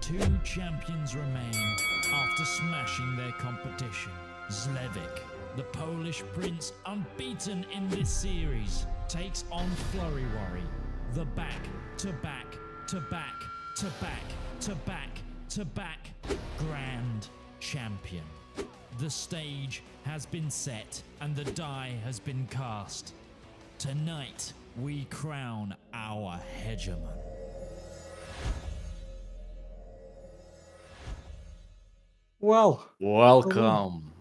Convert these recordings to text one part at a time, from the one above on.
Two champions remain after smashing their competition. ZLEWIKK, the Polish prince unbeaten in this series, takes on FLORRY, the back-to-back grand champion. The stage has been set and the die has been cast. Tonight, we crown our hegemon. Well, welcome,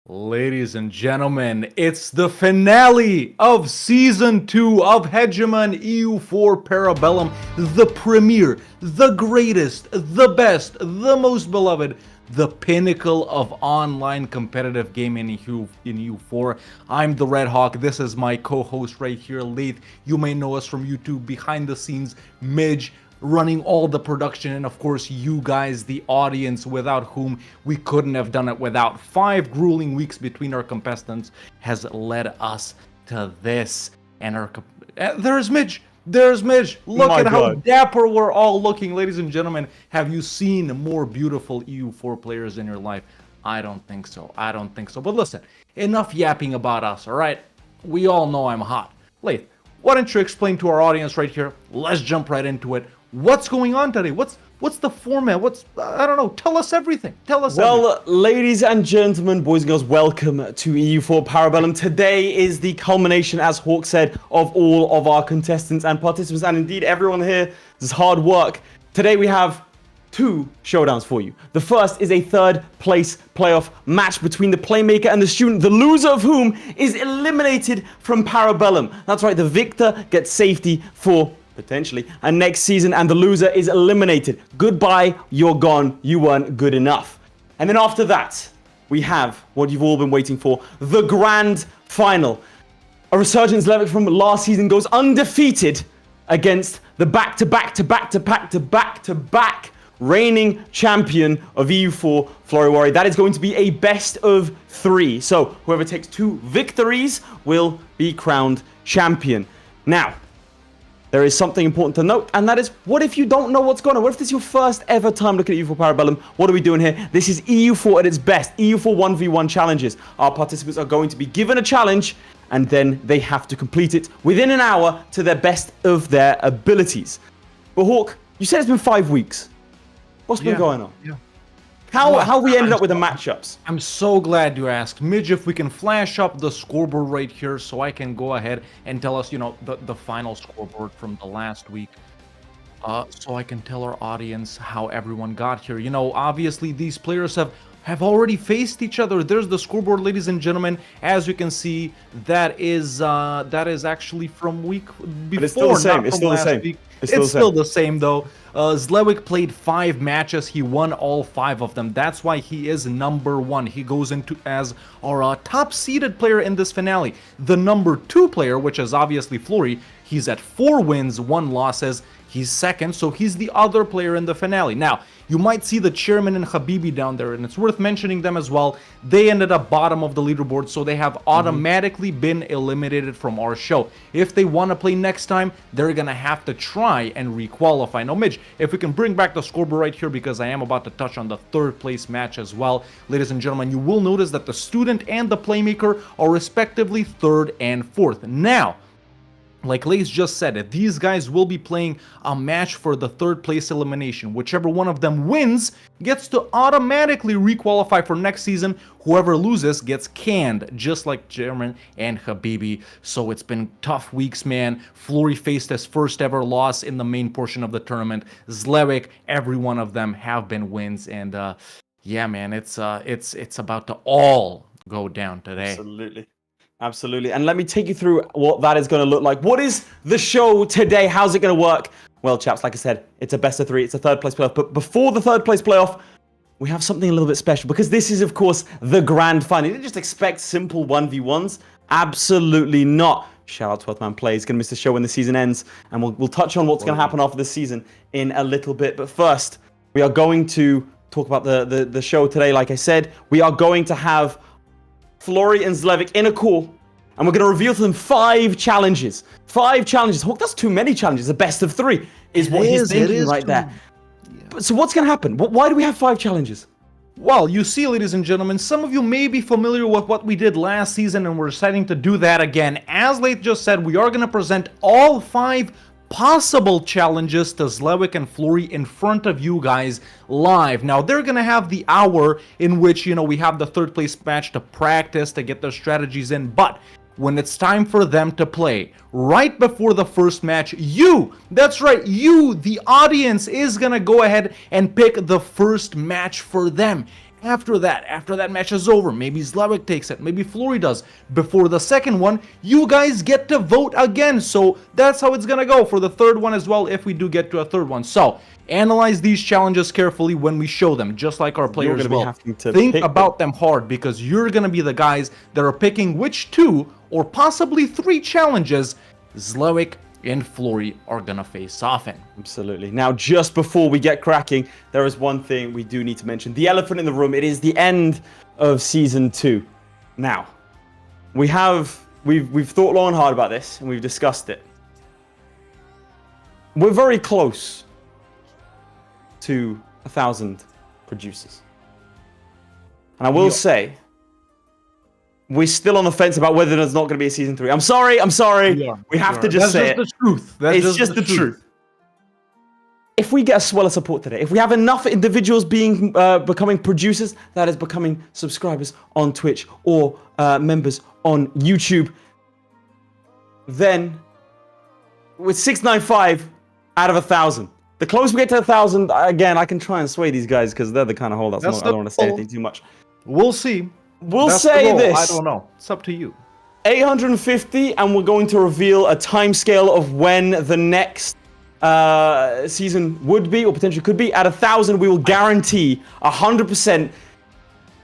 ladies and gentlemen. It's the finale of Season 2 of Hegemon EU4 Parabellum, the premiere, the greatest, the best, the most beloved, the pinnacle of online competitive gaming in EU4. I'm the Red Hawk. This is my co-host right here, Laith. You may know us from YouTube, behind the scenes, Midge, running all the production, and of course you guys, the audience, without whom we couldn't have done it. Without 5 grueling weeks between our contestants has led us to this. And there's Midge. There's Midge. Look at how dapper we're all looking, ladies and gentlemen. Have you seen more beautiful EU4 players in your life? I don't think so. I don't think so. But listen, enough yapping about us, all right? We all know I'm hot. Laith, why don't you explain to our audience right here? Let's jump right into it. What's going on today? What's the format? I don't know. Tell us everything. Tell us everything. Well, ladies and gentlemen, boys and girls, welcome to EU4 Parabellum. Today is the culmination, as Hawk said, of all of our contestants and participants, and indeed everyone here. This is hard work. Today we have 2 showdowns for you. The first is a 3rd place playoff match between the playmaker and the student, the loser of whom is eliminated from Parabellum. That's right, the victor gets safety for potentially and next season, and the loser is eliminated. Goodbye, you're gone, you weren't good enough. And then after that, we have what you've all been waiting for, the grand final. A resurgence ZLEWIKK from last season goes undefeated against the back-to-back reigning champion of EU4, FLORRY. That is going to be a best of 3. So whoever takes 2 victories will be crowned champion. Now, there is something important to note, and that is, what if you don't know what's going on? What if this is your first ever time looking at EU4 Parabellum? What are we doing here? This is EU4 at its best. EU4 1v1 challenges. Our participants are going to be given a challenge, and then they have to complete it within an hour to their best of their abilities. But Hawk, you said it's been 5 weeks. What's been going on? Yeah. How we ended up with the matchups? I'm so glad you asked. Midge, if we can flash up the scoreboard right here so I can go ahead and tell us, the final scoreboard from the last week. So I can tell our audience how everyone got here. Obviously these players have already faced each other. There's the scoreboard, ladies and gentlemen. As you can see, that is actually from week before. But it's still the same. It's still the same. It's still the same though. ZLEWIKK played 5 matches. He won all 5 of them. That's why he is number 1. He goes into as our top-seeded player in this finale. The number 2 player, which is obviously FLORRY, he's at 4 wins, 1 losses. He's second, so he's the other player in the finale. Now, you might see the chairman and Habibi down there, and it's worth mentioning them as well. They ended up bottom of the leaderboard, so they have automatically been eliminated from our show. If they want to play next time, they're going to have to try and re-qualify. Now, Midge, if we can bring back the scoreboard right here, because I am about to touch on the 3rd place match as well. Ladies and gentlemen, you will notice that the student and the playmaker are respectively 3rd and 4th. Now, like Lace just said, these guys will be playing a match for the 3rd place elimination. Whichever one of them wins gets to automatically re-qualify for next season. Whoever loses gets canned, just like German and Habibi. So it's been tough weeks, man. FLORRY faced his first ever loss in the main portion of the tournament. ZLEWIKK, every one of them have been wins, and yeah, man, it's about to all go down today. Absolutely. And let me take you through what that is going to look like. What is the show today? How's it going to work? Well, chaps, like I said, it's a best of 3. It's a 3rd place playoff. But before the 3rd place playoff, we have something a little bit special, because this is, of course, the grand final. You didn't just expect simple 1v1s. Absolutely not. Shout out to Earthman Plays. Going to miss the show when the season ends. And we'll touch on what's going to happen after the season in a little bit. But first, we are going to talk about the show today. Like I said, we are going to have FLORRY and ZLEWIKK in a call, and we're going to reveal to them 5 challenges. 5 challenges. Hawk, that's too many challenges. The best of 3 is what he's thinking right there. So what's going to happen? Why do we have 5 challenges? Well, you see, ladies and gentlemen, some of you may be familiar with what we did last season, and we're deciding to do that again. As Late just said, we are going to present all 5 possible challenges to ZLEWIKK and FLORRY in front of you guys live. Now, they're going to have the hour in which, you know, we have the 3rd place match to practice, to get their strategies in, but when it's time for them to play, right before the first match, that's right, you, the audience, is gonna go ahead and pick the first match for them. After that match is over, maybe ZLEWIKK takes it, maybe FLORRY does. Before the second one, you guys get to vote again. So that's how it's gonna go for the 3rd one as well, if we do get to a 3rd one. So analyze these challenges carefully when we show them, just like our players will. Think about them hard, because you're gonna be the guys that are picking which 2 or possibly 3 challenges ZLEWIKK and FLORRY are gonna face off in. Absolutely. Now, just before we get cracking, there is one thing we do need to mention. The elephant in the room. It is the end of Season 2. Now, we've thought long and hard about this, and we've discussed it. We're very close to 1,000 producers. And I will say, we're still on the fence about whether there's not going to be a Season 3. I'm sorry. We have to just say it. That's just the truth. It's just the truth. If we get a swell of support today, if we have enough individuals becoming producers, that is becoming subscribers on Twitch or members on YouTube, then with 695 out of 1,000. The closer we get to 1,000, again, I can try and sway these guys because they're the kind of hole that's not, I don't want to say anything too much. We'll see. We'll say this. I don't know. It's up to you. 850, and we're going to reveal a timescale of when the next season would be, or potentially could be. At 1,000, we will guarantee 100%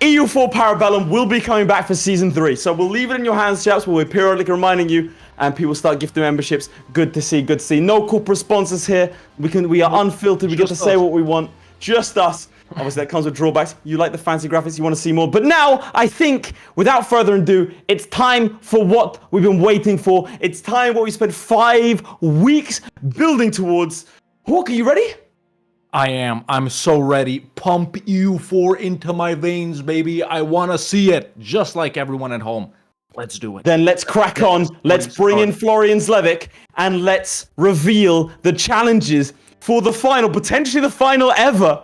EU4 Parabellum will be coming back for Season 3. So we'll leave it in your hands, chaps. We'll be periodically reminding you, and people start gifting memberships. Good to see, good to see. No corporate sponsors here. We are unfiltered. We get to say what we want. Just us. Obviously, that comes with drawbacks. You like the fancy graphics, you want to see more. But now, I think, without further ado, it's time for what we've been waiting for. It's time what we spent 5 weeks building towards. Hawk, are you ready? I am. I'm so ready. Pump EU4 into my veins, baby. I want to see it, just like everyone at home. Let's do it. Then let's crack on. Let's bring in FLORRY and ZLEWIKK, and let's reveal the challenges for the final, potentially the final ever,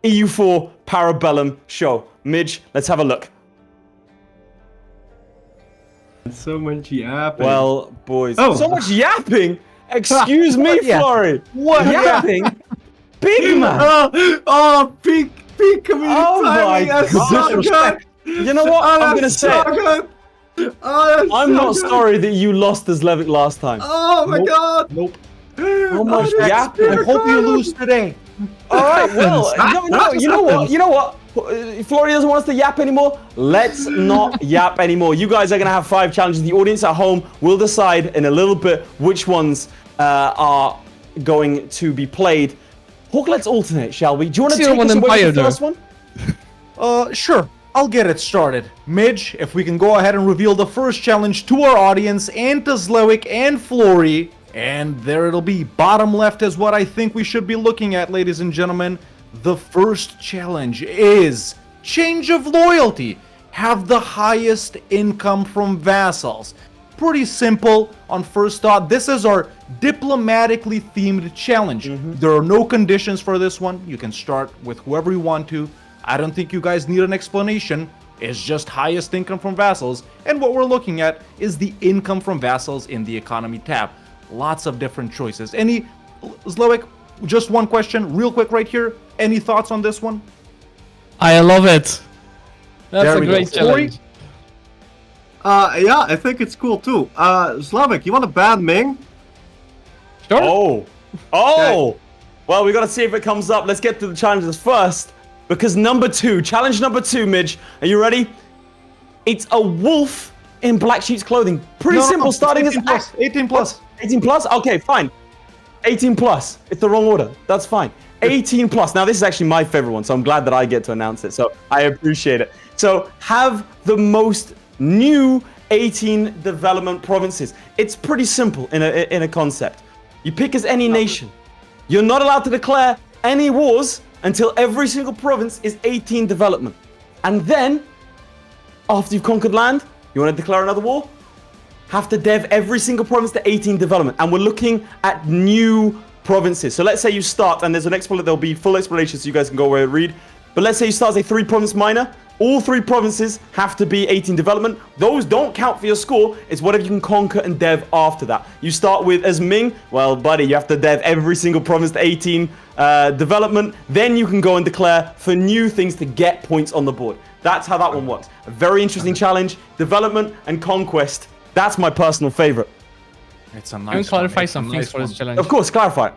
EU4 Parabellum show. Midge, let's have a look. So much yapping. Well, boys. So much yapping? Excuse me, FLORRY. What yapping? Big man. Peak community timing. That's so good. You know what? I'm gonna say. I'm not sorry that you lost as ZLEWIKK last time. Oh my god. Nope. How much yapping? I hope you lose today. All right, well, you know what? FLORRY doesn't want us to yap anymore. Let's not yap anymore. You guys are going to have 5 challenges. The audience at home will decide in a little bit which ones are going to be played. Hawk, let's alternate, shall we? Do you want to take us away with the first one? Sure. I'll get it started. Midge, if we can go ahead and reveal the first challenge to our audience and to ZLEWIKK and FLORRY. And there it'll be. Bottom left is what I think we should be looking at, ladies and gentlemen. The first challenge is change of loyalty. Have the highest income from vassals. Pretty simple on first thought. This is our diplomatically themed challenge. There are no conditions for this one. You can start with whoever you want to. I don't think you guys need an explanation. It's just highest income from vassals. And what we're looking at is the income from vassals in the economy tab. Lots of different choices. ZLEWIKK, just one question, real quick right here. Any thoughts on this one? I love it. That's a great challenge. Yeah, I think it's cool too. ZLEWIKK, you want to ban Ming? Sure. Oh. Okay. Well, we got to see if it comes up. Let's get to the challenges first. Because challenge number 2, Midge. Are you ready? It's a wolf in black sheep's clothing. Pretty simple. Starting as 18 plus. 18 plus? Okay, fine. 18 plus. It's the wrong order. That's fine. 18 plus. Now, this is actually my favorite one, so I'm glad that I get to announce it. So I appreciate it. So have the most new 18 development provinces. It's pretty simple in a concept. You pick as any nation. You're not allowed to declare any wars until every single province is 18 development. And then, after you've conquered land, you want to declare another war? Have to dev every single province to 18 development. And we're looking at new provinces. So let's say you start, and there's an explanation, there'll be full explanation so you guys can go away and read. But let's say you start as a 3-province minor. All 3 provinces have to be 18 development. Those don't count for your score. It's whatever you can conquer and dev after that. You start with as Ming. Well, buddy, you have to dev every single province to 18 development. Then you can go and declare for new things to get points on the board. That's how that one works. A very interesting challenge. Development and conquest. That's my personal favorite. It's a nice Can we clarify one. some things for this challenge? Of course, clarify it.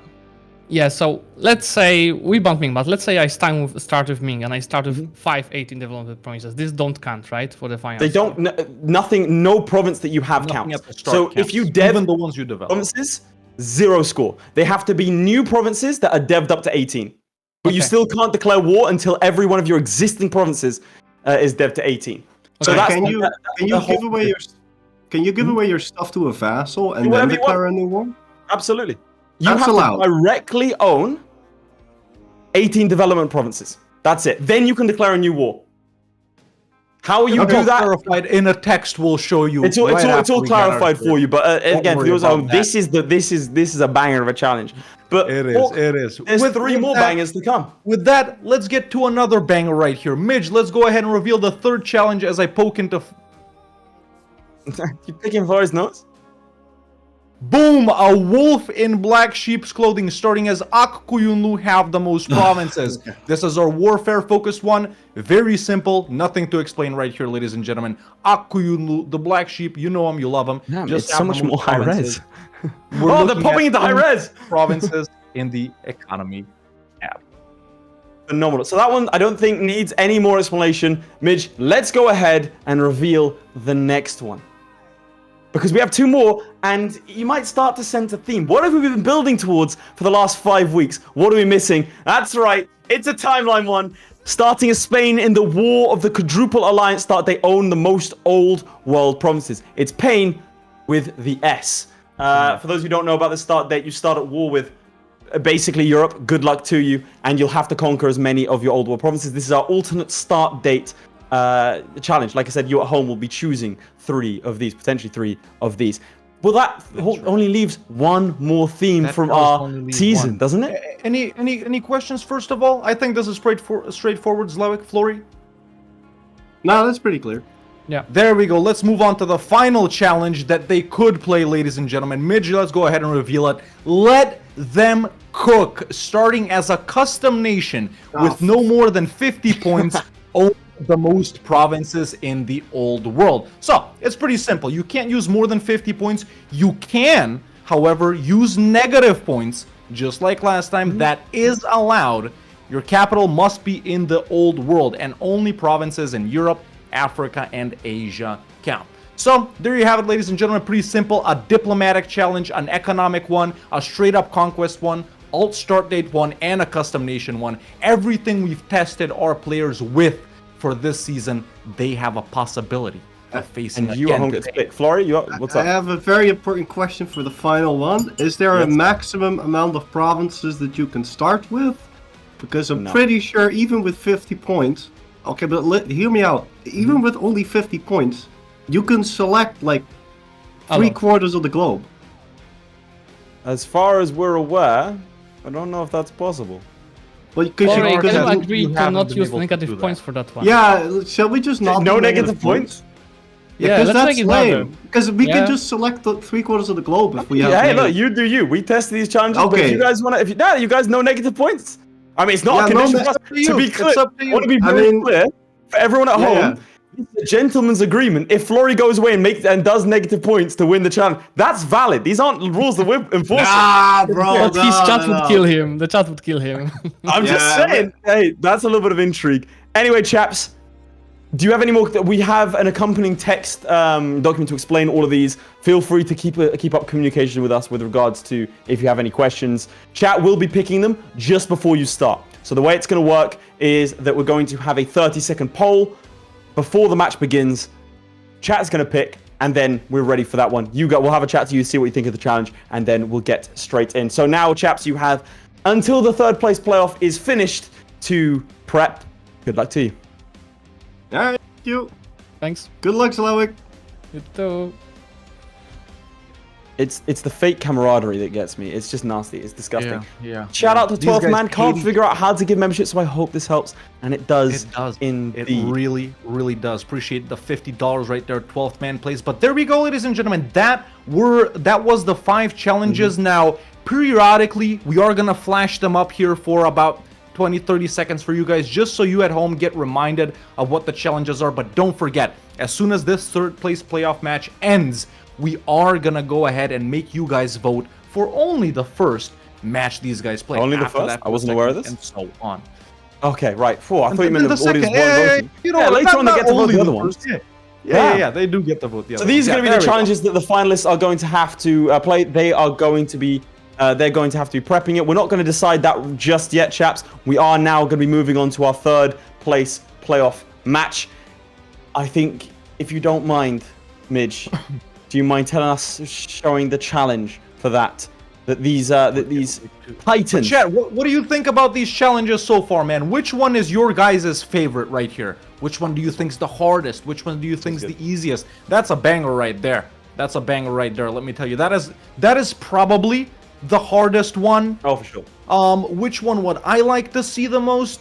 Yeah, so let's say we bump Ming, but let's say I start with Ming and I start with 5 18 development provinces. These don't count, right, for the final? They don't. Nothing. No province that you have Nothing counts. at the start So counts. if you dev Even the ones you develop. provinces, 0 score. They have to be new provinces that are devved up to 18. But you Okay. still can't declare war until every one of your existing provinces is devved to 18. So Okay. that's Can you the whole give away your your stuff to a vassal and then whatever you declare a new war? Absolutely. You That's have allowed. to directly own 18 development provinces. That's it. Then you can declare a new war. How you do that? Clarified in a text will show you. It's all, right it's after all we get our clarified score. for you. But again, for worry those about home, this is a banger of a challenge. But It is. Hawk, It is. there's 3 more bangers to come. With that, let's get to another banger right here. Midge, let's go ahead and reveal the 3rd challenge as I poke into. You picking Flores' nose? Boom! A wolf in black sheep's clothing, starting as Akkuyunlu have the most provinces. This is our warfare-focused one. Very simple. Nothing to explain right here, ladies and gentlemen. Akkuyunlu, the black sheep, you know them, you love them. Damn, Just it's so have much the most more high provinces. res. We're Oh, they're looking popping at into high res. provinces in the economy tab. Phenomenal. So that one, I don't think needs any more explanation. Midge, let's go ahead and reveal the next one. Because we have 2 more, and you might start to sense a theme. What have we been building towards for the last 5 weeks? What are we missing? That's right, it's a timeline one. Starting as Spain in the War of the Quadruple Alliance start, they own the most old world provinces. It's Pain with the S. For those who don't know about the start date, you start at war with basically Europe. Good luck to you, and you'll have to conquer as many of your old world provinces. This is our alternate start date challenge. Like I said, you at home will be choosing 3 of these, potentially 3 of these. Well, that only leaves 1 more theme That from does our only leave season, one. doesn't it? Any questions first of all? I think this is straightforward, ZLEWIKK, Florry. No, that's pretty clear. Yeah. There we go. Let's move on to the final challenge that they could play, ladies and gentlemen. Midge, let's go ahead and reveal it. Let them cook, starting as a custom nation with no more than 50 points, own the most provinces in the old world. So, it's pretty simple. You can't use more than 50 points. You can, however, use negative points, just like last time. That is allowed. Your capital must be in the old world, and only provinces in Europe, Africa, and Asia count. So, there you have it, ladies and gentlemen. Pretty simple. A diplomatic challenge, an economic one, a straight-up conquest one, alt start date one, and a custom nation one. Everything we've tested our players with for this season, they have a possibility of facing And you at again home get today. split. Florry, what's I up? have a very important question for the final one. Is there a Yes. maximum amount of provinces that you can start with? Because I'm No. pretty sure even with 50 points, okay, but hear me out. Even with only 50 points, you can select like Hello. 3/4 of the globe. As far as we're aware, I don't know if that's possible. Well, because Or you, can you because agree you to haven't not been use able to negative do that. points for that one? yeah, shall we just not No do negative points? Yeah, Because let's that's make it lame. harder. Because we Yeah. can just select the 3/4 of the globe if we have. Yeah, hey, look, negative- you do you. We tested these challenges, but if Okay. you guys want to, you guys know negative points. I mean, it's not Yeah, a no, condition that's for us up to to you. be It's clear. up to I you. want to be I very mean- clear for everyone at Yeah, home. It's a gentleman's agreement. If Florry goes away and does negative points to win the challenge, that's valid. These aren't rules that we're enforcing. Ah, bro. But his no, chat no, would no. kill him. The chat would kill him. I'm just Yeah, saying. Hey, that's a little bit of intrigue. Anyway, chaps, do you have any more? We have an accompanying text document to explain all of these. Feel free to keep up communication with us with regards to if you have any questions. Chat will be picking them just before you start. So the way it's going to work is that we're going to have a 30-second poll before the match begins. Chat's going to pick, and then we're ready for that one. We'll have a chat to you, see what you think of the challenge, and then we'll get straight in. So now, chaps, you have until the third place playoff is finished to prep. Good luck to you. All right, thank you. Thanks. Good luck, ZLEWIKK. You too. It's the fake camaraderie that gets me. It's just nasty. It's disgusting. Yeah. Shout out to These 12th guys man. Can't hate figure out how to give membership, so I hope this helps. And it does. It does. Indeed. It really does. Appreciate the $50 right there. 12th man plays. But there we go, ladies and gentlemen. That was the 5 challenges. Now, periodically, we are gonna flash them up here for about 20-30 seconds for you guys, just so you at home get reminded of what the challenges are. But don't forget, as soon as this third place playoff match ends, we are gonna go ahead and make you guys vote for only the first match these guys play. Only the After first? that, I wasn't aware of second, this. and so on. Okay, right. I thought you And meant then the audience second, weren't voting. you know, Yeah, later on they not get to vote only the other ones. first, Yeah. Yeah, they do get to vote the other So these are going to be the ones. Yeah, there we go. challenges that the finalists are going to have to play. They are going to be, they're going to have to be prepping it. We're not going to decide that just yet, chaps. We are now going to be moving on to our third place playoff match. I think, if you don't mind, Midge, do you mind telling us, showing the challenge for that? That these titans. Chat, what do you think about these challenges so far, man? Which one is your guys' favorite right here? Which one do you think is the hardest? Which one do you think is the easiest? That's a banger right there. That's a banger right there. Let me tell you, that is probably the hardest one. Oh, for sure. Which one would I like to see the most?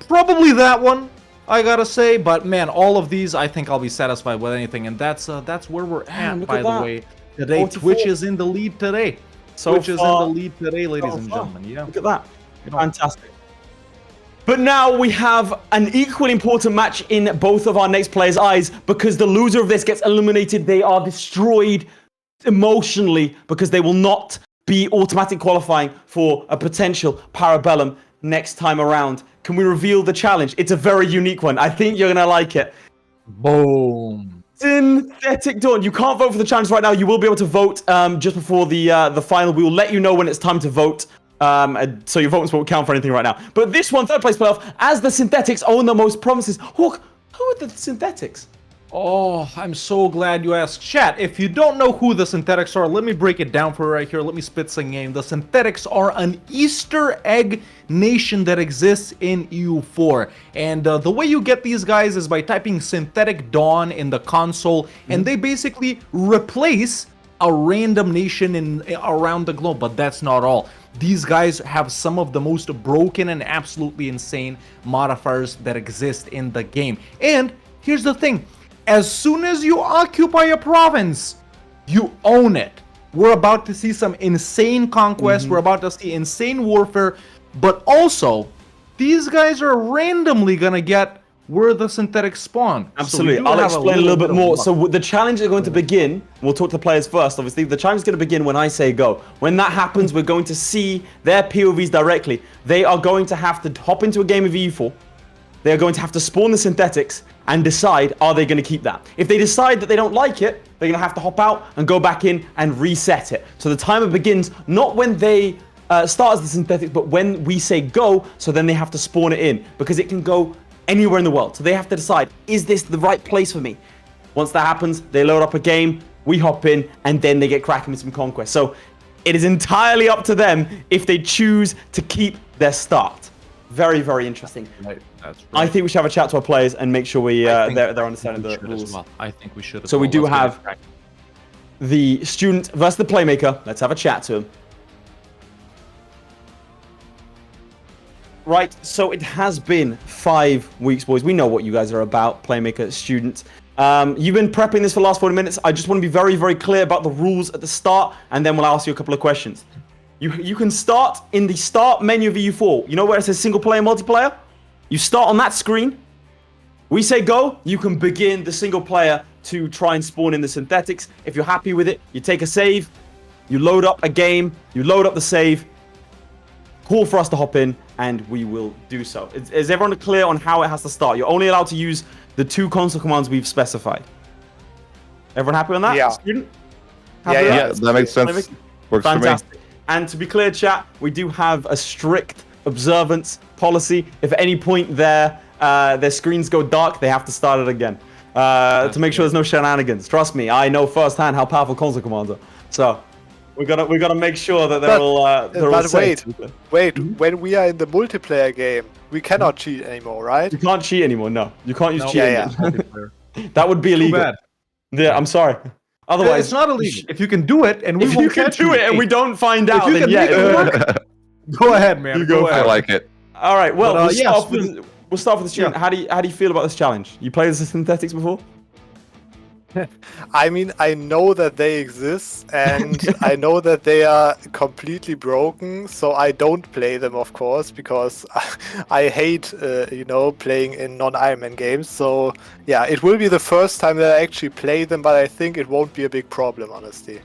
Probably that one, I gotta say. But man, all of these, I think I'll be satisfied with anything, and that's where we're at. look By at the that. way, today 44. Twitch is in the lead today. So Twitch is in far- the lead today, ladies so and far. gentlemen. Yeah. Look at that. Fantastic. But now we have an equally important match in both of our next players' eyes, because the loser of this gets eliminated. They are destroyed emotionally because they will not be automatic qualifying for a potential Parabellum next time around. Can we reveal the challenge? It's a very unique one. I think you're going to like it. Boom. Synthetic Dawn. You can't vote for the challenge right now. You will be able to vote just before the final. We will let you know when it's time to vote. So your votes won't count for anything right now. But this one, third place playoff, as the Synthetics own the most promises. Hawk, who are the Synthetics? Oh, I'm so glad you asked. Chat, if you don't know who the Synthetics are, let me break it down for you right here. Let me spit some game. The Synthetics are an Easter egg nation that exists in EU4. And the way you get these guys is by typing Synthetic Dawn in the console, and they basically replace a random nation around the globe. But that's not all. These guys have some of the most broken and absolutely insane modifiers that exist in the game. And here's the thing. As soon as you occupy a province, you own it. We're about to see some insane conquest. We're about to see insane warfare. But also, these guys are randomly going to get where the Synthetics spawn. Absolutely. So we do I'll have explain a little bit of more. luck. So the challenge is going to begin. We'll talk to the players first, obviously. The challenge is going to begin when I say go. When that happens, we're going to see their POVs directly. They are going to have to hop into a game of EU4. They are going to have to spawn the Synthetics and decide, are they going to keep that? If they decide that they don't like it, they're going to have to hop out and go back in and reset it. So the timer begins not when they start as the Synthetics, but when we say go, so then they have to spawn it in, because it can go anywhere in the world. So they have to decide, is this the right place for me? Once that happens, they load up a game, we hop in, and then they get cracking with some conquest. So it is entirely up to them if they choose to keep their start. Very, very interesting. Right, that's I right. think we should have a chat to our players and make sure they're understanding the should rules. as well. I think we should. So we do have the student versus the playmaker. Let's have a chat to him. Right, so it has been 5 weeks, boys. We know what you guys are about, playmaker, student. You've been prepping this for the last 40 minutes. I just want to be very, very clear about the rules at the start, and then we'll ask you a couple of questions. You can start in the start menu of EU4. You know where it says single player, multiplayer? You start on that screen. We say go, you can begin the single player to try and spawn in the Synthetics. If you're happy with it, you take a save, you load up a game, you load up the save, call for us to hop in, and we will do so. Is everyone clear on how it has to start? You're only allowed to use the 2 console commands we've specified. Everyone happy on that? Yeah. Student? Yeah, that makes sense. Works for me. Fantastic. And to be clear, chat, we do have a strict observance policy. If at any point their screens go dark, they have to start it again. To make sure there's no shenanigans. Trust me, I know firsthand how powerful console commands are. So, We gotta make sure that they're all safe. Wait, when we are in the multiplayer game, we cannot cheat anymore, right? You can't cheat anymore. No, you can't use cheating. Yeah. That would be illegal. bad. Yeah, I'm sorry. Otherwise, it's not illegal. If you can do it, and we if won't you can catch do it and we don't find out, you then can yeah. make it work, go ahead, man. You go ahead. I like it. All right. Well, But, we'll start with the student. Yeah. How do you feel about this challenge? You played as the synthetics before? I mean, I know that they exist, and I know that they are completely broken, so I don't play them, of course, because I hate, playing in non-Ironman games. So, yeah, it will be the first time that I actually play them, but I think it won't be a big problem, honestly.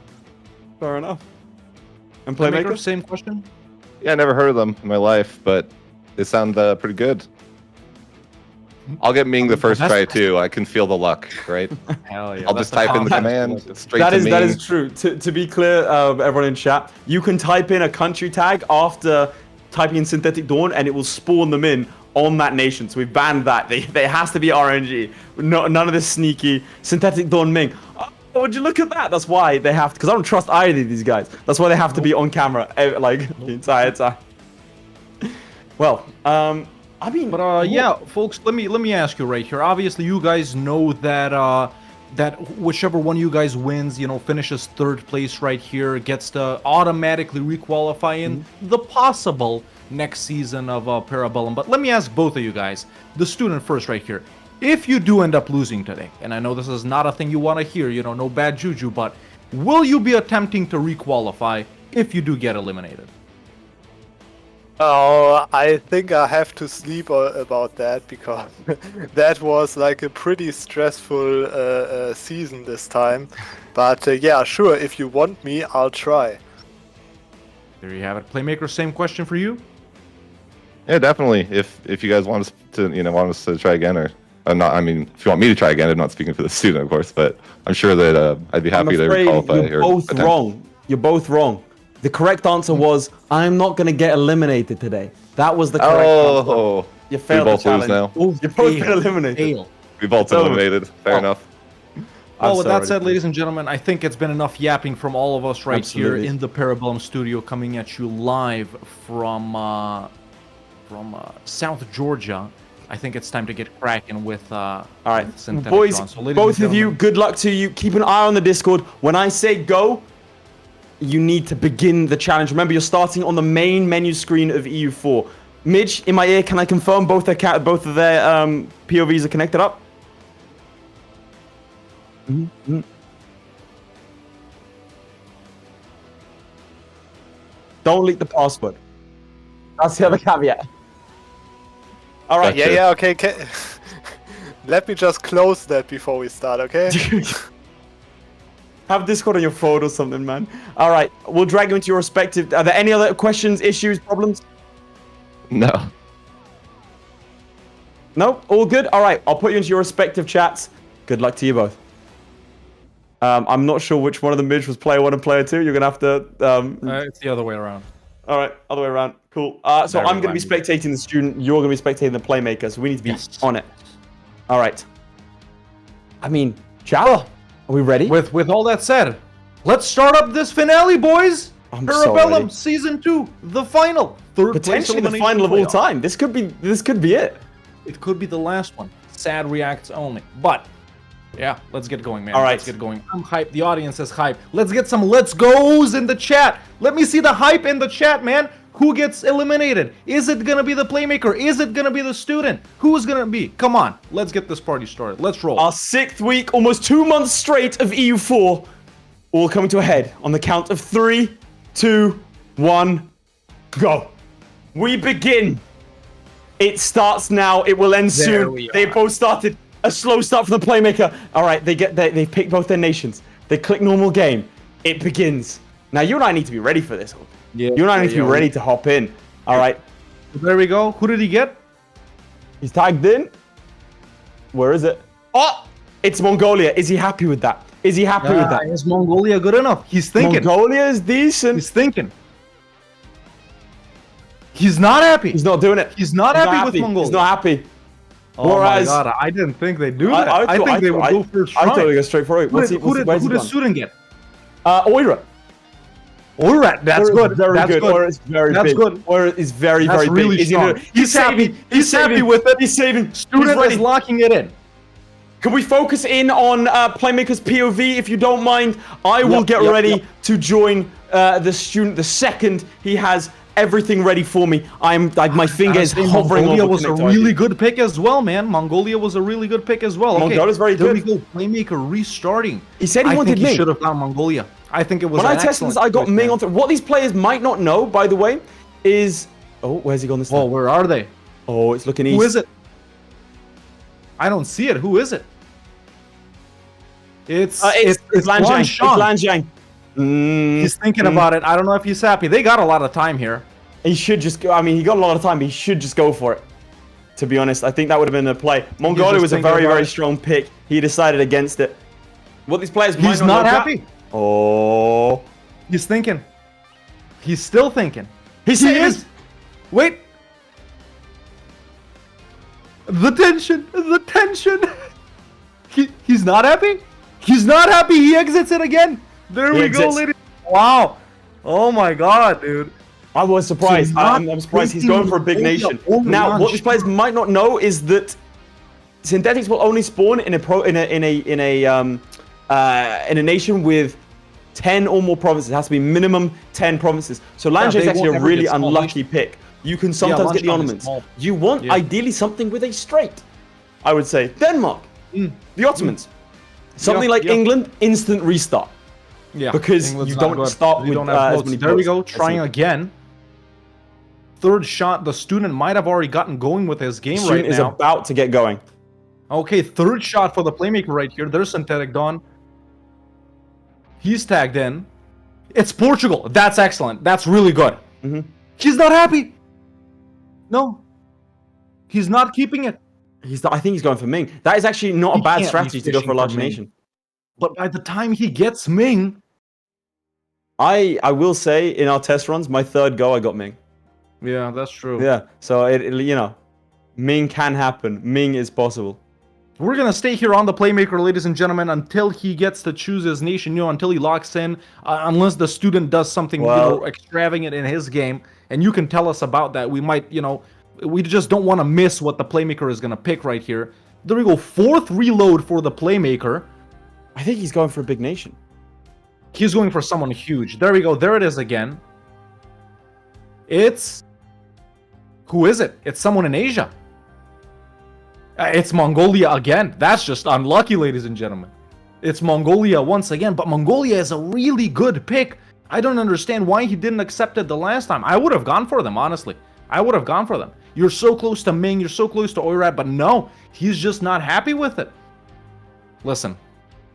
Fair enough. And Playmaker, Playmaker? same question. Yeah, I never heard of them in my life, but they sound pretty good. I'll get Ming the first try too. I can feel the luck, right? Hell yeah. I'll just type in the command straight That to is Ming. that is true. To be clear, everyone in chat, you can type in a country tag after typing in Synthetic Dawn, and it will spawn them in on that nation. So we've banned that. They has to be RNG. None of this sneaky Synthetic Dawn Ming. Oh, would you look at that? That's why they have to. Because I don't trust either of these guys. That's why they have to be on camera like the entire time. Well, I mean, But yeah, folks, let me ask you right here. Obviously, you guys know that that whichever one you guys wins, finishes third place right here, gets to automatically requalify in the possible next season of Parabellum. But let me ask both of you guys, the student first right here. If you do end up losing today, and I know this is not a thing you want to hear, no bad juju, but will you be attempting to requalify if you do get eliminated? Oh, I think I have to sleep about that, because that was like a pretty stressful season this time. But yeah, sure, if you want me, I'll try. There you have it. Playmaker, same question for you? Yeah, definitely. If you guys want us to try again, or not. I mean, if you want me to try again, I'm not speaking for the student, of course, but I'm sure that I'd be happy to requalify. You're both wrong. You're both wrong. The correct answer was, I'm not going to get eliminated today. That was the correct answer. You failed the challenge. Lose now. You've both been eliminated. We've both been eliminated. Fair enough. Well, with that said, ladies and gentlemen, I think it's been enough yapping from all of us right Absolutely. here in the Parabellum studio, coming at you live from South Georgia. I think it's time to get cracking with all right, Synthetic boys, Dawn. So, ladies both and of you, gentlemen, good luck to you. Keep an eye on the Discord. When I say go, you need to begin the challenge. Remember, you're starting on the main menu screen of EU4. Midge, in my ear, can I confirm both of their POVs are connected up? Mm-hmm. Don't leak the password. That's the other caveat. All right. Gotcha. Yeah, okay. Let me just close that before we start, okay? Have Discord on your phone or something, man. All right, we'll drag you into your respective... Are there any other questions, issues, problems? No. No? All good? All right, I'll put you into your respective chats. Good luck to you both. I'm not sure which one of the Midge was player 1 and player 2. You're going to have to... it's the other way around. All right, other way around. Cool. So I'm going to be spectating the student. You're going to be spectating the playmaker. So we need to be on it. All right. I mean, ciao. Are we ready? With all that said, let's start up this finale, boys. I'm so Parabellum ready. Season 2, the final. Third place Potentially the elimination final of all playoff. time. This could be it. It could be the last one. Sad reacts only. But yeah, let's get going, man. All right. Let's get going. I'm hyped. The audience is hyped. Let's get some let's goes in the chat. Let me see the hype in the chat, man. Who gets eliminated? Is it gonna be the playmaker? Is it gonna be the student? Who's gonna be? Come on, let's get this party started. Let's roll. Our 6th week, almost 2 months straight of EU4, all coming to a head on the count of 3, 2, 1, go. We begin. It starts now. It will end soon. They both started. A slow start for the playmaker. All right, they pick both their nations. They click normal game. It begins. Now you and I need to be ready for this. Yeah, you and I need to be ready to hop in. All right. There we go. Who did he get? He's tagged in. Where is it? Oh, it's Mongolia. Is he happy with that? Is he happy with that? Is Mongolia good enough? He's thinking. Mongolia is decent. He's thinking. He's not happy. He's not doing it. He's not happy with Mongolia. He's not happy. Oh Whereas, my god, I didn't think they'd do that. I think they would go first I try. thought they go straight for it. Who did student get? Oira. Alright, that's Or it's good. Very That's good. good. Or it's very That's big. good. Or it's very, That's very really big. strong. He's happy. He's happy with it. He's saving. Student He's ready. is locking it in. Can we focus in on Playmaker's POV, if you don't mind? I will get ready to join the student the second he has everything ready for me. I'm like, my finger is hovering Mongolia over was a connector really ID. good pick as well, man. Mongolia was a really good pick as well. Mongolia's very there good. we go. Playmaker restarting. He said he I wanted think he Ming. should have gone Mongolia. I think it was When an I tested this, I got Ming on. What these players might not know, by the way, is where's he gone this time? Oh, where are they? Oh, it's looking east. Who is it? I don't see it. Who is it? It's Lan Zhang. It's Shan. Lan Zhang. He's thinking about it. I don't know if he's happy. They got a lot of time here. He should just go. I mean, he got a lot of time, but he should just go for it. To be honest, I think that would have been a play. Mongolia was a very, very strong pick. He decided against it. What these players might He's not know happy. Oh. He's thinking. He's still thinking. He is. Wait. The tension. The tension. He's not happy. He's not happy. He exits it again. There we go, ladies. Wow. Oh my god, dude. I was surprised. So I'm surprised he's going for a big nation. Now, what these players might not know is that synthetics will only spawn in a nation with 10 or more provinces. It has to be minimum 10 provinces. So Lan Zhang is actually a really unlucky pick. You can sometimes get the ornaments. You want ideally something with a straight. I would say Denmark, the Ottomans, something like England, instant restart. Yeah, because England's you not don't good. start You with don't have as votes. many There we votes. go, trying again. Third shot, the student might have already gotten going with his game Student right is now. about to get going. Okay, third shot for the Playmaker right here. There's Synthetic Dawn. He's tagged in. It's Portugal. That's excellent. That's really good. He's not happy. No. He's not keeping it. I think he's going for Ming. That is actually not a bad can't be strategy to go for a fishing large for Ming. nation. But by the time he gets Ming... I will say, in our test runs, my third go, I got Ming. Yeah, that's true. Yeah, so, you know, Ming can happen. Ming is possible. We're going to stay here on the Playmaker, ladies and gentlemen, until he gets to choose his nation, you know, until he locks in, unless the student does something, you know, extravagant in his game, and you can tell us about that. We might, you know, we just don't want to miss what the Playmaker is going to pick right here. There we go, fourth reload for the Playmaker. I think he's going for a big nation. He's going for someone huge. There we go, there it is again. It's... Who is it? It's someone in Asia. It's Mongolia again. That's just unlucky, ladies and gentlemen. It's Mongolia once again, but Mongolia is a really good pick. I don't understand why he didn't accept it the last time. I would have gone for them, honestly. I would have gone for them. You're so close to Ming, you're so close to Oirat, but no, he's just not happy with it. Listen,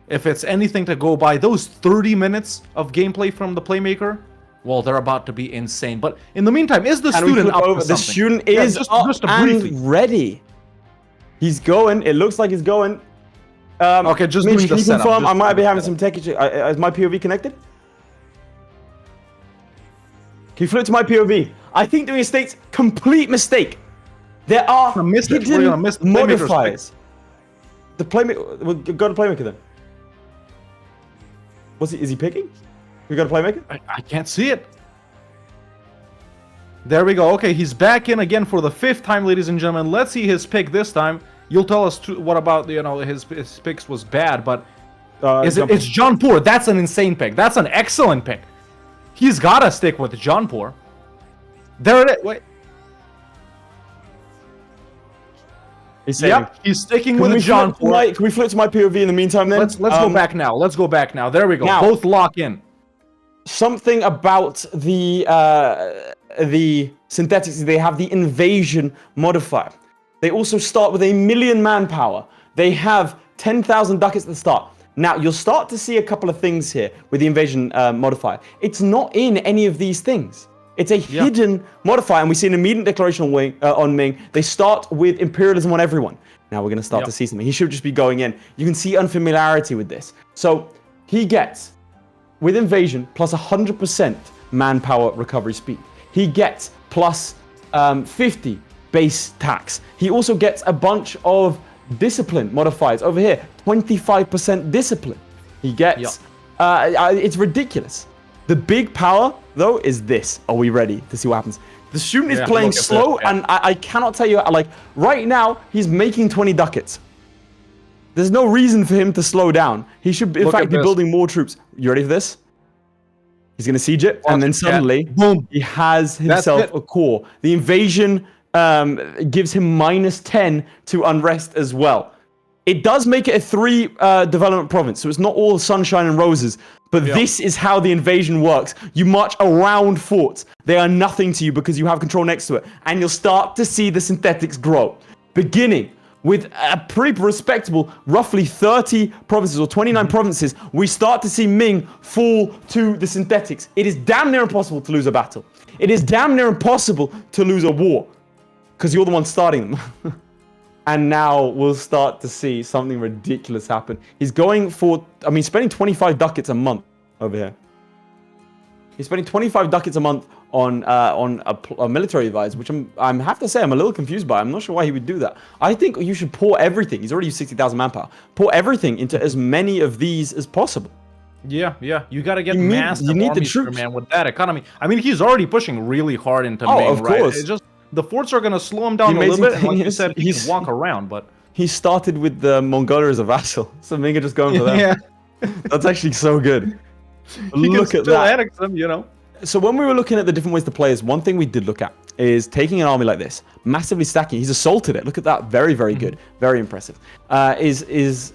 if it's anything to go by, those 30 minutes of gameplay from the Playmaker, well, they're about to be insane. But in the meantime, is the student up to something? The student is up and ready. He's going. It looks like he's going. Okay, just Mitch, doing can the you setup. confirm? I might be having some tech issues. Is my POV connected? Can you flip to my POV? I think doing a state's complete mistake. There are hidden modifiers. The Playmaker. We'll go to Playmaker then. Is he picking? We got a Playmaker? I can't see it. There we go. Okay, he's back in again for the 5th time, ladies and gentlemen. Let's see his pick this time. You'll tell us what about, you know, his picks was bad, but it's Jaunpur. That's an insane pick. That's an excellent pick. He's got to stick with Jaunpur. There it is. Wait. Yep, he's sticking with Jaunpur. Can we flip to my POV in the meantime then? Let's go back now. Let's go back now. There we go. Now, both lock in. Something about the synthetics, they have the invasion modifier. They also start with 1 million manpower. They have 10,000 ducats at the start. Now, you'll start to see a couple of things here with the invasion modifier. It's not in any of these things. It's a hidden modifier, and we see an immediate declaration on Ming. They start with imperialism on everyone. Now we're going to start to see something. He should just be going in. You can see unfamiliarity with this. So he gets, with invasion, plus 100% manpower recovery speed. He gets plus 50 base tax. He also gets a bunch of discipline modifiers over here. 25% discipline. He gets, it's ridiculous. The big power, though, is this. Are we ready to see what happens? The student is Yeah, playing look at slow, this, yeah. and I cannot tell you, like, right now, he's making 20 ducats. There's no reason for him to slow down. He should, in Look fact, at be this. building more troops. You ready for this? He's going to siege it, and then suddenly, boom, he has himself it. a core. The invasion gives him -10 to unrest as well. It does make it a 3 development province, so it's not all sunshine and roses. But this is how the invasion works. You march around forts. They are nothing to you because you have control next to it. And you'll start to see the synthetics grow. Beginning with a pretty respectable, roughly 30 provinces or 29 provinces, we start to see Ming fall to the synthetics. It is damn near impossible to lose a battle. It is damn near impossible to lose a war because you're the one starting them. And now we'll start to see something ridiculous happen. He's going for, I mean, spending 25 ducats a month over here. He's spending 25 ducats a month on a military advisor, which I have to say I'm a little confused by. I'm not sure why he would do that. I think you should pour everything. He's already used 60,000 manpower. Pour everything into as many of these as possible. Yeah, you gotta get You need massive the armies here, troops. man, with that economy. I mean, he's already pushing really hard into Oh, Ming, of right? course. It's just the forts are gonna slow him down The a little amazing bit, and like thing you is, said, he he's- can walk around, but He started with the Mongolia as a vassal, so Ming are just going for them. That's actually so good. he Look can at still that. annex them, you know. So when we were looking at the different ways to play this, one thing we did look at is taking an army like this, massively stacking. He's assaulted it. Look at that. Very, very good. Very impressive. Is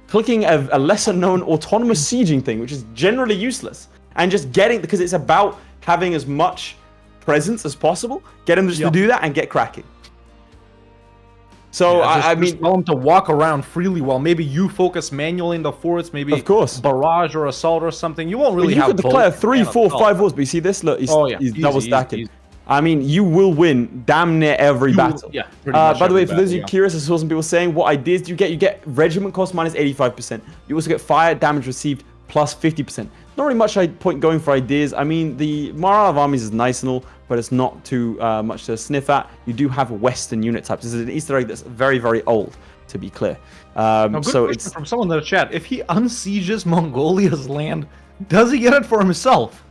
clicking a lesser known autonomous sieging thing, which is generally useless. And just getting, because it's about having as much presence as possible, get him just to do that and get cracking. So, I mean, tell him to walk around freely while maybe you focus manually in the forts, maybe Of course. barrage or assault or something. You won't really you have could declare both 3, and 4, assault. 5 wars, but you see this? Look, he's, he's Easy, double easy, stacking. easy. I mean, you will win damn near every battle. Yeah, pretty much by the way, every for those of battle, you curious, I saw some people saying what ideas do you get? You get regiment cost minus 85%. You also get fire damage received plus 50%. Not really much point going for ideas. I mean, the morale of armies is nice and all, but it's not too much to sniff at. You do have Western unit types. This is an Easter egg that's very, very old, to be clear. Good So question it's from someone in the chat. If he unsieges Mongolia's land, does he get it for himself?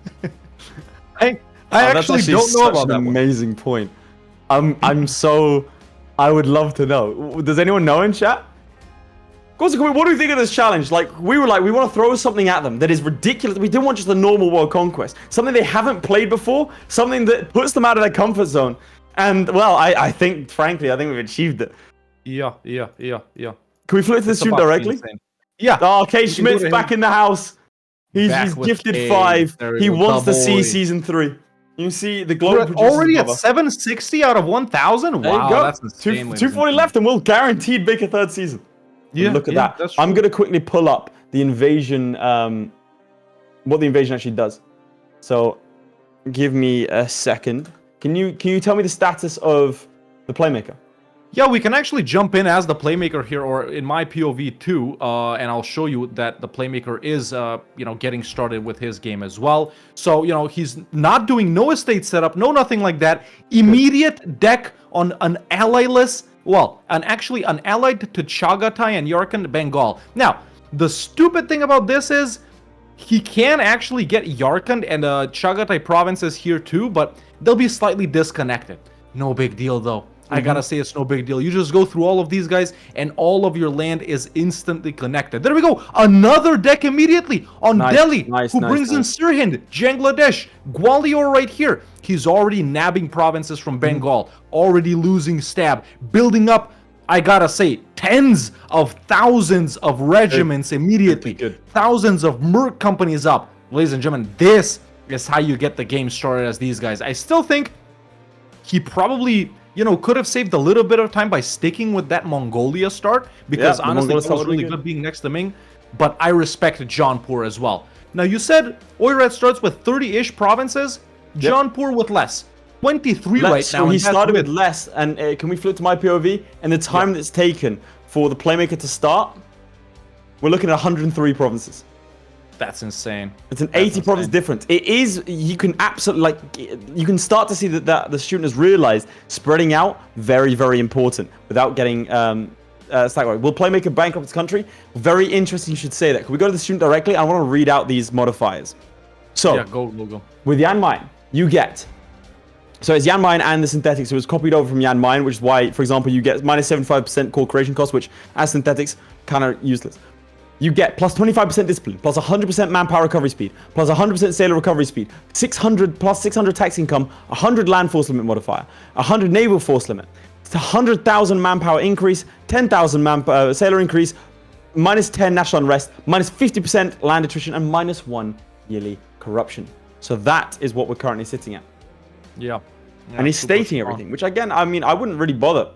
I that's actually don't know such about an that one. amazing point. I would love to know. Does anyone know in chat? What do we think of this challenge? Like, we want to throw something at them that is ridiculous. We didn't want just a normal world conquest. Something they haven't played before. Something that puts them out of their comfort zone. And, well, I think, frankly, I think we've achieved it. Yeah. Can we flip to the It's student about directly? insane. Yeah. Oh, Kate We can go Schmidt's to back him. in the house. He's Back with gifted Kate. 5. There we He go. wants to see Double. season 3. You see the We're global producers already at cover. 760 out of 1,000? There you Wow, go. that's insane. ladies and 240 gentlemen. left, and we'll guaranteed make a 3rd season. Yeah, Look at yeah, that. that's I'm true. going to quickly pull up the invasion, what the invasion actually does. So, give me a second. Can you tell me the status of the Playmaker? Yeah, we can actually jump in as the playmaker here, or in my POV too, and I'll show you that the playmaker is, getting started with his game as well. So, he's not doing no estate setup, no nothing like that. Immediate deck on an ally-less, an allied to Chagatai and Yarkand Bengal. Now, the stupid thing about this is he can actually get Yarkand and Chagatai provinces here too, but they'll be slightly disconnected. No big deal though. I gotta say it's no big deal. You just go through all of these guys and all of your land is instantly connected. There we go. Another deck immediately on Delhi, who brings in Sirhind, Bangladesh, Gwalior right here. He's already nabbing provinces from Bengal, already losing stab, building up, I gotta say, tens of thousands of regiments immediately. Thousands of merc companies up. Ladies and gentlemen, this is how you get the game started as these guys. I still think he probably could have saved a little bit of time by sticking with that Mongolia start, because honestly, it was really good being next to Ming. But I respect Jaunpur as well. Now, you said Oirat starts with 30-ish provinces, Jaunpur with less. 23 right now. So he started with less, and can we flip to my POV? And the time that's taken for the Playmaker to start, we're looking at 103 provinces. That's insane. It's an 80 province difference. It is, you can absolutely, you can start to see that the student has realized spreading out, very, very important without getting stacked. Will Playmaker bankrupt the country? Very interesting you should say that. Can we go to the student directly? I want to read out these modifiers. So, Yeah, go. with Yan Mine, you get... So it's Yan Mine and the synthetics. So it's copied over from Yan Mine, which is why, for example, you get minus 75% core creation cost, which as synthetics, kind of useless. You get plus 25% discipline, plus 100% manpower recovery speed, plus 100% sailor recovery speed, 600 plus 600 tax income, 100 land force limit modifier, 100 naval force limit, 100,000 manpower increase, 10,000 sailor increase, minus 10 national unrest, minus 50% land attrition, and minus 1 yearly corruption. So that is what we're currently sitting at. Yeah. And he's stating everything, which again, I mean, I wouldn't really bother.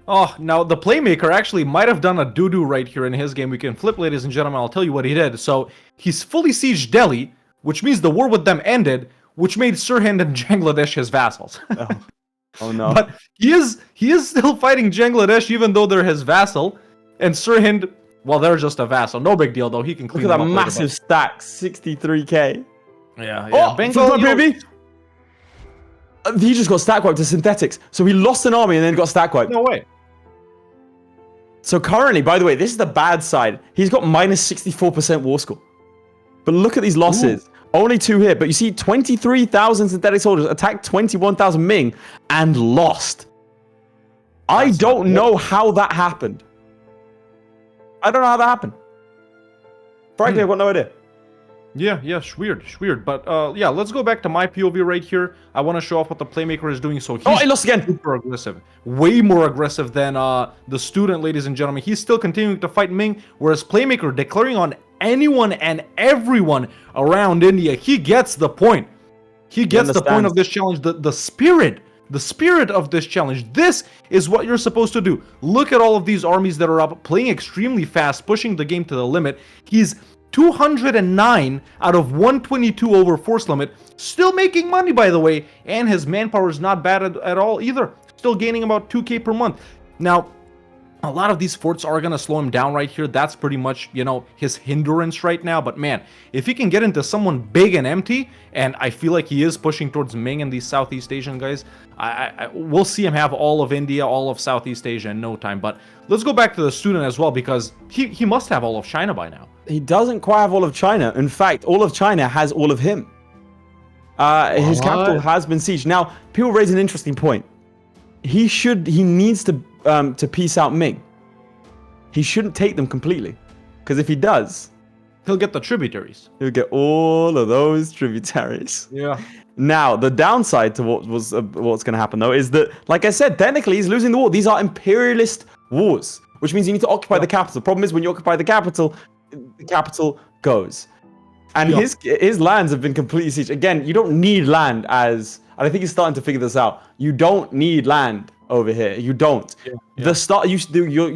Oh, now the playmaker actually might have done a doo-doo right here in his game. We can flip, ladies and gentlemen. I'll tell you what he did. So he's fully sieged Delhi, which means the war with them ended, which made Sirhind and Bangladesh his vassals. Oh no. But he is still fighting Bangladesh even though they're his vassal. And Sirhind, well, they're just a vassal. No big deal though. He can clean Look at them that up massive stack, 63k. Yeah. Oh, Bengal, baby. He just got stack wiped to synthetics. So he lost an army and then got stack wiped. No way. So currently, by the way, this is the bad side. He's got minus 64% war score. But look at these losses. Ooh. Only 2 hit. But you see 23,000 synthetic soldiers attacked 21,000 Ming and lost. I don't know how that happened. I don't know how that happened. Frankly, I've got no idea. Yeah, weird. But yeah, let's go back to my POV right here. I want to show off what the playmaker is doing. So he's he lost again. Super aggressive, way more aggressive than the student, ladies and gentlemen. He's still continuing to fight Ming, whereas playmaker declaring on anyone and everyone around India. He gets the point. He gets the point of this challenge. The spirit of this challenge. This is what you're supposed to do. Look at all of these armies that are up, playing extremely fast, pushing the game to the limit. He's 209 out of 122 over force limit. Still making money, by the way. And his manpower is not bad at all either. Still gaining about 2k per month. Now, a lot of these forts are going to slow him down right here. That's pretty much, you know, his hindrance right now. But man, if he can get into someone big and empty, and I feel like he is pushing towards Ming and these Southeast Asian guys, we'll see him have all of India, all of Southeast Asia in no time. But let's go back to the student as well, because he must have all of China by now. He doesn't quite have all of China. In fact, all of China has all of him. His capital has been sieged. Now, people raise an interesting point. He needs to peace out Ming. He shouldn't take them completely, because if he does, he'll get the tributaries. He'll get all of those tributaries. Yeah. Now, the downside to what's going to happen though is that, like I said, technically he's losing the war. These are imperialist wars, which means you need to occupy the capital. The problem is when you occupy the capital goes. And his lands have been completely sieged. Again, you don't need land and I think he's starting to figure this out. You don't need land over here. You don't. Yeah. The start you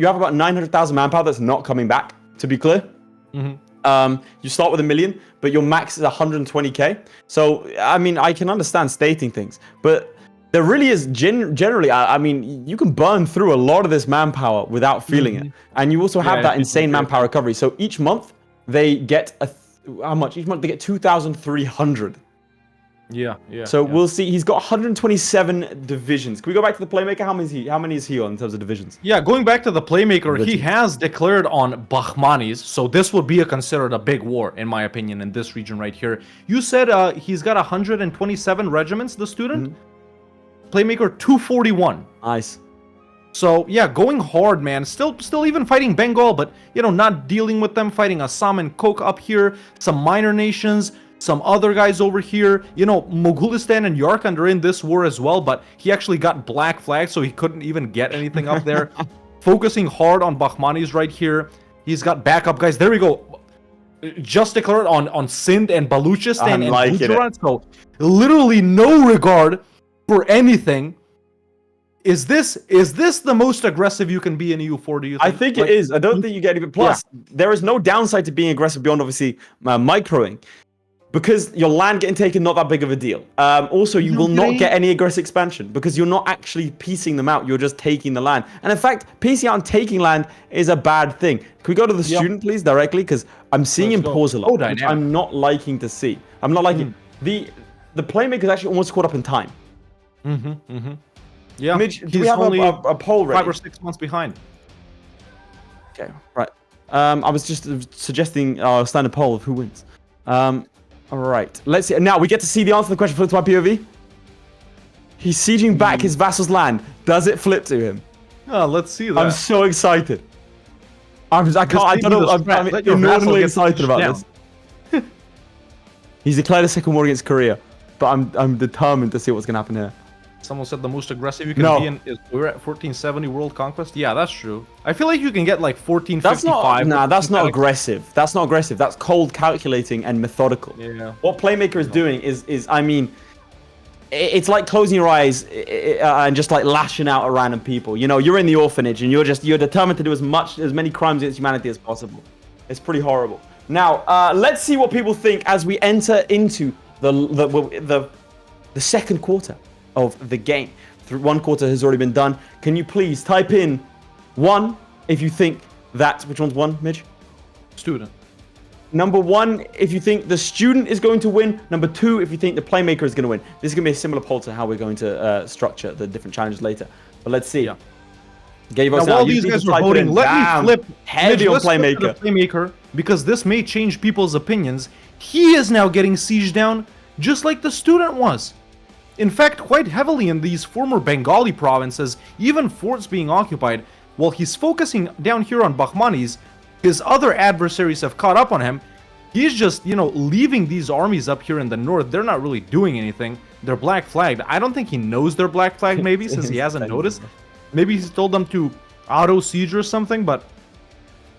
have about 900,000 manpower that's not coming back, to be clear. Mm-hmm. You start with 1 million, but your max is 120k. So, I mean, I can understand stating things, but there really is generally, I mean, you can burn through a lot of this manpower without feeling it. And you also have that insane manpower recovery. So each month they get how much? Each month they get 2,300. Yeah. So we'll see. He's got 127 divisions. Can we go back to the playmaker? How many is he on in terms of divisions? Yeah, going back to the playmaker, he has declared on Bahmanis. So this would be considered a big war, in my opinion, in this region right here. You said he's got 127 regiments, the student? Mm-hmm. Playmaker 241. Nice. So yeah, going hard, man. Still even fighting Bengal, but you know, not dealing with them. Fighting Assam and Coke up here. Some minor nations. Some other guys over here. You know, Mogulistan and Yarkand are in this war as well, but he actually got black flagged, so he couldn't even get anything up there. Focusing hard on Bahmanis right here. He's got backup guys. There we go. Just declared on Sindh and Baluchistan and Gujarat. So literally no regard for anything. Is this the most aggressive you can be in EU4, do you think? I think it is. I don't think you get even. Plus, there is no downside to being aggressive beyond, obviously, microing. Because your land getting taken, not that big of a deal. Also, you will not get any aggressive expansion because you're not actually piecing them out. You're just taking the land. And in fact, piecing out and taking land is a bad thing. Can we go to the student, please, directly? Because I'm seeing him pause a lot, which I'm not liking to see. I'm not liking the playmaker is actually almost caught up in time. Yeah, Midge, do we have a poll ready? 5 or 6 months behind. Okay, right. I was just suggesting a standard poll of who wins. All right, let's see. Now we get to see the answer to the question. Flip to my POV. He's sieging back his vassal's land. Does it flip to him? Oh, let's see that. I'm so excited. I don't know. I'm inordinately excited about this. He's declared a second war against Korea, but I'm determined to see what's gonna happen here. Someone said the most aggressive you can be in is we're at 1470 world conquest. Yeah, that's true. I feel like you can get like 1455. That's not aggressive. That's not aggressive. That's cold, calculating, and methodical. Yeah. What Playmaker is doing is I mean, it's like closing your eyes and just like lashing out at random people. You know, you're in the orphanage and you're determined to do as many crimes against humanity as possible. It's pretty horrible. Now, let's see what people think as we enter into the second quarter of the game. One quarter has already been done. Can you please type in 1 if you think that... Which one's 1, Midge? Student. Number 1 if you think the student is going to win. Number 2 if you think the Playmaker is going to win. This is going to be a similar poll to how we're going to structure the different challenges later. But let's see. Yeah. Get your votes now, out. while these guys are voting, let me flip heavy on Playmaker. Playmaker, because this may change people's opinions. He is now getting sieged down just like the student was. In fact, quite heavily in these former Bengali provinces, even forts being occupied. While he's focusing down here on Bakhmanis, his other adversaries have caught up on him. He's just, you know, leaving these armies up here in the north. They're not really doing anything. They're black flagged. I don't think he knows they're black flagged, maybe, since he hasn't noticed. Maybe he's told them to auto-siege or something, but...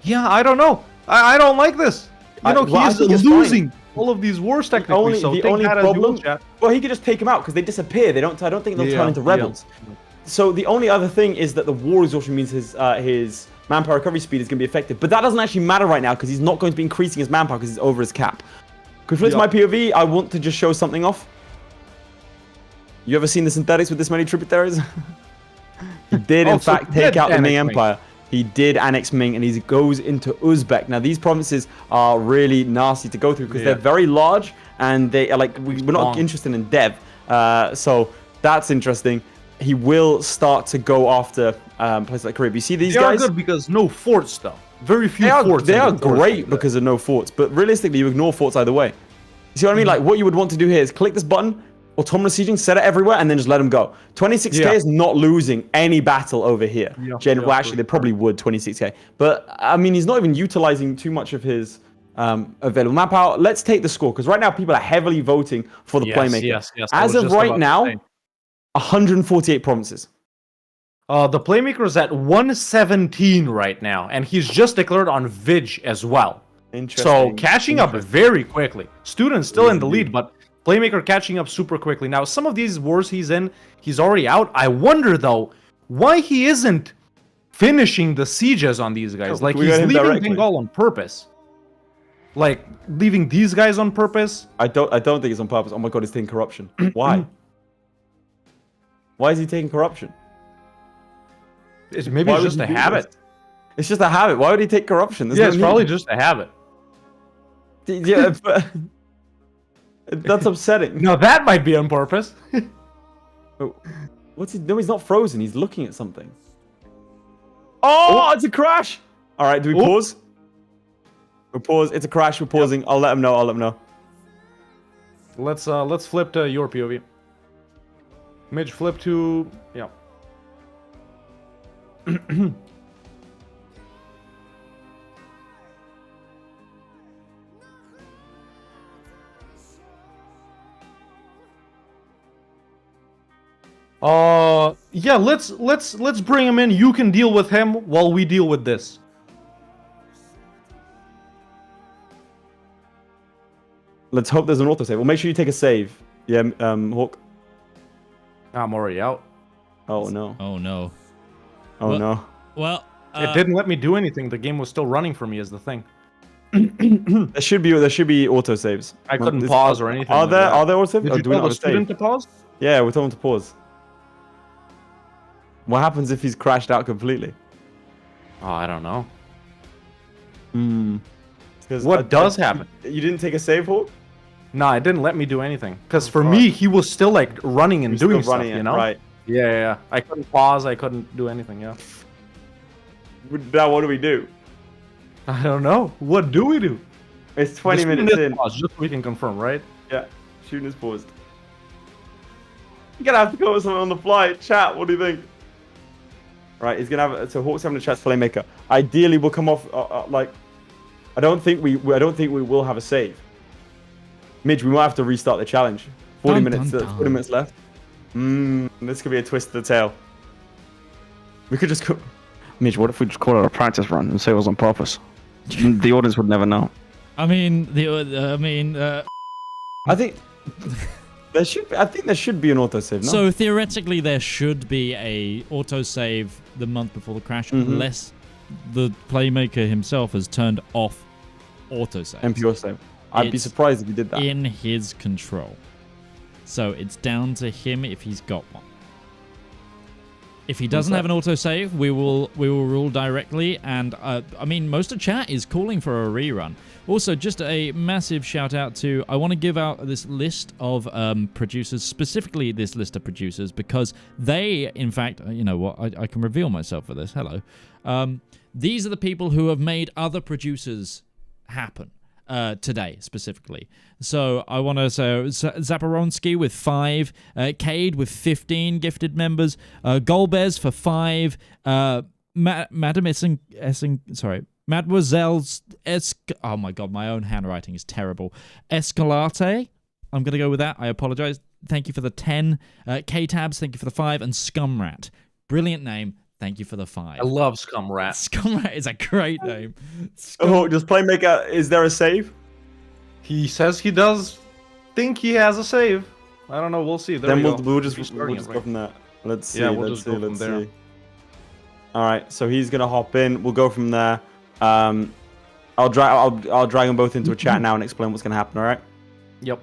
Yeah, I don't know. I don't like this. You know, he's losing all of these wars technically, so the take only that problem, as you will, chat. well, he could just take them out because they disappear. I don't think they'll turn into rebels. Yeah. So the only other thing is that the war exhaustion means his manpower recovery speed is going to be effective. But that doesn't actually matter right now because he's not going to be increasing his manpower because he's over his cap. Could flip to my POV, I want to just show something off. You ever seen the synthetics with this many tributaries? He did, in fact, take out the Ming Empire. He did annex Ming, and he goes into Uzbek. Now, these provinces are really nasty to go through because they're very large, and they are like we're not interested in dev. So that's interesting. He will start to go after places like Korea. You see these guys? They are good because no forts, though. Very few forts. They are great because of no forts, but realistically, you ignore forts either way. You see what I mean? Like, what you would want to do here is click this button, autonomous sieging, set it everywhere, and then just let them go. 26k is not losing any battle over here. Well, actually, they probably would, 26k. But, I mean, he's not even utilizing too much of his available manpower. Let's take the score, because right now, people are heavily voting for the Playmaker. Yes. As of right now, 148 provinces. The Playmaker is at 117 right now, and he's just declared on Vij as well. Interesting. So, catching up very quickly. Student's still in the lead, but Playmaker catching up super quickly. Now, some of these wars he's in, he's already out. I wonder, though, why he isn't finishing the sieges on these guys. Like, he's leaving Bengal on purpose. Like, leaving these guys on purpose. I don't think it's on purpose. Oh my god, he's taking corruption. Why? Why is he taking corruption? Maybe it's just a habit. It's just a habit. Why would he take corruption? It's probably just a habit. Yeah, but... That's upsetting. No, that might be on purpose. What's he? No, he's not frozen. He's looking at something. Oh, it's a crash. All right, do we pause? We pause. It's a crash. We're pausing. I'll let him know. Let's flip to your POV. Midge, flip to let's bring him in. You can deal with him while we deal with this. Let's hope there's an autosave. Well, make sure you take a save. Yeah, Hawk. I'm already out. Oh no. Oh no. Oh no. Well, it didn't let me do anything. The game was still running for me as the thing. There should be autosaves. I couldn't pause or anything. Are there autosaves? Did you tell the student to pause? Yeah, we told him to pause. What happens if he's crashed out completely? Oh, I don't know. What does happen? You didn't take a save, Hawk? No, it didn't let me do anything. Because for me, he was still like running and doing stuff, you know? Right. Yeah. I couldn't pause. I couldn't do anything, yeah. Now what do we do? I don't know. What do we do? It's 20 The shooting minutes is in. paused, just so we can confirm, right? Yeah, shooting is paused. You're gonna have to go with something on the fly. Chat, what do you think? Right, he's gonna have. So Hawk's having a chat to Playmaker. Ideally, we'll come off like. I don't think we will have a save. Midge, we might have to restart the challenge. 40 minutes. 40 minutes left. This could be a twist of the tail. We could just go. Midge, what if we just call it a practice run and say it was on purpose? The audience would never know. I mean, I think there should. I think there should be an autosave. No? So theoretically, there should be a autosave the month before the crash, unless the Playmaker himself has turned off autosave. NPO save. I'd be surprised if he did that. In his control. So it's down to him if he's got one. If he doesn't have an autosave, we will rule directly. And I mean, most of chat is calling for a rerun. Also, just a massive shout out to, I want to give out this list of producers, specifically this list of producers, because they, in fact, you know what, I can reveal myself for this. Hello. These are the people who have made other producers happen. Today specifically. So I want to say Zaporonsky with 5, Cade with 15 gifted members, Golbez for 5, Mademoiselle's oh my god, my own handwriting is terrible. Escalate, I'm gonna go with that. I apologize. Thank you for the 10. K-Tabs, thank you for the 5, and Scumrat. Brilliant name. Thank you for the 5. I love Scumrat. Scumrat is a great name. Oh, does Playmaker, is there a save? He says he does think he has a save. I don't know, we'll see. There Then we we'll just Restarting go right? from there. Let's see, Yeah, we'll let's just go see, from let's there. see. Alright, so he's gonna hop in. We'll go from there. I'll drag them both into a chat now and explain what's gonna happen, alright? Yep.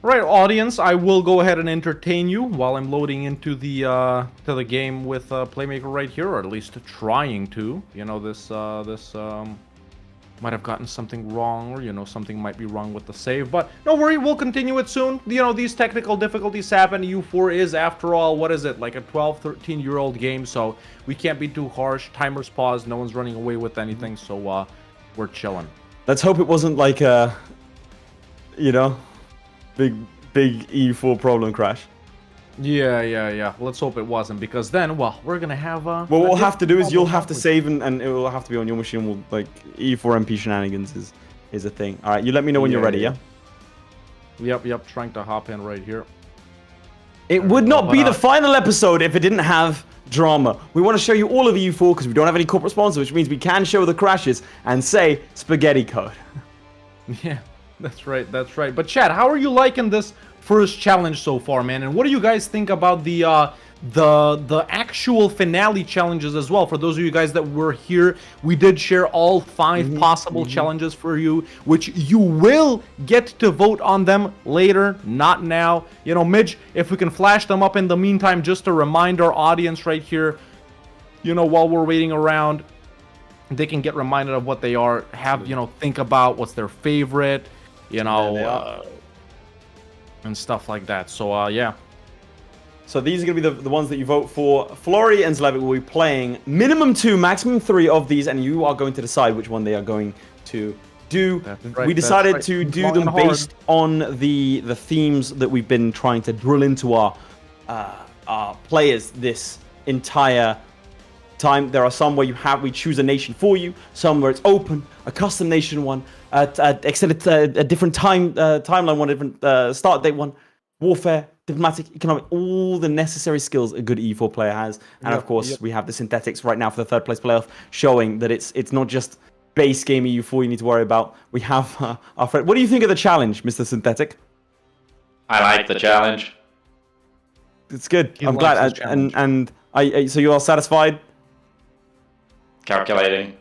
Right, audience, I will go ahead and entertain you while I'm loading into the game with Playmaker right here, or at least trying to. You know, this might have gotten something wrong, or, you know, something might be wrong with the save, but don't worry, we'll continue it soon. You know, these technical difficulties happen. EU4 is, after all, what is it, like a 12, 13-year-old game, so we can't be too harsh. Timer's paused, no one's running away with anything, so we're chilling. Let's hope it wasn't like a, you know, big EU4 problem crash. Yeah. Let's hope it wasn't, because then, well, we're gonna have Well, what we'll have to do is you'll have to save and it will have to be on your machine. We'll, like, EU4 MP shenanigans is a thing. All right, you let me know when you're ready, yeah? Yep, trying to hop in right here. It would not be the final episode if it didn't have drama. We want to show you all of EU4 because we don't have any corporate sponsors, which means we can show the crashes and say spaghetti code. Yeah, that's right. But Chad, how are you liking this first challenge so far, man? And what do you guys think about the actual finale challenges as well? For those of you guys that were here, we did share all 5 possible challenges for you, which you will get to vote on them later, not now. You know, Midge, if we can flash them up in the meantime, just to remind our audience right here, you know, while we're waiting around, they can get reminded of what they are, have, you know, think about what's their favorite, you know, and stuff like that. So, yeah. So these are going to be the ones that you vote for. FLORRY and ZLEWIKK will be playing minimum 2, maximum 3 of these, and you are going to decide which one they are going to do. Right, we decided to do them based on the themes that we've been trying to drill into our players this entire time. There are some where we choose a nation for you, some where it's open, a custom nation one, extended a different timeline one, a different start date one, warfare, diplomatic, economic, all the necessary skills a good EU4 player has. And of course, we have the synthetics right now for the 3rd place playoff, showing that it's not just base game EU4 you need to worry about. We have our friend. What do you think of the challenge, Mr. Synthetic? I like the challenge. It's good. I'm glad. And so you are satisfied? Calculating.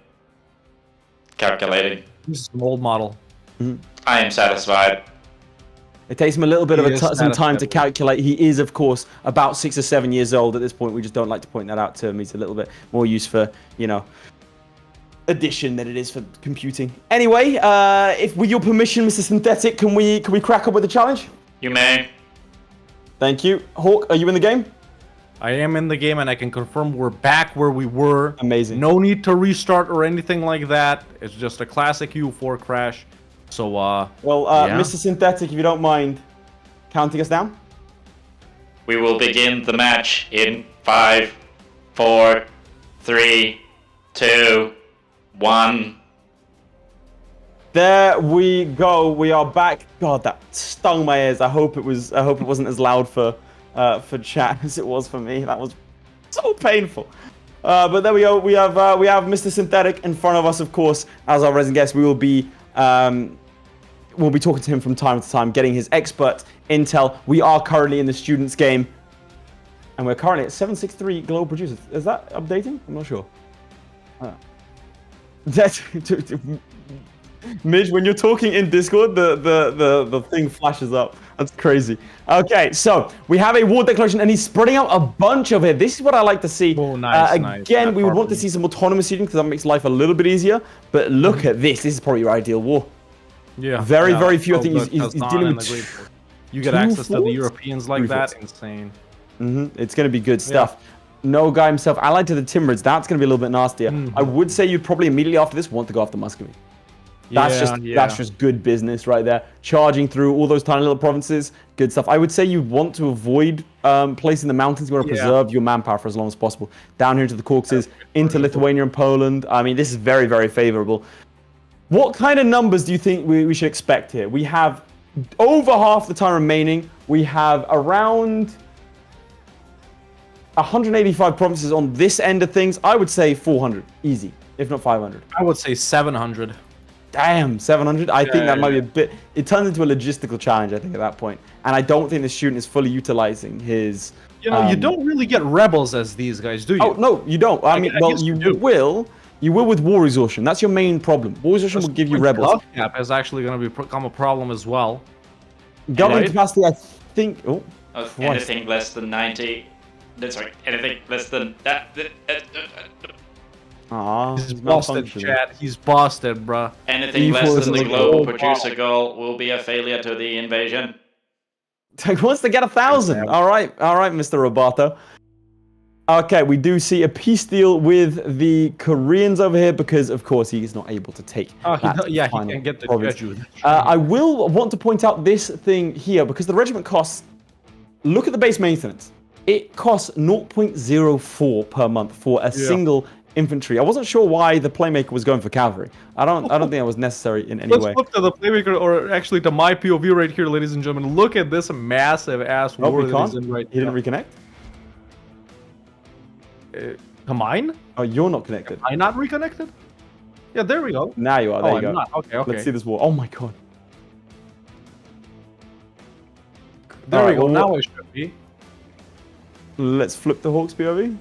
This is an old model. I am satisfied. It takes him a little bit of some time to calculate. He is, of course, about 6 or 7 years old at this point. We just don't like to point that out to him. He's a little bit more used for, you know, addition than it is for computing. Anyway, if with your permission, Mr. Synthetic, can we crack up with the challenge? You may. Thank you. Hawk, are you in the game? I am in the game, and I can confirm we're back where we were. Amazing. No need to restart or anything like that. It's just a classic EU4 crash. So, well, yeah. Mr. Synthetic, if you don't mind counting us down. We will begin the match in 5, 4, 3, 2, 1. There we go. We are back. God, that stung my ears. I hope it wasn't as loud for chat as it was for me. That was so painful. But there we go. We have Mr. Synthetic in front of us, of course, as our resident guest. We'll be talking to him from time to time, getting his expert intel. We are currently in the students game, and we're currently at 763 global producers. Is that updating? I'm not sure. That's Midge, when you're talking in Discord, the thing flashes up. That's crazy. Okay, so we have a war declaration, and he's spreading out a bunch of it. This is what I like to see. Oh, nice, Again, we would want to see some autonomous seeding because that makes life a little bit easier. But look at this. This is probably your ideal war. Yeah. Very few. I think he's dealing with. You get access to the forts? Europeans like that. Insane. It's going to be good stuff. No guy himself. Allied to the Timurids. That's going to be a little bit nastier. I would say you'd probably immediately after this want to go after Muscovy. That's just good business right there. Charging through all those tiny little provinces, good stuff. I would say you want to avoid placing the mountains. You want to preserve your manpower for as long as possible. Down here into the Caucasus, into Lithuania and Poland. I mean, this is very, very favorable. What kind of numbers do you think we should expect here? We have over half the time remaining. We have around 185 provinces on this end of things. I would say 400, easy, if not 500. I would say 700. Damn, 700. I think that might be a bit. It turns into a logistical challenge, I think, at that point. And I don't think the student is fully utilizing his. You know, you don't really get rebels as these guys, do you? Oh no, you don't. I mean, well, you will. You will with war resorption. That's your main problem. War resorption will give you rebels. Gov cap is actually going to become a problem as well. Government capacity, I think. Oh, anything less than 90. Sorry, anything less than that. He's busted, Chad. He's busted, bruh. Anything less than the global producer goal will be a failure to the invasion. He wants to get 1,000. All right, Mr. Roboto. Okay, we do see a peace deal with the Koreans over here because, of course, he is not able to take he can get the Jeju. I will want to point out this thing here because the regiment costs. Look at the base maintenance. It costs 0.04 per month for a single infantry. I wasn't sure why the playmaker was going for cavalry. I don't think that was necessary in any way. Let's look to the playmaker, or actually to my POV right here, ladies and gentlemen. Look at this massive ass war that he's in right now. He didn't reconnect? To mine? Oh, you're not connected. Am I not reconnected? Yeah, there we go. Now you are. There you go. I'm not. Okay. Let's see this war. Oh my god. There we go. Now I should be. Let's flip the Hawks POV.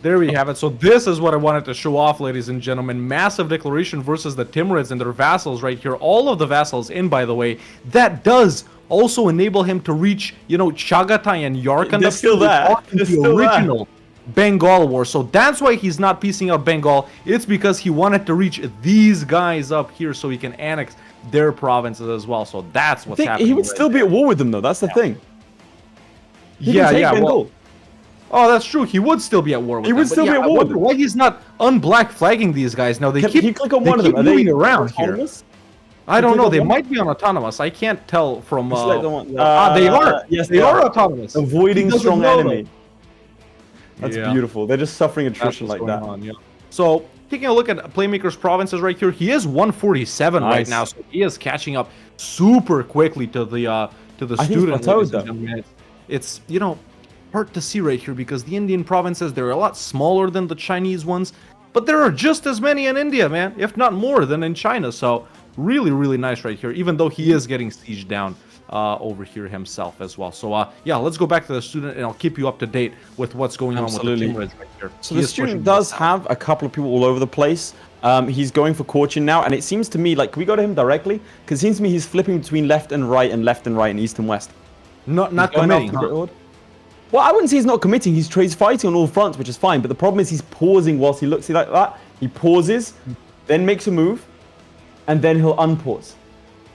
There we have it. So this is what I wanted to show off, ladies and gentlemen. Massive declaration versus the Timurids and their vassals right here. All of the vassals in, by the way. That does also enable him to reach, Chagatai and Yarkand. They're still there. The original Bengal war. So that's why he's not piecing out Bengal. It's because he wanted to reach these guys up here so he can annex their provinces as well. So that's what's happening. He would still be at war with them, though. That's the thing. Well, oh, that's true. He would still be at war with them. He would still be at war with them. Why he's not unblack flagging these guys now? Can you click on one of them? Are they around here? I don't know. They might be on autonomous. I can't tell from. They are. Yes, they are autonomous. Avoiding strong enemy. That's beautiful. They're just suffering attrition like that. So taking a look at Playmaker's provinces right here, he is 147 right now, so he is catching up super quickly to the student. It's hard to see right here because the Indian provinces, they're a lot smaller than the Chinese ones, but there are just as many in India, man, if not more than in China. So really, really nice right here, even though he is getting sieged down over here himself as well. So let's go back to the student and I'll keep you up to date with what's going on with the Timurids right here. So the student does have a couple of people all over the place. He's going for Cauchin now, and it seems to me like, can we go to him directly? Because it seems to me he's flipping between left and right and east and west. Not committing, huh? Well, I wouldn't say he's not committing. He's fighting on all fronts, which is fine. But the problem is he's pausing whilst he looks. See like that? He pauses, then makes a move, and then he'll unpause.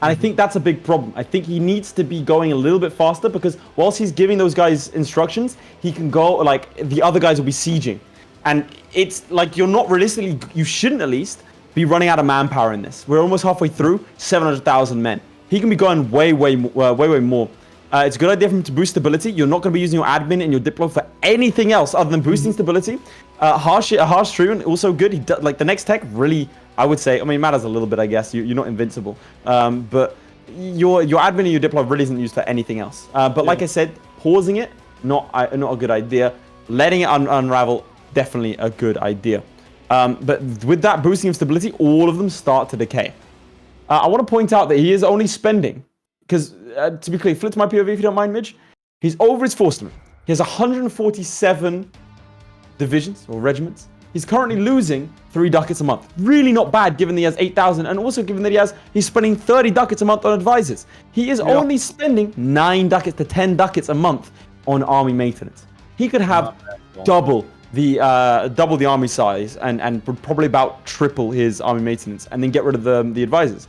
And I think that's a big problem. I think he needs to be going a little bit faster because whilst he's giving those guys instructions, he can go, like, the other guys will be sieging. And it's like, you're not realistically, you shouldn't at least be running out of manpower in this. We're almost halfway through, 700,000 men. He can be going way more. It's a good idea for him to boost stability. You're not going to be using your admin and your Diplo for anything else other than boosting stability. Harsh treatment, also good. He like the next tech, really, I would say, I mean, it matters a little bit, I guess. You're not invincible. But your admin and your Diplo really isn't used for anything else. But like I said, pausing it, not a good idea. Letting it unravel, definitely a good idea. But with that boosting of stability, all of them start to decay. I want to point out that he is only spending, because to be clear, flip to my POV if you don't mind, Midge. He's over his forceman. He has 147 divisions or regiments. He's currently losing 3 ducats a month. Really not bad given that he has 8,000 and also given that he's spending 30 ducats a month on advisors. He is only spending 9 ducats to 10 ducats a month on army maintenance. He could have double the army size and probably about triple his army maintenance and then get rid of the advisors.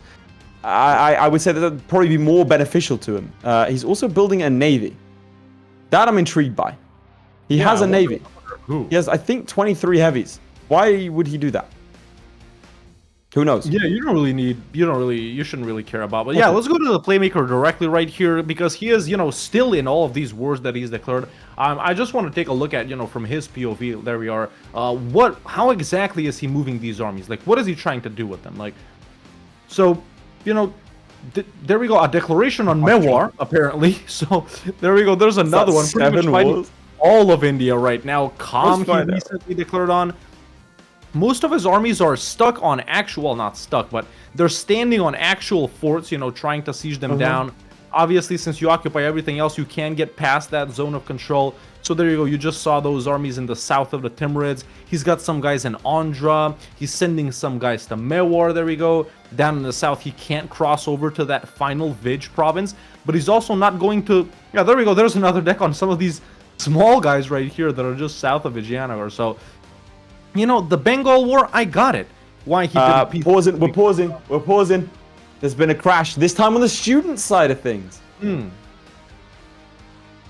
I would say that would probably be more beneficial to him. He's also building a navy. That I'm intrigued by. He has a navy. He has, I think, 23 heavies. Why would he do that? Who knows? Yeah, you shouldn't really care about. But yeah, let's go to the playmaker directly right here because he is, still in all of these wars that he's declared. I just want to take a look at, from his POV. There we are. How exactly is he moving these armies? Like, what is he trying to do with them? Like, so, there we go. A declaration on Mewar, apparently. So there we go. There's another one. Pretty much fighting all of India right now. Kham he recently declared on. Most of his armies are stuck on actual, not stuck, but they're standing on actual forts, trying to siege them down. Obviously, since you occupy everything else, you can get past that zone of control. So there you go. You just saw those armies in the south of the Timurids. He's got some guys in Andhra. He's sending some guys to Mewar. There we go. Down in the south, he can't cross over to that final Vij province. But he's also not going to... Yeah, there we go. There's another deck on some of these small guys right here that are just south of Vijayanagar. So, the Bengal War, I got it. Why he didn't... We're pausing. There's been a crash. This time on the student side of things. I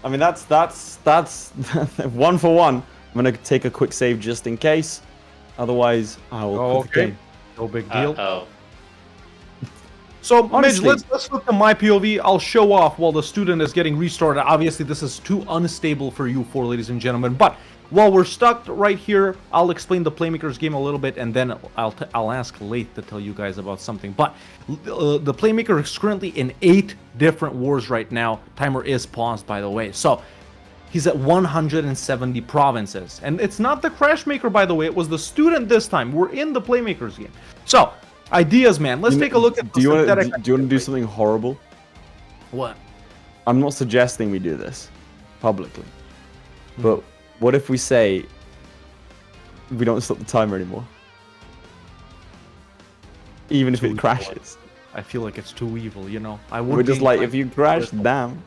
mean, that's 1 for 1. I'm going to take a quick save just in case. Otherwise, I will quit the game. No big deal. So, Midge, let's look at my POV. I'll show off while the student is getting restarted. Obviously, this is too unstable for you four, ladies and gentlemen. But while we're stuck right here, I'll explain the Playmakers game a little bit, and then I'll ask Laith to tell you guys about something. But the Playmaker is currently in 8 different wars right now. Timer is paused, by the way. So he's at 170 provinces. And it's not the Crashmaker, by the way. It was the student this time. We're in the Playmakers game. So, ideas, man. Let's take a look at do you want to do something horrible? What? I'm not suggesting we do this publicly. But what if we say we don't stop the timer anymore? Even if it crashes. I feel like it's too evil, We're just like, if you crash, damn.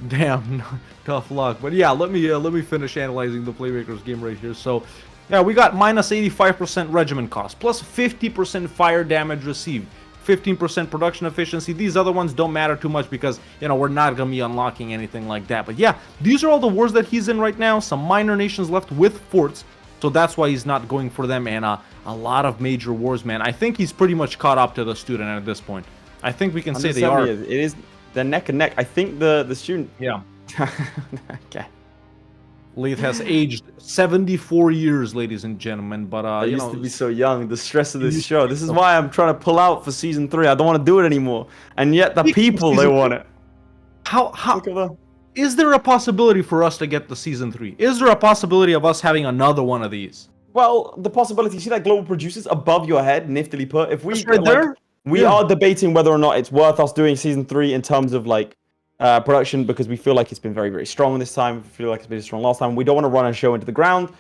Damn, tough luck. But yeah, let me finish analyzing the Playmakers game right here. So, yeah, we got minus 85% regiment cost, plus 50% fire damage received, 15% production efficiency. These other ones don't matter too much because, we're not going to be unlocking anything like that. But yeah, these are all the wars that he's in right now. Some minor nations left with forts. So that's why he's not going for them. And a lot of major wars, man. I think he's pretty much caught up to the student at this point. I think we can say they are. It is, they're neck and neck. I think the student... Yeah. Okay. Leith has aged 74 years, ladies and gentlemen, but I used to be so young. The stress of this show. This is why I'm trying to pull out for season 3. I don't want to do it anymore, and yet the people they want it. How is there a possibility for us to get the season 3? Is there a possibility of us having another one of these? Well, the possibility. You see that global producers above your head, niftily put. If we we are debating whether or not it's worth us doing season 3 in terms of production, because we feel like it's been very, very strong this time. We feel like it's been strong last time. We don't want to run a show into the ground,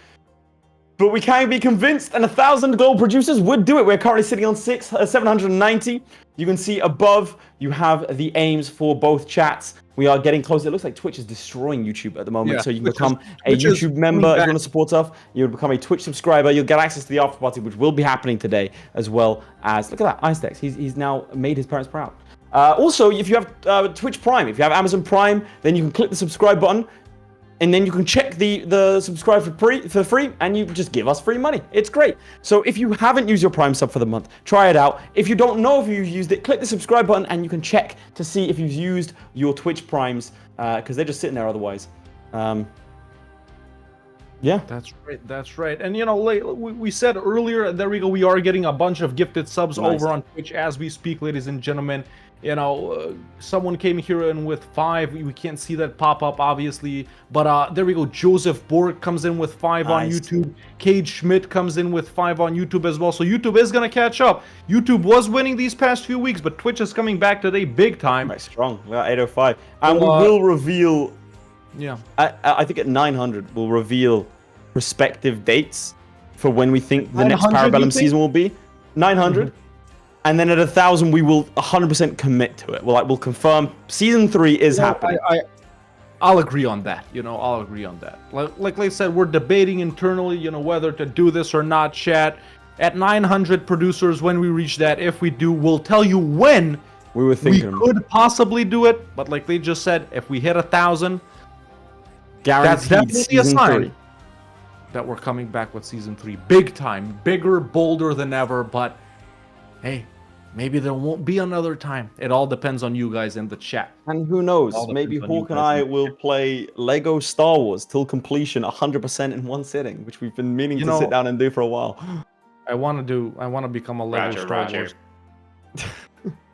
but we can be convinced, and 1,000 global producers would do it. We're currently sitting on 790. You can see above, you have the aims for both chats. We are getting close. It looks like Twitch is destroying YouTube at the moment, so you can become a YouTube member if you want to support us. You'll become a Twitch subscriber. You'll get access to the after party, which will be happening today, as well as, look at that, Ice Dex. He's now made his parents proud. Also, if you have Twitch Prime, if you have Amazon Prime, then you can click the subscribe button, and then you can check the subscribe for free, and you just give us free money. It's great. So if you haven't used your Prime sub for the month, try it out. If you don't know if you've used it, click the subscribe button, and you can check to see if you've used your Twitch Primes, because they're just sitting there otherwise. Yeah. That's right. That's right. And you know, we said earlier, there we go. We are getting a bunch of gifted subs over on Twitch as we speak, ladies and gentlemen. You know, someone came here in with 5. We can't see that pop up, obviously. But there we go. Joseph Borg comes in with 5 on YouTube. Cade Schmidt comes in with 5 on YouTube as well. So YouTube is going to catch up. YouTube was winning these past few weeks, but Twitch is coming back today big time. Right, strong. We got 805. And we will reveal... Yeah. I think at 900, we'll reveal prospective dates for when we think the next Parabellum season will be. 900. And then at 1,000, we will 100% commit to it. We'll confirm season 3 is happening. I'll agree on that. You know, I'll agree on that. Like I said, we're debating internally, you know, whether to do this or not, chat. At 900 producers, when we reach that, if we do, we'll tell you when we could possibly do it. But like they just said, if we hit 1,000, that's definitely a sign that we're coming back with season 3. Big time. Bigger, bolder than ever. But hey, maybe there won't be another time. It all depends on you guys in the chat. And who knows? Maybe Hawk and I will play Lego Star Wars till completion 100% in one sitting, which we've been meaning to sit down and do for a while. I want to become a Lego Star Wars.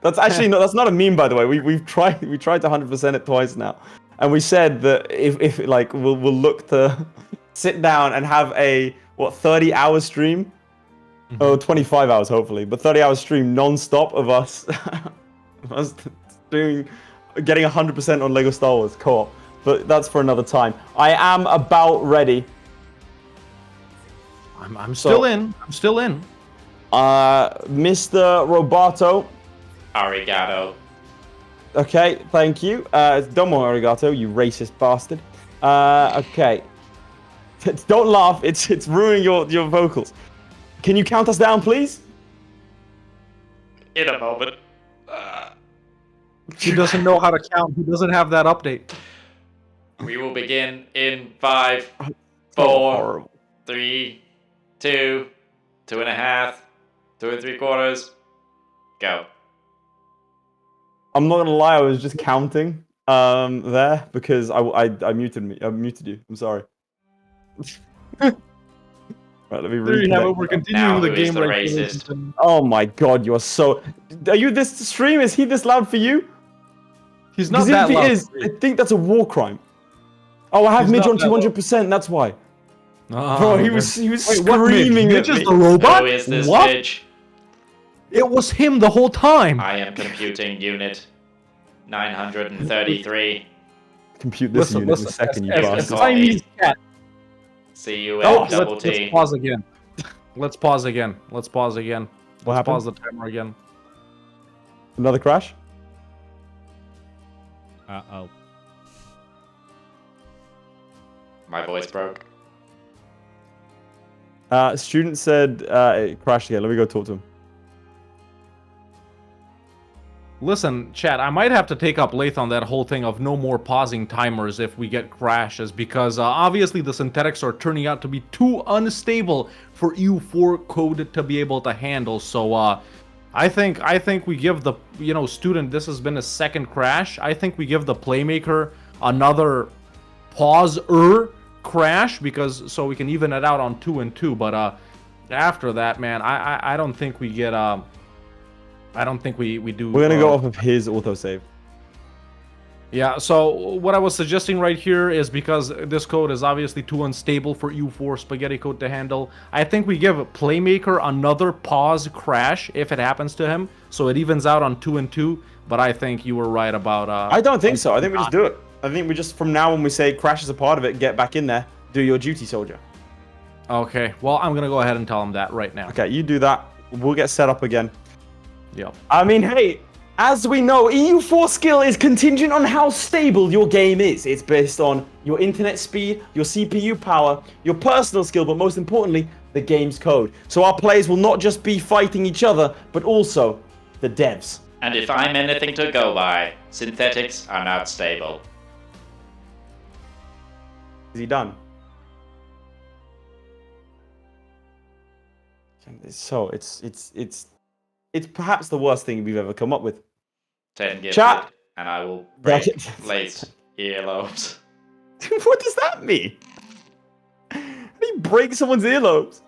That's actually that's not a meme, by the way. We tried to 100% it twice now. And we said that if like we'll look to sit down and have a 30-hour stream. Oh, 25 hours hopefully, but 30-hour stream non-stop of us getting 100% on Lego Star Wars co-op. But that's for another time. I am about ready. I'm still in. I'm still in. Mr. Roboto. Arigato. Okay, thank you. It's Domo Arigato, you racist bastard. Okay. Don't laugh. It's ruining your vocals. Can you count us down, please? In a moment. He doesn't know how to count. He doesn't have that update. We will begin in 5, 4, 3, 2, 2.5, 2 3/4. Go. I'm not gonna lie. I was just counting there because I muted you. I'm sorry. Right, let me read. We're continuing the game right racist. Oh my god, you are so... Are you this stream? Is he this loud for you? He's not that loud. If he is, I think that's a war crime. Oh, I have Midge on 200%, that's why. Bro, he was screaming at me. The robot? Who is this what? bitch? It was him the whole time. I am computing unit 933. Compute this unit in a second, you bastard. Chinese cat. See you in double T. Let's pause again. Let's pause again. Let's pause again. Let's happened? pause the timer again. Another crash? Uh-oh. My voice broke. Student said it crashed again. Let me go talk to him. Listen, chat, I might have to take up Lathe on that whole thing of no more pausing timers if we get crashes, because obviously the synthetics are turning out to be too unstable for EU4 code to be able to handle. So I think we give the student, this has been a second crash. I think we give the playmaker another pause-er crash, because so we can even it out on 2 and 2. But after that, man, I don't think we get I don't think we do. We're gonna go off of his autosave. Yeah, so what I was suggesting right here is, because this code is obviously too unstable for EU4 spaghetti code to handle, I think we give Playmaker another pause crash if it happens to him, so it evens out on 2 and 2. But I think you were right about. I don't think so. I think we just do it. I think we just, from now when we say crash is a part of it, get back in there, do your duty, soldier. Okay, well, I'm gonna go ahead and tell him that right now. Okay, you do that. We'll get set up again. Yep. I mean, hey, as we know, EU4 skill is contingent on how stable your game is. It's based on your internet speed, your CPU power, your personal skill, but most importantly, the game's code. So our players will not just be fighting each other, but also the devs. And if I'm anything to go by, synthetics are not stable. Is he done? So it's perhaps the worst thing we've ever come up with. 10 gifted, Chat. and I will break late earlobes. What does that mean? How do you break someone's earlobes?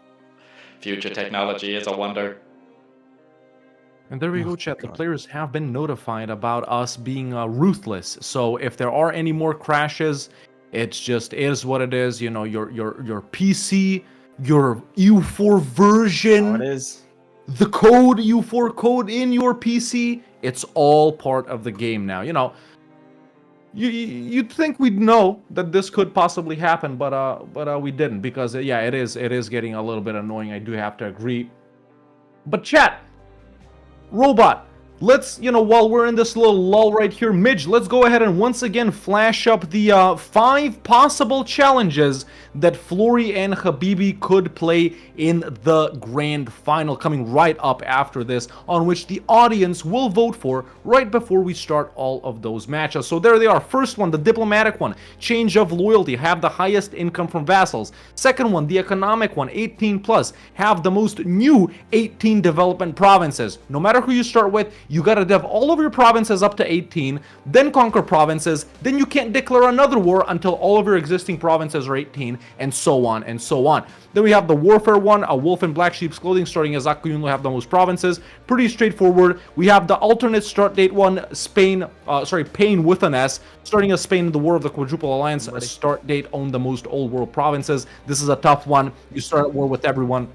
Future technology is a wonder. And there we go, chat. The players have been notified about us being ruthless. So if there are any more crashes, it's just is what it is. You know, your PC, your EU4 version, Oh, it is. the code, EU4 code in your PC, it's all part of the game now. You know, you'd think we'd know that this could possibly happen, but we didn't, because yeah, it is getting a little bit annoying. I do have to agree. But chat, Robot, let's, you know, while we're in this little lull right here, Midge, let's go ahead and once again flash up the 5 possible challenges that FLORRY and Habibi could play in the grand final, coming right up after this, on which the audience will vote for right before we start all of those matches. So there they are. First one, the diplomatic one, change of loyalty, have the highest income from vassals. Second one, the economic one, 18 plus, have the most new 18 development provinces. No matter who you start with, you gotta dev all of your provinces up to 18, then conquer provinces, then you can't declare another war until all of your existing provinces are 18, and so on and so on. Then we have the warfare one, a wolf in black sheep's clothing, starting as Akuyun will have the most provinces. Pretty straightforward. We have the alternate start date one, Spain, Pain with an S, starting as Spain in the War of the Quadruple Alliance, a start date on the most old world provinces. This is a tough one. You start at war with everyone.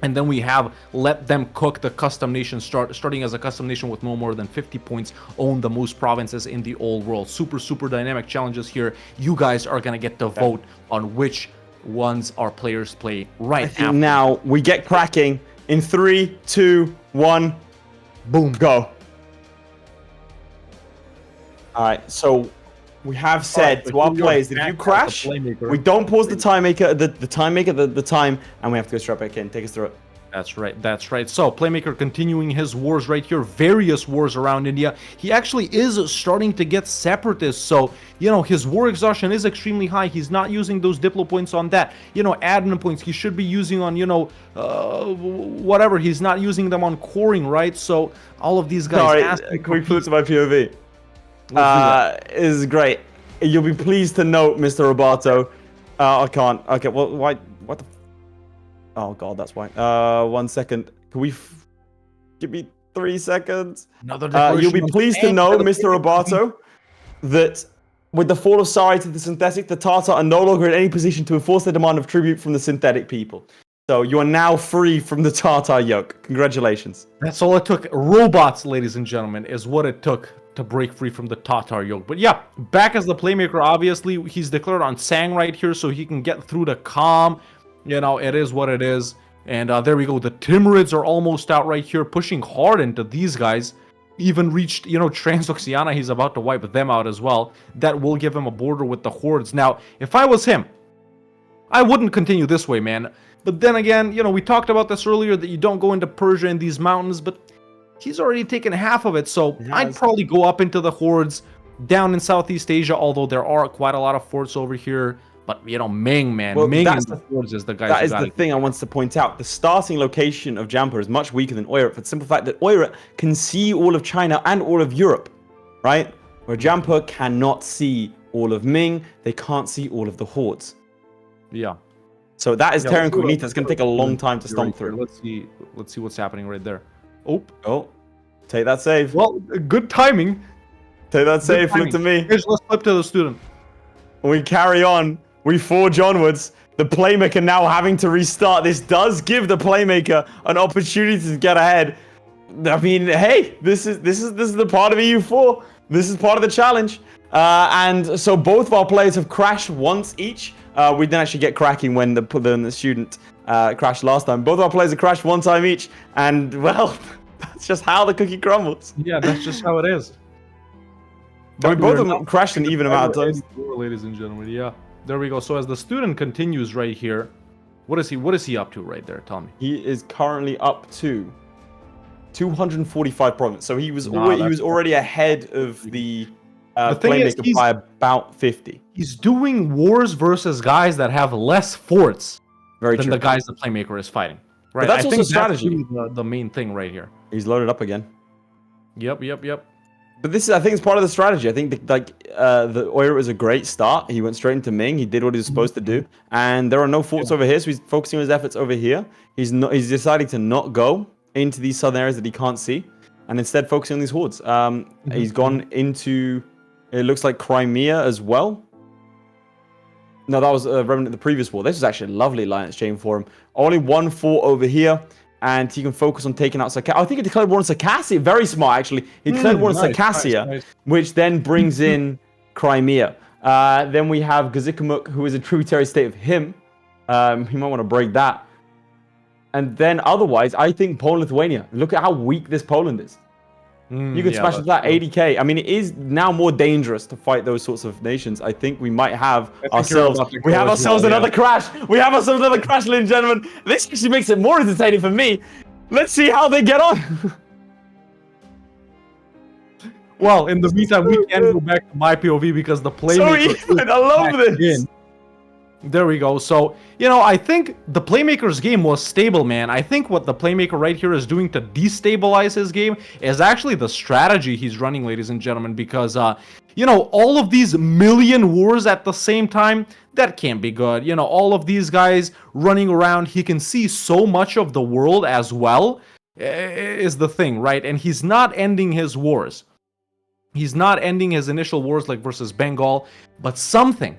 And then we have let them cook the custom nation, starting as a custom nation with no more than 50 points, own the most provinces in the old world. Super dynamic challenges here. You guys are gonna get to vote on which ones our players play right after. Now we get cracking in 3, 2, 1, boom, go. All right, so we have said to our players that if you crash, we don't pause the time maker, the time, and we have to go straight back in. Take us through it. That's right, that's right. So, Playmaker continuing his wars right here, various wars around India. He actually is starting to get separatists, so, you know, his war exhaustion is extremely high. He's not using those Diplo points on that. You know, admin points he should be using on, you know, whatever. He's not using them on coring, right? So, all of these guys... Sorry, can we flip to my POV? Is great. You'll be pleased to note, Mr. Roboto. I can't. Okay, well, why? What the? Oh God, that's why. 1 second. Can we? Give me 3 seconds. You'll be pleased to know, Mr. Roboto, that with the fall of Sari to the synthetic, the Tartar are no longer in any position to enforce the demand of tribute from the synthetic people. So you are now free from the Tartar yoke. Congratulations. That's all it took. Robots, ladies and gentlemen, is what it took to break free from the Tatar yoke. But yeah, back as the Playmaker, obviously, he's declared on Sang right here, so he can get through the calm. You know, it is what it is. And there we go. The Timurids are almost out right here, pushing hard into these guys. Even reached, you know, Transoxiana, he's about to wipe them out as well. That will give him a border with the Hordes. Now, if I was him, I wouldn't continue this way, man. But then again, you know, we talked about this earlier, that you don't go into Persia in these mountains, but he's already taken half of it, so I'd probably go up into the Hordes down in Southeast Asia, although there are quite a lot of forts over here. But, you know, Ming, man. Well, Ming and the Hordes is the guy. That is the thing I want to point out. The starting location of Jampa is much weaker than Oirat for the simple fact that Oirat can see all of China and all of Europe, right? Where Jampa cannot see all of Ming, they can't see all of the Hordes. Yeah. So that is terra incognita. It's going to take a long time to stomp through. Let's see what's happening right there. Oh, take that save. Well, good timing. Take that save, flip to me. Let's flip to the student. We carry on. We forge onwards. The Playmaker now having to restart. This does give the Playmaker an opportunity to get ahead. I mean, hey, this is the part of EU4. This is part of the challenge. And so both of our players have crashed once each. We didn't actually get cracking when the student crashed last time. Both of our players have crashed one time each, and well, that's just how the cookie crumbles. Yeah, that's just how it is. But both of them crashed an even amount of times. Ladies and gentlemen, yeah. There we go. So as the student continues right here, what is he up to right there? Tell me. He is currently up to 245 province. So he was Nah, he was already ahead of the thing is, playmaker by about 50. He's doing wars versus guys that have less forts Very than true. the guys the playmaker is fighting. Right. But that's I also think strategy. That's really the main thing right here. He's loaded up again. Yep. But this is, I think, it's part of the strategy. I think the Oira was a great start. He went straight into Ming. He did what he was supposed to do, and there are no forts over here, so he's focusing his efforts over here. He's deciding to not go into these southern areas that he can't see, and instead focusing on these hordes. He's gone into, it looks like, Crimea as well. No, that was Remnant of the previous war. This was actually a lovely alliance chain for him. Only one fort over here. And he can focus on taking out Circassia. I think he declared war on Circassia. Very smart, actually. He declared war on Circassia, which then brings in Crimea. Then we have Gazikamuk, who is a tributary state of him. He might want to break that. And then otherwise, I think Poland-Lithuania. Look at how weak this Poland is. You could smash it to that 80k. I mean, it is now more dangerous to fight those sorts of nations. I think we might have ourselves. We have ourselves another crash. We have ourselves another crash, ladies and gentlemen. This actually makes it more entertaining for me. Let's see how they get on. Well, in the meantime, we can go back to my POV because the playmaker. I love this. There we go. So, you know, I think the Playmaker's game was stable, man. I think what the Playmaker right here is doing to destabilize his game is actually the strategy he's running, ladies and gentlemen, because, you know, all of these million wars at the same time, that can't be good. You know, all of these guys running around, he can see so much of the world as well, is the thing, right? And he's not ending his wars. He's not ending his initial wars like versus Bengal, but something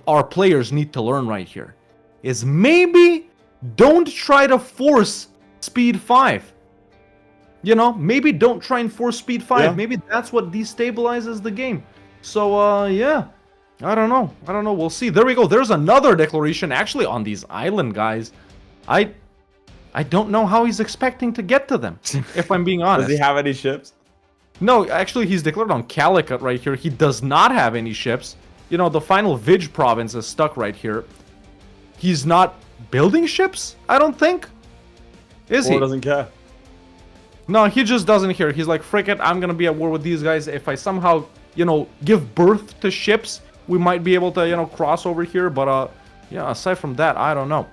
our players need to learn right here is maybe don't try to force speed 5. You know, maybe don't try and force speed 5. Yeah. Maybe that's what destabilizes the game. So, yeah. I don't know. We'll see. There we go. There's another declaration actually on these island guys. I don't know how he's expecting to get to them, if I'm being honest. Does he have any ships? No, actually, he's declared on Calicut right here. He does not have any ships. You know, the final Vij province is stuck right here. He's not building ships, I don't think. Is he? Or doesn't care. No, he just doesn't care. He's like, frick it, I'm going to be at war with these guys. If I somehow, you know, give birth to ships, we might be able to, you know, cross over here. But, yeah, aside from that, I don't know.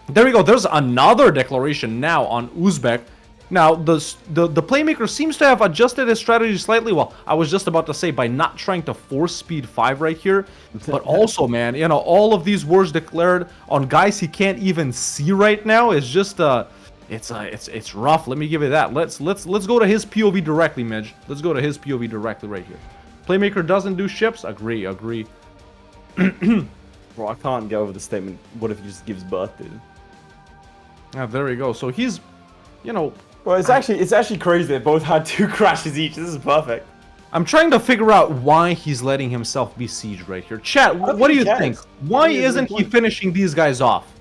There we go. There's another declaration now on Uzbek. Now, the Playmaker seems to have adjusted his strategy slightly. Well, I was just about to say by not trying to force speed 5 right here. But also, man, you know, all of these wars declared on guys he can't even see right now is just, it's rough. Let me give you that. Let's go to his POV directly, Midge. Let's go to his POV directly right here. Playmaker doesn't do ships? Agree. Bro, I can't get over the statement, what if he just gives birth, dude? Yeah, there we go. So he's, you know... Well, it's actually crazy they both had 2 crashes each. This is perfect. I'm trying to figure out why he's letting himself be sieged right here. Chat, what do you think? Why isn't he finishing these guys off?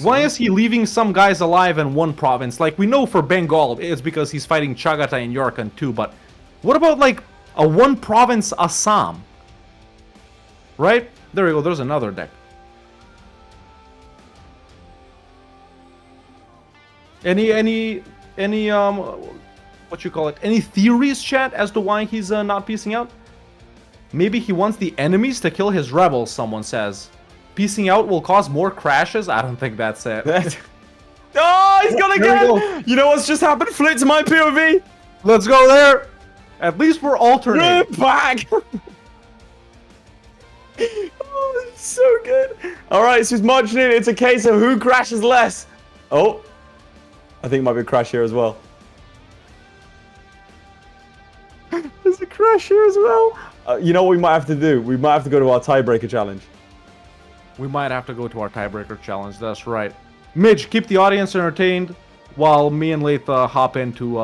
Why is he leaving some guys alive in one province? Like, we know for Bengal, it's because he's fighting Chagatai and Yarkand too, but what about, like, a one-province Assam? Right? There we go, there's another deck. Any what you call it? Any theories, chat, as to why he's not piecing out? Maybe he wants the enemies to kill his rebels, someone says. Piecing out will cause more crashes? I don't think that's it. Oh, he's gonna get. You know what's just happened? Flip to my POV. Let's go there. At least we're alternating. We're back. Oh, it's so good. All right, so he's marching in. It's a case of who crashes less. Oh. I think it might be a crash here as well. There's a crash here as well. You know what we might have to do? We might have to go to our tiebreaker challenge. We might have to go to our tiebreaker challenge. That's right. Midge, keep the audience entertained while me and Lath hop into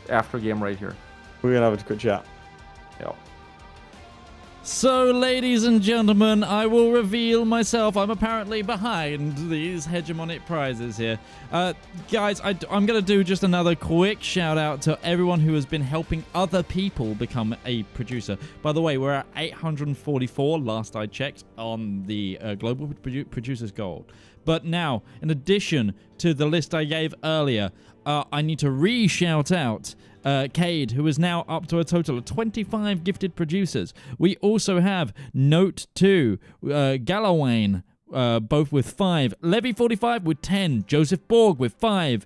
after game right here. We're gonna have a quick chat. Yep. So, ladies and gentlemen, I will reveal myself. I'm apparently behind these hegemonic prizes here. Guys, I'm going to do just another quick shout out to everyone who has been helping other people become a producer. By the way, we're at 844 last I checked on the Global Producers Gold. But now, in addition to the list I gave earlier, I need to re-shout out Cade, who is now up to a total of 25 gifted producers. We also have Note 2, Gallowayne, both with 5, Levy45 with 10, Joseph Borg with 5,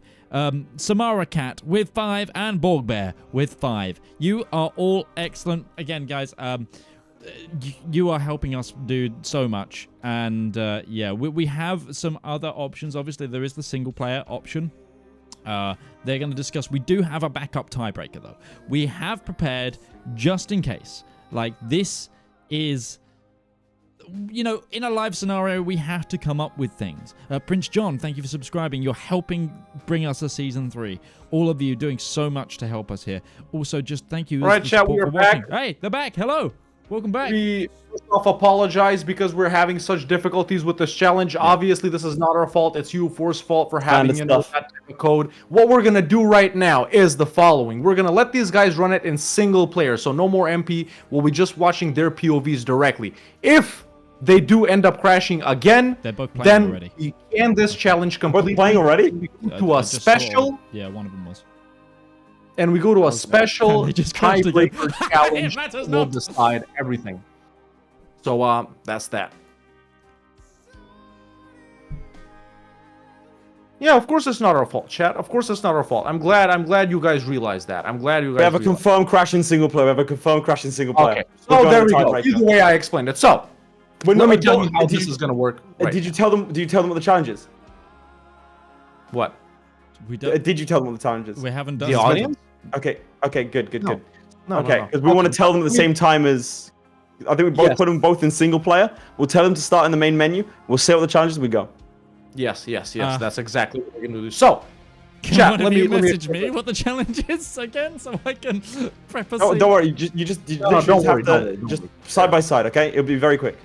Samara Cat with 5, and Borgbear with 5. You are all excellent. Again, guys, you are helping us do so much. And yeah, we have some other options. Obviously, there is the single player option. They're going to discuss. We do have a backup tiebreaker, though. We have prepared just in case. Like, this is, you know, in a live scenario, we have to come up with things. Prince John, thank you for subscribing. You're helping bring us a Season 3. All of you doing so much to help us here. Also, just thank you. All right, chat, we are back. Hey, they're back. Hello. Welcome back. We first off apologize because we're having such difficulties with this challenge. Yeah. Obviously, this is not our fault. It's EU4's fault for having that type of code. What we're going to do right now is the following. We're going to let these guys run it in single player. So no more MP. We'll be just watching their POVs directly. If they do end up crashing again, they're both playing then already. We end this challenge completely. Both playing already? To a special. Yeah, one of them was. And we go to a special tiebreaker challenge. We'll not. decide everything. So that's that. Yeah, of course it's not our fault, chat. Of course it's not our fault. I'm glad you guys realized that. I'm glad you guys. We have a confirmed crash in single player. We have a confirmed crash in single player. Okay. So there we go. Either way, I explained it. So let me tell you how this is gonna work. Right. Did you tell them? Did you tell them what the challenge is? What? Did you tell them what the challenge is? We haven't done the audience. Okay, good. No, okay, because we want to tell them at the same time as... I think we both put them both in single player. We'll tell them to start in the main menu. We'll say what the challenges and we go. Yes. That's exactly what we're going to do. So, chat, let me message me what the challenge is again so I can prep us. Don't worry, you just have to... Just side by side, okay? It'll be very quick.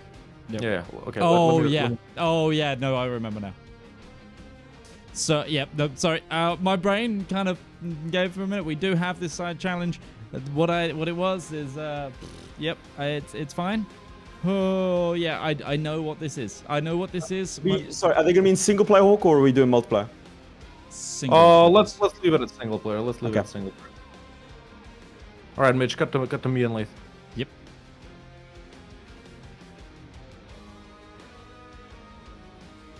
Yep. Yeah, okay. Oh, yeah, no, I remember now. So, yeah, no, sorry. My brain kind of gave for a minute. We do have this side challenge. What it was is, yep, it's fine. Oh, yeah, I know what this is. I know what this is. Sorry, are they going to be in single player, Hawk, or are we doing multiplayer? Single. Let's leave it at single player. Let's leave it at single player. All right, Mitch, cut to me and Leith. Yep.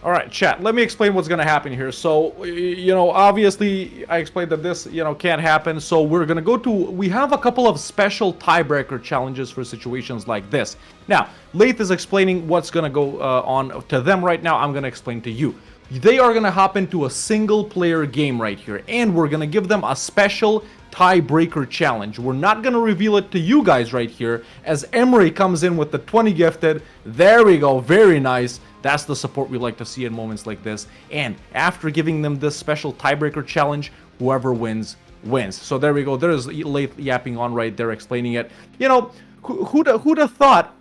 All right, chat, let me explain what's going to happen here. So, you know, obviously, I explained that this, you know, can't happen. So we're going to go to, we have a couple of special tiebreaker challenges for situations like this. Now, Leith is explaining what's going to go on to them right now. I'm going to explain to you. They are going to hop into a single player game right here. And we're going to give them a special tiebreaker challenge. We're not going to reveal it to you guys right here as Emery comes in with the 20 gifted. There we go. Very nice. That's the support we like to see in moments like this. And after giving them this special tiebreaker challenge, whoever wins, wins. So there we go. There's Leith yapping on right there, explaining it. You know, who'd have thought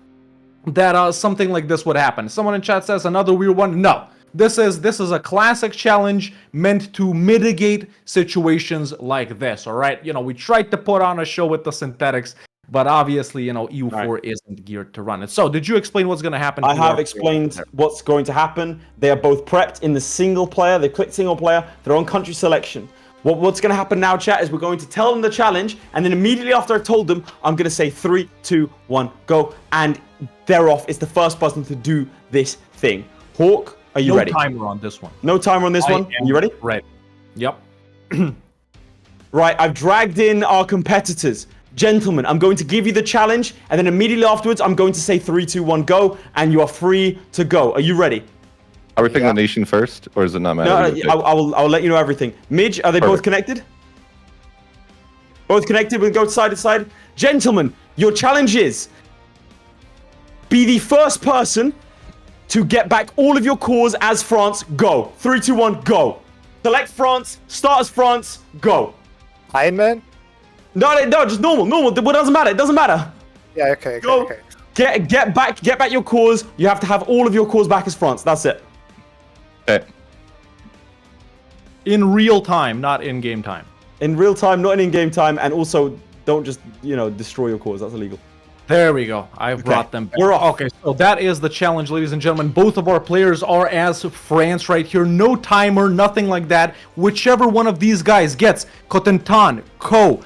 that something like this would happen? Someone in chat says another weird one. No. This is a classic challenge meant to mitigate situations like this, all right? You know, we tried to put on a show with the synthetics, but obviously, you know, EU4 isn't geared to run it. So, did you explain what's going to happen? I have explained what's going to happen. They are both prepped in the single player. They clicked single player. They're on country selection. What's going to happen now, chat, is we're going to tell them the challenge, and then immediately after I've told them, I'm going to say 3, 2, 1, go, and they're off. It's the first person to do this thing. Hawk, are you ready? No timer on this one. No timer on this one? Are you ready? Right. Yep. Right, I've dragged in our competitors. Gentlemen, I'm going to give you the challenge, and then immediately afterwards, I'm going to say 3, 2, 1, go, and you are free to go. Are you ready? Are we picking the nation first, or does it not matter? No, I'll let you know everything. Midge, are they both connected? Both connected? We'll go side to side. Gentlemen, your challenge is be the first person to get back all of your cores as France. Go. 3, 2, 1, go. Select France. Start as France. Go. Iron Man? No, just normal. It doesn't matter. It doesn't matter. Yeah, okay. Go. Get back your cores. You have to have all of your cores back as France. That's it. Okay. In real time, not in game time. In real time, not in game time, and also don't just destroy your cores. That's illegal. There we go. I've brought them back. We're off. Okay, so that is the challenge, ladies and gentlemen. Both of our players are as France right here. No timer, nothing like that. Whichever one of these guys gets Cotentin, Co,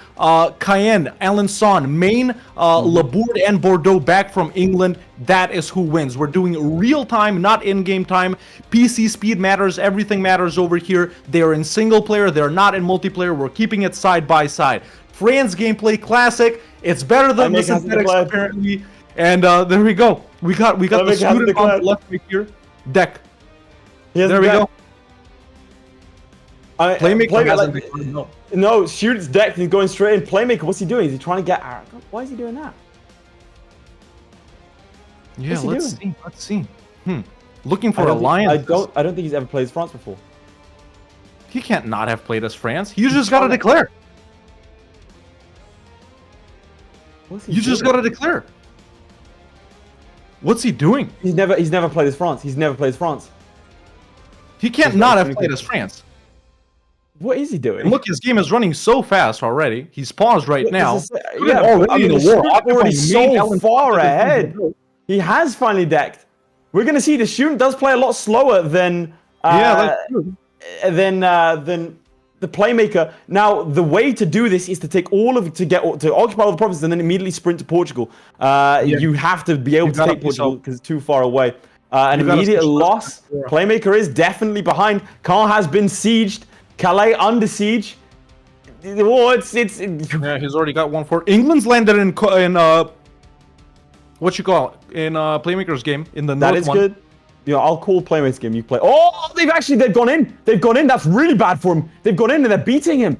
Cayenne, Alençon, Maine, Labourd, and Bordeaux back from England, that is who wins. We're doing real time, not in-game time. PC speed matters. Everything matters over here. They're in single player. They're not in multiplayer. We're keeping it side by side. France gameplay classic. It's better than the synthetics apparently. And there we go. We got the student on the left right here. Deck. There we go. Playmaker hasn't declared, no, student's decked. He's going straight in. Playmaker, what's he doing? Is he trying to get? Why is he doing that? Yeah, let's see. Looking for alliance. I don't think he's ever played as France before. He can't not have played as France. You just gotta declare. You just gotta declare. What's he doing? He's never played as France. He's never played as France. He can't not have played as France. What is he doing? And look, his game is running so fast already. He's paused right now. Yeah, already in the war. Already so far ahead. He has finally decked. We're gonna see the student does play a lot slower than the playmaker. Now, the way to do this is to take to occupy all the provinces and then immediately sprint to Portugal. You have to be able to take Portugal because it's too far away. An immediate loss. Playmaker is definitely behind. Caen has been sieged. Calais under siege. Oh, yeah, he's already got one for England's landed in what you call it? In Playmaker's game in the north. That is good. I'll call Playmaker's game. You play. Oh, they've gone in. They've gone in. That's really bad for him. They've gone in and they're beating him.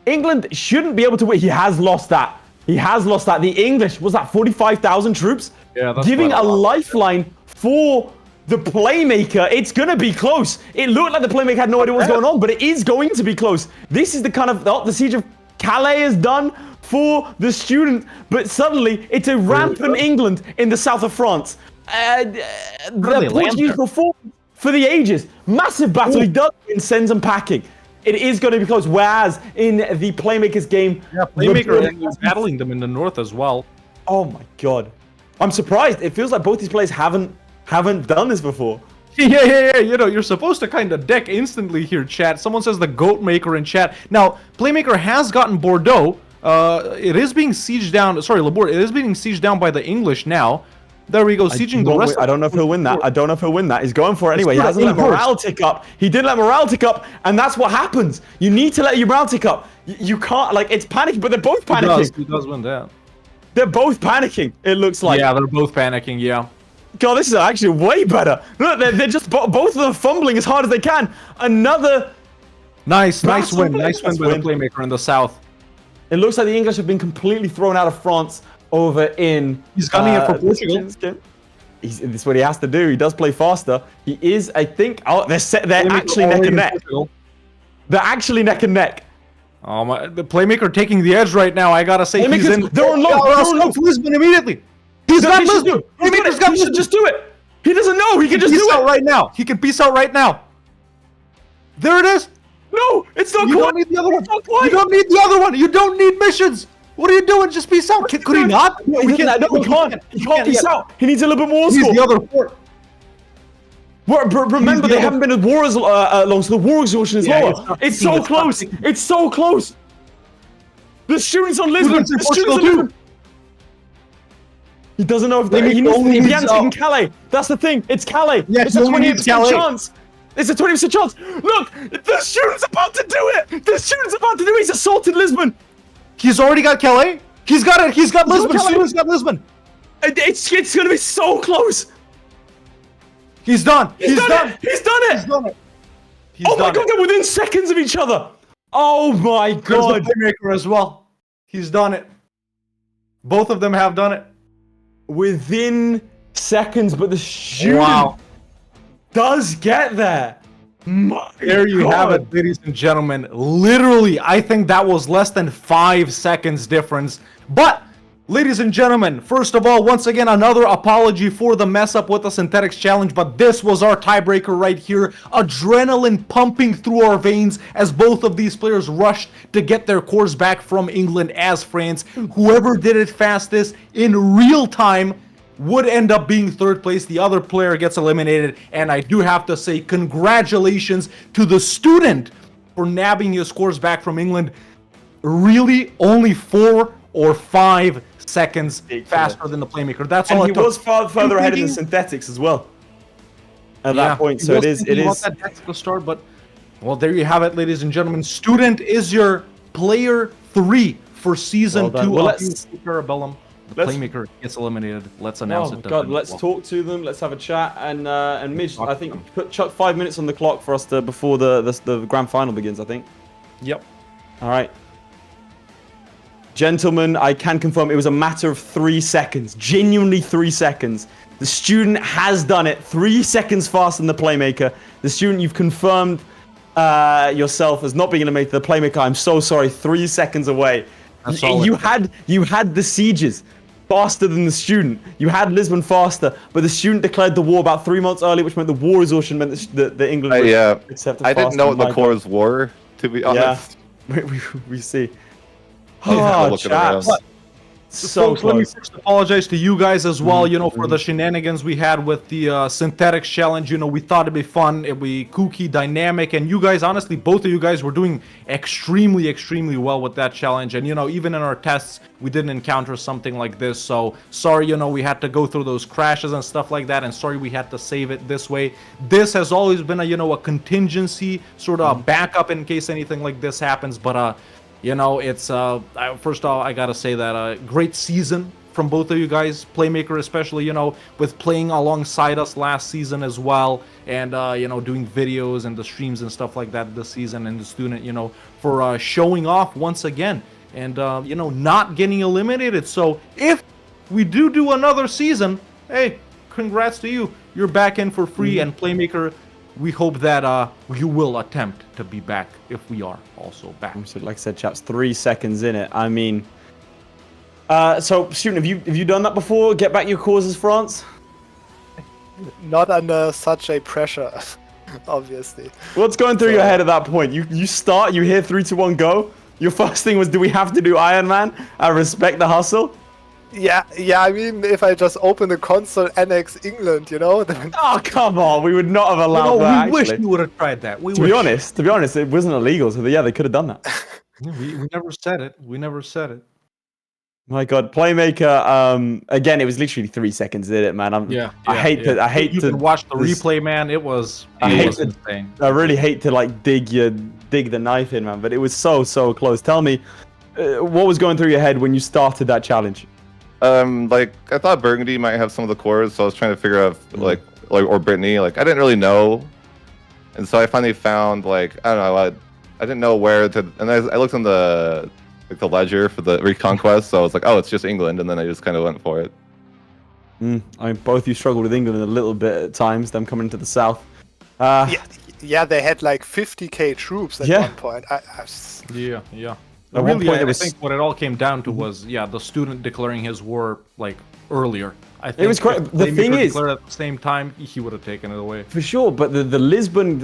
England shouldn't be able to win. He has lost that. The English, was that 45,000 troops? Yeah, that's giving a lifeline for the Playmaker. It's going to be close. It looked like the Playmaker had no idea what's going on, but it is going to be close. This is the kind of the siege of Calais is done for the student, but suddenly it's a rampant England in the south of France. The Portuguese performed for the ages. Massive battle. He does win, sends them packing. It is going to be close. Whereas in the Playmaker's game, Playmaker is battling them in the north as well. Oh my god, I'm surprised. It feels like both these players haven't done this before. Yeah. You're supposed to kind of deck instantly here, chat. Someone says the Goat Maker in chat. Now, Playmaker has gotten Bordeaux. It is being sieged down. Sorry, Labourd. It is being sieged down by the English now. There we go, sieging the rest. I don't know if he'll win that. He's going for it anyway. He hasn't let morale tick up. He didn't let morale tick up, and that's what happens. You need to let your morale tick up. You can't, it's panic, but they're both panicking. He does win that. They're both panicking, it looks like. Yeah, they're both panicking, yeah. God, this is actually way better. Look, they're just both of them fumbling as hard as they can. Another nice win by the Playmaker in the south. It looks like the English have been completely thrown out of France over in... He's gunning it for Portugal. is what he has to do. He does play faster. He is, I think... Oh, they're actually neck and neck. They're actually neck and neck. Oh my! The Playmaker taking the edge right now. I gotta say, he's in. They're on low. Lisbon immediately. He's got Lisbon. Playmaker's got Lisbon. Just do it. He doesn't know. He can just do it right now. He can peace out right now. There it is. No, it's not. You don't need the other one. You don't need the other one. You don't need missions. What are you doing? Just peace out. Could he not? No, he can't. He can't peace out. He needs a little bit more score. He's the other port. Remember, they haven't been at war as long, so the war exhaustion is lower. It's so close. It's so close. The students on Lisbon. The students on Lisbon. He doesn't know if he needs in Calais. That's the thing. It's Calais. Yeah, it's a 20% chance. It's a 20% chance. Look, the student's about to do it. The student's about to do it. He's assaulted Lisbon. He's already got Calais. He's got it. He's got Lisbon. Student's got Lisbon. It's going to be so close. He's done. He's done it. He's done it. Oh my god, they're within seconds of each other. Oh my god. There's the Playmaker as well. He's done it. Both of them have done it. Within seconds, but the student does get there. There you have it, ladies and gentlemen. Literally, I think that was less than 5 seconds difference. But Ladies and gentlemen, first of all, once again, another apology for the mess up with the Synthetics Challenge, but this was our tiebreaker right here. Adrenaline pumping through our veins as both of these players rushed to get their cores back from England as France. Whoever did it fastest in real time would end up being third place. The other player gets eliminated, and I do have to say congratulations to the student for nabbing his scores back from England. Really, only 4 or 5 seconds faster than the Playmaker. That's all. And he was further ahead in the Synthetics as well at that point. So it is. That tactical start, but well, there you have it, ladies and gentlemen. Student is your player 3 for season 2 of Bellum. The Playmaker gets eliminated. Let's announce it. God, let's talk to them. Let's have a chat. And Midge, I think chuck 5 minutes on the clock for us before the grand final begins. I think. Yep. All right. Gentlemen, I can confirm it was a matter of 3 seconds. Genuinely 3 seconds. The student has done it 3 seconds faster than the Playmaker. The student, you've confirmed yourself as not being eliminated. The Playmaker, I'm so sorry, 3 seconds away. You had the sieges faster than the student. You had Lisbon faster, but the student declared the war about 3 months earlier, which meant the war exhaustion meant that the England accepted. I didn't know what the cores were, to be honest. Yeah, we see. Oh, chaps. So folks, let me first apologize to you guys as well, you know, for the shenanigans we had with the Synthetics Challenge. You know, we thought it'd be fun, it'd be kooky, dynamic, and you guys, honestly, both of you guys were doing extremely, extremely well with that challenge. And, you know, even in our tests, we didn't encounter something like this. So, sorry, you know, we had to go through those crashes and stuff like that, and sorry we had to save it this way. This has always been a, you know, a contingency, sort of a backup in case anything like this happens, but, you know, it's, first of all, I gotta say that great season from both of you guys, Playmaker especially, you know, with playing alongside us last season as well, and, you know, doing videos and the streams and stuff like that this season, and the student, you know, for showing off once again, and, you know, not getting eliminated. So if we do another season, hey, congrats to you. You're back in for free, and Playmaker, we hope that you will attempt to be back if we are also back. So, like I said, chaps, 3 seconds in it. I mean, so student, have you done that before? Get back your causes, France? Not under such a pressure, obviously. What's going through your head at that point? You start, you hear 3, 2, 1, go. Your first thing was, do we have to do Iron Man? I respect the hustle. Yeah, I mean, if I just open the console, annex England, you know, then... Oh, come on, we would not have allowed that, we wish you would have tried that. To be honest, it wasn't illegal, so yeah, they could have done that. we never said it. We never said it. My God, Playmaker, again, it was literally 3 seconds, did it, man? I hate to... You can watch the replay, man, it was insane. I really hate to, like, dig the knife in, man, but it was so close. Tell me, what was going through your head when you started that challenge? Like, I thought Burgundy might have some of the cores, so I was trying to figure out, like, or Brittany, like, I didn't really know. And so I finally found, like, I don't know, I didn't know where to, and I looked on the ledger for the Reconquest, so I was like, oh, it's just England, and then I just kind of went for it. I mean, both you struggled with England a little bit at times, them coming into the south. Yeah, they had like 50k troops at one point. Yeah. Really, I think what it all came down to was, the student declaring his war, like, earlier. I think it was quite, the thing is, at the same time, he would have taken it away. For sure, but the Lisbon,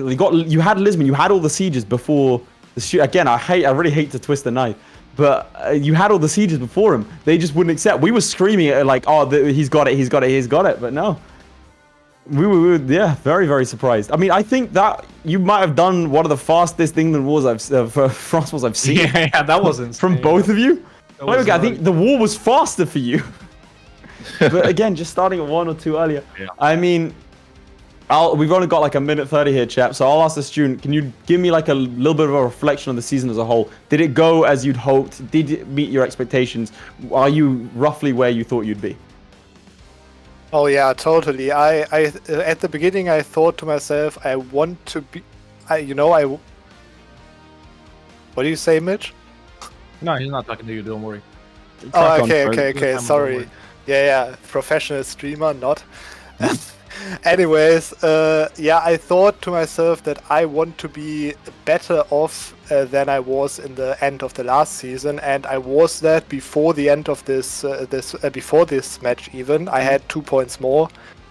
you had Lisbon, you had all the sieges before the shoot. Again, I really hate to twist the knife, but you had all the sieges before him. They just wouldn't accept. We were screaming at it like, oh, he's got it, but no. We were very, very surprised. I mean, I think that you might have done one of the fastest England wars France wars I've seen. Yeah, that was insane. From both of you. I think the war was faster for you. But again, just starting at 1 or 2 earlier. Yeah. I mean, we've only got like a minute 30 here, chap. So I'll ask the student, can you give me like a little bit of a reflection on the season as a whole? Did it go as you'd hoped? Did it meet your expectations? Are you roughly where you thought you'd be? Oh yeah, totally. I at the beginning I thought to myself, I want to be, what do you say, Mitch? No, he's not talking to you. Don't worry. Oh, okay. Sorry. Yeah. Professional streamer, not. Anyways, yeah, I thought to myself that I want to be better off than I was in the end of the last season, and I was that before the end of before this match even. I had 2 points more,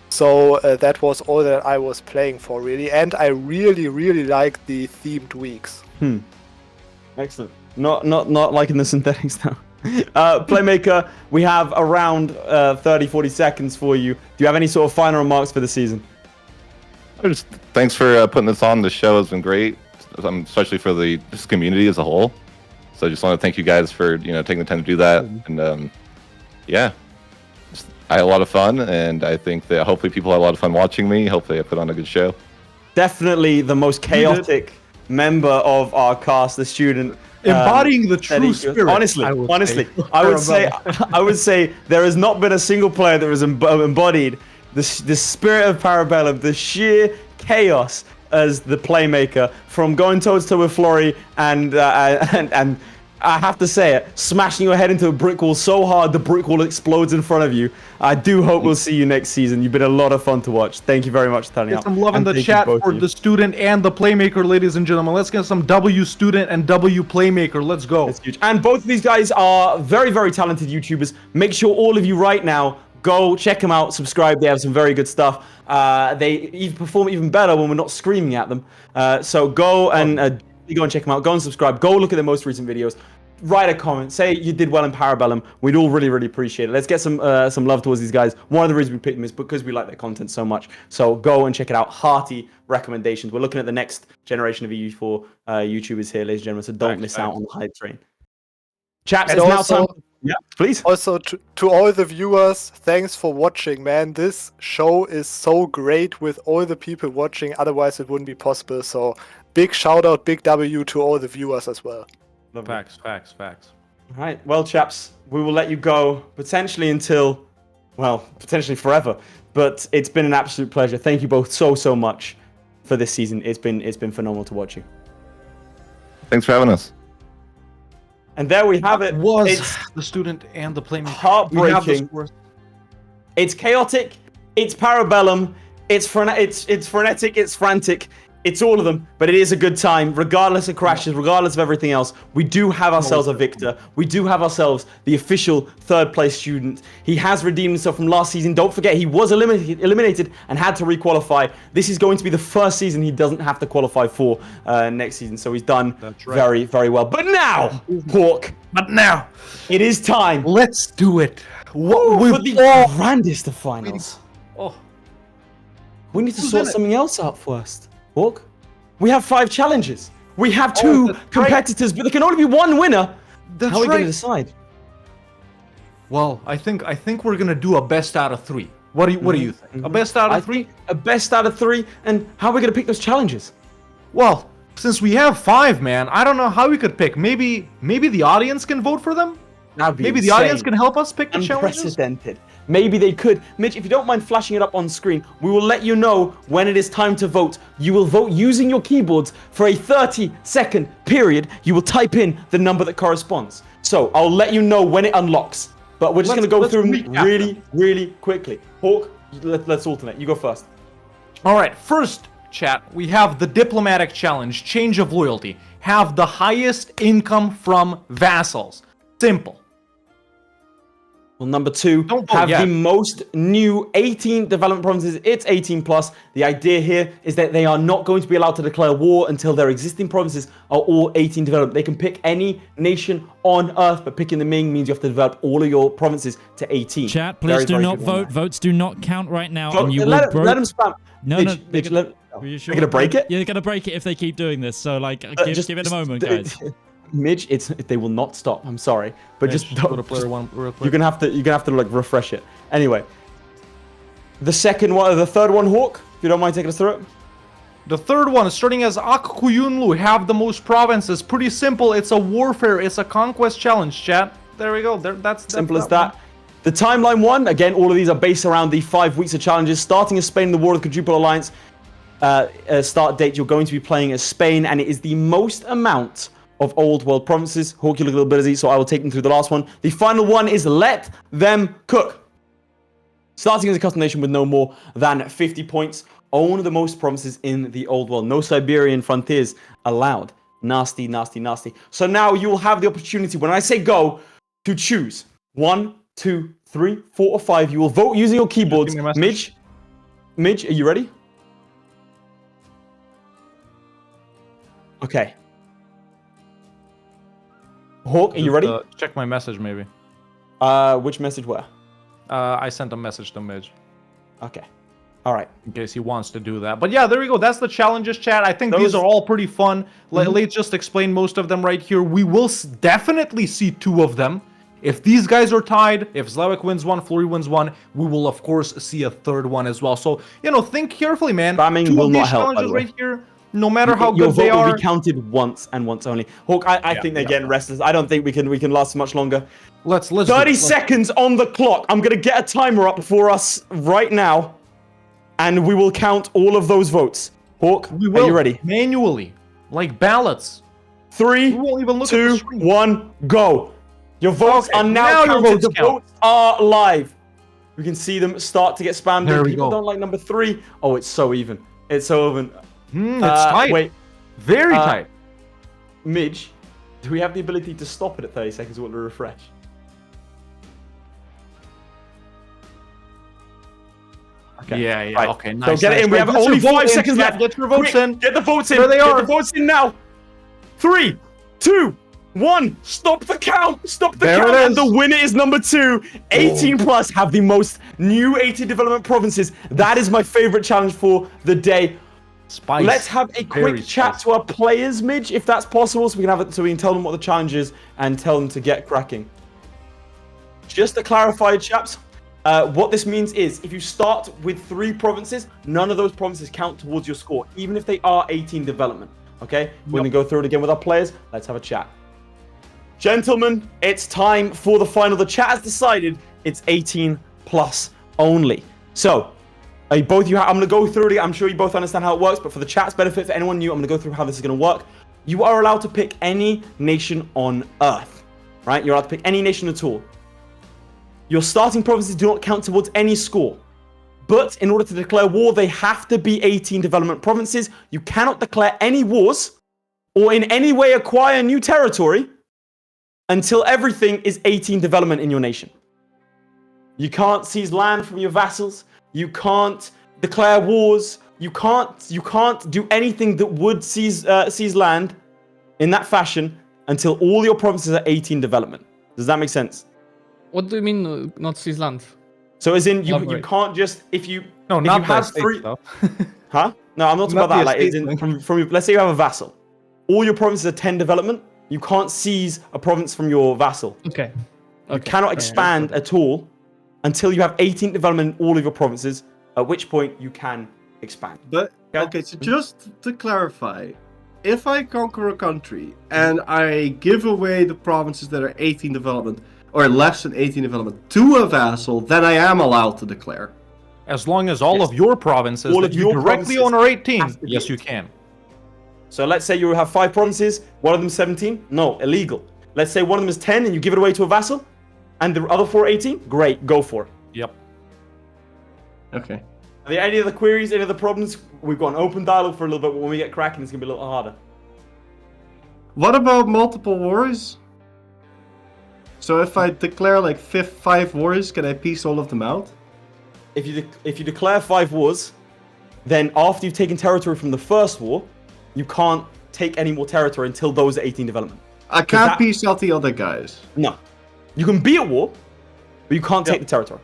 so that was all that I was playing for really, and I really like the themed weeks. Excellent. Not liking the synthetics now. Playmaker, we have around 30-40 seconds for you. Do you have any sort of final remarks for the season? Just thanks for putting this on. The show has been great, especially for this community as a whole. So I just want to thank you guys for taking the time to do that. And yeah, I had a lot of fun, and I think that hopefully people had a lot of fun watching me. Hopefully I put on a good show. Definitely the most chaotic member of our cast, the student. Embodying the true spirit. Honestly, I would say there has not been a single player that has embodied the spirit of Parabellum, the sheer chaos as the playmaker, from going toe to toe with FLORRY and I have to say it, smashing your head into a brick wall so hard the brick wall explodes in front of you. I do hope we'll see you next season. You've been a lot of fun to watch. Thank you very much for turning out. I'm loving the chat for the student and the playmaker, ladies and gentlemen. Let's get some W student and W playmaker. Let's go. That's huge. And both of these guys are very, very talented YouTubers. Make sure all of you right now go check them out, subscribe. They have some very good stuff. They perform even better when we're not screaming at them. So go and go and check them out. Go and subscribe. Go look at their most recent videos. Write a comment. Say you did well in Parabellum. We'd all really appreciate it. Let's get some love towards these guys. One of the reasons we picked them is because we like their content so much. So go and check it out. Hearty recommendations. We're looking at the next generation of EU4 YouTubers here, ladies and gentlemen. So don't miss out on the hype train. Chaps, it's now time. Yeah, please. Also, to all the viewers, thanks for watching, man. This show is so great with all the people watching. Otherwise, it wouldn't be possible. So big shout out, big W to all the viewers as well. Facts. All right. Well, chaps, we will let you go potentially until, well, potentially forever. But it's been an absolute pleasure. Thank you both so much for this season. It's been phenomenal to watch you. Thanks for having us. And there we have it. It's the student and the playmaker. Heartbreaking. It's chaotic. It's Parabellum. It's frenetic. It's frantic. It's all of them, but it is a good time, regardless of crashes, regardless of everything else. We do have ourselves a victor. We do have ourselves the official third-place student. He has redeemed himself from last season. Don't forget, he was eliminated and had to requalify. This is going to be the first season he doesn't have to qualify for next season, so he's done very well. But now, Hawk, it is time. Let's do it. For the grandest of finals. We need to sort something else out first. Hawk, we have 5 challenges. We have 2 competitors, but there can only be 1 winner. How are we going to decide? Well, I think we're gonna do a best out of 3. What do you think? A best out of 3? A best out of 3. And how are we gonna pick those challenges? Well, since we have 5, man, I don't know how we could pick. Maybe the audience can vote for them. Maybe the audience can help us pick the challenges. Unprecedented. Maybe they could. Mitch, if you don't mind flashing it up on screen, we will let you know when it is time to vote. You will vote using your keyboards for a 30-second period. You will type in the number that corresponds. So I'll let you know when it unlocks. But we're just going to go through them really quickly. Hawk, let's alternate. You go first. All right, first, chat, we have the diplomatic challenge, change of loyalty. Have the highest income from vassals. Simple. Well, number 2, have the most new 18 development provinces. It's 18 plus. The idea here is that they are not going to be allowed to declare war until their existing provinces are all 18 developed. They can pick any nation on Earth, but picking the Ming means you have to develop all of your provinces to 18. Chat, please do not vote. Votes do not count right now. And you let them spam. No. Are you going to break it? Yeah, they're going to break it if they keep doing this. So, like, give it a moment, guys. Midge, they will not stop. I'm sorry, but Mitch, just go to player 1 real quick. You're gonna have to like refresh it. Anyway, the third one, Hawk, if you don't mind taking us through it. The third one is starting as Akkuyunlu. Have the most provinces. Pretty simple. It's a warfare. It's a conquest challenge, chat. There we go. That's simple as that. The timeline one, again, all of these are based around the 5 weeks of challenges. Starting as Spain in the War of the Quadruple Alliance. Start date, you're going to be playing as Spain, and it is the most amount of old world provinces. Hawk, you look a little busy, so I will take them through the last one. The final one is Let Them Cook. Starting as a custom nation with no more than 50 points. Own the most provinces in the old world. No Siberian frontiers allowed. Nasty, nasty, nasty. So now you will have the opportunity, when I say go, to choose 1, 2, 3, 4, or 5. You will vote using your keyboards. Midge, are you ready? Okay. Hawk, are you ready? Check my message, maybe. Which message where? I sent a message to Midge. Okay. All right. In case he wants to do that. But yeah, there we go. That's the challenges, chat. I think these are all pretty fun. Let's just explain most of them right here. We will definitely see 2 of them. If these guys are tied, if ZLEWIKK wins 1, FLORRY wins 1, we will of course see a 3rd one as well. So, you know, think carefully, man. Spamming 2 will of not these help, by the challenges way. right here, no matter how Your good they vote will are. be counted once and once only. Hawk, I think they're getting restless. I don't think we can last much longer. Let's 30 seconds on the clock. I'm gonna get a timer up for us right now, and we will count all of those votes. Hawk, are you ready? Manually, like ballots. 3, We won't even look at 2, the screen. 1, go. Your votes are now your counted. votes The count. votes are live. We can see them start to get spammed. There we People go. don't like number 3. Oh, it's so even. It's so even. It's tight. Wait, Very tight. Midge, do we have the ability to stop it at 30 seconds or to refresh? Okay. Yeah. Right. Okay, So nice. get it in. We have Get your only vote 5 in, seconds chat. left. Get your votes Quick, in. Get the votes in. There they Get are. the votes in now. 3, 2, 1. Stop the count. Stop the There count. it And is. the winner is number 2. 18 plus have the most new 18 development provinces. That is my favorite challenge for the day. Spice. Let's have a Very quick chat spicy. to our players, Midge, if that's possible, so we can have it, so we can tell them what the challenge is and tell them to get cracking. Just to clarify, chaps, what this means is if you start with 3 provinces, none of those provinces count towards your score, even if they are 18 development. Okay, we're gonna go through it again with our players. Let's have a chat. Gentlemen, it's time for the final. The chat has decided it's 18 plus only. So, both you, I'm going to go through it again. I'm sure you both understand how it works, but for the chat's benefit, for anyone new, I'm going to go through how this is going to work. You are allowed to pick any nation on Earth, right? You're allowed to pick any nation at all. Your starting provinces do not count towards any score. But in order to declare war, they have to be 18 development provinces. You cannot declare any wars or in any way acquire new territory until everything is 18 development in your nation. You can't seize land from your vassals. You can't declare wars. You can't do anything that would seize land in that fashion until all your provinces are 18 development. Does that make sense? What do you mean not seize land? So as in you Elaborate. can't just if you No, if not you have the 3 stuff. Huh? No, I'm not talking Not about that. the Like, as estate in, from let's say you have a vassal. All your provinces are 10 development. You can't seize a province from your vassal. Okay. You cannot expand at all until you have 18 development in all of your provinces, at which point you can expand. But okay, so just to clarify, if I conquer a country and I give away the provinces that are 18 development or less than 18 development to a vassal, then I am allowed to declare. As long as all of your provinces All that of you your directly provinces own are 18, have to be yes, you 18. can. So let's say you have 5 provinces, one of them 17. No, illegal. Let's say one of them is 10 and you give it away to a vassal, and the other 4 are 18. Great, go for it. Yep. Okay. Are there any other queries, any other problems? We've got an open dialogue for a little bit, but when we get cracking, it's gonna be a little harder. What about multiple wars? So if I declare like 5 wars, can I piece all of them out? If you declare 5 wars, then after you've taken territory from the first war, you can't take any more territory until those are 18 development. I can't that- piece out the other guys. No. You can be at war, but you can't take the territory.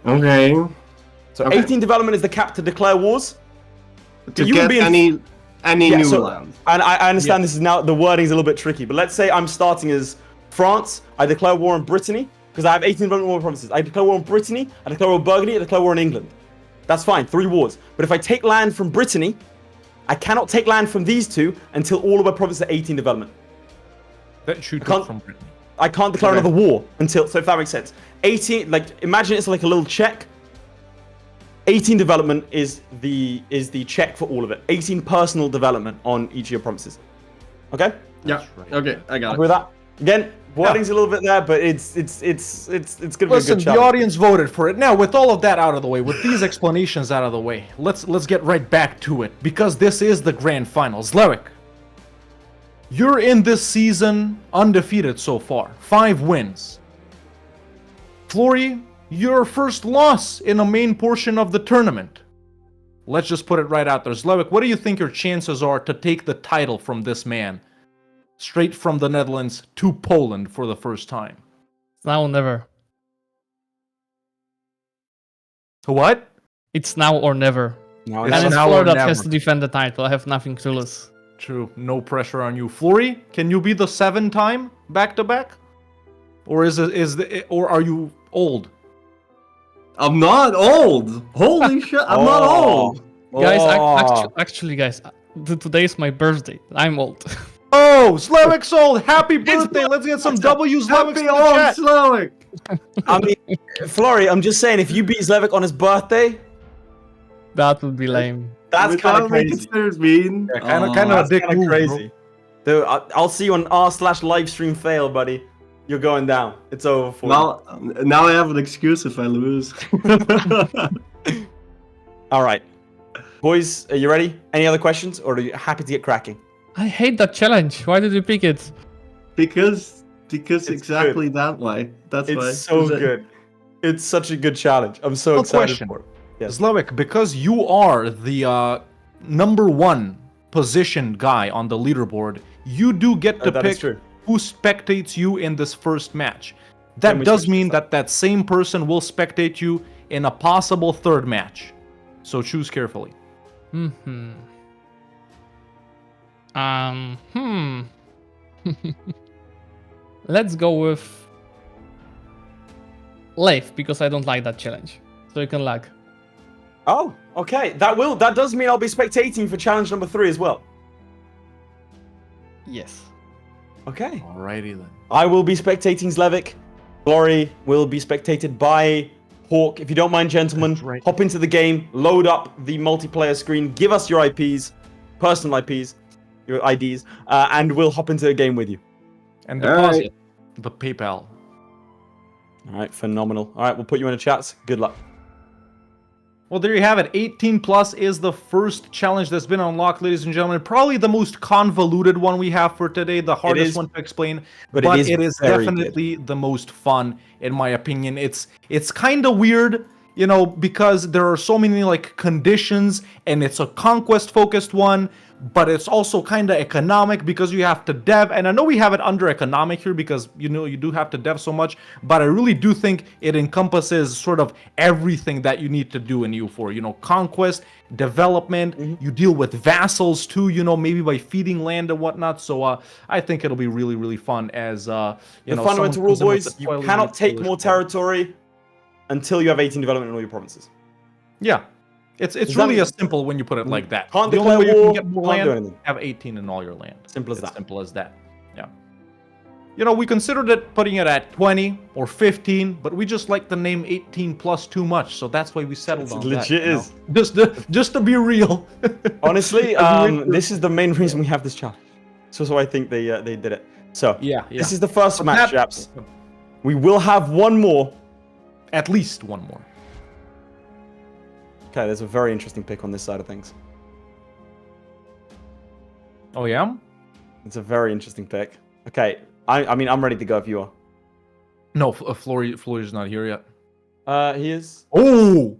Okay. So Okay. 18 development is the cap to declare wars. To you can get be in- any Yeah, new so- land. And I understand this is now, the wording's a little bit tricky, but let's say I'm starting as France, I declare war on Brittany, because I have 18 development war provinces. I declare war on Brittany, I declare war on Burgundy, I declare war on England. That's fine, 3 wars. But if I take land from Brittany, I cannot take land from these 2 until all of my provinces are 18 development. That should can't- come from Britain. I can't declare Okay. another war until, so if that makes sense. 18, like, imagine it's like a little check. 18 development is the check for all of it. 18 personal development on each of your provinces. Okay? Yeah. Okay, I got Happy it. with that? Again, wording's a little bit there, but it's gonna be a Listen, good the challenge. audience voted for it. Now, with all of that out of the way, with these explanations out of the way, let's get right back to it, because this is the grand final. ZLEWIKK, you're in this season undefeated so far, 5 wins. FLORRY, your first loss in a main portion of the tournament. Let's just put it right out there. ZLEWIKK, what do you think your chances are to take the title from this man? Straight from the Netherlands to Poland for the first time. Now or never. What? It's now or never. No, It's And it's now FLORRY or that never. has to defend the title. I have nothing to lose. True. No pressure on you. FLORRY, can you be the 7-time back-to-back? Or or are you old? I'm not old. Holy shit, I'm not old. Guys, Oh. actually, guys, today is my birthday. I'm old. Oh, ZLEWIKK's old. Happy birthday. Let's get some W's, ZLEWIKK's in Happy the old chat. ZLEWIKK. I mean, FLORRY, I'm just saying, if you beat ZLEWIKK on his birthday, That would be lame. that's kind of crazy. Considered mean. Yeah, kind of That's a dick kind of move, crazy. Dude, I'll see you on r/livestream fail, buddy. You're going down. It's over for Now I have an excuse if I lose. you. All right. Boys, are you ready? Any other questions, or are you happy to get cracking? I hate that challenge. Why did you pick it? because It's exactly that way. That's why. It's so good. It's such a good challenge. I'm so No excited question. for it. Yes. ZLEWIKK, because you are the #1 positioned guy on the leaderboard, you do get to That is pick true. who spectates you in this first match. That we does switch mean this that that same person will spectate you in a possible third match. So choose carefully. Let's go with Leif, because I don't like that challenge. So you can lag. Oh, okay. That does mean I'll be spectating for challenge number 3 as well. Yes. Okay. Alrighty then. I will be spectating ZLEWIKK. FLORRY will be spectated by Hawk. If you don't mind, gentlemen, That's right. hop into the game, load up the multiplayer screen, give us your IPs, personal IPs, your IDs, and we'll hop into the game with you. And All deposit right. the PayPal. All right, phenomenal. All right, we'll put you in the chats. Good luck. Well, there you have it. 18 plus is the first challenge that's been unlocked, ladies and gentlemen. Probably the most convoluted one we have for today, the hardest is, one to explain. but But it is very definitely the most fun, in my opinion. It's kind of weird, you know, because there are so many like conditions, and it's a conquest-focused one. But it's also kind of economic because you have to dev, and I know we have it under economic here because you know you do have to dev so much, but I really do think it encompasses sort of everything that you need to do in EU4. You know, conquest, development, you deal with vassals too, you know, maybe by feeding land and whatnot. So I think it'll be really, really fun as, you The know, fundamental someone rule, comes in with boys, the you toilet cannot and take Polish more power. territory until you have 18 development in all your provinces. Yeah. It's that really mean- as simple when you put it like that. Can't The only declare way you war, can get more can't do land, anything. have 18 in all your land. Simple as It's that. simple as that. Yeah. You know, we considered it putting it at 20 or 15, but we just like the name 18 plus too much, so that's why we settled on that. legit you know? is. Just to be real. Honestly, this is the main reason we have this challenge. So I think they did it. So Yeah, this is the first But match, that- chaps. We will have one more. At least one more. Okay, there's a very interesting pick on this side of things. Oh yeah? It's a very interesting pick. Okay, I mean, I'm ready to go if you are. No, FLORRY's not here yet. He is. Oh!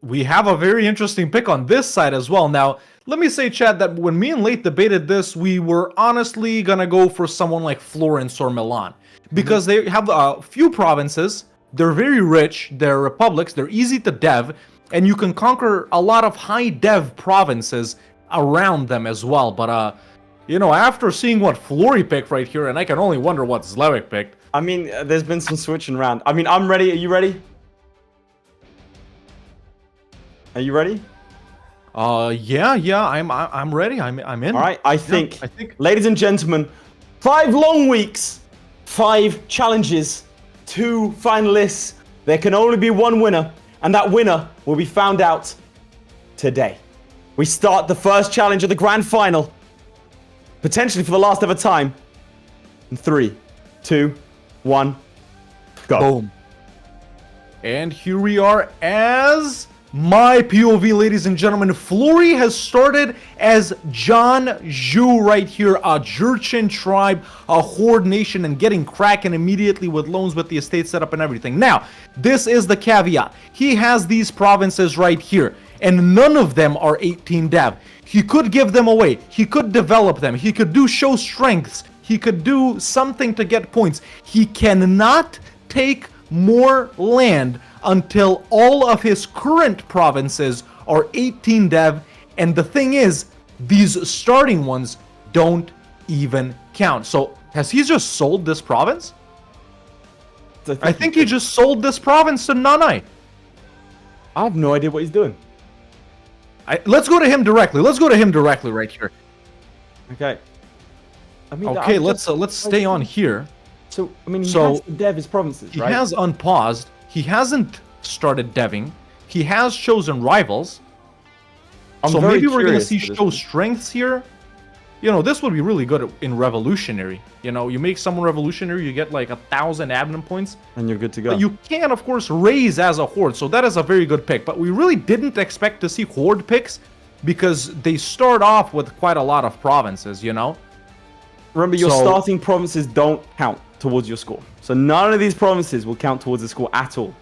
We have a very interesting pick on this side as well. Now, let me say, Chad, that when me and Late debated this, we were honestly gonna go for someone like Florence or Milan. Because they have a few provinces, they're very rich, they're republics, they're easy to dev, and you can conquer a lot of high dev provinces around them as well. But, you know, after seeing what FLORRY picked right here, and I can only wonder what ZLEWIKK picked. I mean, there's been some switching around. I mean, I'm ready. Are you ready? Are you ready? Yeah, I'm ready. I'm in. All right. I think, think- ladies and gentlemen, 5 long weeks, 5 challenges, 2 finalists. There can only be one winner, and that winner will be found out today. We start the first challenge of the grand final, potentially for the last ever time, in 3, 2, 1, go. Boom. And here we are as my POV, ladies and gentlemen. Florry has started as John Zhu right here, a Jurchen tribe, a horde nation, and getting cracking immediately with loans with the estate setup and everything. Now, this is the caveat. He has these provinces right here, and none of them are 18 dev. He could give them away. He could develop them. He could do show strengths. He could do something to get points. He cannot take more land until all of his current provinces are 18 dev, and the thing is, these starting ones don't even count. So, has he just sold this province? I think he just sold this province to Nanai. I have no idea what he's doing. Let's go to him directly. Let's go to him directly right here. Okay. I mean, Okay, let's stay on here. So, I mean, he has to dev his provinces, right? He has unpaused. He hasn't started deving. He has chosen rivals. So maybe we're going to see show strengths here. You know, this would be really good in revolutionary. You know, you make someone revolutionary, you get like 1,000 admin points. And you're good to go. But you can, of course, raise as a horde. So that is a very good pick. But we really didn't expect to see horde picks because they start off with quite a lot of provinces, you know? Remember, your starting provinces don't count towards your score. So none of these provinces will count towards the score at all.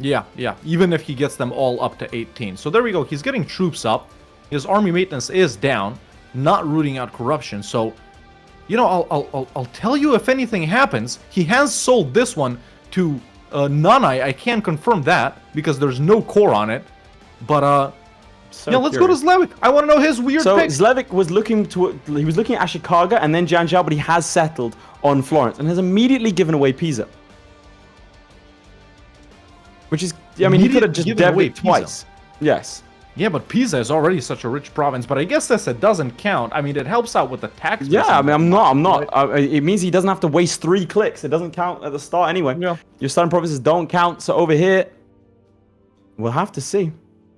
Yeah, even if he gets them all up to 18. So there we go. He's getting troops up. His army maintenance is down, not rooting out corruption. So, you know, I'll tell you if anything happens. He has sold this one to Nanai. I can confirm that because there's no core on it. But yeah, let's go to ZLEWIKK. I want to know his weird pick. So ZLEWIKK was looking at Ashikaga and then Janjiao, but he has settled on Florence and has immediately given away Pisa. Which is, I mean, he could have just devved it twice. Yes. Yeah, but Pisa is already such a rich province. But I guess this it doesn't count. I mean, it helps out with the tax. Yeah, I mean, I'm not. It means he doesn't have to waste 3 clicks. It doesn't count at the start anyway. Yeah. Your starting provinces don't count. So over here, we'll have to see.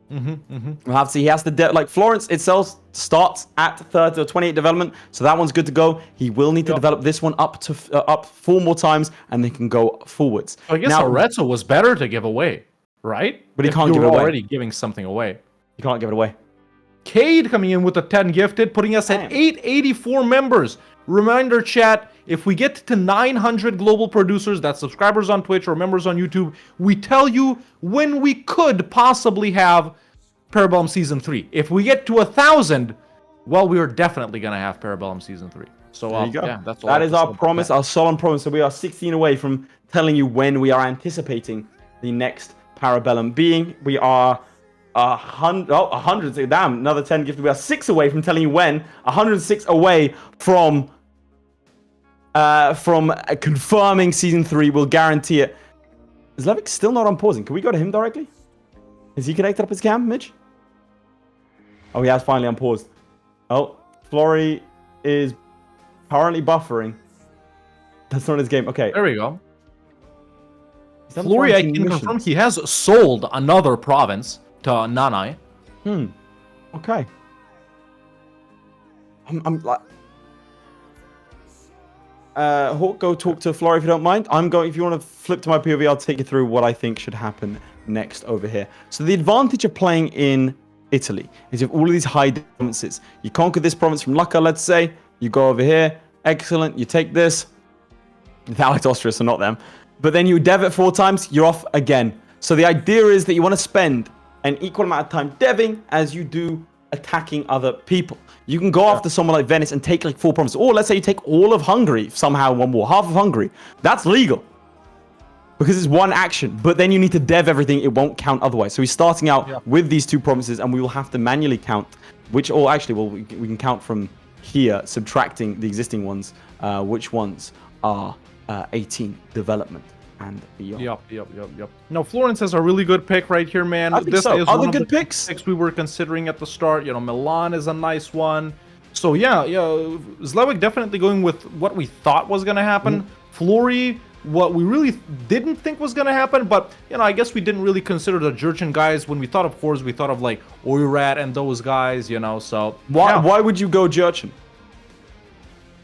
We'll have to see. He has to like Florence itself starts at 30 or 28 development, so that one's good to go. He will need to develop this one up to up 4 more times, and they can go forwards. I guess Arezzo was better to give away, right? But he can't give it away. Already giving something away. You can't give it away. Cade coming in with a 10 gifted, putting us at 884 members. Reminder, chat, if we get to 900 global producers, that's subscribers on Twitch or members on YouTube, we tell you when we could possibly have Parabellum Season 3. If we get to 1,000, well, we are definitely going to have Parabellum Season 3. So there you go. Yeah, that's all that is our promise, our solemn promise. So we are 16 away from telling you when we are anticipating the next Parabellum being. We are 100. Damn, another 10 gifted. We are 6 away from telling you when. 106 away from confirming Season 3. We'll guarantee it. Is ZLEWIKK still not on pausing? Can we go to him directly? Is he connected up his cam, Mitch? Oh, he has finally unpaused. Oh, Florry is currently buffering. That's not his game. Okay. There we go. Florry, I can confirm he has sold another province to Nanai. Okay. I'm like... Hawk, go talk to Florry if you don't mind. I'm going... If you want to flip to my POV, I'll take you through what I think should happen next over here. So the advantage of playing in Italy is you have all of these high provinces. You conquer this province from Lucca, let's say. You go over here. Excellent. You take this. Alex Austria, so not them. But then you dev it 4 times. You're off again. So the idea is that you want to spend an equal amount of time deving as you do attacking other people. You can go after someone like Venice and take like 4 provinces. Or let's say you take all of Hungary somehow in one war. Half of Hungary. That's legal. Because it's one action. But then you need to dev everything. It won't count otherwise. So he's starting out with these 2 provinces. And we will have to manually count. Which, or actually, well, we can count from here, subtracting the existing ones. Which ones are 18 development and beyond. Yep. No, Florence has a really good pick right here, man. I think so. Other good picks we were considering at the start. You know, Milan is a nice one. So yeah, ZLEWIKK definitely going with what we thought was going to happen. Florry, what we really didn't think was going to happen, but you know, I guess we didn't really consider the Jurchen guys. When we thought of cores, we thought of like Oirat and those guys, you know. So why would you go Jurchen?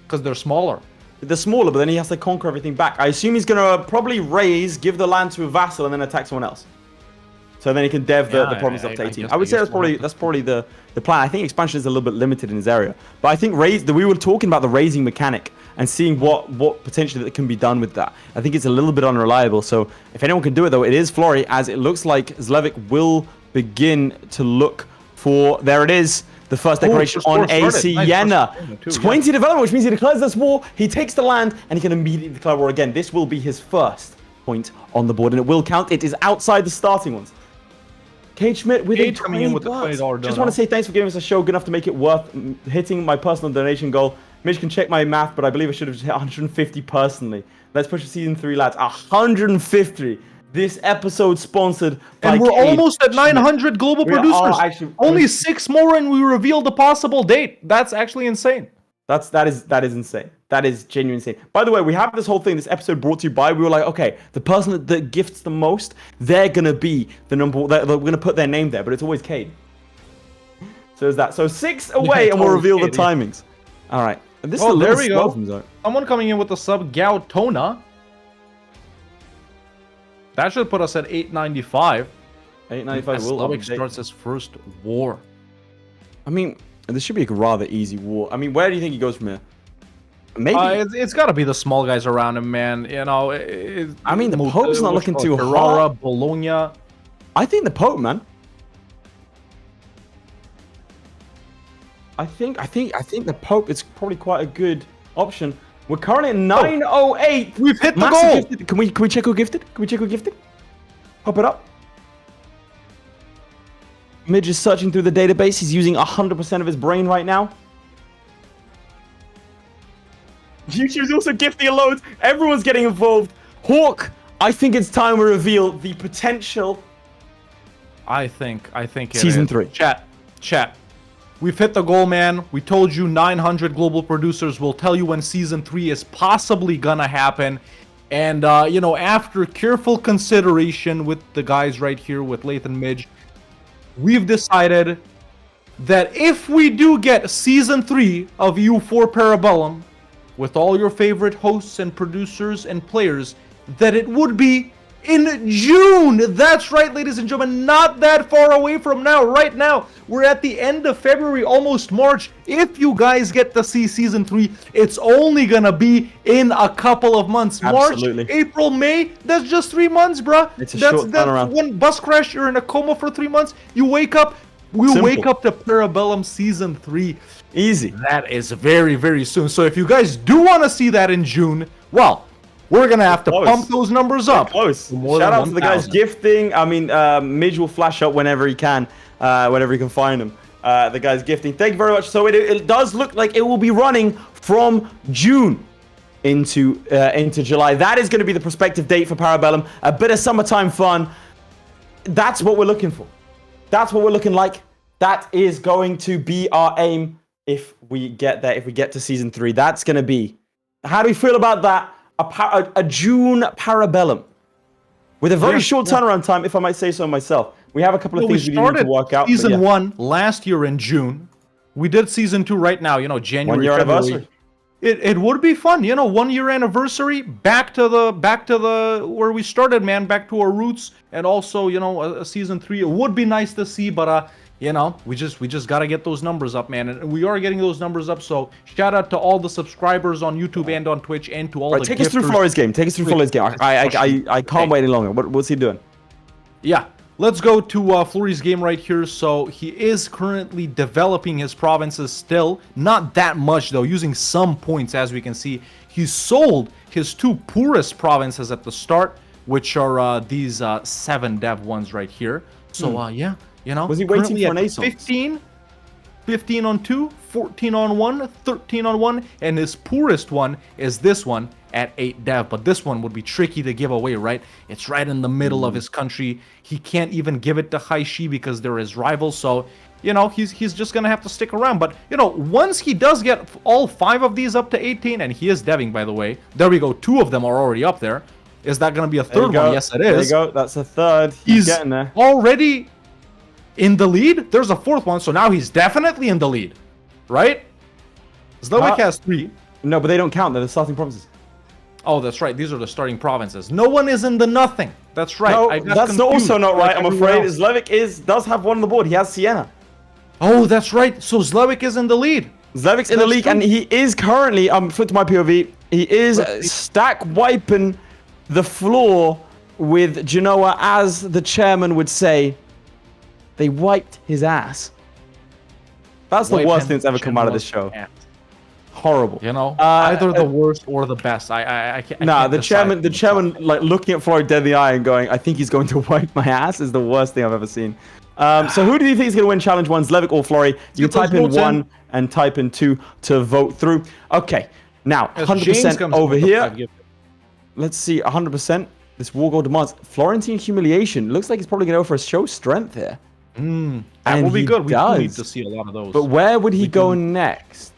Because they're smaller. They're smaller, but then he has to conquer everything back. I assume he's going to probably raise, give the land to a vassal, and then attack someone else. So then he can dev the province up to 18. I would say that's probably the plan. I think expansion is a little bit limited in his area. But I think we were talking about the raising mechanic and seeing what potentially that can be done with that. I think it's a little bit unreliable. So if anyone can do it, though, it is Florry, as it looks like ZLEWIKK will begin to look for... There it is. The first declaration on AC Siena. 20 development, which means he declares this war. He takes the land, and he can immediately declare war again. This will be his first point on the board, and it will count. It is outside the starting ones. Kate Schmidt with a $20. Just want to say thanks for giving us a show good enough to make it worth hitting my personal donation goal. Mitch can check my math, but I believe I should have hit 150 personally. Let's push to season 3, lads. 150. This episode sponsored by And we're Kate almost at 900 global producers. actually, Only 6 more and we reveal the possible date. That's actually insane. That is insane. That is genuinely insane. By the way, we have this whole thing, this episode brought to you by, we were like, okay, the person that gifts the most, they're going to be the number, we're going to put their name there, but it's always Cade. So is that. So 6 away, and we'll reveal the timings. All right. And this is a there little we slow go. from Zoe. Someone coming in with the sub, Gautona. That should put us at 895. 895 will ZLEWIKK update. starts his first war. I mean, this should be a rather easy war. I mean, where do you think he goes from here? Maybe. It's got to be the small guys around him, man. You know, I mean, the Pope's not looking too Ferrara, hard. Bologna. I think the Pope, man. I think the Pope is probably quite a good option. We're currently at 908. We've hit the goal. Gifted. Can we check who gifted? Can we check who gifted? Pop it up. Midge is searching through the database. He's using 100% of his brain right now. YouTube's also gifting a load. Everyone's getting involved. Hawk, I think it's time we reveal the potential. I think it Season is. 3. Chat. We've hit the goal, man. We told you 900 global producers. Will tell you when Season 3 is possibly gonna happen. And, you know, after careful consideration with the guys right here, with Lathan Midge, we've decided that if we do get Season 3 of EU4 Parabellum, with all your favorite hosts and producers and players, that it would be in June. That's right, ladies and gentlemen, not that far away from now. Right now, we're at the end of February, almost March. If you guys get to see Season 3, it's only gonna be in a couple of months. Absolutely. March, April, May, that's just 3 months, bruh. It's a short turnaround. One bus crash, you're in a coma for 3 months, you wake up, wake up to Parabellum Season 3. Easy. That is very, very soon. So if you guys do want to see that in June, well, we're going to have to pump those numbers up. Close. Shout out to the guys gifting. I mean, Midge will flash up whenever he can, whenever he can find them. The guys gifting. Thank you very much. So it does look like it will be running from June into July. That is going to be the prospective date for Parabellum. A bit of summertime fun. That's what we're looking for. That's what we're looking like. That is going to be our aim if we get there, if we get to Season 3. That's going to be... How do we feel about that? A June Parabellum. With a very short turnaround time, if I might say so myself. We have a couple of things we need to work out. Season 1 last year in June. We did Season 2 right now, you know, January, 1 year anniversary. It would be fun, you know, 1 year anniversary, back to the where we started, man, back to our roots, and also, you know, a Season 3. It would be nice to see, but you know, we just gotta get those numbers up, man, and we are getting those numbers up. So shout out to all the subscribers on YouTube and on Twitch, and to all the take us through Florry's game. Take us through Florry's game. I can't wait any longer. What's he doing? Yeah. Let's go to Florry's game right here. So he is currently developing his provinces still. Not that much, though, using some points, as we can see. He sold his 2 poorest provinces at the start, which are these 7 dev ones right here. So, yeah, you know. Was he waiting for an ace on 15 on 2, 14 on 1, 13 on 1, and his poorest one is this one at 8 dev. But this one would be tricky to give away, right? It's right in the middle of his country. He can't even give it to Haishi because they're his rivals. So, you know, he's just gonna have to stick around. But, you know, once he does get all 5 of these up to 18, and he is deving, by the way. There we go. 2 of them are already up there. Is that gonna be a third one? Yes, it is. There you go. That's a third. He's getting there. Already in the lead. There's a 4th one, so now he's definitely in the lead, right? ZLEWIKK has 3. No, but they don't count. They're the starting provinces. Oh, that's right. These are the starting provinces. No one is in the nothing. That's right. No, I got that's confused, also not like right. I'm everyone afraid. else. Zlewik does have one on the board. He has Siena. Oh, that's right. So Zlewik is in the lead. Zlevik's in the That's league, true. and he is currently. Flip to my POV. He is stack wiping the floor with Genoa, as the chairman would say. They wiped his ass. That's the worst thing that's ever come out of this show. Horrible. You know, either the worst or the best. I can't. Nah, I can't the decide. chairman, like looking at Flory dead in the eye and going, "I think he's going to wipe my ass," is the worst thing I've ever seen. So who do you think is going to win Challenge 1, Zlewik or Flory? You can type in 1 and type in 2 to vote through. Okay, now 100% over here. Let's see, 100%. This war goal demands Florentine humiliation. Looks like he's probably going to go for a show strength here. That will be good. We do need to see a lot of those. But where would he go next?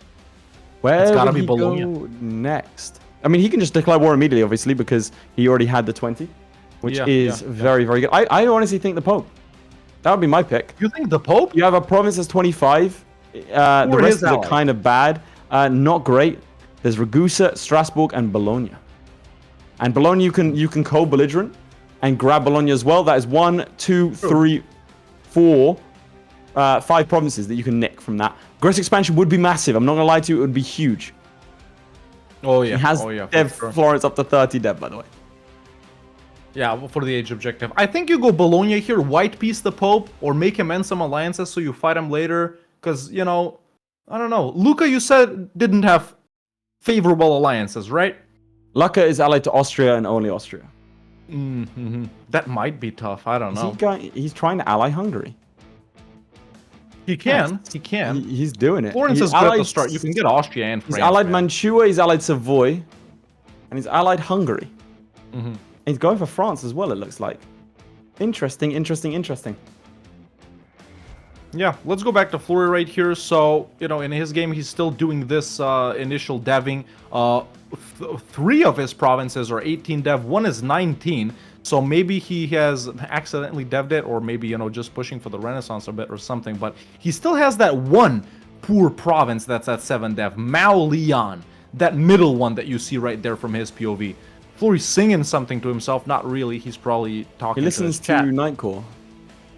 Where gotta would be he Bologna. go next? I mean, he can just declare war immediately, obviously, because he already had the 20, which is very, very good. I honestly think the Pope. That would be my pick. You think the Pope? You have a province that's 25. The rest are kind of bad. Not great. There's Ragusa, Strasbourg, and Bologna. And Bologna, you can co-belligerent and grab Bologna as well. That is 1, 2, 3, 4, 5 provinces that you can nick from that. Gross expansion would be massive. I'm not gonna lie to you, it would be huge. Oh yeah. He has Dev Florence up to 30 Dev, by the way. Yeah, for the age objective. I think you go Bologna here, white piece the Pope, or make him end some alliances so you fight him later. Because, you know, I don't know. Luca, you said, didn't have favorable alliances, right? Lucca is allied to Austria and only Austria. That might be tough. I don't know. He's trying to ally Hungary. He can. He can. He's doing it. Florence is good to start. You can get Austria and France. He's allied Mantua, he's allied Savoy, and he's allied Hungary. He's going for France as well, it looks like. Interesting. Yeah, let's go back to Flory right here. So, you know, in his game, he's still doing this initial deving. 3 of his provinces are 18 dev, 1 is 19. So maybe he has accidentally devved it, or maybe, you know, just pushing for the Renaissance a bit or something. But he still has that one poor province that's at 7 dev, Mao Leon, that middle one that you see right there from his POV. Flory's singing something to himself. Not really. He's probably talking He listens to his chat. Nightcore.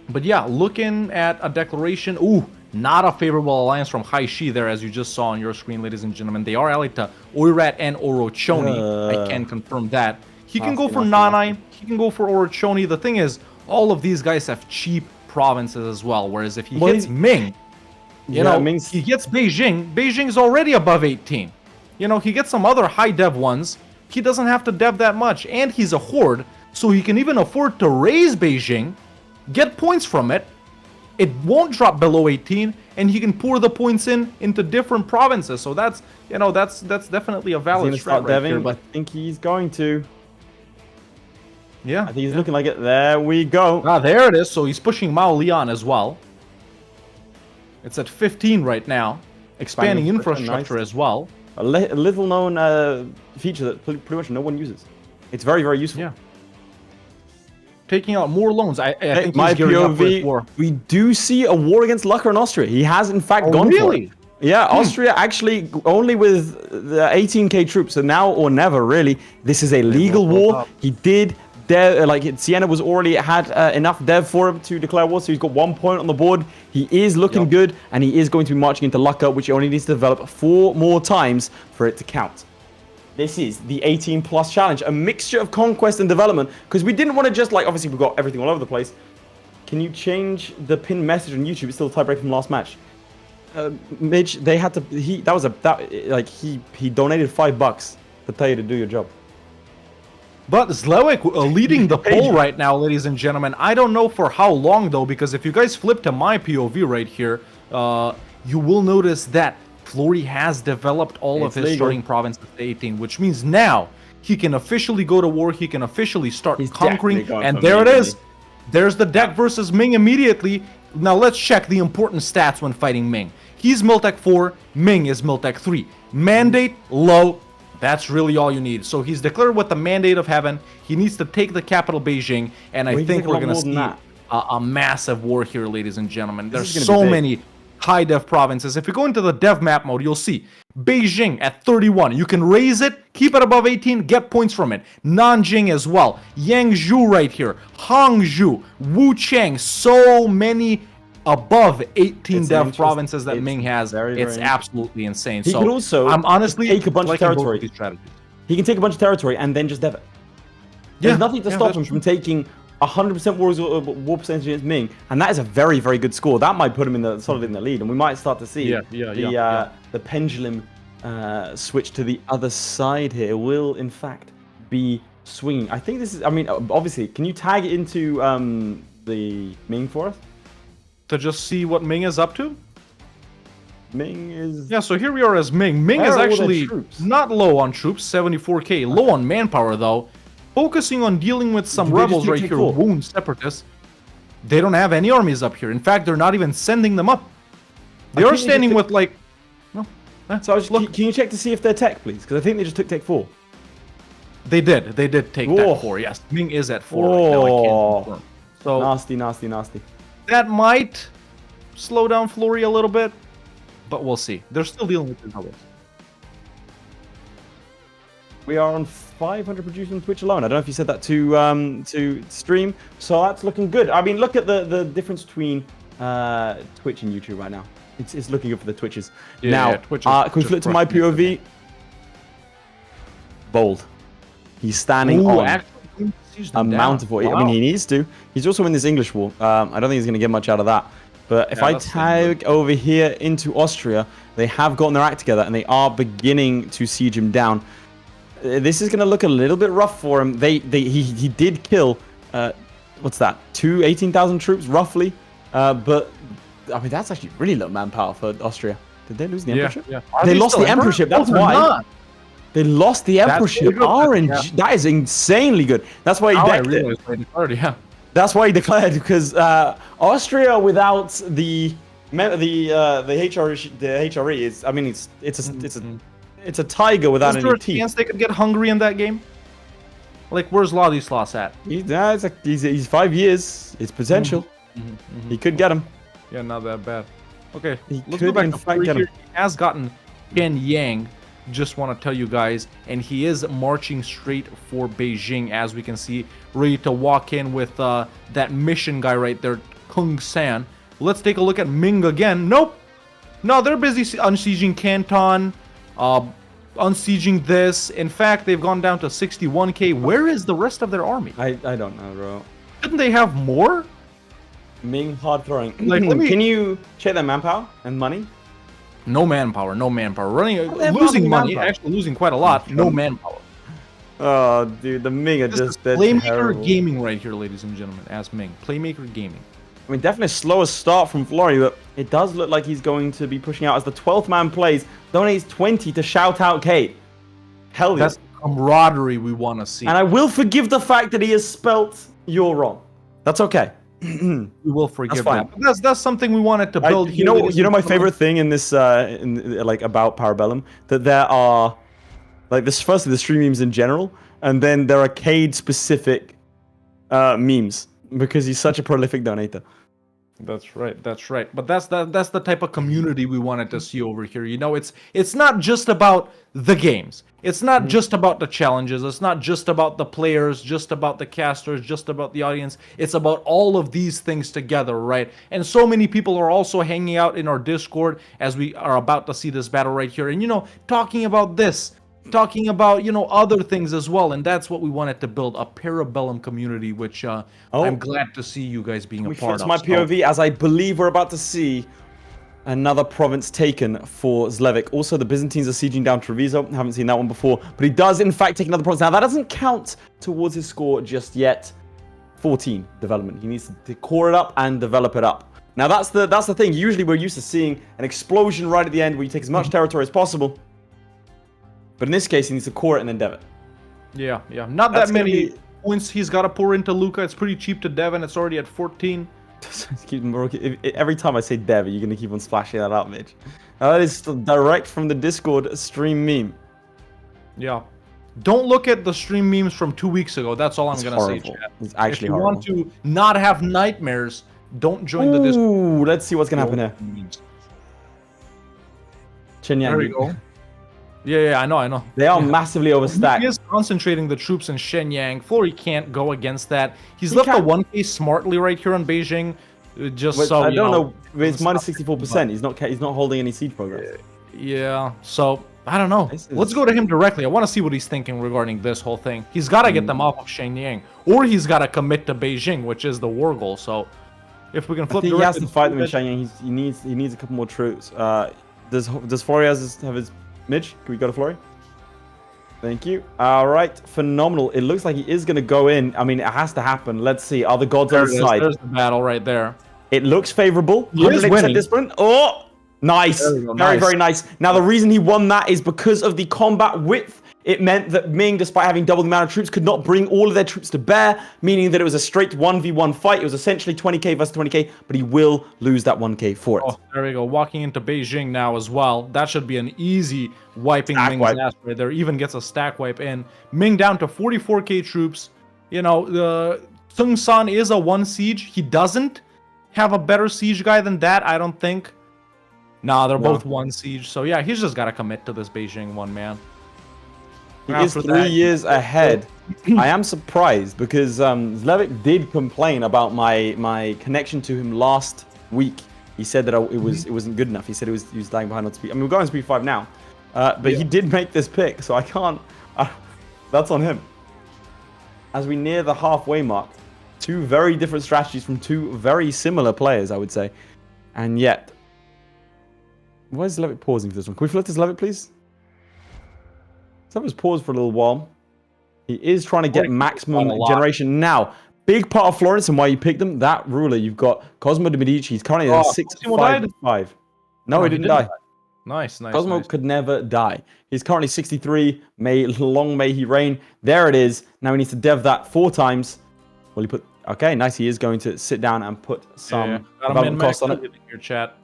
But yeah, looking at a declaration. Ooh, not a favorable alliance from Haishi there, as you just saw on your screen, ladies and gentlemen. They are allied to Oirat and Orochoni. I can confirm that. He can go for Nanai. He can go for Orochoni. The thing is, all of these guys have cheap provinces as well. Whereas if he hits Ming, you know, he gets Beijing. Beijing's already above 18. You know, he gets some other high dev ones. He doesn't have to dev that much. And he's a horde, so he can even afford to raise Beijing, get points from it. It won't drop below 18, and he can pour the points into different provinces. So that's, you know, that's definitely a valid strat right here. But I think he's going to. Yeah, I think he's looking like it. There we go. Ah, there it is. So he's pushing Mao Leon as well. It's at 15 right now. Expanding infrastructure as well. A little known feature that pretty much no one uses. It's very, very useful. Yeah. Taking out more loans. I think my he's gearing up for POV, war. we do see a war against Lucca in Austria. He has in fact gone for it. Yeah, Austria actually only with the 18k troops, so now or never really. This is a legal war. He did Siena was already had enough dev for him to declare war, so he's got 1 point on the board. He is looking good, and he is going to be marching into Lucca, which he only needs to develop 4 more times for it to count. This is the 18 plus challenge, a mixture of conquest and development, because we didn't want to just obviously we've got everything all over the place. Can you change the pinned message on YouTube? It's still a tiebreaker from last match. Midge, they had to. He donated $5 to tell you to do your job. But Zlewik leading the poll right now, ladies and gentlemen. I don't know for how long though, because if you guys flip to my POV right here, you will notice that Flory has developed all of his starting provinces to 18, which means now he can officially go to war. He can officially start conquering, and there it is. There's the deck versus Ming immediately. Now let's check the important stats when fighting Ming. He's Miltech 4, Ming is Miltech 3. Mandate low. That's really all you need. So he's declared with the mandate of heaven. He needs to take the capital Beijing, and I think we're going to see a massive war here, ladies and gentlemen. There's so many high def provinces. If you go into the dev map mode, you'll see Beijing at 31. You can raise it, keep it above 18, get points from it. Nanjing as well. Yangzhou right here. Hangzhou, Wuchang, so many above 18 It's dev provinces that it's Ming has. very, It's very absolutely insane. He So could also I'm honestly take a bunch of liking both territory. these strategies. He can take a bunch of territory and then just dev it. There's nothing to stop him from taking 100% war percentage against Ming, and that is a very, very good score. That might put him in the solidly in the lead, and we might start to see the pendulum switch to the other side here. Will in fact be swinging. I think this is. I mean, obviously, can you tag it into the Ming for us? To just see what Ming is up to? Ming is... Yeah, so here we are as Ming. Ming Where is are all their actually troops? not low on troops, 74k. Low on manpower, though. Focusing on dealing with some Did they just rebels do right take here, four? wound separatists. They don't have any armies up here. In fact, they're not even sending them up. They I are think they standing just with, like... No. So I was, can you check to see if they're tech, please? Because I think they just took tech 4. They did take Whoa. that 4, yes. Ming is at 4 right now, I can't confirm. So Nasty, nasty, nasty. that might slow down FLORRY a little bit, but we'll see. They're still dealing with the rebels. We are on 500 produced on Twitch alone. I don't know if you said that to stream. So that's looking good. I mean, look at the difference between Twitch and YouTube right now. It's looking good for the Twitches. Yeah, now, yeah, Twitch is can we just flip to my crushing it POV? Bold. He's standing Ooh, on actually, siege a them mount down. of war. I Wow. mean, he needs to. He's also in this English war. I don't think he's going to get much out of that. But if Yeah, I that's tag over here into Austria, they have gotten their act together and they are beginning to siege him down. This is going to look a little bit rough for him. He did kill, what's that, 18,000 troops roughly. But I mean, that's actually really low manpower for Austria. Did they lose the emperorship? Yeah. They lost the emperorship. That's why. Not. They lost the emperorship. really good. RNG. Yeah. That is insanely good. That's why he Oh, I decked it. realized they declared, yeah. That's why he declared, because Austria without the HRE is. I mean, it's a tiger without Is there any a teeth. chance they could get Hungary in that game? Like, where's Ladislas at? He's 5 years. It's potential. He could get him. Yeah, not that bad. Okay, He let's could go back in to fact FLORRY get here. him. He has gotten Ken Yang, just want to tell you guys, and he is marching straight for Beijing, as we can see, ready to walk in with that mission guy right there, Kung San. Let's take a look at Ming again. Nope. No, they're busy unsieging Canton, unsieging this. In fact, they've gone down to 61k. Where is the rest of their army? I don't know, bro. Shouldn't they have more? Ming hard throwing. Like, let me- Can you check their manpower and money? No manpower, no manpower. Running, they have losing nothing money, manpower? actually losing quite a lot. No manpower. Oh, dude, the Ming are This is just they're Playmaker terrible. Gaming right here, ladies and gentlemen, as Ming. Playmaker Gaming. I mean, definitely a slower start from FLORRY, but it does look like he's going to be pushing out as the 12th man plays. Donates 20 to shout out Kate. Hell yeah. That's the camaraderie we want to see. And I will forgive the fact that he has spelt you're wrong. That's okay. We will forgive fine. that. But that's something we wanted to build. You know my favorite thing in this like about Parabellum, that there are like this, firstly the stream memes in general, and then there are Cade specific memes because he's such a prolific donator. That's right. That's right. But that's the type of community we wanted to see over here. You know, it's not just about the games. It's not just about the challenges. It's not just about the players, just about the casters, just about the audience. It's about all of these things together, right? And so many people are also hanging out in our Discord as we are about to see this battle right here. And, you know, talking about this, talking about, you know, other things as well. And that's what we wanted to build, a Parabellum community, which I'm glad to see you guys being a part of. My POV, as I believe we're about to see another province taken for ZLEWIKK. Also, the Byzantines are sieging down Treviso. Haven't seen that one before, but he does in fact take another province. Now that doesn't count towards his score just yet. 14 development. He needs to core it up and develop it up. Now that's the thing. Usually we're used to seeing an explosion right at the end where you take as much territory as possible. But in this case, he needs to core it and then dev it. Yeah, yeah. Not That's that gonna many be- points he's got to pour into Luca. It's pretty cheap to dev, and it's already at 14. Every time I say dev, you're going to keep on splashing that out, Mitch. That is direct from the Discord stream meme. Yeah. Don't look at the stream memes from 2 weeks ago. That's all I'm It's going to say, horrible. chat. It's actually if you horrible. want to not have nightmares, don't join the Discord. Ooh, let's see what's going to happen here. Shenyang. There we go. Yeah, I know. They are massively overstacked. He is concentrating the troops in Shenyang. Florry can't go against that. He's He left can't. a 1k smartly right here on Beijing. Just But so I you don't know. know. It's minus 64%. He's not holding any siege progress. Yeah, so I don't know. This is- Let's go to him directly. I want to see what he's thinking regarding this whole thing. He's got to get them off of Shenyang, or he's got to commit to Beijing, which is the war goal. So if we can I flip think he has directly to fight them in Shenyang. He needs a couple more troops. Does Florry have his Midge? Can we go to Florry? Thank you. All right, phenomenal. It looks like he is going to go in. I mean, it has to happen. Let's see. Are the gods There on it his is. side? There's the battle right there. It looks favorable. He is 108% winning. discipline. Oh, nice. There we go, Very, nice. very nice. Now, the reason he won that is because of the combat width. It meant that Ming, despite having double the amount of troops, could not bring all of their troops to bear, meaning that it was a straight 1v1 fight. It was essentially 20k versus 20k, but he will lose that 1k for it. Oh, there we go. Walking into Beijing now as well. That should be an easy wiping Stack Ming's wipe. ass right there. Even gets a stack wipe in. Ming down to 44k troops. You know, the Sung San is a 1 siege. He doesn't have a better siege guy than that, I don't think. Nah, they're No. both 1 siege. So yeah, he's just got to commit to this Beijing one, man. He is 3 years ahead. I am surprised because ZLEWIKK did complain about my connection to him last week. He said that it wasn't good enough. He said he was lagging behind on speed. I mean, we're going on speed 5 now, but he did make this pick, so I can't. That's on him. As we near the halfway mark, 2 very different strategies from 2 very similar players, I would say, and yet. Why is ZLEWIKK pausing for this one? Can we flip to ZLEWIKK, please? Someone's paused for a little while. He is trying to get maximum generation now. Big part of Florence and why you picked them. That ruler, you've got Cosmo de Medici. He's currently at 655. No, he didn't die. Nice. Cosmo could never die. He's currently 63. Long may he reign. There it is. Now he needs to dev that 4 times. Well, he put. Okay, nice. He is going to sit down and put some development costs on it. Your chat.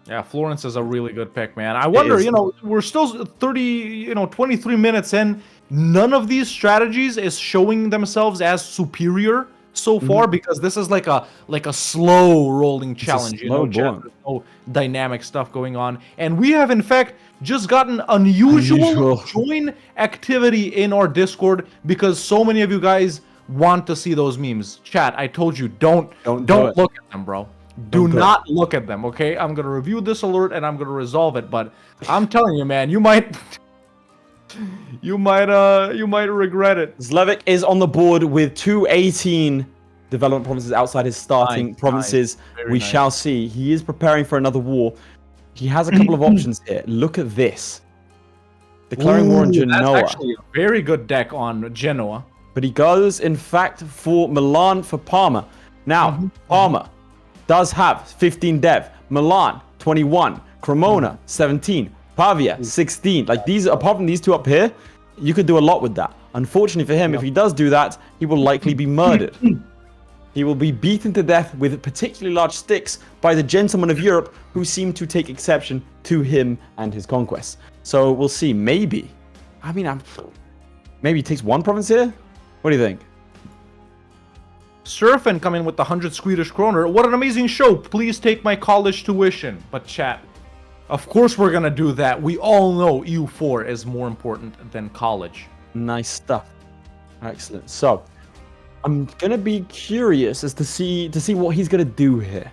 Yeah, Florence is a really good pick, man. I wonder, you know, we're still 23 minutes in. None of these strategies is showing themselves as superior so far because this is like a slow rolling challenge. You know, chat, there's no dynamic stuff going on, and we have in fact just gotten unusual join activity in our Discord because so many of you guys want to see those memes. Chat, I told you, don't look at them, bro. Do not look at them, okay? I'm gonna review this alert and I'm gonna resolve it, but I'm telling you, man, you might regret it. ZLEWIKK is on the board with 218 development provinces outside his starting provinces. We shall see. He is preparing for another war. He has a couple of options here. Look at this. Declaring war on Genoa. That's actually a very good deck on Genoa. But he goes, in fact, for Milan for Parma. Now, Parma does have 15 dev. Milan, 21. Cremona, 17. Pavia, 16. Like these, apart from these 2 up here, you could do a lot with that. Unfortunately for him, if he does do that, he will likely be murdered. He will be beaten to death with particularly large sticks by the gentlemen of Europe who seem to take exception to him and his conquests. So we'll see. Maybe. I mean, maybe he takes 1 province here? What do you think? Surfin coming with the 100 Swedish kroner. What an amazing show. Please take my college tuition. But chat, of course we're going to do that. We all know EU4 is more important than college. Nice stuff. Excellent. So, I'm going to be curious as to see what he's going to do here.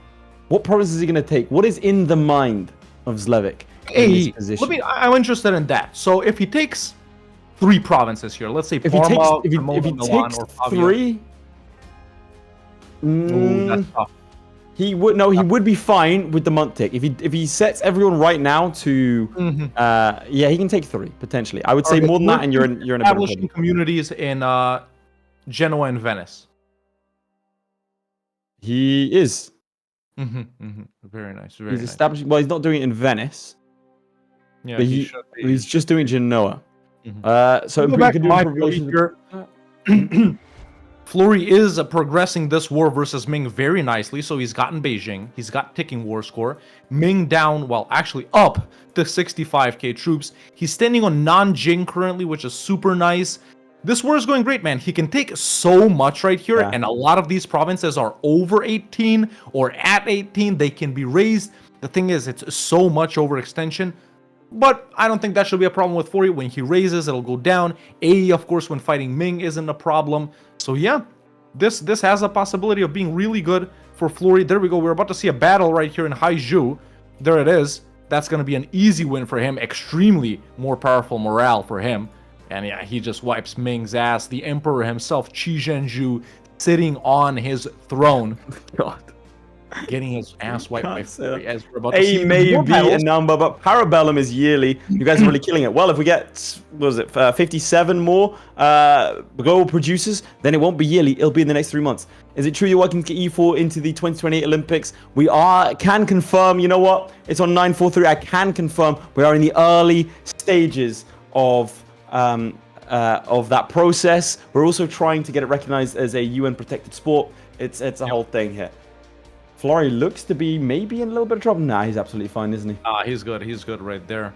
What province is he going to take? What is in the mind of ZLEWIKK in this position? I'm interested in that. So if he takes 3 provinces here, let's say Parma, if he Milan, takes or Pavia. 3, That's tough. he would be fine with the month tick. If he sets everyone right now to yeah, he can take 3 potentially. I would say more than that, and you're in a better establishing communities in Genoa and Venice. He is. Very nice. He's establishing. Well, he's not doing it in Venice. Yeah, but he's just doing Genoa. So we could do here. Florry is progressing this war versus Ming very nicely. So he's gotten Beijing. He's got ticking war score. Ming down, well, actually up to 65k troops. He's standing on Nanjing currently, which is super nice. This war is going great, man. He can take so much right here, Yeah. and a lot of these provinces are over 18 or at 18. They can be raised. The thing is, it's so much overextension. But I don't think that should be a problem with FLORRY. When he raises, it'll go down. A, of course, when fighting Ming isn't a problem. So yeah, this has a possibility of being really good for FLORRY. There we go. We're about to see a battle right here in Haizhu. There it is. That's going to be an easy win for him. Extremely more powerful morale for him. And yeah, he just wipes Ming's ass. The Emperor himself, Qi Zhenju, sitting on his throne. God. Getting his ass wiped by Can't say FLORRY, that. as we're about to see A may more be battles. a number, but Parabellum is yearly. You guys are really killing it. Well, if we get, what was it, 57 more global producers, then it won't be yearly. It'll be in the next 3 months. Is it true you're working to get EU4 into the 2028 Olympics? We can confirm, you know what? It's on 943. I can confirm we are in the early stages of that process. We're also trying to get it recognized as a UN protected sport. It's a whole thing here. FLORRY looks to be maybe in a little bit of trouble. Nah, he's absolutely fine, isn't he? He's good. He's good right there.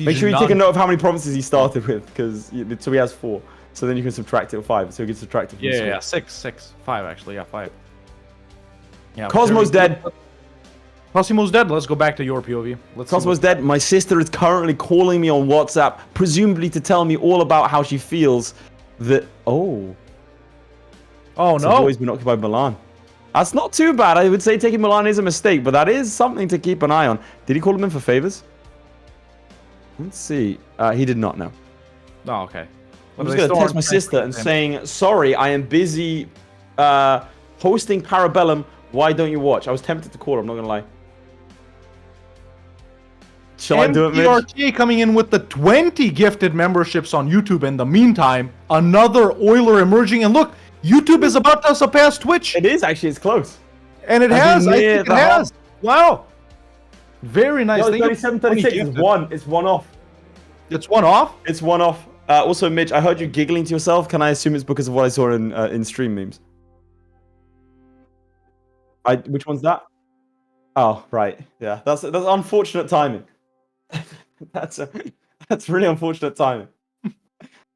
Make sure you take a note of how many provinces he started with, because so he has 4. So then you can subtract it with 5. So he can subtract it from the Yeah, score. 6, 5 actually. Yeah, 5. Yeah. Cosmo's dead. Cosmo's dead. Let's go back to your POV. Let's see Cosmo's dead. My sister is currently calling me on WhatsApp, presumably to tell me all about how she feels that. Oh Oh so no! boys been occupied Milan. That's not too bad. I would say taking Milan is a mistake, but that is something to keep an eye on. Did he call him in for favors? Let's see. He did not know. Oh, okay. I'm just going to text my sister and saying, sorry, I am busy hosting Parabellum. Why don't you watch? I was tempted to call her, I'm not going to lie. Shall I do it, Mitch? MPRK coming in with the 20 gifted memberships on YouTube in the meantime. Another Euler emerging. And look, YouTube is about to surpass Twitch. It is actually, it's close. And it I has. mean, I near think it the has. Wow. Very nice. No, Thank you. 37, 36. It's one. It's one off. It's one off? It's one off. Also, Mitch, I heard you giggling to yourself. Can I assume it's because of what I saw in stream memes? Which one's that? Oh, right. Yeah, that's unfortunate timing. that's really unfortunate timing.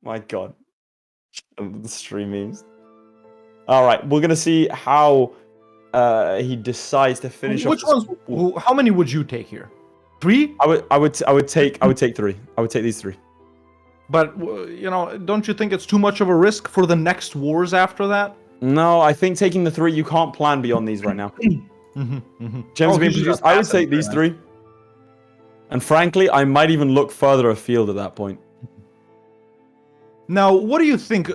My God. The stream memes. All right, we're gonna see how he decides to finish off. Which ones? How many would you take here? 3? I would take 3. I would take these 3. But don't you think it's too much of a risk for the next wars after that? No, I think taking the 3, you can't plan beyond these right now. Gems being produced. I would take these 3. And frankly, I might even look further afield at that point. Now, what do you think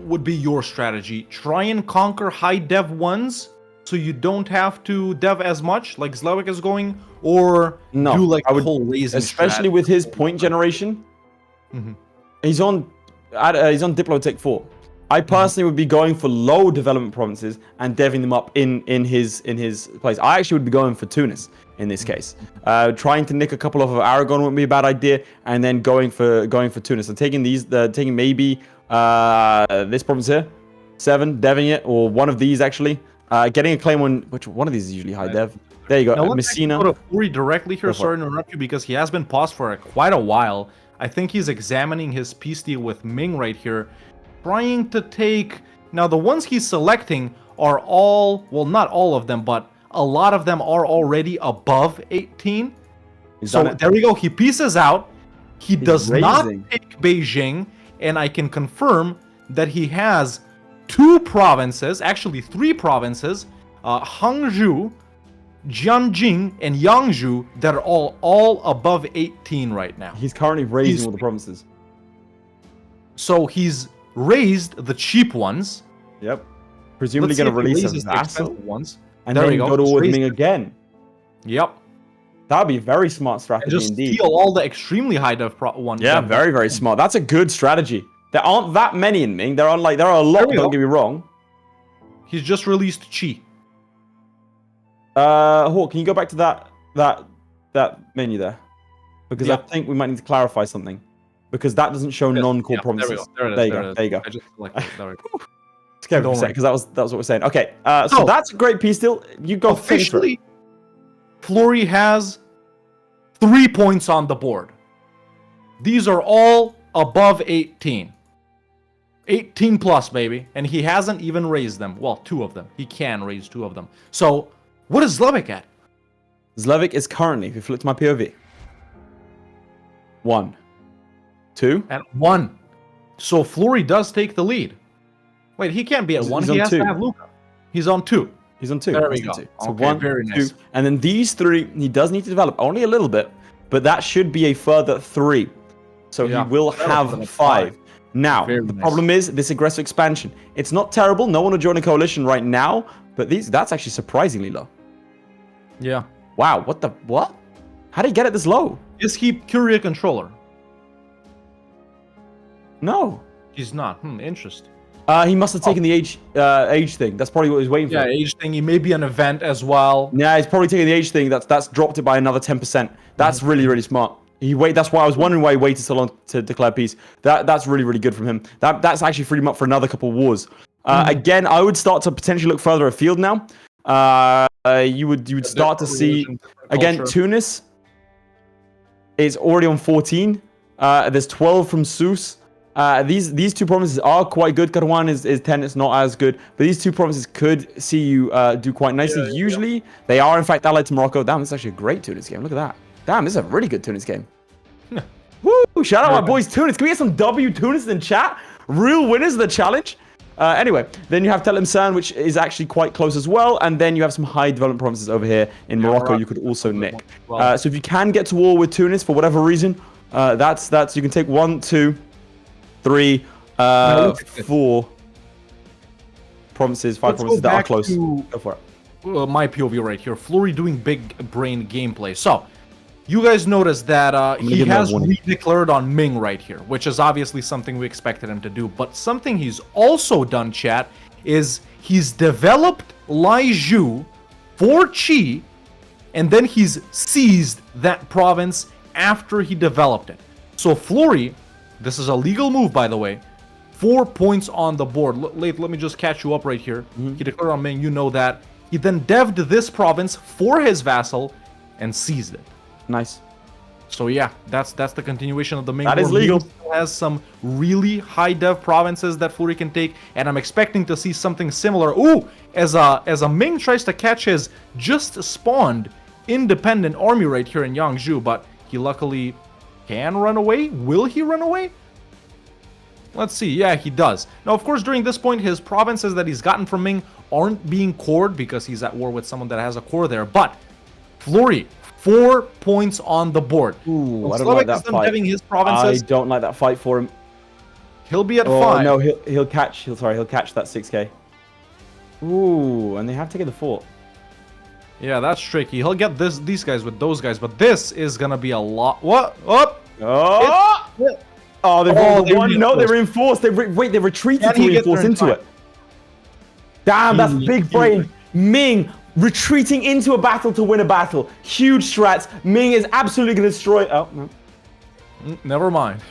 would be your strategy? Try and conquer high dev ones so you don't have to dev as much, like ZLEWIKK is going, or No, do like I would, whole raising especially strategy? with his point generation. He's on Diplotech 4. I personally would be going for low development provinces and deving them up in his place. I actually would be going for Tunis in this case. Trying to nick a couple off of Aragon wouldn't be a bad idea, and then going for Tunis. So taking taking maybe this province here, 7, deving it, or one of these actually. Getting a claim on which one of these is usually high dev. There you go, Now, let's Messina. go to FLORRY directly here. Go for Sorry to interrupt you because he has been paused for quite a while. I think he's examining his peace deal with Ming right here, trying to take. Now the ones he's selecting are all, well, not all of them, but a lot of them are already above 18. So there we go. He pieces out. He does not take Beijing, and I can confirm that he has 2 provinces, actually 3 provinces, Hangzhou, Jianjing, and Yangzhou, that are all above 18 right now. He's currently raising all the provinces. So he's raised the cheap ones. Yep. Presumably going to release a vassal. Ones. And then go to war with Ming again. Yep. That would be a very smart strategy And just indeed. steal all the extremely high dev ones. Yeah, very, very smart. That's a good strategy. There aren't that many in Ming. There are a lot, don't get me wrong. He's just released Qi. Hawk, can you go back to that menu there? Because I think we might need to clarify something. Because that doesn't show non-core provinces. There you go. There you go. I just selected it. There we go. Scared for a second, because that was what we're saying. Okay, so that's a great piece deal. You go officially. FLORRY has 3 points on the board. These are all above 18. 18 plus, baby. And he hasn't even raised them. Well, 2 of them. He can raise 2 of them. So, what is ZLEWIKK at? ZLEWIKK is currently, if you flip to my POV, 1, 2. At 1. So, FLORRY does take the lead. Wait, he can't be at 1. He's He on has 2. to have Luca. He's on 2. He's on 2. There we He's on go. 2. So Okay, 1, very 2. nice. And then these 3, he does need to develop only a little bit, but that should be a further 3. So Yeah, he will have 5. Now, Very the nice. problem is this aggressive expansion. It's not terrible. No one will join a coalition right now, but that's actually surprisingly low. Yeah. Wow, what? How did he get it this low? Is he Curia controller? No. He's not. Interesting. He must have taken the age thing. That's probably what he was waiting for. Yeah, age thingy. Maybe an event as well. Yeah, he's probably taking the age thing. That's dropped it by another 10%. That's really, really smart. That's why I was wondering why he waited so long to declare peace. That's really, really good from him. That's actually freed him up for another couple of wars. Again, I would start to potentially look further afield now. You would start to see again Tunis is already on 14. There's 12 from Sousse. These 2 provinces are quite good. Kairouan is 10. It's not as good, but these 2 provinces could see you do quite nicely. Usually, they are in fact allied to Morocco. Damn, this is actually a great Tunis game. Look at that. Damn, this is a really good Tunis game. Woo! Shout out my boys Tunis. Can we get some W Tunis in chat? Real winners of the challenge. Anyway, then you have Tlemcen, which is actually quite close as well, and then you have some high development provinces over here in Morocco. You could also nick. So if you can get to war with Tunis for whatever reason, that's you can take 1, 2, 3, 4 provinces, 5 provinces that are close. Go for it. My POV right here. FLORRY doing big brain gameplay. So, you guys notice that he has redeclared on Ming right here, which is obviously something we expected him to do. But something he's also done, chat, is he's developed Lai Zhu for Qi, and then he's seized that province after he developed it. So FLORRY, this is a legal move, by the way, 4 points on the board. Let me just catch you up right here. He declared on Ming, you know that. He then devved this province for his vassal and seized it. Nice. So yeah, that's the continuation of the Ming. That is War. legal. Ming still has some really high dev provinces that FLORRY can take, and I'm expecting to see something similar. Ooh, as a Ming tries to catch his just spawned independent army right here in Yangzhou, but he luckily can run away. Will he run away? Let's see. Yeah, he does. Now, of course, during this point, his provinces that he's gotten from Ming aren't being cored because he's at war with someone that has a core there. But FLORRY, 4 points on the board. Ooh, I don't like that fight. His provinces. I don't like that fight for him. He'll be at 5. Oh no, he'll catch that 6k. Ooh, and they have taken the fort. Yeah, that's tricky. He'll get these guys with those guys, but this is gonna be a lot. What? Up? Oh! Oh, they won. No, they reinforced. They retreated to reinforce into it. Damn, that's big brain. Ming retreating into a battle to win a battle. Huge strats. Ming is absolutely going to destroy. Oh, no. Never mind.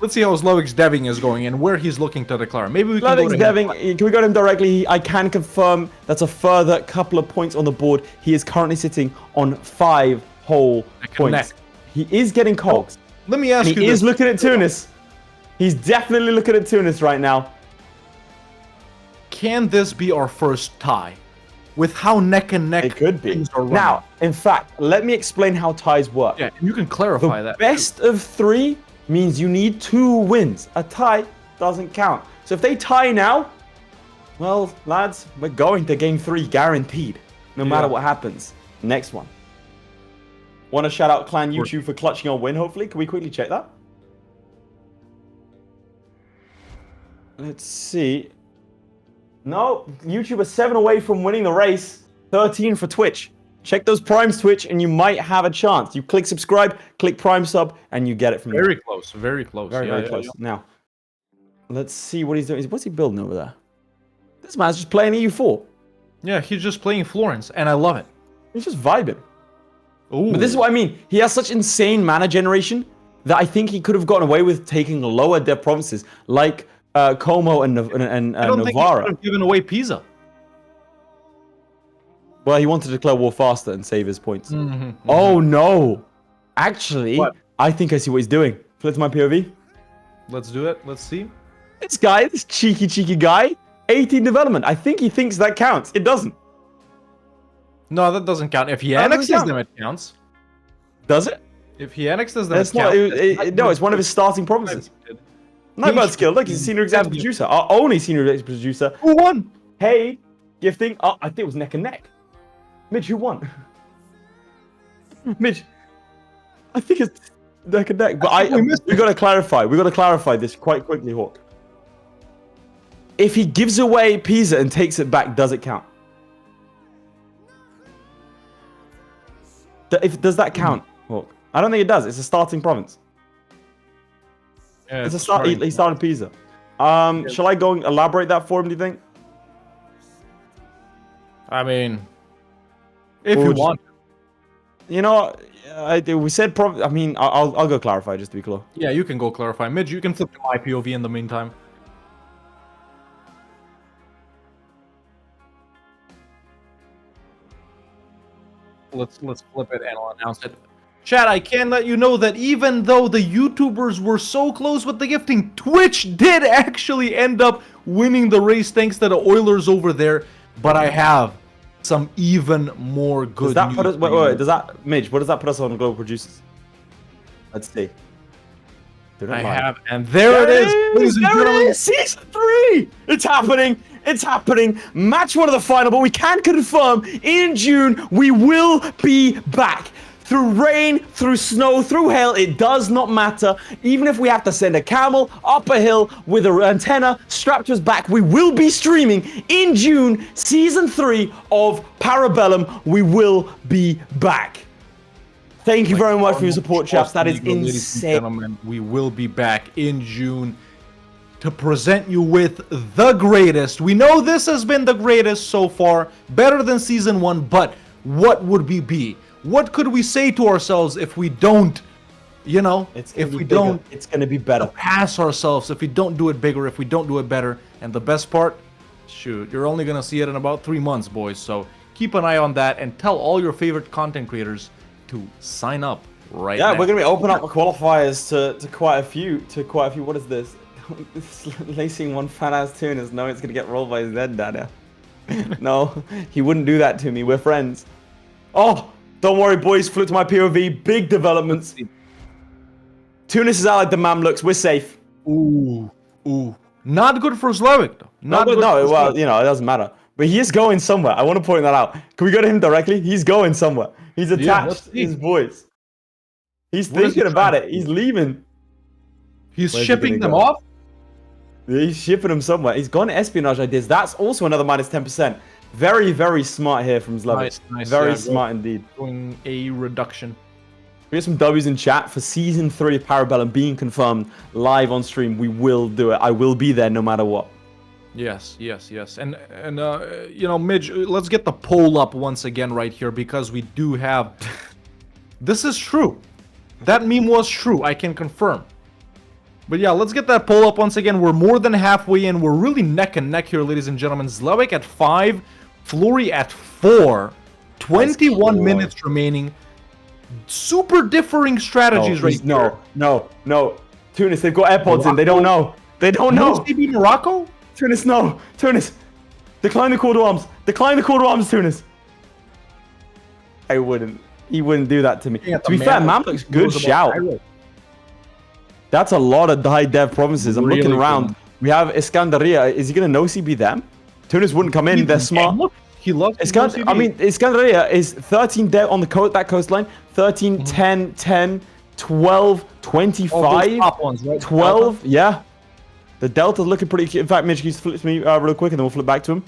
Let's see how ZLEWIKK's deving is going and where he's looking to declare. Maybe we can go to deving. Can we go to him directly? I can confirm that's a further couple of points on the board. He is currently sitting on 5 whole points. He is getting cogs. Let me ask you this. He is looking at Tunis. He's definitely looking at Tunis right now. Can this be our first tie? With how neck and neck it could be. Now, in fact, let me explain how ties work. Yeah, you can clarify that. Best of 3 means you need 2 wins. A tie doesn't count. So if they tie now, well, lads, we're going to game 3 guaranteed, no matter what happens. Next one. Want to shout out Clan YouTube for clutching our win, hopefully. Can we quickly check that? Let's see. No, YouTube is 7 away from winning the race. 13 for Twitch. Check those primes, Twitch, and you might have a chance. You click subscribe, click prime sub, and you get it from there. Very close, very close. Very close. Yeah. Now, let's see what he's doing. What's he building over there? This man's just playing EU4. Yeah, he's just playing Florence, and I love it. He's just vibing. Ooh. But this is what I mean. He has such insane mana generation that I think he could have gotten away with taking lower dev provinces like Como and I don't Novara. think he could have given away Pisa. Well, he wanted to declare war faster and save his points. Oh no! Actually, I think I see what he's doing. Flip to my POV. Let's do it. Let's see. This guy, this cheeky guy, 18 development. I think he thinks that counts. It doesn't. No, that doesn't count. If he That doesn't annexes count. them, it counts. Does it? If he annexes them, It's it not. counts. No, it's one of his starting provinces. Not bad skill. Look, he's a senior executive producer. Our only senior executive producer. Who won? Hey, gifting. Oh, I think it was neck and neck. Midge, who won? Midge, I think it's neck and neck. But we got to clarify. We got to clarify this quite quickly, Hawk. If he gives away Pisa and takes it back, does it count? Does that count, Hawk? I don't think it does. It's a starting province. Yeah, It's a start. He started Pisa. Shall I go and elaborate that for him? Do you think? I mean, if Or you would you- want. You know, we said I mean, I'll go clarify just to be clear. Yeah, you can go clarify. Midge, you can flip to my POV in the meantime. Let's flip it and I'll announce it. Chat, I can let you know that even though the YouTubers were so close with the gifting, Twitch did actually end up winning the race thanks to the Oilers over there. But I have some even more good Does that news. put us? for Wait, you. wait, does that, Midge? What does that put us on global producers? Let's see. I have, and there it is, ladies and There it gentlemen. is, season 3. It's happening. It's happening. Match 1 of the final, but we can confirm in June we will be back. Through rain, through snow, through hail, it does not matter. Even if we have to send a camel up a hill with an antenna strapped to his back, we will be streaming in June, season 3 of Parabellum. We will be back. Thank you very much for your support, chaps. That is Ladies and insane. gentlemen, we will be back in June to present you with the greatest. We know this has been the greatest so far, better than season 1, but what would we be? What could we say to ourselves if we don't, you know, if we don't it's gonna be better. pass ourselves, if we don't do it bigger, if we don't do it better? And the best part, shoot, you're only gonna see it in about 3 months, boys. So keep an eye on that and tell all your favorite content creators to sign up right now. Yeah, we're gonna be opening up qualifiers to quite a few. What is this? Lacing one fat ass tuners, knowing it's gonna get rolled by his head, Dada. No, he wouldn't do that to me. We're friends. Oh, don't worry, boys. Flip to my POV. Big developments. Tunis is out like the Mamluks. We're safe. Ooh. Not good for ZLEWIKK, though. No, good for well, ZLEWIKK. you know, it doesn't matter. But he is going somewhere. I want to point that out. Can we go to him directly? He's going somewhere. He's attached to his voice. He's What is he thinking about trying it. to He's leaving. He's Where's he shipping gonna them go? off? He's shipping them somewhere. He's gone espionage ideas. That's also another minus 10%. Very, very smart here from ZLEWIKK. Nice, Very yeah, smart indeed. Doing a reduction. We get some W's in chat for season 3 of Parabellum being confirmed live on stream. We will do it. I will be there no matter what. Yes. And you know, Midge, let's get the poll up once again right here because we do have... This is true. That meme was true. I can confirm. But yeah, let's get that poll up once again. We're more than halfway in. We're really neck and neck here, ladies and gentlemen. ZLEWIKK at 5, FLORRY at 4. 21 minutes remaining. Super differing strategies right here. No. Tunis, they've got AirPods in. They don't know. They don't know. CB Morocco? Tunis, no. Tunis. Decline the call to arms. Decline the call to arms, Tunis. I wouldn't. He wouldn't do that to me. Yeah, To be fair, Mamluk's good shout. That's a lot of high dev provinces. I'm looking Really around. good. We have Iskandaria. Is he going to no CB them? Tunis wouldn't come in. They're smart. Look, he loves I mean, Iskandaria is 13 dev on the that coastline. 13, 10, 10, 12, 25, top ones, right? 12. Yeah. The Delta's looking pretty cute. In fact, Mitch, can you flip to me real quick and then we'll flip back to him.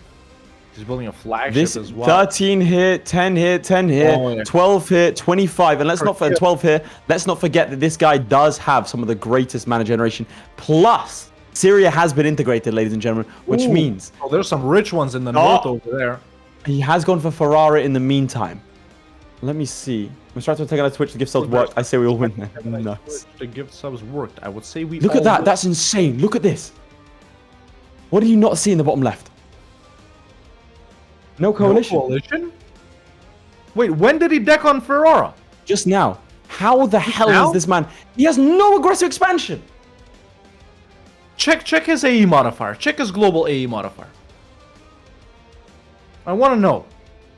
He's building a flagship This as well. 13 here, 10 here, 10 here, Oh, yeah. 12 here, 25. And let's not forget 12 here. Let's not forget that this guy does have some of the greatest mana generation. Plus, Syria has been integrated, ladies and gentlemen, which Ooh. means Oh, there's some rich ones in the north over there. he has gone for Ferrari in the meantime. Let me see. I'm trying to take out a Twitch. The gift subs worked. I say we all win there. Nuts. The gift subs worked. I would say we Look at all that. win. That's insane. Look at this. What do you not see in the bottom left? No coalition. No coalition? Wait, when did he deck on Ferrara? Just now. How the hell now? is this man? He has no aggressive expansion. check his AE modifier. Check his global AE modifier. I want to know.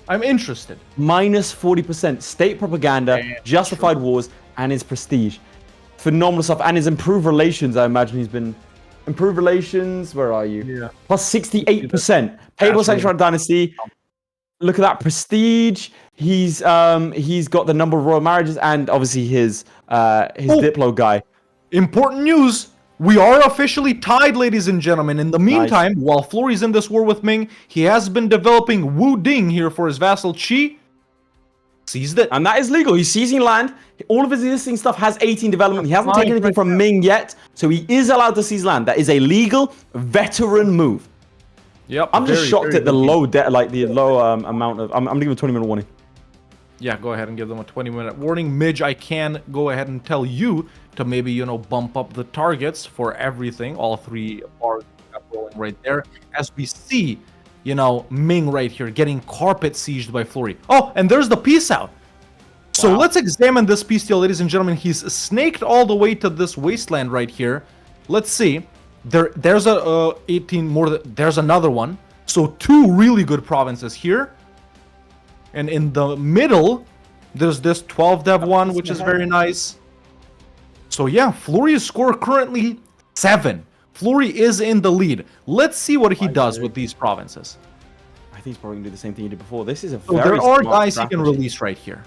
I'm interested. Minus 40%. State propaganda, justified wars, and his prestige. Phenomenal stuff. And his improved relations, I imagine he's been... Improved relations, where are you? Yeah. Plus 68%. Payable Sanctuary Dynasty. Look at that prestige. He's got the number of royal marriages and obviously his Diplo guy. Important news. We are officially tied, ladies and gentlemen. In the meantime, while Florry's in this war with Ming, he has been developing Wu Ding here for his vassal Qi. Seized it. And that is legal. He's seizing land. All of his existing stuff has 18 development. He hasn't taken anything from Ming yet, so he is allowed to seize land. That is a legal veteran move. Yep. I'm just shocked at the low debt, like the low amount of. I'm gonna give him a 20-minute warning. Yeah, go ahead and give them a 20-minute warning. Midge, I can go ahead and tell you to maybe, you know, bump up the targets for everything. All three bars rolling right there. As we see, you know, Ming right here getting carpet sieged by Florry. Oh, and there's the peace out. So let's examine this peace deal, ladies and gentlemen. He's snaked all the way to this wasteland right here. Let's see. There's a 18 more. There's another one. So 2 really good provinces here. And in the middle, there's this 12 dev one, which is very nice. So yeah, Florry's score currently 7. Florry is in the lead. Let's see what he does with these provinces. I think he's probably gonna do the same thing he did before. This is a So very there are smart guys he strategy. can release right here.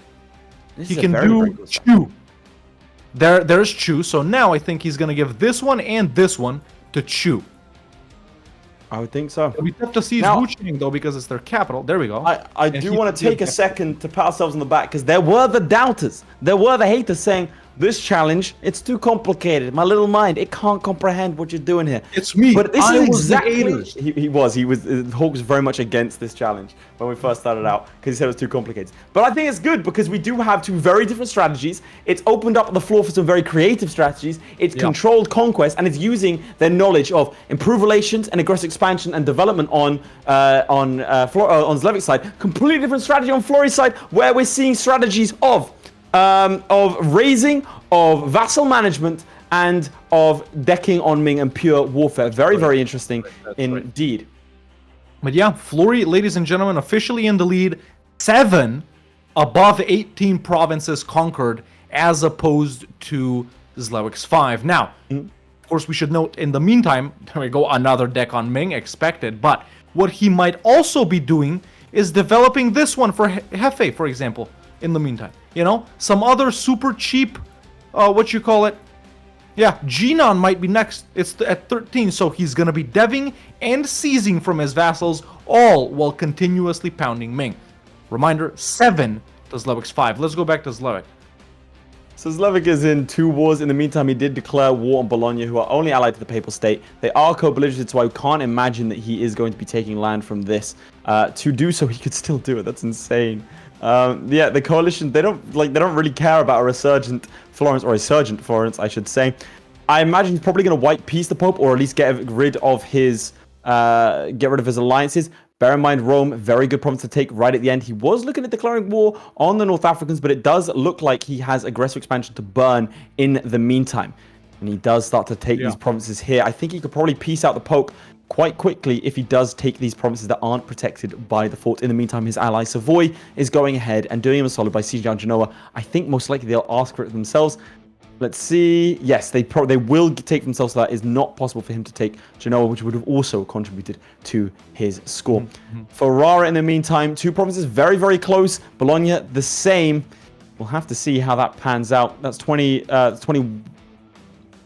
This He is a can very, very do good strategy. Chu. There's Chu. So now I think he's gonna give this one and this one to Chu. I would think so. It'll be tough to seize Now- Wuchang though because it's their capital. There we go. I And do he want can to take give a second to pat ourselves on the back because there were the doubters. There were the haters saying, this challenge, it's too complicated. My little mind, it can't comprehend what you're doing here. It's me. But this I is was the exactly... haters. He was. Hawk was very much against this challenge when we first started out because he said it was too complicated. But I think it's good because we do have 2 very different strategies. It's opened up the floor for some very creative strategies. It's controlled conquest and it's using their knowledge of improved relations and aggressive expansion and development on ZLEWIKK's side. Completely different strategy on Florry's side where we're seeing strategies of raising, of vassal management, and of decking on Ming and pure warfare. Very, very interesting indeed. But yeah, Florry, ladies and gentlemen, officially in the lead. 7 above 18 provinces conquered as opposed to ZLEWIKK's 5. Now, of course, we should note in the meantime, there we go, another deck on Ming, expected. But what he might also be doing is developing this one for Hefe, for example, in the meantime. You know, some other super cheap, what you call it? Yeah, Jinan might be next. It's at 13, so he's going to be deving and seizing from his vassals, all while continuously pounding Ming. Reminder, 7 to ZLEWIKK's 5. Let's go back to ZLEWIKK. So ZLEWIKK is in 2 wars. In the meantime, he did declare war on Bologna, who are only allied to the Papal State. They are co-belligerents, so I can't imagine that he is going to be taking land from this. To do so, he could still do it. That's insane. Yeah, the coalition, they don't really care about a resurgent Florence, or a surgent Florence, I should say. I imagine he's probably going to white peace the Pope, or at least get rid of his alliances. Bear in mind, Rome, very good province to take right at the end. He was looking at declaring war on the North Africans, but it does look like he has aggressive expansion to burn in the meantime. And he does start to take these provinces here. I think he could probably peace out the Pope quite quickly if he does take these provinces that aren't protected by the fort. In the meantime, his ally Savoy is going ahead and doing him a solid by sieging down Genoa. I think most likely they'll ask for it themselves. Let's see. Yes, they will take themselves, so that is not possible for him to take Genoa, which would have also contributed to his score. Ferrara, in the meantime, 2 provinces very, very close. Bologna, the same. We'll have to see how that pans out. That's 20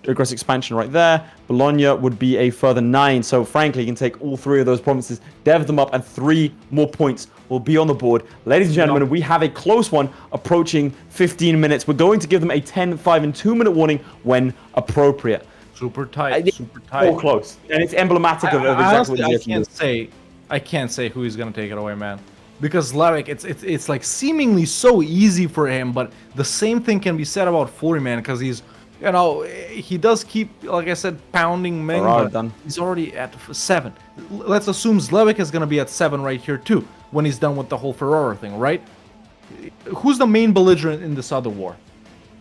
aggressive expansion right there. Bologna would be a further 9. So frankly, you can take all 3 of those provinces, dev them up, and 3 more points will be on the board. Ladies and gentlemen, we have a close one approaching 15 minutes. We're going to give them a 10, 5, and 2-minute warning when appropriate. Super tight, super tight. So close. And it's emblematic of exactly Honestly, what I can't say who he's gonna take it away, man. Because ZLEWIKK, it's like seemingly so easy for him, but the same thing can be said about Florry, man, because he's, you know, he does keep, like I said, pounding Ming, but he's already at 7. Let's assume ZLEWIKK is going to be at 7 right here, too, when he's done with the whole Ferrara thing, right? Who's the main belligerent in this other war?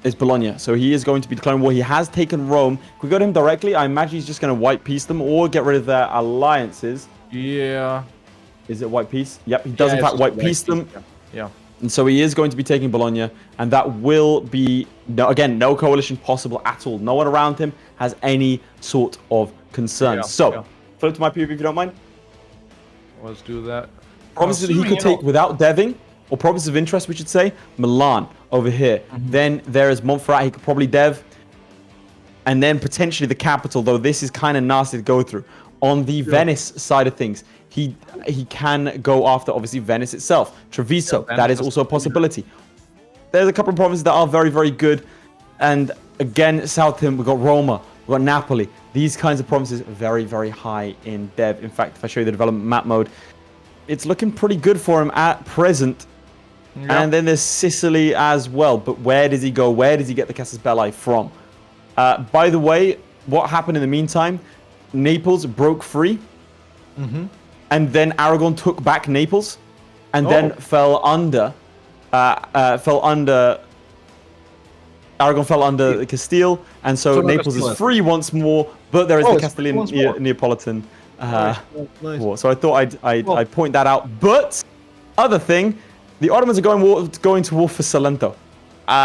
is Bologna. So he is going to be declaring war. He has taken Rome. If we go to him directly, I imagine he's just going to white peace them or get rid of their alliances. Yeah. Is it white peace? Yep, he does in fact white peace them. Yeah. And so he is going to be taking Bologna, and that will be, no coalition possible at all. No one around him has any sort of concerns. Flip to my POV if you don't mind. Let's do that. Provinces that he could take without deving, or provinces of interest, we should say. Milan over here. Then there is Montferrat, he could probably dev. And then potentially the capital, though this is kind of nasty to go through. On the Venice side of things, he can go after, obviously, Venice itself. Treviso, that is also a possibility. There's a couple of provinces that are very, very good. And again, south of him, we've got Roma, we've got Napoli. These kinds of provinces, very, very high in dev. In fact, if I show you the development map mode, it's looking pretty good for him at present. Yep. And then there's Sicily as well. But where does he go? Where does he get the Casus Belli from? By the way, what happened in the meantime? Naples broke free. And then Aragon took back Naples. And then fell under. Aragon fell under Castile. And so Naples is free once more. But there is the Castilian Neapolitan war. So I thought I'd point that out. But other thing, the Ottomans are going to war for Salento,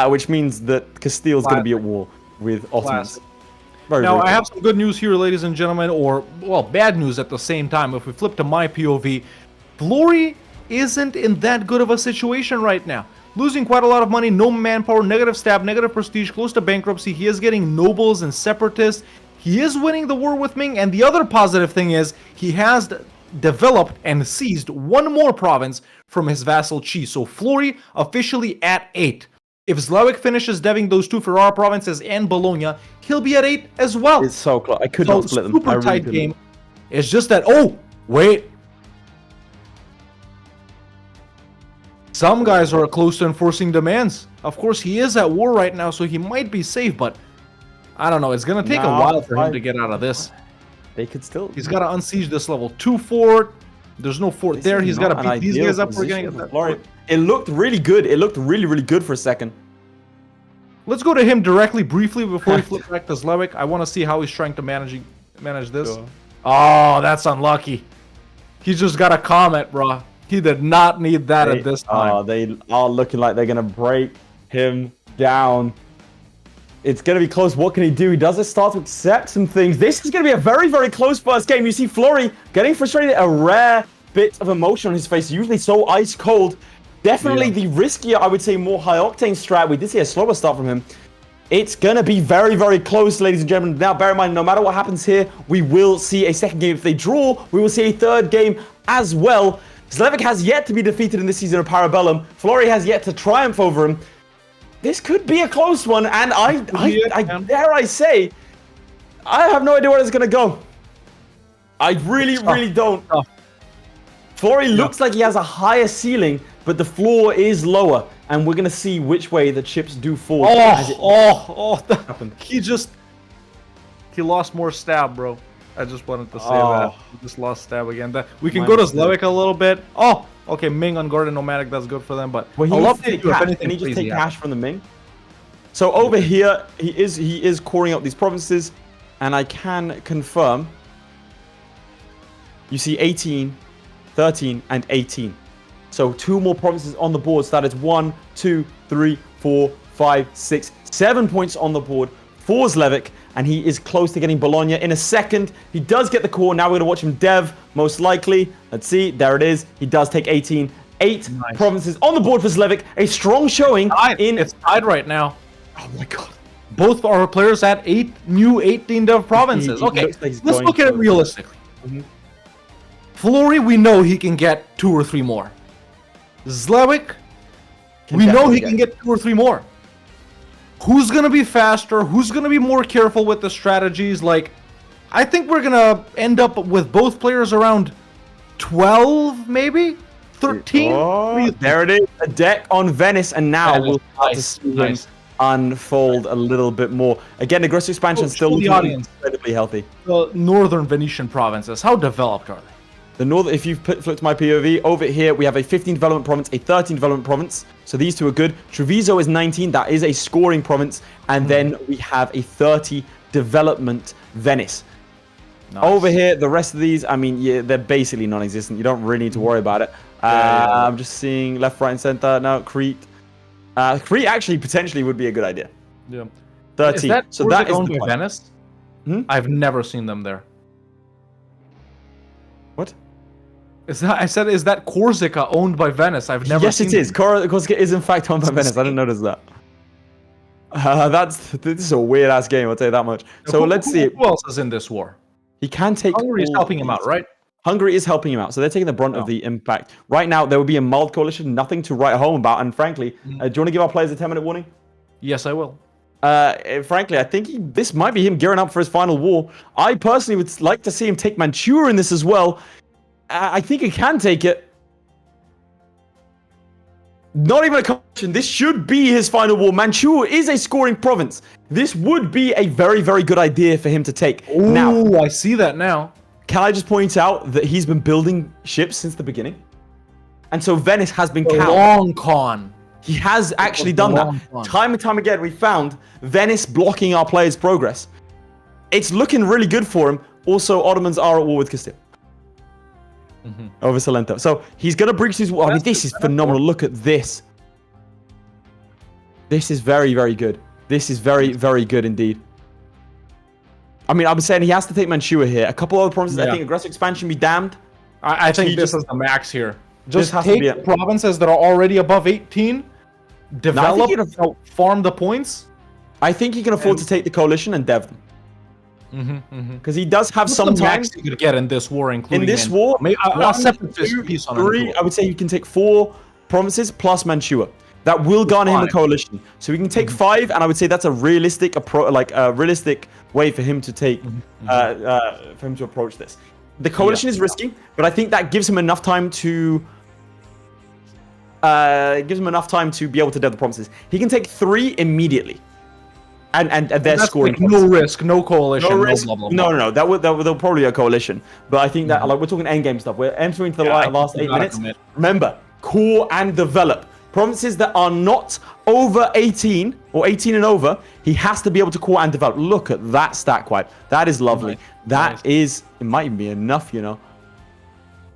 which means that Castile is going to be at war with Ottomans. Now, I have some good news here, ladies and gentlemen, or, well, bad news at the same time. If we flip to my POV, FLORRY isn't in that good of a situation right now. Losing quite a lot of money, no manpower, negative stab, negative prestige, close to bankruptcy. He is getting nobles and separatists. He is winning the war with Ming, and the other positive thing is he has developed and seized one more province from his vassal Chi. So FLORRY officially at 8. If ZLEWIKK finishes deving those two Ferrara provinces and Bologna, he'll be at 8 as well. It's so close. I could not split them. Super tight game. It's just that, oh, wait. Some guys are close to enforcing demands. Of course, he is at war right now, so he might be safe, but I don't know. It's going to take a while for him to get out of this. They could still. He's got to unsiege this level 2 fort. There's no fort there. He's got to beat these guys up. We're going to get that fort. It looked really good. It looked really, really good for a second. Let's go to him directly, briefly, before we flip back to ZLEWIKK. I want to see how he's trying to manage this. Sure. Oh, that's unlucky. He's just got a comment, bro. He did not need that at this time. They are looking like they're going to break him down. It's going to be close. What can he do? He does start to accept some things. This is going to be a very, very close first game. You see FLORRY getting frustrated. A rare bit of emotion on his face. Usually so ice cold. Definitely the riskier, I would say, more high-octane strat. We did see a slower start from him. It's going to be very, very close, ladies and gentlemen. Now, bear in mind, no matter what happens here, we will see a second game. If they draw, we will see a third game as well. ZLEWIKK has yet to be defeated in this season of Parabellum. FLORRY has yet to triumph over him. This could be a close one, and I dare I say, I have no idea where it's going to go. I really, really don't. FLORRY looks like he has a higher ceiling, but the floor is lower, and we're going to see which way the chips do fall. He lost more stab, bro. I just wanted to say that. He just lost stab again. We can go to ZLEWIKK a little bit. Oh, okay, Ming on Guard and Nomadic, that's good for them, but I love to take cash. Can he just take cash from the Ming? So over here, he is coring up these provinces, and I can confirm. You see 18, 13, and 18. So 2 more provinces on the board. So that is 1, 2, 3, 4, 5, 6, 7 points on the board for ZLEWIKK. And he is close to getting Bologna in a second. He does get the core. Now we're going to watch him dev, most likely. Let's see. There it is. He does take 18. 8 provinces on the board for ZLEWIKK. A strong showing. It's tied right now. Oh my god. Both our players at 8 new 18 dev provinces. Okay, let's look at it realistically. FLORRY, we know he can get 2 or 3 more. ZLEWIKK, we know he can get 2 or 3 more. Who's going to be faster? Who's going to be more careful with the strategies? Like, I think we're going to end up with both players around 12, maybe? 13? Oh, there it is. A deck on Venice, and now we'll start to see him unfold a little bit more. Again, aggressive expansion still looking incredibly healthy. The northern Venetian provinces, how developed are they? If you've flipped my POV, over here we have a 15 development province, a 13 development province. So these two are good. Treviso is 19. That is a scoring province. And then we have a 30 development Venice. Nice. Over here, the rest of these, I mean, yeah, they're basically non-existent. You don't really need to worry about it. I'm just seeing left, right, and center. No, Crete. Crete actually potentially would be a good idea. Yeah. 13. So that is owned the by Venice? I've never seen them there. What? Is that Corsica owned by Venice? I've never seen Yes, it is. Corsica is in fact owned by Venice. I didn't notice that. This is a weird ass game, I'll tell you that much. So let's see. Who else is in this war? He can take. Hungary is helping him out, right? Hungary is helping him out, so they're taking the brunt of the impact. Right now, there will be a mild coalition, nothing to write home about. And frankly, do you want to give our players a 10-minute warning? Yes, I will. Frankly, I think this might be him gearing up for his final war. I personally would like to see him take Manchuria in this as well. I think he can take it. Not even a question. This should be his final war. Manchuria is a scoring province. This would be a very, very good idea for him to take. Ooh, now, I see that now. Can I just point out that he's been building ships since the beginning? And so Venice has been cowed. Long con. He has actually done that. Time and time again, we found Venice blocking our players' progress. It's looking really good for him. Also, Ottomans are at war with Castile. Over Salento. So he's going to breach his wall. I mean, this is phenomenal. Look at this. This is very, very good. This is very, very good indeed. I mean, I'm saying he has to take Manchuria here. A couple other provinces. I think aggressive expansion be damned. I think this is the max here. Just take provinces that are already above 18. Develop, farm the points. I think he can afford to take the coalition and dev them. Because he does have some max you could get in this war, including in this war. I'll separate this piece on 3. I would say you can take 4 provinces plus Manchuria. That will garner him a coalition. So we can take 5, and I would say that's a realistic realistic way for him to take for him to approach this. The coalition is risky, but I think that gives him enough time to be able to dev the provinces. He can take 3 immediately. And they're scoring like no risk, no coalition, no risk. Blah, blah, blah. No. There'll probably be a coalition. But I think that like we're talking endgame stuff. We're entering into the last 8 minutes. Remember, core and develop. Provinces that are not over 18 or 18 and over, he has to be able to core and develop. Look at that stack wipe. That is lovely. That is, it might even be enough, you know.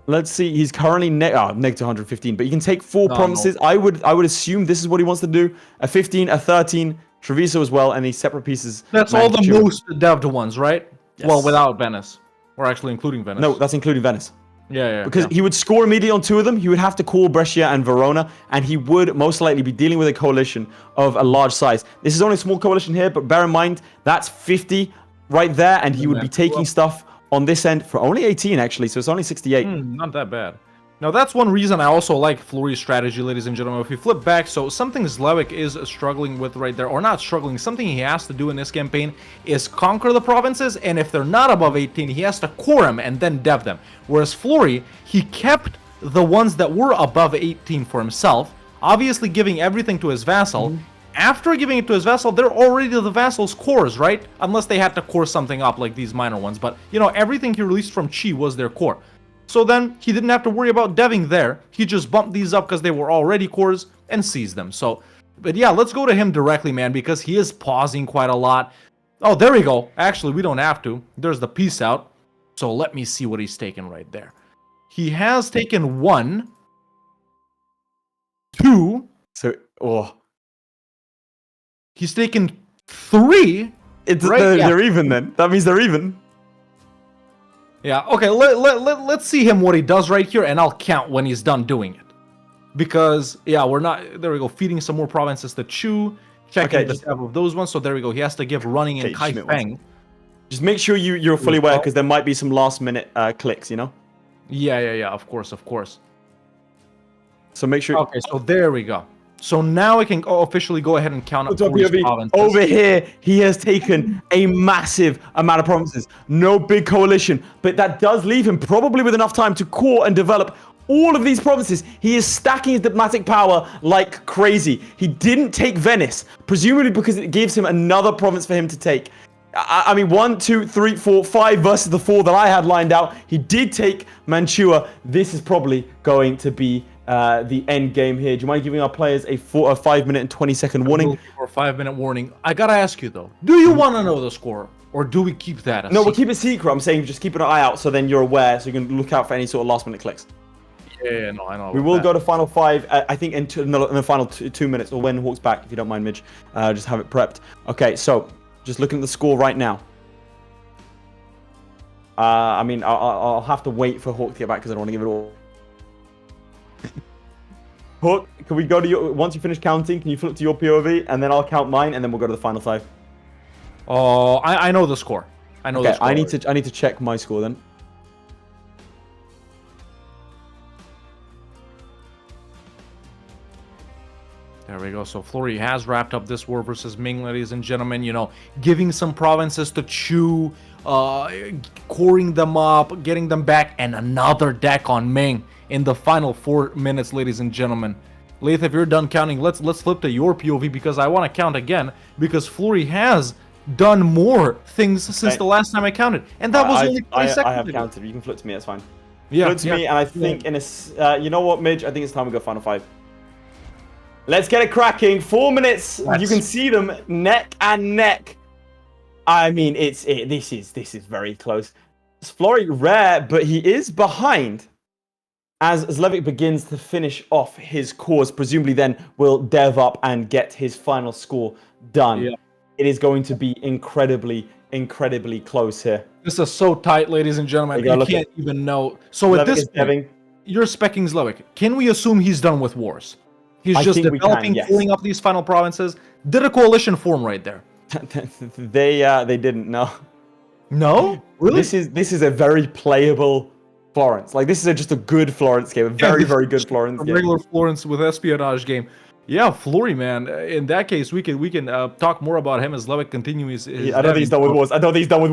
Let's see. He's currently negative 115, but you can take 4 provinces. I would assume this is what he wants to do. A 15, a 13. Treviso as well, and these separate pieces. That's all the most devved ones, right? Yes. Well, without Venice. Or actually including Venice. No, that's including Venice. Yeah. Because he would score immediately on 2 of them. He would have to call Brescia and Verona, and he would most likely be dealing with a coalition of a large size. This is only a small coalition here, but bear in mind, that's 50 right there, and he would be taking stuff on this end for only 18, actually, so it's only 68. Not that bad. Now, that's one reason I also like Florry's strategy, ladies and gentlemen. If we flip back, so something ZLEWIKK is struggling with right there, or not struggling, something he has to do in this campaign is conquer the provinces, and if they're not above 18, he has to core them and then dev them. Whereas Florry, he kept the ones that were above 18 for himself, obviously giving everything to his vassal. After giving it to his vassal, they're already the vassal's cores, right? Unless they had to core something up like these minor ones. But, you know, everything he released from Chi was their core. So then he didn't have to worry about deving there. He just bumped these up because they were already cores and seized them. So, but yeah, let's go to him directly, man, because he is pausing quite a lot. Oh, there we go. Actually, we don't have to. There's the peace out. So let me see what he's taken right there. He has taken 1, 2. So, he's taken 3. They're even then. That means they're even. Yeah, okay, let's see him what he does right here, and I'll count when he's done doing it. Because, yeah, we're not... There we go, feeding some more provinces to Chu. Checking the stab of those ones, so there we go. He has to give running in Kaifeng. Just make sure you're fully aware, because there might be some last-minute clicks, you know? Yeah, of course. So make sure... Okay, so there we go. So now I can officially go ahead and count up provinces. Over here, he has taken a massive amount of provinces. No big coalition, but that does leave him probably with enough time to core and develop all of these provinces. He is stacking his diplomatic power like crazy. He didn't take Venice, presumably because it gives him another province for him to take. I mean, 1, 2, 3, 4, 5 versus the 4 that I had lined out. He did take Mantua. This is probably going to be the end game here. Do you mind giving our players a 5 minute and 20-second warning? Or 5-minute warning. I gotta ask you though, do you want to know the score, or do we keep that? No, we'll keep it secret. I'm saying just keep an eye out so then you're aware, so you can look out for any sort of last-minute clicks. Yeah, no, I know. We will go to final 5. I think in the final 2 minutes, or when Hawk's back, if you don't mind, Midge. Just have it prepped. Okay, so just looking at the score right now. I mean, I'll have to wait for Hawk to get back because I don't want to give it all. Hawk, can we go to your... Once you finish counting, can you flip to your POV? And then I'll count mine, and then we'll go to the final 5. Oh, I know the score. I know the score. I need to check my score then. There we go. So FLORRY has wrapped up this war versus Ming, ladies and gentlemen. You know, giving some provinces to chew, coring them up, getting them back, and another deck on Ming in the final 4 minutes, ladies and gentlemen. Lath, if you're done counting, let's flip to your POV because I want to count again because FLORRY has done more things since the last time I counted, and that was only 20 seconds I have ago. counted. You can flip to me. That's fine. Yeah, flip to me, and I think in a you know what, Midge? I think it's time we go final 5. Let's get it cracking. 4 minutes. You can see them neck and neck. I mean, this is very close. It's FLORRY rare, but he is behind as ZLEWIKK begins to finish off his course. Presumably, then will dev up and get his final score done. Yeah. It is going to be incredibly close here. This is so tight, ladies and gentlemen. You can't even know. So at this point, you're speccing ZLEWIKK. Can we assume he's done with wars? He's just developing, filling up these final provinces. Did a coalition form right there? They didn't. No. No? Really? This is a very playable Florence. Like this is just a good Florence game. A very good Florence game. Regular Florence with espionage game. Yeah, FLORRY, man. In that case, we can talk more about him as ZLEWIKK continues. I don't think he's done with wars. I don't think he's done with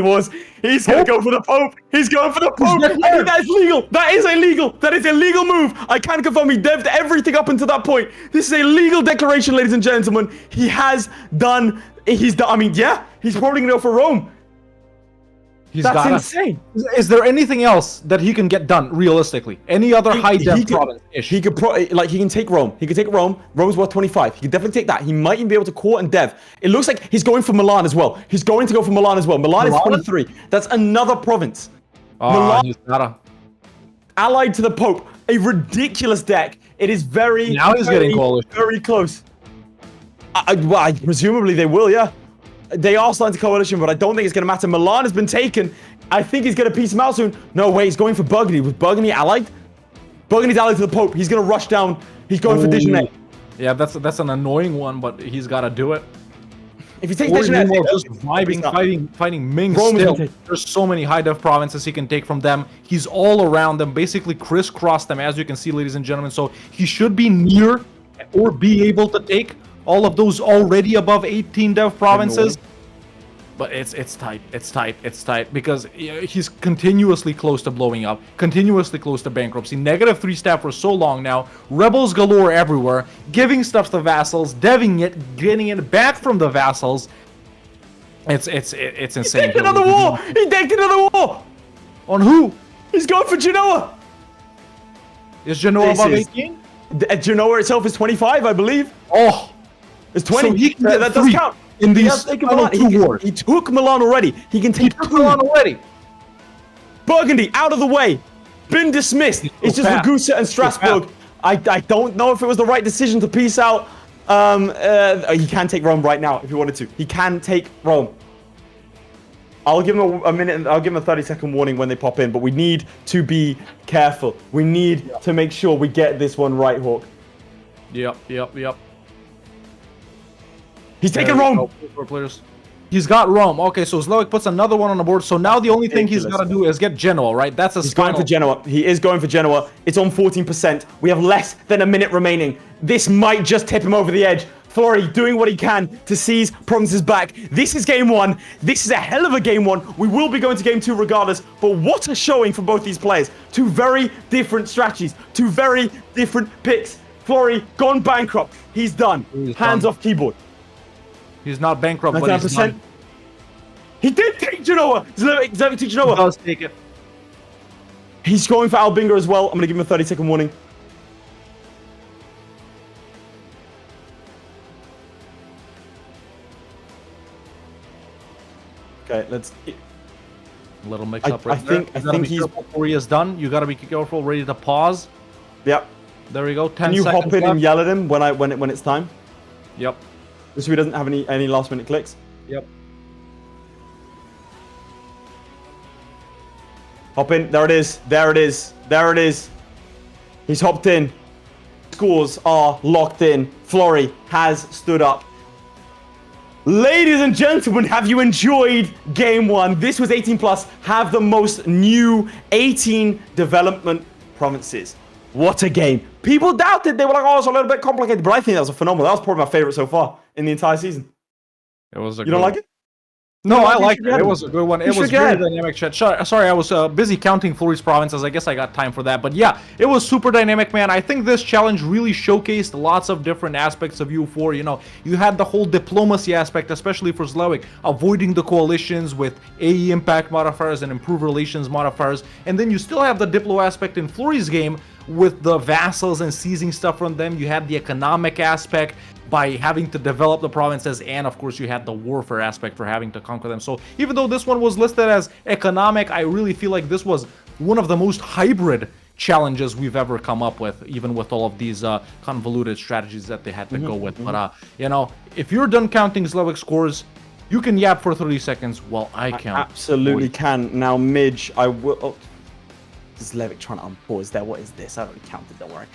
wars. He's gonna go for the Pope. He's going for the Pope. I think that is legal. That is illegal. That is a legal move. I can confirm he devved everything up until that point. This is a legal declaration, ladies and gentlemen. He has done. He's done. I mean, yeah, he's probably gonna go for Rome. That's insane. Is there anything else that he can get done realistically? Any other high dev province? He could he can take Rome. He could take Rome. Rome's worth 25. He could definitely take that. He might even be able to core and dev. It looks like he's going for Milan as well. He's going to go for Milan as well. Milan is 23. That's another province. Milan, allied to the Pope. A ridiculous deck. It is very getting coalition. Very close. Presumably they will, yeah. They are starting to coalition, but I don't think it's going to matter. Milan has been taken. I think he's going to piece him out soon. No, wait, he's going for Burgundy. Was Burgundy allied? Burgundy's allied to the Pope. He's going to rush down. He's going for Dijonais. Yeah, that's an annoying one, but he's got to do it. If he takes Dijonais, just vibing, fighting Ming still. There's so many high dev provinces he can take from them. He's all around them, basically crisscross them, as you can see, ladies and gentlemen. So he should be near or be able to take all of those already above 18 dev provinces. But it's tight because he's continuously close to blowing up, continuously close to bankruptcy. -3 staff for so long now. Rebels galore everywhere, giving stuff to vassals, deving it, getting it back from the vassals. It's insane. He decked another war. He decked another war. On who? He's going for Genoa. Is Genoa above 18? Genoa itself is 25, I believe. Oh. It's 20. So he can that does count. In these final 2 wars. He took Milan already. He can take Milan already. Burgundy out of the way. Been dismissed. It's just Ragusa and Strasbourg. I don't know if it was the right decision to peace out. He can take Rome right now if he wanted to. He can take Rome. I'll give him a minute. I'll give him a 30-second warning when they pop in. But we need to be careful. We need to make sure we get this one right, Hawk. Yep. He's taking Rome. He's got Rome. Okay, so ZLEWIKK puts another one on the board. So now the only thing he's got to do is get Genoa, right? That's a He's going for Genoa. He is going for Genoa. It's on 14%. We have less than a minute remaining. This might just tip him over the edge. FLORRY doing what he can to seize provinces back. This is game 1. This is a hell of a game 1. We will be going to game 2 regardless. But what a showing for both these players. 2 very different strategies. 2 very different picks. FLORRY gone bankrupt. He's done. Hands off keyboard. He's not bankrupt, but he's done. He did take Genoa! Zlewik took Genoa! Does take it. He's going for Albinga as well. I'm gonna give him a 30-second warning. Okay, let's... Little mix up right I think he's... before he is done. You gotta be careful, ready to pause. Yep. There we go. 10 Can you seconds hop in left. and yell at him when it's time? Yep. Just so he doesn't have any last minute clicks. Yep. Hop in. There it is. There it is. There it is. He's hopped in. Scores are locked in. FLORRY has stood up. Ladies and gentlemen, have you enjoyed game one? This was 18 plus. Have the most new 18 development provinces. What a game. People doubted. They were like, oh, it's a little bit complicated. But I think that was a phenomenal. That was probably my favorite so far in the entire season. It was a You don't like it? No, I You liked should it. get It him. was a good one. It You was should get very him. dynamic chat. Sorry, I was busy counting FLORRY's provinces. I guess I got time for that. But yeah, it was super dynamic, man. I think this challenge really showcased lots of different aspects of EU4. You know, you had the whole diplomacy aspect, especially for ZLEWIKK, avoiding the coalitions with AE impact modifiers and improve relations modifiers. And then you still have the diplo aspect in FLORRY's game with the vassals and seizing stuff from them. You had the economic aspect by having to develop the provinces, and of course you had the warfare aspect for having to conquer them. So even though this one was listed as economic, I really feel like this was one of the most hybrid challenges we've ever come up with, even with all of these convoluted strategies that they had to go with. But you know, if you're done counting ZLEWIKK scores, you can yap for 30 seconds while I count. Absolutely can. Now, Midge, I will... Oh. ZLEWIKK trying to unpause there. What is this? I already counted, don't worry.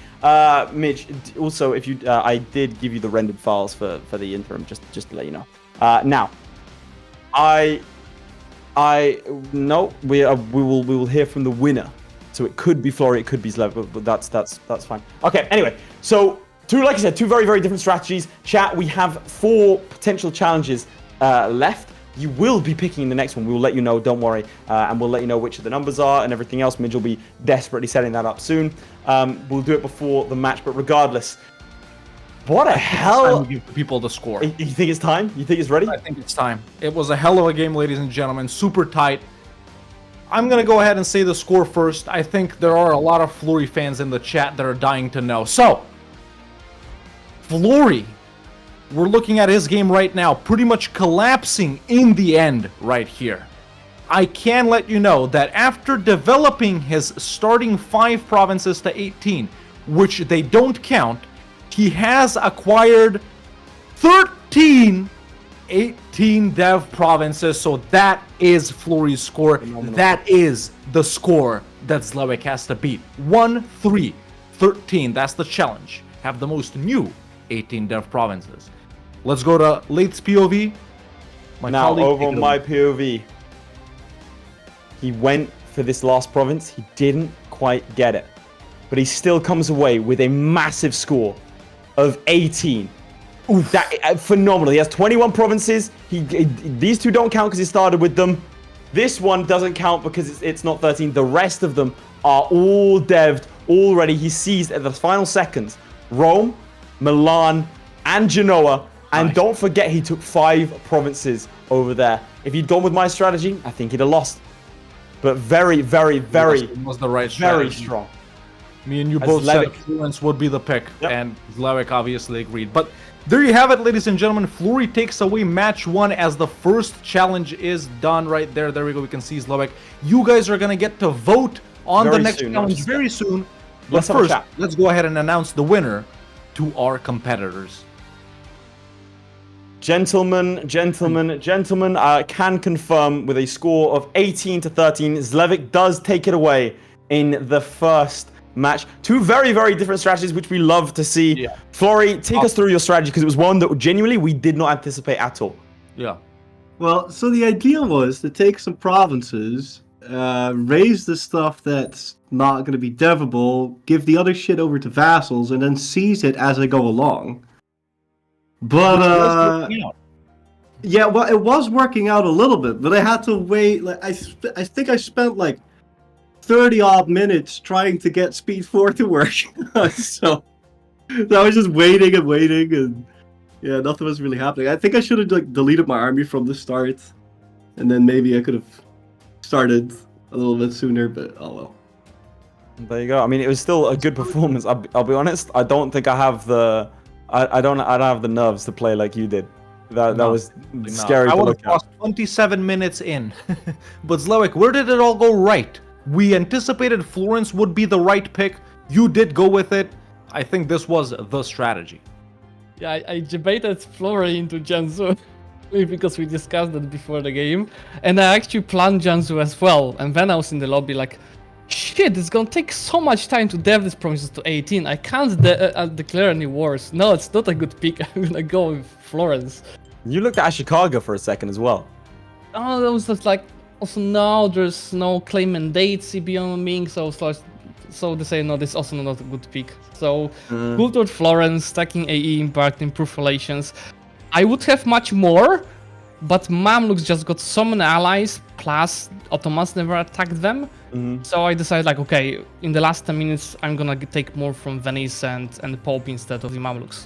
Midge, also, if you, I did give you the rendered files for the interim, just to let you know. Now, no, we will hear from the winner. So it could be FLORRY, it could be ZLEWIKK, but that's fine. Okay, anyway, so like I said, two very, very different strategies. Chat, we have 4 potential challenges left. You will be picking the next one. We will let you know, don't worry. And we'll let you know which of the numbers are and everything else. Midge will be desperately setting that up soon. We'll do it before the match, but regardless, what a hell... Give people the score. You think it's time? You think it's ready? I think it's time. It was a hell of a game, ladies and gentlemen. Super tight. I'm going to go ahead and say the score first. I think there are a lot of FLORRY fans in the chat that are dying to know. So, FLORRY, we're looking at his game right now, pretty much collapsing in the end right here. I can let you know that after developing his starting 5 provinces to 18, which they don't count, he has acquired 13 18 dev provinces, so that is FLORRY's score. Phenomenal. That is the score that ZLEWIKK has to beat. 1, 3, 13, that's the challenge. Have the most new 18 dev provinces. Let's go to Late's POV. Now, over on my POV, he went for this last province. He didn't quite get it. But he still comes away with a massive score of 18. Oof. That phenomenal. He has 21 provinces. These 2 don't count because he started with them. This one doesn't count because it's not 13. The rest of them are all devved already. He seized at the final seconds Rome, Milan, and Genoa. And nice. Don't forget, he took 5 provinces over there. If he'd gone with my strategy, I think he'd have lost. But very, very, very, was the right strategy. Very strong. Me and you both said Fluence would be the pick, and ZLEWIKK obviously agreed. But there you have it, ladies and gentlemen. FLORRY takes away match 1 as the first challenge is done right there. There we go. We can see ZLEWIKK. You guys are going to get to vote on the next challenge very soon. But first, let's go ahead and announce the winner to our competitors. Gentlemen, I can confirm with a score of 18 to 13, ZLEWIKK does take it away in the first match. 2 very, very different strategies, which we love to see. Yeah. FLORRY, take us through your strategy, because it was one that genuinely we did not anticipate at all. Yeah. Well, so the idea was to take some provinces, raise the stuff that's not going to be devable, give the other shit over to vassals, and then seize it as I go along. But yeah, well, it was working out a little bit, but I had to wait. Like I think I spent like 30 odd minutes trying to get Speed 4 to work. So I was just waiting, and yeah, nothing was really happening. I think I should have like deleted my army from the start. and then maybe I could have started a little bit sooner. But oh well. There you go. I mean, it was still a good performance. I'll be honest. I don't think I have the, I don't have the nerves to play like you did. That was scary I to would look have crossed 27 minutes in. But ZLEWIKK, where did it all go right? We anticipated Florence would be the right pick. You did go with it. I think this was the strategy. Yeah, I debated Florry into Jansu because we discussed that before the game, and I actually planned Jansu as well. And then I was in the lobby like, shit, it's gonna take so much time to dev this promises to 18. I can't declare any wars. No, it's not a good pick. I'm gonna go with Florence. You looked at Ashikaga for a second as well. Oh, that was just like, also now there's no claimant date CB on Ming, so they say no, this is also not a good pick. So Cultured Florence, stacking AE, impact, improve relations. I would have much more, but Mamluks just got so many allies, plus Ottomans never attacked them. So I decided like, okay, in the last 10 minutes, I'm gonna take more from Venice and Pope instead of the Mamluks.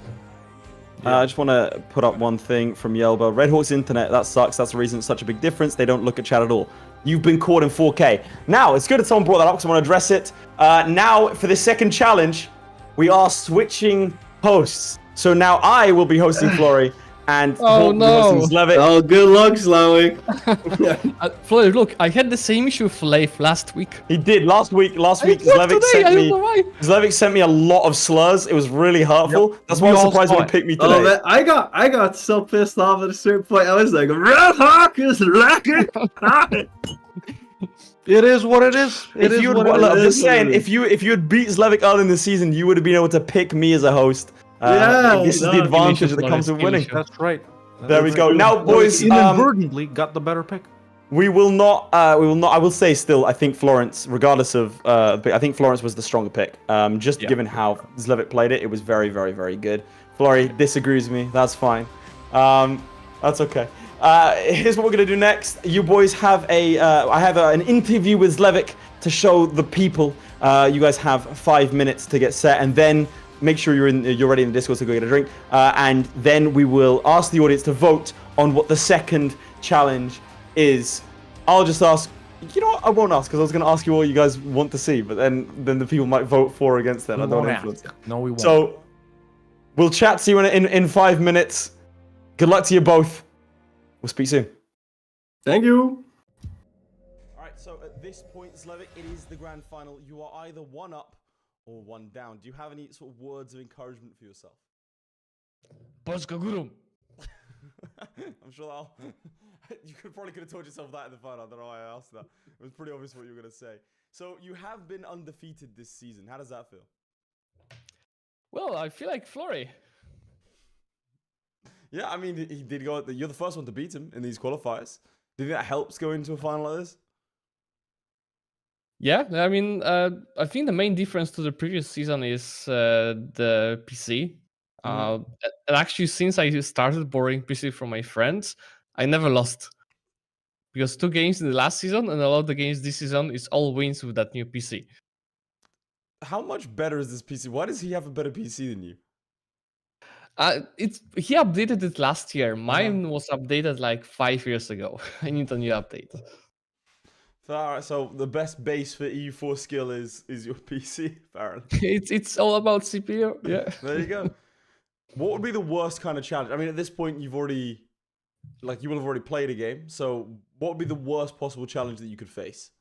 I just want to put up one thing from Yelba. Red Hawk's internet, that sucks. That's the reason it's such a big difference. They don't look at chat at all. You've been caught in 4K. Now, it's good that someone brought that up because I want to address it. Now, for the second challenge, we are switching hosts. So now I will be hosting Florry, and Oh, Hawk will be hosting no. ZLEWIKK. Oh, good luck, ZLEWIKK. Florry, look, I had the same issue with Leif last week. He did last week. Today, ZLEWIKK sent me a lot of slurs. It was really hurtful. That's why I was surprised when he picked me today. Oh man, I got so pissed off at a certain point. I was like, Red Hawk is lacking. It is what it is. I'm just saying, if you had beat ZLEWIKK early in the season, you would have been able to pick me as a host. Yeah, this is the advantage that comes with winning. That's right. There we go. Now, boys, Inadvertently got the better pick. we will not. I will say still, I think Florence, regardless of, I think Florence was the stronger pick. Just given how ZLEWIKK played it, it was very, very, very good. Florry disagrees with me. That's fine. That's okay. Here's what we're gonna do next. You boys have I have an interview with ZLEWIKK to show the people. You guys have 5 minutes to get set, and then make sure you're ready in the Discord to go get a drink. And then we will ask the audience to vote on what the second challenge is. I'll just ask. You know what? I won't ask because I was gonna ask you what you guys want to see, but then the people might vote for or against that. I don't influence. No, we won't. So we'll chat to you in 5 minutes. Good luck to you both. We'll speak soon. Thank you. Alright, so at this point, ZLEWIKK, it is the grand final. You are either one up or one down. Do you have any sort of words of encouragement for yourself? Polska Guru. I'm sure that'll... You probably could have told yourself that in the final. I don't know why I asked that. It was pretty obvious what you were going to say. So you have been undefeated this season. How does that feel? Well, I feel like Florry. Yeah, I mean, he did go... You're the first one to beat him in these qualifiers. Do you think that helps going into a final like this? Yeah, I mean, I think the main difference to the previous season is the PC. And actually, since I started borrowing PC from my friends, I never lost. Because 2 games in the last season and a lot of the games this season is all wins with that new PC. How much better is this PC? Why does he have a better PC than you? He updated it last year. Mine was updated like 5 years ago. I need a new update. Alright, so the best base for EU4 skill is your PC, apparently. It's all about CPU. Yeah. There you go. What would be the worst kind of challenge? I mean, at this point, you will have already played a game. So, what would be the worst possible challenge that you could face?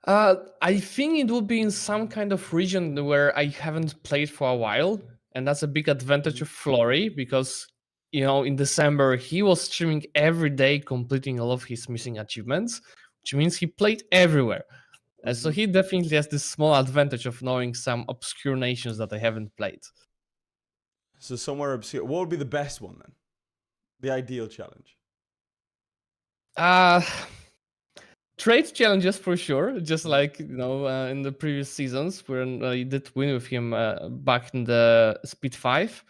I think it would be in some kind of region where I haven't played for a while, and that's a big advantage of Florry because, you know, in December he was streaming every day, completing all of his missing achievements, which means he played everywhere. And so he definitely has this small advantage of knowing some obscure nations that I haven't played. So somewhere obscure. What would be the best one then? The ideal challenge. Trade challenges for sure, just like, you know, in the previous seasons when I did win with him back in the Speed 5.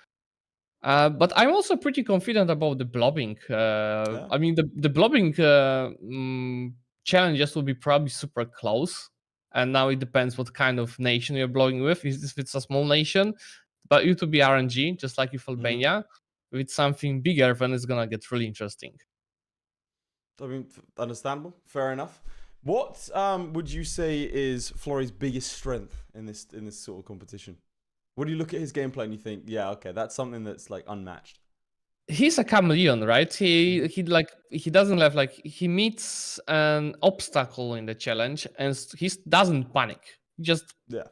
But I'm also pretty confident about the blobbing. I mean, the blobbing challenges will be probably super close. And now it depends what kind of nation you're blowing with. If it's a small nation, but it will be RNG, just like with Albania. If it's something bigger, then it's going to get really interesting. I mean, understandable. Fair enough. What would you say is Florry's biggest strength in this sort of competition? What do you look at his gameplay and you think, yeah, okay, that's something that's like unmatched? He's a chameleon, right? He doesn't have like he meets an obstacle in the challenge and he doesn't panic. Just Yeah.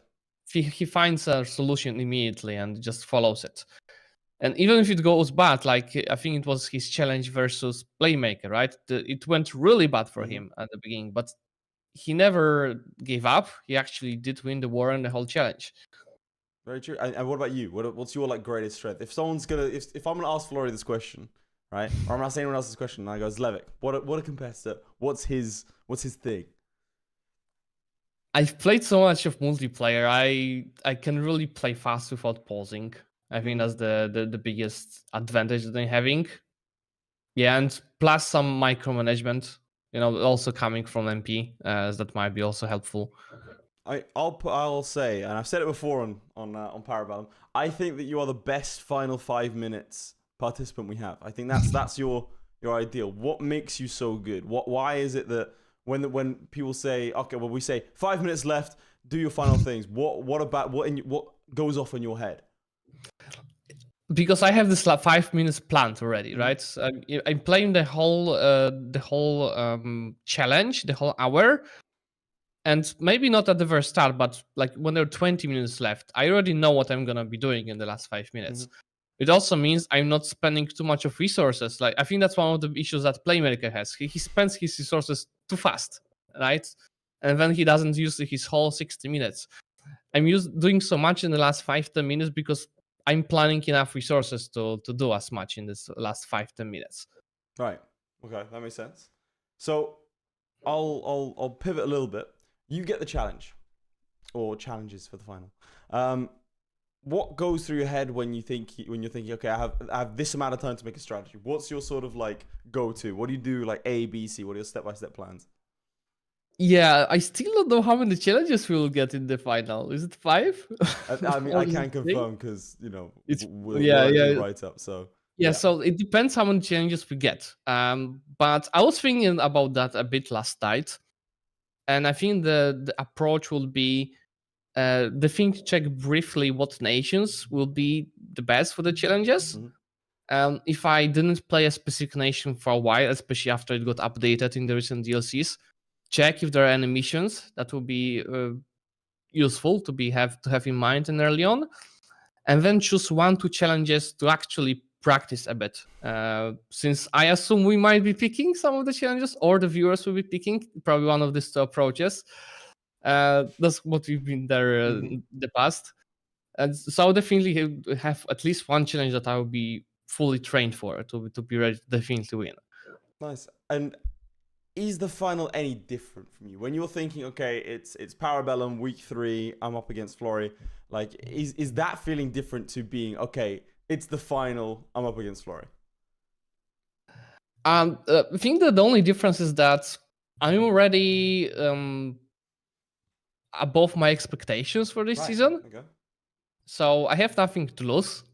he finds a solution immediately and just follows it. And even if it goes bad, like I think it was his challenge versus Playmaker, right? It went really bad for him at the beginning, but he never gave up. He actually did win the war and the whole challenge. Very true. And what about you? What's your like greatest strength? If someone's gonna, if I'm gonna ask Florry this question, right, or I'm not saying anyone else's question, and I go, ZLEWIKK, what a competitor. What's his thing? I've played so much of multiplayer. I can really play fast without pausing. I think that's the biggest advantage that I'm having. Yeah, and plus some micromanagement, also coming from MP, that might be also helpful. I'll say, and I've said it before on Parabellum, I think that you are the best final 5 minutes participant we have. I think that's your ideal. What makes you so good? Why is it that when people say, okay, well, we say 5 minutes left, do your final things. What goes off in your head? Because I have this 5 minutes planned already, right? I'm playing the whole challenge, the whole hour, and maybe not at the very start, but like when there are 20 minutes left, I already know what I'm gonna be doing in the last 5 minutes. It also means I'm not spending too much of resources. Like I think that's one of the issues that Playmaker has. He spends his resources too fast, right? And then he doesn't use his whole 60 minutes. I'm doing so much in the last 5-10 minutes because I'm planning enough resources to do as much in this last 5-10 minutes. Right. Okay, that makes sense. So I'll pivot a little bit. You get the challenge, or challenges for the final. What goes through your head when you're thinking, okay, I have this amount of time to make a strategy? What's your sort of like go-to? What do you do, like A, B, C? What are your step-by-step plans? Yeah, I still don't know how many challenges we will get in the final. Is it 5? I mean, I can't confirm because we'll write up. So yeah, so it depends how many challenges we get. But I was thinking about that a bit last night, and I think the approach will be the thing to check briefly what nations will be the best for the challenges. If I didn't play a specific nation for a while, especially after it got updated in the recent DLCs, check if there are any missions that will be useful to have in mind and early on, and then choose 1-2 challenges to actually practice a bit. Since I assume we might be picking some of the challenges, or the viewers will be picking probably one of these 2 approaches. That's what we've been there in the past, and so I'll definitely have at least 1 challenge that I will be fully trained for to be ready to definitely win. Nice. And is the final any different from you when you're thinking, okay, it's Parabellum week 3, I'm up against Florry? Like, is that feeling different to being, okay, it's the final, I'm up against Florry? I think that the only difference is that I'm already above my expectations for this season. Okay. So I have nothing to lose.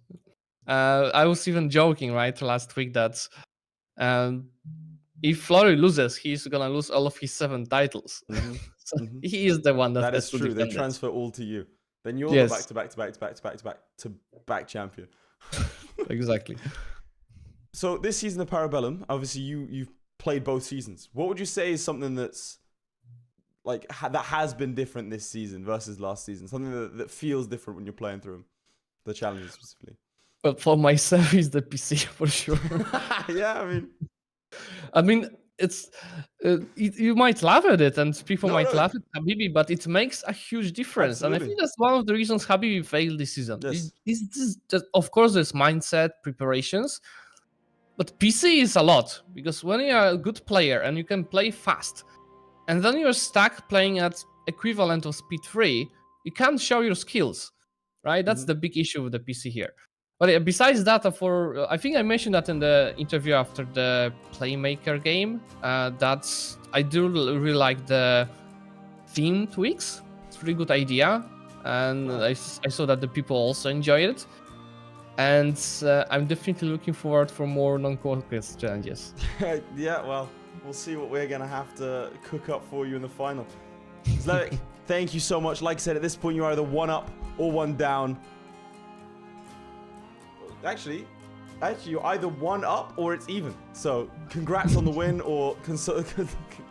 I was even joking, right, last week that if Florry loses, he's gonna lose all of his 7 titles. So he is the one that is true. They transfer all to you. Then you're the back-to-back champion. Exactly. So this season of Parabellum, obviously you've played both seasons. What would you say is something that's like that has been different this season versus last season? Something that feels different when you're playing through them, the challenges specifically. Well, for myself, is the PC for sure. Yeah, I mean, it's you might laugh at it, and people might laugh at Habibi, but it makes a huge difference. Absolutely. And I think that's one of the reasons Habibi failed this season. Yes. Of course, there's mindset, preparations, but PC is a lot, because when you are a good player and you can play fast, and then you're stuck playing at equivalent of speed 3, you can't show your skills, right? That's the big issue with the PC here. But besides that, I think I mentioned that in the interview after the Playmaker game, that I do really like the theme tweaks. It's a really good idea, and I saw that the people also enjoyed it. And I'm definitely looking forward for more non-quest challenges. Yeah, well, We'll see what we're going to have to cook up for you in the final. Zlewik, thank you so much. Like I said, at this point, you're either 1 up or 1 down. Actually, you're either 1 up or it's even. So, congrats on the win or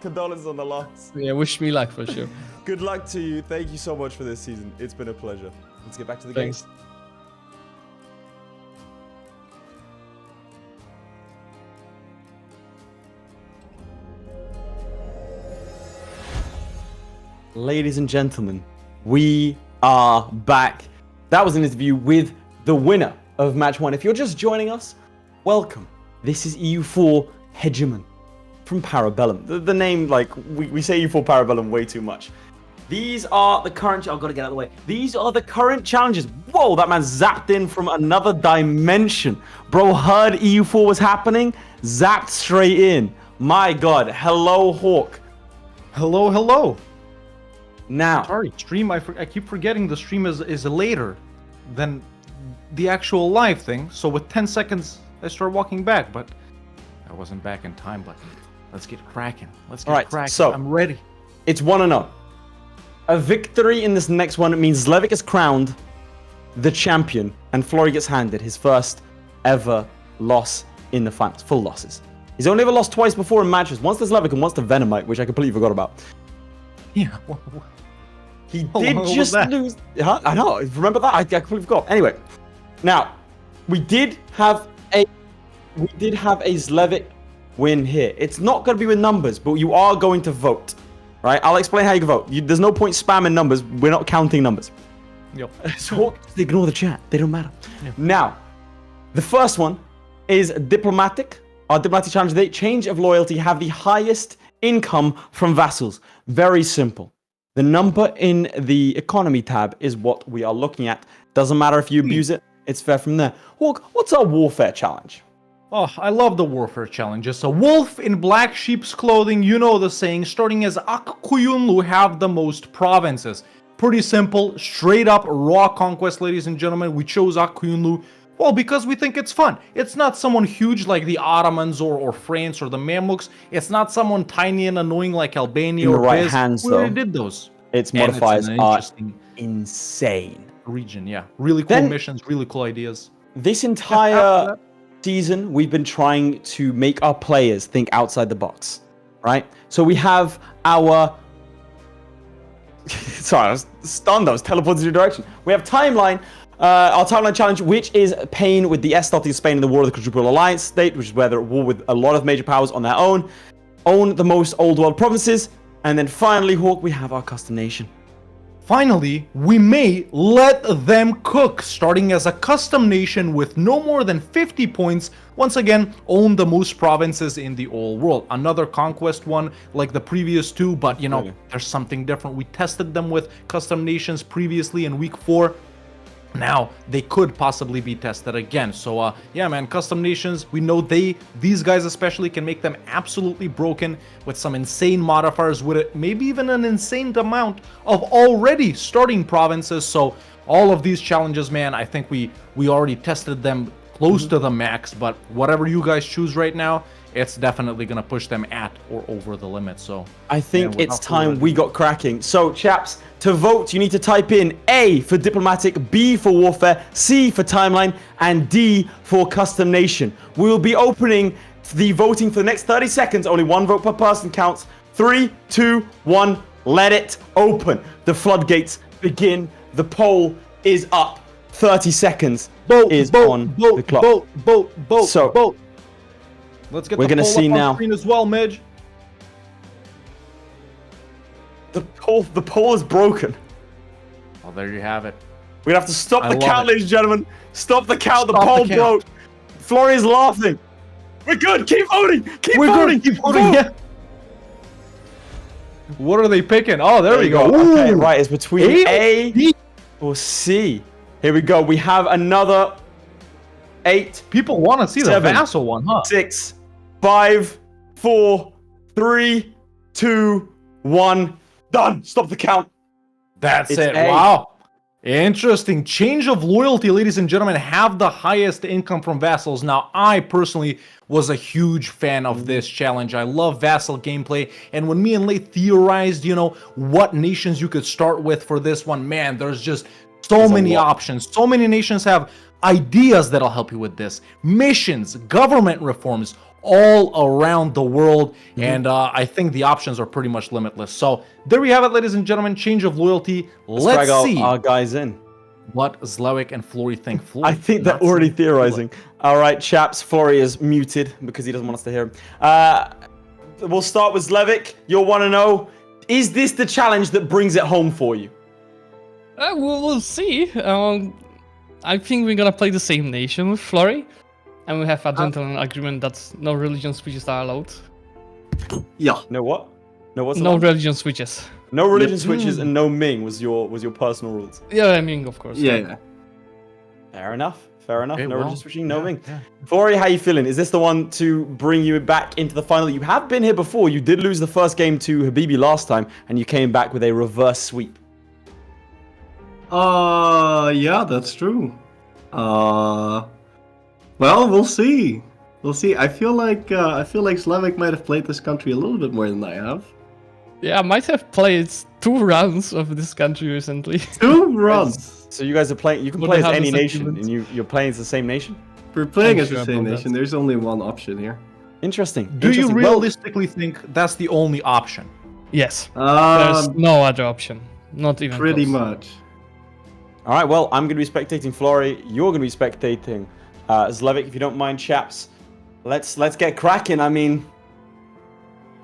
condolences on the loss. Yeah, wish me luck for sure. Good luck to you. Thank you so much for this season. It's been a pleasure. Let's get back to the Thanks. games. Ladies and gentlemen, we are back. That was an interview with the winner of match 1. If you're just joining us, welcome. This is EU4 Hegemon from Parabellum. The name, like, we say EU4 Parabellum way too much. These are the current... I've got to get out of the way. These are the current challenges. Whoa, that man zapped in from another dimension. Bro heard EU4 was happening, zapped straight in. My God. Hello, Hawk. Hello, hello. Now, Sorry, stream. I keep forgetting the stream is later than the actual live thing. So with 10 seconds, I start walking back, but I wasn't back in time. But let's get cracking. Let's get cracking. So I'm ready. it's 1-0. A victory in this next one means Zlewik is crowned the champion, and FLORRY gets handed his first ever loss in the finals. Full losses. He's only ever lost twice before in matches. Once to Zlewik and once to Venomite, which I completely forgot about. Yeah. He How did long was just that? lose. Huh? I know. Remember that? I completely forgot. Anyway, now we did have a Zlewik win here. It's not going to be with numbers, but you are going to vote, right? I'll explain how you can vote. There's no point spamming numbers. We're not counting numbers. Yep. So ignore the chat. They don't matter. Yeah. Now, the first one is diplomatic. Our diplomatic challenge today: change of loyalty. Have the highest income from vassals. Very simple. The number in the economy tab is what we are looking at. Doesn't matter if you abuse it. It's fair from there. Hawk, what's our warfare challenge? Oh, I love the warfare challenge. It's a wolf in black sheep's clothing. You know the saying. Starting as Akkuyunlu have the most provinces. Pretty simple, straight up raw conquest, ladies and gentlemen. We chose Akkuyunlu. Well, because we think it's fun. It's not someone huge like the Ottomans or France or the Mamluks. It's not someone tiny and annoying like Albania In the or right Biz. hands, We though. already did those. Its And modifiers an are interesting insane. region, yeah. Really cool Then- missions, really cool ideas. This entire season, we've been trying to make our players think outside the box, right? So we have our... Sorry, I was stunned. I was teleported in a direction. We have timeline. Our timeline challenge, which is Pain with the S starting Spain in the War of the Quadruple Alliance state, which is where they're at war with a lot of major powers on their own. Own the most old world provinces. And then finally, Hawk, we have our custom nation. Finally, we may let them cook, starting as a custom nation with no more than 50 points. Once again, own the most provinces in the old world. Another conquest one like the previous two, but you know, Okay. there's something different. We tested them with custom nations previously in week 4. Now they could possibly be tested again. So yeah, man, custom nations, we know these guys especially can make them absolutely broken with some insane modifiers with it, maybe even an insane amount of already starting provinces. So all of these challenges, man, I think we already tested them close to the max, but whatever you guys choose right now, it's definitely gonna push them at or over the limit. So I think yeah, it's time we got cracking. So, chaps, to vote, you need to type in A for diplomatic, B for warfare, C for timeline, and D for custom nation. We will be opening the voting for the next 30 seconds. Only one vote per person counts. 3, 2, 1, let it open. The floodgates begin. The poll is up. 30 seconds is on the clock. So, let's get we're the gonna poll see up on now. screen as well, Midge. The poll is broken. Well, there you have it. We're gonna have to stop I the love count, it. ladies and gentlemen. Stop the count. The Stop the poll count. broke. FLORRY is laughing. We're good. Keep voting. Keep We're voting. good. Keep voting. Vote. Yeah. What are they picking? Oh, there we go. Okay, Ooh. right. It's between A B. or C. Here we go. We have another 8, People want to see 7, the vassal one, huh? 6, 5, 4, 3, 2, 1. Done. Stop the count. That's It's it. A. Wow. Interesting. Change of loyalty, ladies and gentlemen, have the highest income from vassals. Now, I personally was a huge fan of this challenge. I love vassal gameplay. And when me and Lay theorized, you know, what nations you could start with for this one, man, there's just so many options. So many nations have ideas that'll help you with this. Missions, government reforms, all around the world. And I think the options are pretty much limitless. So there we have it, ladies and gentlemen. Change of loyalty. Let's see our guys in. What ZLEWIKK and Florry think. I think they're already theorizing. All right, chaps. Florry is muted because he doesn't want us to hear him. We'll start with ZLEWIKK. You'll want to know, is this the challenge that brings it home for you? We'll see. I think we're gonna play the same nation with Florry. And we have a gentleman agreement that no religion switches are allowed. Yeah. No what? No what's No religion switches. No religion switches and no Ming was your personal rules. Yeah, I mean, of course. Yeah. Fair enough. Fair enough. Okay, No well, religion switching, no Ming. yeah. Florry, how you feeling? Is this the one to bring you back into the final? You have been here before. You did lose the first game to Habibi last time, and you came back with a reverse sweep. Yeah, that's true. Well, we'll see. We'll see. I feel like ZLEWIKK might have played this country a little bit more than I have. Yeah, I might have played 2 rounds of this country recently. 2 runs. So you guys are playing. You can But play they as have any the nation, sentiment. and you're playing as the same nation. We're playing I'm as the sure same about nation. that. There's only one option here. Interesting. Do you Interesting. Well, realistically think that's the only option? Yes. There's no other option. Not even Pretty close. much. all right. Well, I'm going to be spectating Florry. You're going to be spectating ZLEWIKK, if you don't mind, chaps. Let's get cracking. I mean,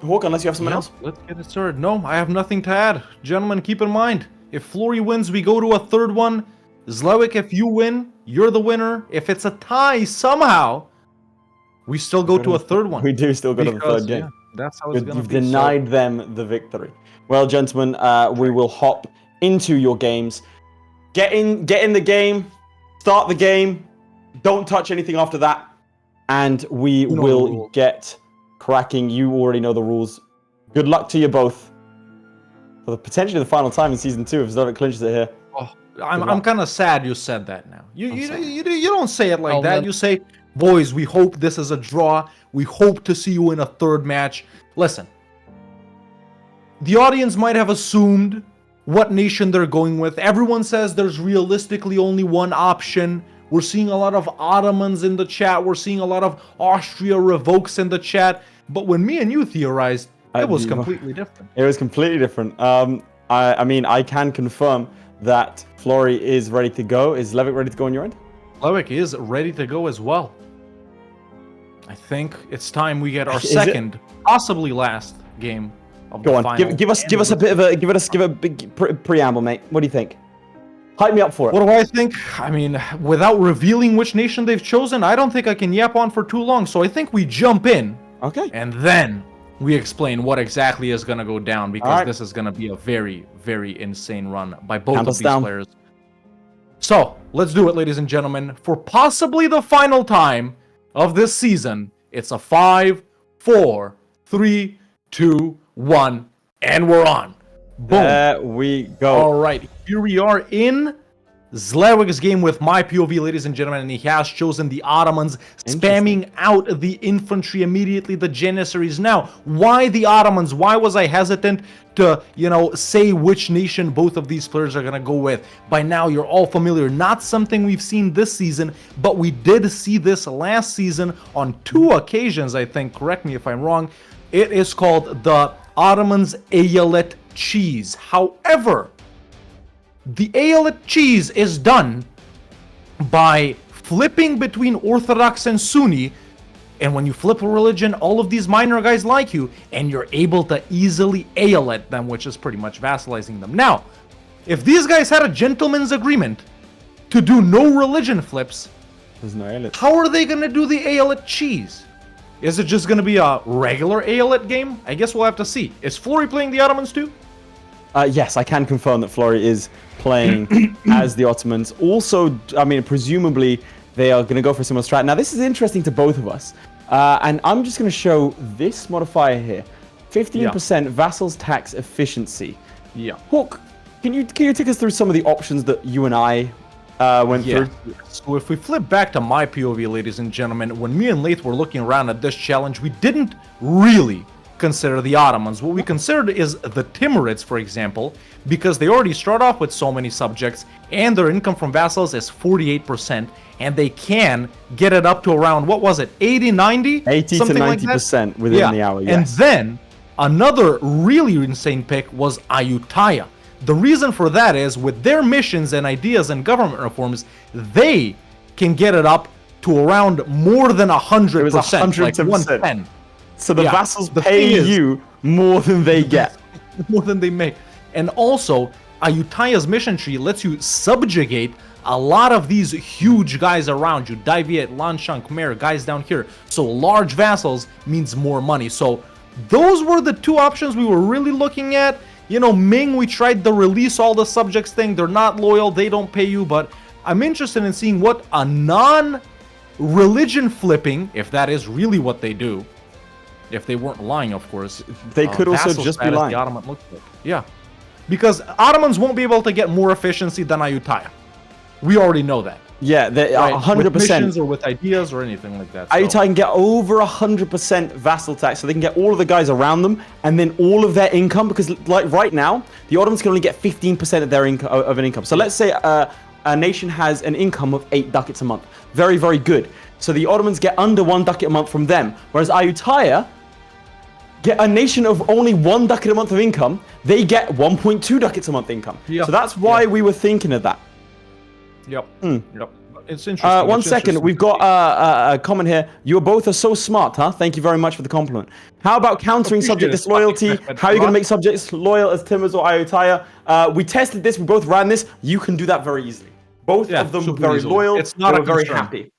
Hawk, unless you have someone else. Let's get it started. No, I have nothing to add. Gentlemen, keep in mind, if Florry wins, we go to a third one. ZLEWIKK, if you win, you're the winner. If it's a tie somehow, we still go to a third one. We do still go to the third game. Yeah, that's how it's going to You've be. denied them the victory. Well, gentlemen, we will hop into your games. Get in the game. Start the game. Don't touch anything after that. And we will get cracking. You already know the rules. Good luck to you both. For potentially the final time in Season 2 if ZLEWIKK clinches it here. I'm kind of sad you said that now. You don't say it like that. then- You say, boys, we hope this is a draw. We hope to see you in a third match. Listen, the audience might have assumed what nation they're going with. Everyone says there's realistically only one option. We're seeing a lot of Ottomans in the chat. We're seeing a lot of Austria revokes in the chat. But when me and you theorized, it was completely different. It was completely different. I mean, I can confirm that Florry is ready to go. Is ZLEWIKK ready to go on your end? ZLEWIKK is ready to go as well. I think it's time we get our Is it? second, possibly last game of Go the on, final. give us a bit of a big preamble, mate. What do you think? Hype me up for it. What do I think? I mean, without revealing which nation they've chosen, I don't think I can yap on for too long. So I think we jump in Okay. and then we explain what exactly is going to go down, because Alright. this is going to be a very, very insane run by both Count of us these down. players. So let's do it, ladies and gentlemen. For possibly the final time of this season, it's a 5, 4, 3, 2, 1, and we're on. Boom. There we go. All right, here we are in ZLEWIKK's game with my POV, ladies and gentlemen, and he has chosen the Ottomans, spamming out the infantry immediately, the Janissaries. Now, why the Ottomans? Why was I hesitant to, say which nation both of these players are going to go with? By now, you're all familiar. Not something we've seen this season, but we did see this last season on 2 occasions, I think. Correct me if I'm wrong. It is called the Ottomans Aeolate Cheese. However, the Aeolate cheese is done by flipping between Orthodox and Sunni, and when you flip a religion, all of these minor guys like you, and you're able to easily Aeolate them, which is pretty much vassalizing them. Now, if these guys had a gentleman's agreement to do no religion flips, There's no Aeolate. how are they going to do the Aeolate cheese? Is it just going to be a regular Aeolate game? I guess we'll have to see. Is Florry playing the Ottomans too? Yes, I can confirm that Florry is playing as the Ottomans. Also, I mean, presumably they are going to go for a similar strat. Now, this is interesting to both of us. And I'm just going to show this modifier here. 15% vassals tax efficiency. Yeah. Hawk, can you take us through some of the options that you and I went through? So if we flip back to my POV, ladies and gentlemen, when me and Lath were looking around at this challenge, we didn't really consider the Ottomans. What we considered is the Timurids, for example, because they already start off with so many subjects, and their income from vassals is 48%, and they can get it up to around, what was it, 80, 90? 80 to 90% within the hour, yes. And then another really insane pick was Ayutthaya. The reason for that is, with their missions and ideas and government reforms, they can get it up to around more than 100%. It was 110%. Like 110. So the vassals pay you more than they get. More than they make. And also, Ayutthaya's mission tree lets you subjugate a lot of these huge guys around you. Daiviet, Lanshan, Khmer, guys down here. So large vassals means more money. So those were the two options we were really looking at. You know, Ming, we tried the release all the subjects thing. They're not loyal. They don't pay you. But I'm interested in seeing what a non-religion flipping, if that is really what they do, if they weren't lying, of course. They could also just be lying. The Ottoman looks like. Yeah. Because Ottomans won't be able to get more efficiency than Ayutthaya. We already know that. Yeah, they right? 100%. With missions or with ideas or anything like that. Ayutthaya can get over 100% vassal tax, so they can get all of the guys around them, and then all of their income, because like right now, the Ottomans can only get 15% of their income of an income. So let's say a nation has an income of 8 ducats a month. Very, very good. So the Ottomans get under 1 ducat a month from them, whereas Ayutthaya get a nation of only 1 ducat a month of income, they get 1.2 ducats a month income. Yep. So that's why we were thinking of that. Yep. Yep. It's interesting. One second, we've got a comment here. You both are so smart, huh? Thank you very much for the compliment. How about countering subject disloyalty? How are you going to make subjects loyal as Timurs or Ayutthaya? We tested this. We both ran this. You can do that very easily. Both of them very loyal. It's not very happy.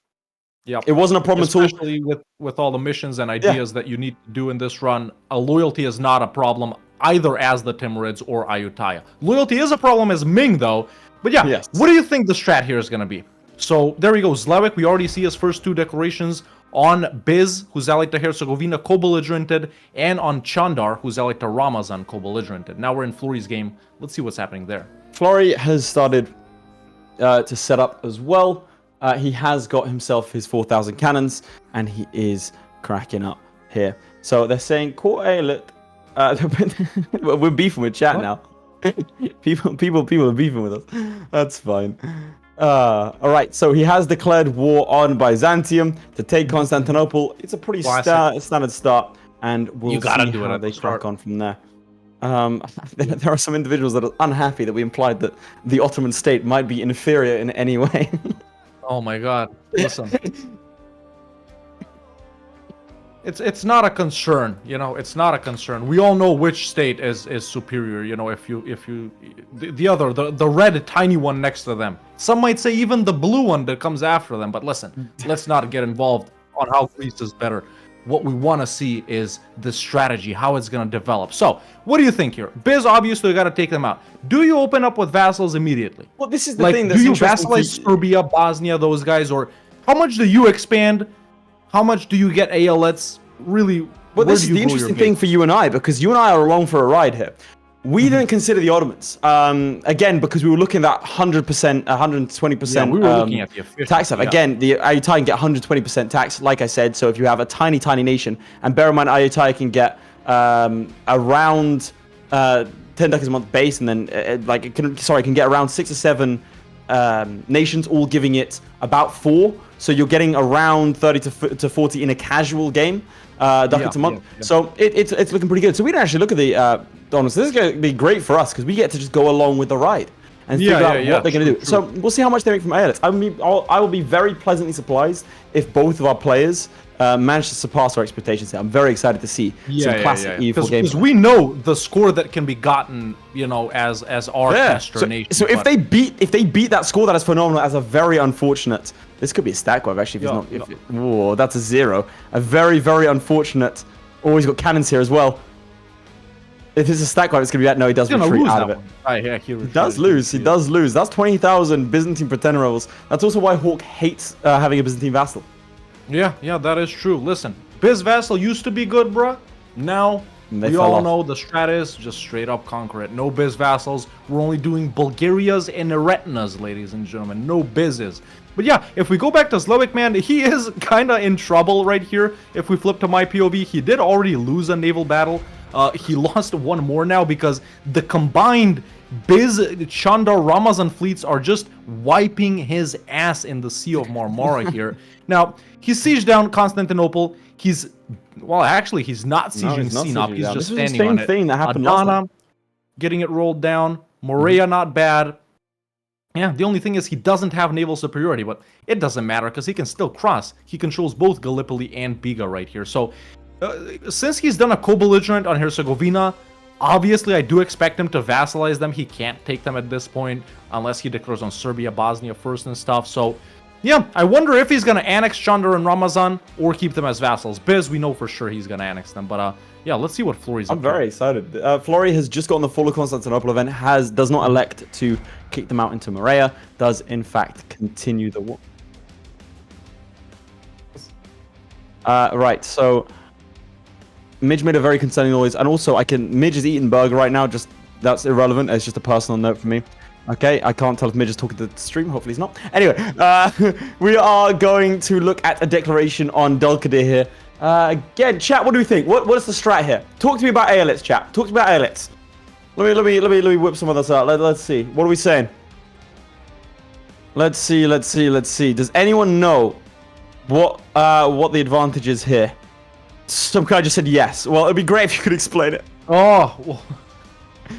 Yeah, it wasn't a problem at all. Especially with all the missions and ideas that you need to do in this run, a loyalty is not a problem either as the Timurids or Ayutthaya. Loyalty is a problem as Ming though. But yeah, what do you think the strat here is going to be? So there we go. ZLEWIKK, we already see his first 2 declarations on Biz, who's allied to Herzegovina, co-belligerented, and on Chandar, who's allied to Ramazan, co-belligerented. Now we're in Florry's game. Let's see what's happening there. Florry has started to set up as well. He has got himself his 4,000 cannons, and he is cracking up here. So they're saying, we're beefing with chat now. people are beefing with us. That's fine. All right, so he has declared war on Byzantium to take Constantinople. It's a pretty standard start, and we'll see how they crack on from there. There are some individuals that are unhappy that we implied that the Ottoman state might be inferior in any way. Oh my god, listen. It's not a concern, you know, it's not a concern. We all know which state is superior, you know, if you the red tiny one next to them. Some might say even the blue one that comes after them, but listen, let's not get involved on how Greece is better. What we want to see is the strategy, how it's going to develop. So, what do you think here? Biz, obviously, got to take them out. Do you open up with vassals immediately? Well, this is the thing that's do you vassalize Serbia, Bosnia, those guys, or how much do you expand? How much do you get ALETs? Really, well, this is the interesting thing for you and I, because you and I are along for a ride here. We didn't consider the Ottomans, again, because we were looking at 100%, 120%. Yeah, we were looking at the official tax stuff. Yeah. Again, the Ayutthaya can get 120% tax, like I said. So if you have a tiny nation, and bear in mind, Ayutthaya can get around 10 ducats a month base, and then it can get around 6 or 7 nations, all giving it about 4. So you're getting around 30 to 40 in a casual game, ducats a month. Yeah. So it's looking pretty good. So we didn't actually look at the Ottomans. This is going to be great for us because we get to just go along with the ride and figure out what they're going to do. True. So we'll see how much they make from ALETs. I will be very pleasantly surprised if both of our players manage to surpass our expectations here. I'm very excited to see some classic EU4 games. Because we know the score that can be gotten, you know, as our tester nation. So if they beat that score, that is phenomenal. As a very unfortunate, this could be a stat quad actually. If it's not, whoa, that's a 0. A very unfortunate. Oh, he's got cannons here as well. If it's a stack quad, it's gonna be that. No, he does retreat out of it. He does lose. He does lose. That's 20,000 Byzantine pretender rebels. That's also why Hawk hates having a Byzantine vassal. Yeah, that is true. Listen, Biz vassal used to be good, bruh. Now And they We fell all off. know the strat is just straight up conquer it. No biz vassals. We're only doing Bulgarias and Eretinas, ladies and gentlemen. No bizes. But yeah, if we go back to ZLEWIKK, man, he is kind of in trouble right here. If we flip to my POV, he did already lose a naval battle. He lost one more now because the combined Biz, Chandar, Ramazan fleets are just wiping his ass in the Sea of Marmara here. Now, he's sieged down Constantinople. He's, well, actually, he's not sieging Sinop. He's just standing on it. This is the same thing that happened last Adana, time. getting it rolled down. Morea, not bad. Yeah, the only thing is he doesn't have naval superiority, but it doesn't matter because he can still cross. He controls both Gallipoli and Biga right here. So, since he's done a co-belligerent on Herzegovina, obviously I do expect him to vassalize them. He can't take them at this point unless he declares on Serbia, Bosnia first and stuff. So, yeah, I wonder if he's going to annex Chandar and Ramazan or keep them as vassals. Biz, we know for sure he's going to annex them. But, yeah, let's see what Florry's up I'm very excited. Florry has just gotten the Fall of Constantinople event, does not elect to kick them out into Morea, does in fact continue the war. Right, so Midge made a very concerning noise, and also Midge is eating burger right now, that's irrelevant, it's just a personal note for me. Okay, I can't tell if Midge is talking to the stream, hopefully he's not. Anyway, we are going to look at a declaration on Dulkadir here. Again, chat, what do we think? What is the strat here? Talk to me about Aelitz, chat. Talk to me about Aelitz. Let me whip some of this out. Let's see. What are we saying? Let's see. Does anyone know what the advantage is here? Some guy just said yes. Well, it'd be great if you could explain it. Oh, well,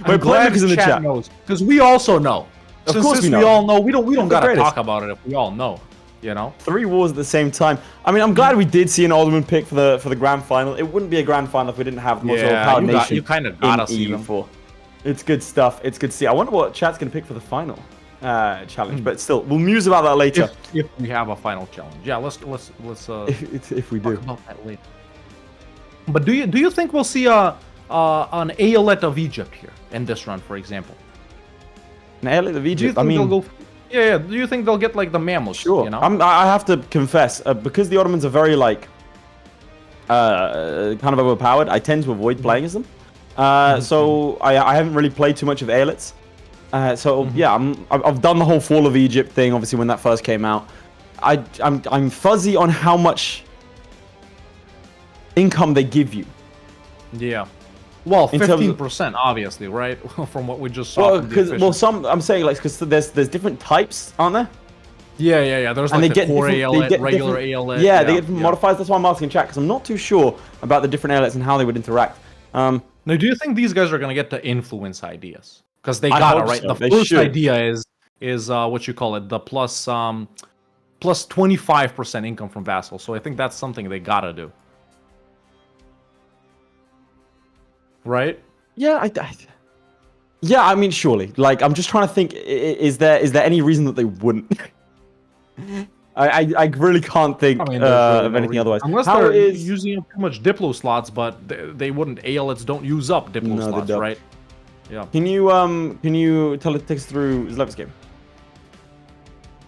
Wait, Polemic is in the chat. Because we also know. Of course we know. We all know. We don't gotta greatest. talk about it if we all know. You know? 3 wars at the same time. I mean, I'm glad we did see an Alderman pick for the grand final. It wouldn't be a grand final if we didn't have the most overpowered nation you kind of gotta in see them. EU4. It's good stuff. It's good to see. I wonder what chat's going to pick for the final challenge, but still, we'll muse about that later. If we have a final challenge, yeah. Let's if we do. talk about that later. But do you think we'll see an Aeolette of Egypt here in this run, for example? An Aeolette of Egypt. I mean, do you think they'll get like the mammals? Sure. You know? I have to confess, because the Ottomans are very like kind of overpowered. I tend to avoid playing as them. So I haven't really played too much of Aelitz. Yeah, I've done the whole Fall of Egypt thing. Obviously, when that first came out, I'm fuzzy on how much income they give you. Yeah. Well, 15%, obviously, right? From what we just saw. Well, because I'm saying like because there's different types, aren't there? Yeah. There's like the core Aeolette, regular Aeolette. Yeah, they get different modifiers. That's why I'm asking chat because I'm not too sure about the different Aeolettes and how they would interact. Now, do you think these guys are gonna get to influence ideas? Because they gotta, right? So. The first idea is what you call it, the plus 25% income from vassals. So I think that's something they gotta do. Right? Yeah, I mean, surely. Like, I'm just trying to think. Is there any reason that they wouldn't? I really can't think of anything otherwise. Unless they're using up too much Diplo slots, but they wouldn't. Aeolets don't use up Diplo slots, right? Yeah. Can you take us through ZLEWIKK's game?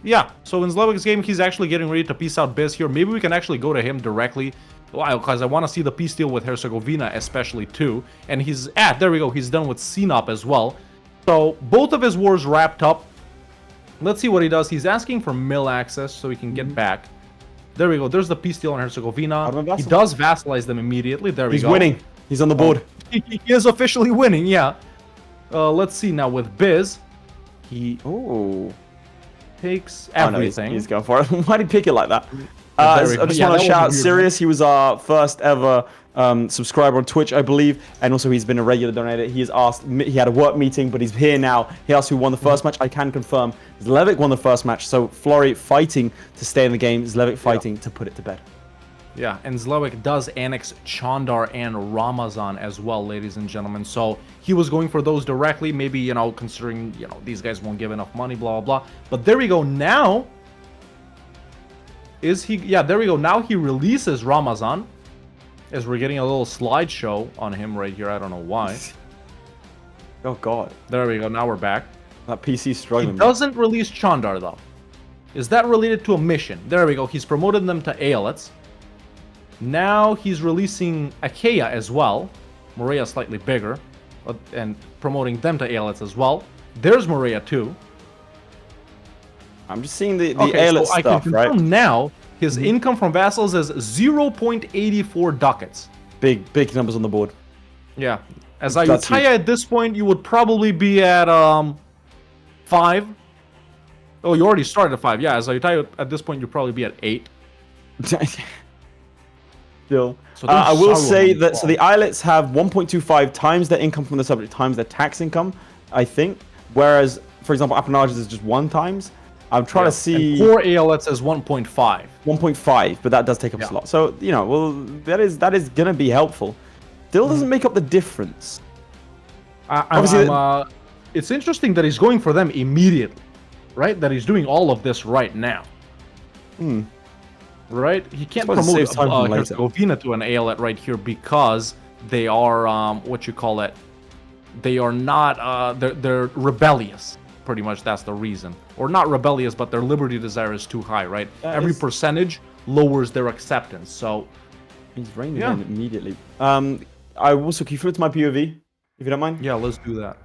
Yeah. So in ZLEWIKK's game, he's actually getting ready to peace out Biz here. Maybe we can actually go to him directly. Why? Because I want to see the peace deal with Herzegovina, especially too. And there we go. He's done with Sinop as well. So both of his wars wrapped up. Let's see what he does. He's asking for mill access so he can get back. There we go. There's the peace deal on Herzegovina. He does vassalize them immediately. There we go. He's winning. He's on the board. He is officially winning. Yeah. Let's see now with Biz. He takes everything. No, he's going for it. Why did he pick it like that? I just want to shout out Sirius. He was our first ever subscriber on Twitch, I believe, and also he's been a regular donator. He had a work meeting, but he's here now. He asked who won the first match. I can confirm ZLEWIKK won the first match. So Florry fighting to stay in the game, ZLEWIKK fighting to put it to bed. Yeah, and ZLEWIKK does annex Chandar and Ramazan as well, ladies and gentlemen. So he was going for those directly, maybe, considering, these guys won't give enough money, blah, blah, blah. But there we go. Now, there we go. Now he releases Ramazan, as we're getting a little slideshow on him right here. I don't know why. Oh, God. There we go. Now we're back. That PC's struggling. He doesn't release Chandar, though. Is that related to a mission? There we go. He's promoted them to Aeolets. Now he's releasing Achaia as well. Morea slightly bigger, and promoting them to ALETs as well. There's Morea too. I'm just seeing the Okay, ALET so I stuff, can right? confirm now his income from vassals is 0.84 ducats. Big numbers on the board. Yeah. As That's Ayutthaya huge. at this point, you would probably be at 5. Oh, you already started at 5. Yeah, as Ayutthaya at this point, you'd probably be at 8. Still. So there's I will Sauron say on the that so the islets have 1.25 times their income from the subject times their tax income, I think. Whereas, for example, apanages is just 1 times. I'm trying to see And core ALETs is 1.5. 1.5, but that does take up a slot. So you know, well, that is gonna be helpful. Still doesn't make up the difference. Obviously, It's interesting that he's going for them immediately, right? That he's doing all of this right now. Right? He can't suppose it promote saves time for later. Herzegovina to an ALET right here because they are, what you call it? They are not, they're rebellious. Pretty much that's the reason. Or not rebellious, but their liberty desire is too high, right? Every percentage lowers their acceptance, so... He's raining in immediately. I also, can you flip to my POV, if you don't mind? Yeah, let's do that.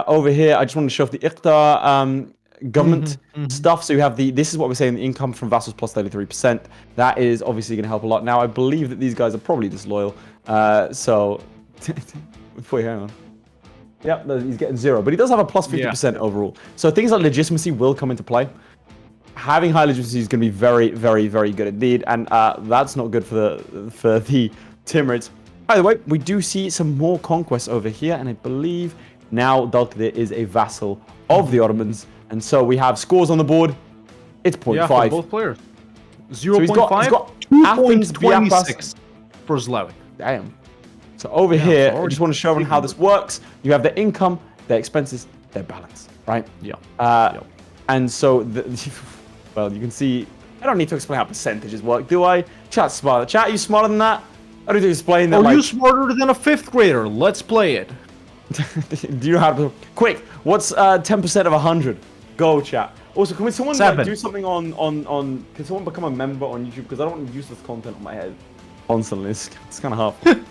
Over here, I just want to show off the Iqta government stuff. So you have this is what we're saying, the income from vassals plus 33%. That is obviously going to help a lot. Now, I believe that these guys are probably disloyal. So, wait, hang on. Yep, he's getting 0. But he does have a plus 50% overall. So things like legitimacy will come into play. Having high legitimacy is going to be very, very, very good indeed. And that's not good for the Timurids. By the way, we do see some more conquests over here. And I believe now Dalkadir is a vassal of the Ottomans. And so we have scores on the board. It's 0.5. Yeah, for both players. 0.5, he's got 2.26 for Zlewik. Damn. So over here, I just want to show everyone how this works. You have their income, their expenses, their balance, right? Yeah. And so, well, you can see, I don't need to explain how percentages work, do I? Chat's smarter. Chat, you smarter than that? I don't need to explain that. Are you smarter than a 5th grader? Let's play it. Do you know how to... Quick, what's 10% of 100? Go, chat. Also, can someone do something on... Can someone become a member on YouTube? Because I don't want useless content on my head constantly. It's kind of hard.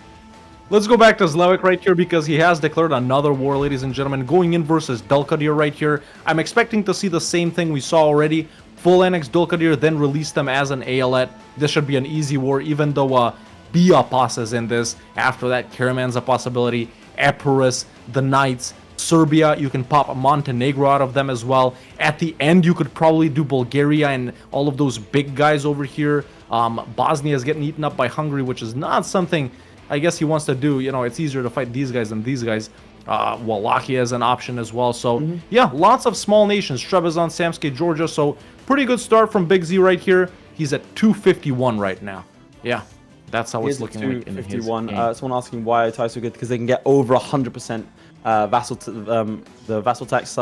Let's go back to Zlewik right here because he has declared another war, ladies and gentlemen, going in versus Dalkadir right here. I'm expecting to see the same thing we saw already. Full annex Dalkadir, then release them as an ALET. This should be an easy war, even though Biapas is in this. After that, Karaman's a possibility. Epirus, the Knights, Serbia, you can pop Montenegro out of them as well. At the end, you could probably do Bulgaria and all of those big guys over here. Bosnia is getting eaten up by Hungary, which is not something I guess he wants to do. You know, it's easier to fight these guys than these guys. Wallachia is an option as well. So, yeah, lots of small nations. Trebizond, Samtskhe, Georgia. So, pretty good start from Big Z right here. He's at 251 right now. Yeah, that's how it's looking like in his game. Someone asking why I tie so good, because they can get over 100% the vassal tax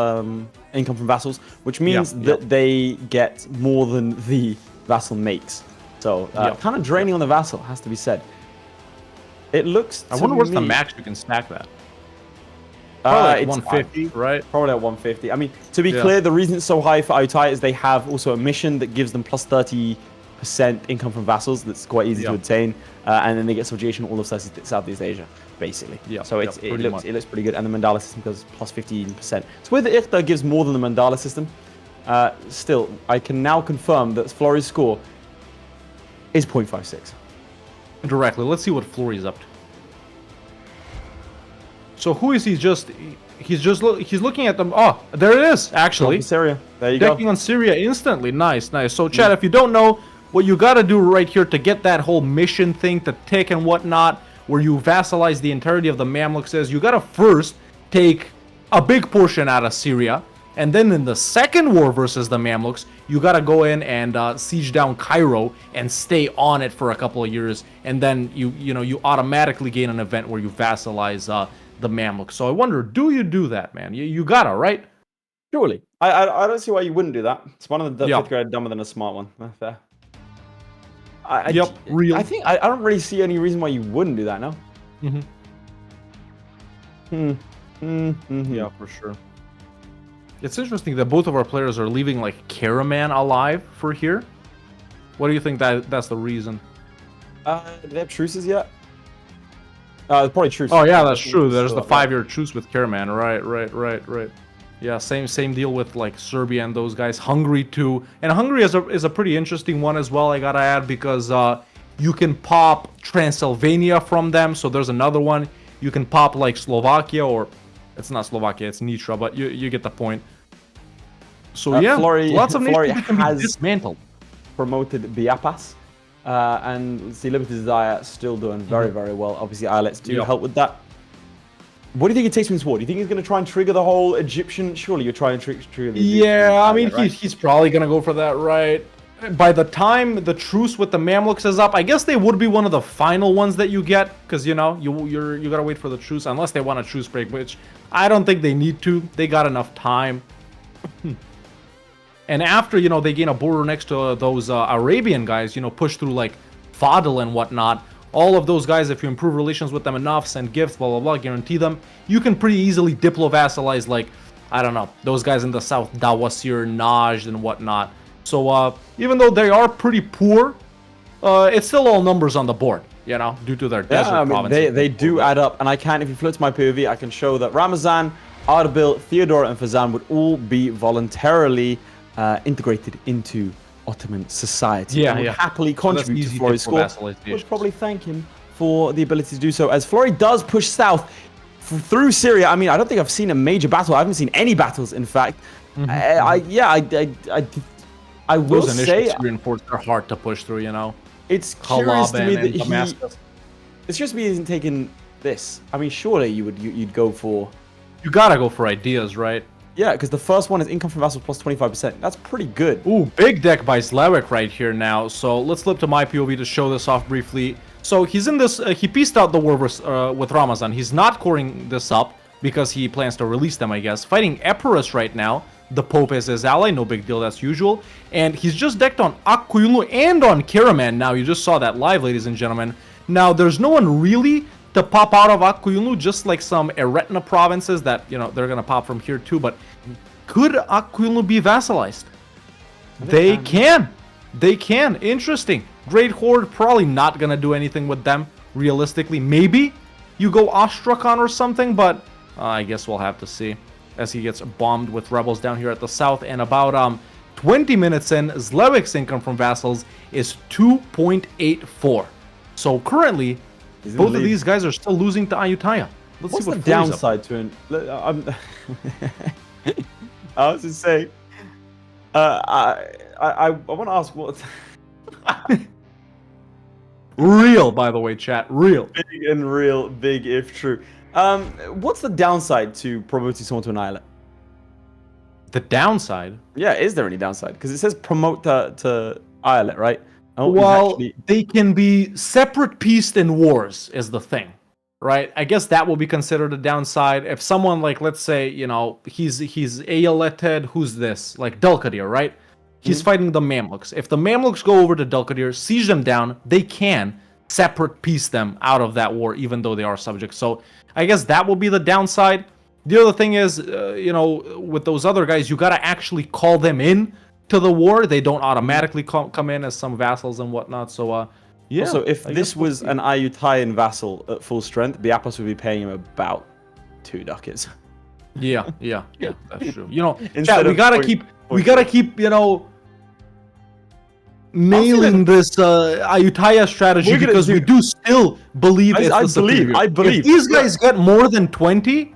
income from vassals, which means that they get more than the vassal makes. So, kind of draining on the vassal, has to be said. It looks. I wonder what's the max you can stack that. Probably like 150, right? Probably at 150. I mean, to be clear, the reason it's so high for Ayutthaya is they have also a mission that gives them plus 30% income from vassals. That's quite easy to obtain, and then they get subjugation all of Southeast Asia, basically. Yeah. So it looks pretty good, and the Mandala system goes plus 15%. So where the Iqta gives more than the Mandala system, still, I can now confirm that Florry's score is 0.56. Directly. Let's see what Florry's up to. So who is he? He's looking at them. Oh, there it is. Actually, Syria. There you go. Decking on Syria instantly. Nice. So, Chad, if you don't know what you got to do right here to get that whole mission thing to tick and whatnot, where you vassalize the entirety of the Mamluks, is you got to first take a big portion out of Syria. And then in the second war versus the Mamluks, you got to go in and siege down Cairo and stay on it for a couple of years. And then you automatically gain an event where you vassalize the Mamluks. So I wonder, do you do that, man? You gotta, right? Surely. I don't see why you wouldn't do that. It's one of the fifth grade dumber than a smart one. That's fair. I think I don't really see any reason why you wouldn't do that, no? Yeah, for sure. It's interesting that both of our players are leaving like Karaman alive for here. What do you think that's the reason? Do they have truces yet? Probably truce. Oh yeah, that's true. There's the So, 5-year truce with Karaman. Right. Yeah, same deal with like Serbia and those guys. Hungary too, and Hungary is a pretty interesting one as well. I gotta add because you can pop Transylvania from them. So there's another one. You can pop like Slovakia, or it's not Slovakia, it's Nitra, but you get the point. So yeah, FLORRY, lots of FLORRY nations that can has be dismantled. promoted Biapas. And see, Liberty Desire still doing very, very well. Obviously, Islets do help with that. What do you think it takes from this war? Do you think he's going to try and trigger the whole Egyptian? Surely you're trying to trigger the Egyptian. Yeah, I mean, right? he's probably going to go for that, right? By the time the truce with the Mamluks is up, I guess they would be one of the final ones that you get, because, you know, you got to wait for the truce, unless they want a truce break, which I don't think they need to. They got enough time. And after, you know, they gain a border next to those Arabian guys, you know, push through, like, Fadl and whatnot, all of those guys, if you improve relations with them enough, send gifts, blah, blah, blah, guarantee them, you can pretty easily diplo-vassalize, like, I don't know, those guys in the south, Dawasir, Najd, and whatnot. So, even though they are pretty poor, it's still all numbers on the board, you know, due to their desert I mean, provinces. they do add up, and I can, if you float to my POV, I can show that Ramazan, Ardabil, Theodora, and Fazan would all be voluntarily integrated into Ottoman society. Yeah, and would yeah. happily So that's contribute to easy FLORRY's score. diplo-vassalization. Would probably thank him for the ability to do so, as FLORRY does push south through Syria. I mean, I don't think I've seen a major battle. I haven't seen any battles, in fact. I will Those initial say Syrian forts are hard to push through, you know. it's curious to me Halab that and Damascus. it's just me isn't taking this. I mean, surely you'd go for. You gotta go for ideas, right? Yeah, because the first one is income from vassals plus 25%. That's pretty good. Ooh, big deck by ZLEWIKK right here now. So let's flip to my POV to show this off briefly. So he's in this, he pieced out the war with Ramazan. He's not coring this up because he plans to release them, I guess. Fighting Epirus right now. The Pope is his ally, no big deal, that's usual. And he's just decked on Akkuyunlu and on Karaman now. You just saw that live, ladies and gentlemen. Now, there's no one really to pop out of Akkuyunlu, just like some Eretna provinces that, you know, they're going to pop from here too. But could Akkuyunlu be vassalized? They can. They can. Interesting. Great Horde, probably not going to do anything with them, realistically. Maybe you go Astrakhan or something, but I guess we'll have to see as he gets bombed with rebels down here at the south. And about 20 minutes in, ZLEWIKK's income from vassals is 2.84. So currently, both of these guys are still losing to Ayutthaya. Let's What's see the what downside to him? I was just saying. I want to ask what. Real, by the way, chat. Real. Big and real, big if true. What's the downside to promoting someone to an islet? The downside? Yeah, is there any downside? Because it says promote to islet, right? Oh, Well, they can be separate pieced in wars, is the thing, right? I guess that will be considered a downside. If someone, like, let's say, you know, he's Ayaleted, who's this? Like, Delkadir, right? He's fighting the Mamluks. If the Mamluks go over to Delkadir, siege them down, they can separate piece them out of that war, even though they are subjects. So I guess that will be the downside. The other thing is, you know, with those other guys, you got to actually call them in to the war. They don't automatically come in as some vassals and whatnot. So, yeah. So if this was an Ayutthayan vassal at full strength, Biapos would be paying him about 2 ducats. Yeah, that's true. You know, Instead chat, we of gotta keep, you know, nailing this Ayutthaya strategy because we do still believe it's the superior. I believe. If these guys get more than 20,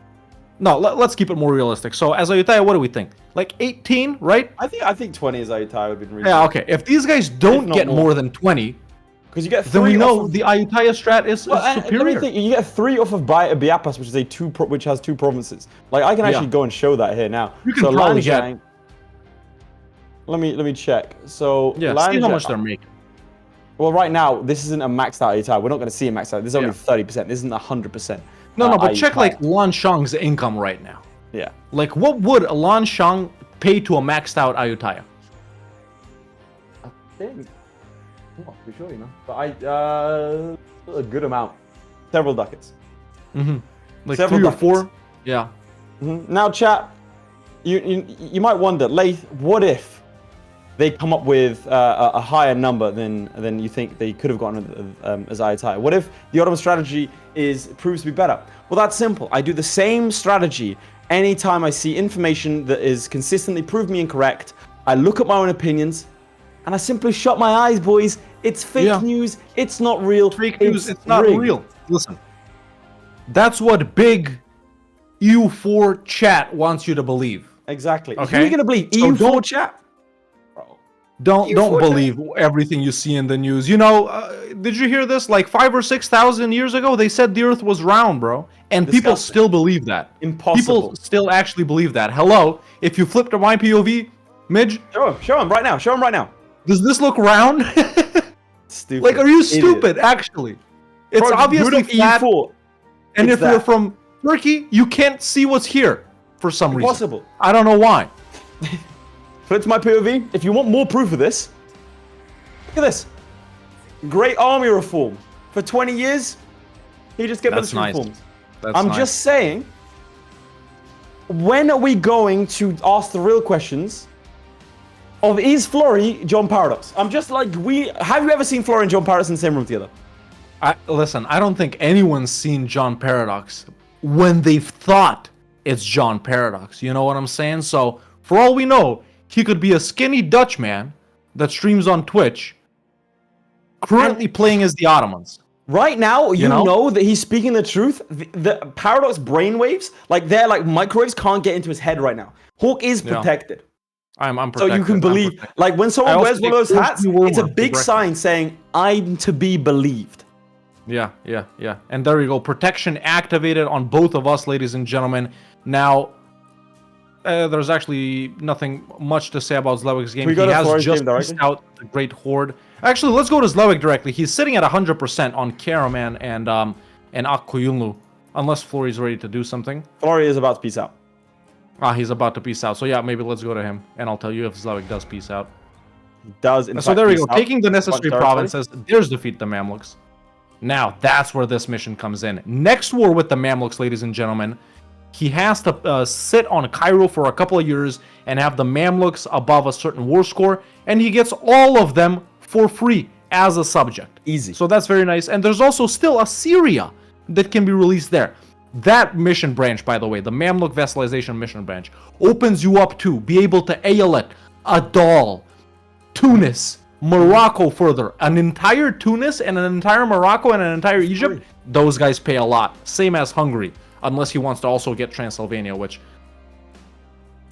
no, let's keep it more realistic. So as Ayutthaya, what do we think? Like 18, right? I think 20 is Ayutthaya would be reasonable. Yeah, okay. If these guys don't not get more. more than 20, because you get 3 then we know off of, the Ayutthaya strat is let me superior. think, you get 3 off of Biapas, which is which has 2 provinces. Like I can actually go and show that here now. You can probably get. Lanzhang, let me check. So Yeah, see how much they're making. Well, right now this isn't a maxed out Ayutthaya. We're not going to see a maxed out. This is only 30%. This isn't 100%. No, but check Ayutthaya. like Lanshang's income right now. Yeah. Like, what would Lanshang pay to a maxed out Ayutthaya? I think. I'm not too sure, you know. But a good amount. Several ducats. Like Several 3 or ducats. 4? Yeah. Now, chat, you might wonder, Laith, what if they come up with a higher number than you think they could have gotten as IATI? What if the Ottoman strategy proves to be better? Well, that's simple. I do the same strategy anytime I see information that is consistently proved me incorrect. I look at my own opinions, and I simply shut my eyes, boys. It's fake news. It's not real. Fake news. It's not rigged. real. Listen, that's what big EU4 chat wants you to believe. Exactly. Okay. Who are you gonna believe? So EU4 chat? Don't believe everything you see in the news. You know, did you hear this? Like 5,000 or 6,000 years ago, they said the Earth was round, bro, and people Disgusting. still believe that. Impossible. People still actually believe that. Hello, if you flip to my POV, Midge, Show him right now. Show him right now. does this look round? Stupid. Like, are you Idiot. stupid? Actually, it's Bro, obviously boot up flat. EU4. And It's if you're that. from Turkey, you can't see what's here for some reason. Impossible. I don't know why. Flip to my POV. If you want more proof of this, look at this. Great army reform. For 20 years, he just get That's military nice. reforms. That's I'm nice. just saying, when are we going to ask the real questions of is Florry John Paradox? I'm just like, have you ever seen Florry and John Paradox in the same room together? Listen, I don't think anyone's seen John Paradox when they've thought it's John Paradox. You know what I'm saying? So, for all we know, he could be a skinny Dutch man that streams on Twitch, currently playing as the Ottomans. Right now, you know? know that he's speaking the truth. The Paradox brainwaves, like they're like microwaves, can't get into his head right now. Hawk is protected. I'm So protected. you can believe, like when I someone also wears one of those take hats, Thursday it's a warmer big for sign saying, I'm to be believed. Yeah. And there you go. Protection activated on both of us, ladies and gentlemen. Now, there's actually nothing much to say about Zlewikk's game. We He go to has Florry's just game missed directly? out the Great Horde. Actually, let's go to Zlewick directly. He's sitting at 100% on Karaman and Akkuyunlu, unless Florry's ready to do something. Florry is about to peace out. He's about to peace out. So yeah, maybe let's go to him, and I'll tell you if Zlewick does peace out. He does, in So fact, there we peace go. out. Taking the necessary Territory. provinces. There's defeat the Mamluks. Now, that's where this mission comes in. Next war with the Mamluks, ladies and gentlemen. He has to sit on Cairo for a couple of years and have the Mamluks above a certain war score, and he gets all of them for free as a subject. Easy. So that's very nice. And there's also still Assyria that can be released there. That mission branch, by the way, the Mamluk vassalization mission branch, opens you up to be able to Ayolet, Adal, Tunis, Morocco further. An entire Tunis and an entire Morocco and an entire Egypt, those guys pay a lot. Same as Hungary, unless he wants to also get Transylvania, which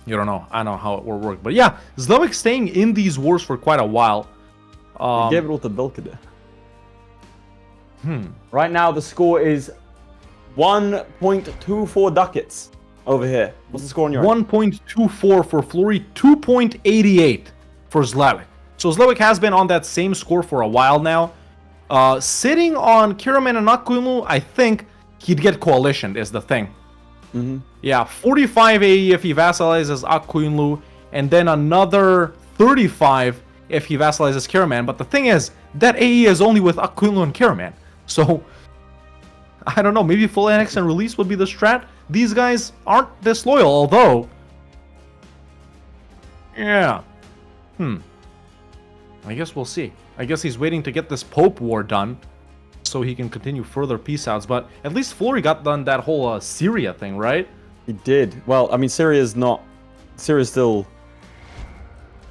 you don't know. I don't know how it will work. But yeah, Zlewick staying in these wars for quite a while. He gave it all to Bilkadir. Right now, the score is 1.24 ducats over here. What's the score on your end? 1.24 for Florry, 2.88 for Zlewick. So Zlewick has been on that same score for a while now. Sitting on Kiraman and Akkuyunlu, I think he'd get coalitioned is the thing. Yeah, 45 AE if he vassalizes Akkuyunlu, and then another 35 if he vassalizes Kiraman. But the thing is, that AE is only with Akkuyunlu and Kiraman. So, I don't know, maybe full annex and release would be the strat. These guys aren't disloyal, although... Yeah. I guess we'll see. I guess he's waiting to get this Pope War done so he can continue further peace outs. But at least Florry got done that whole Syria thing, right? He did. Well, I mean, Syria's still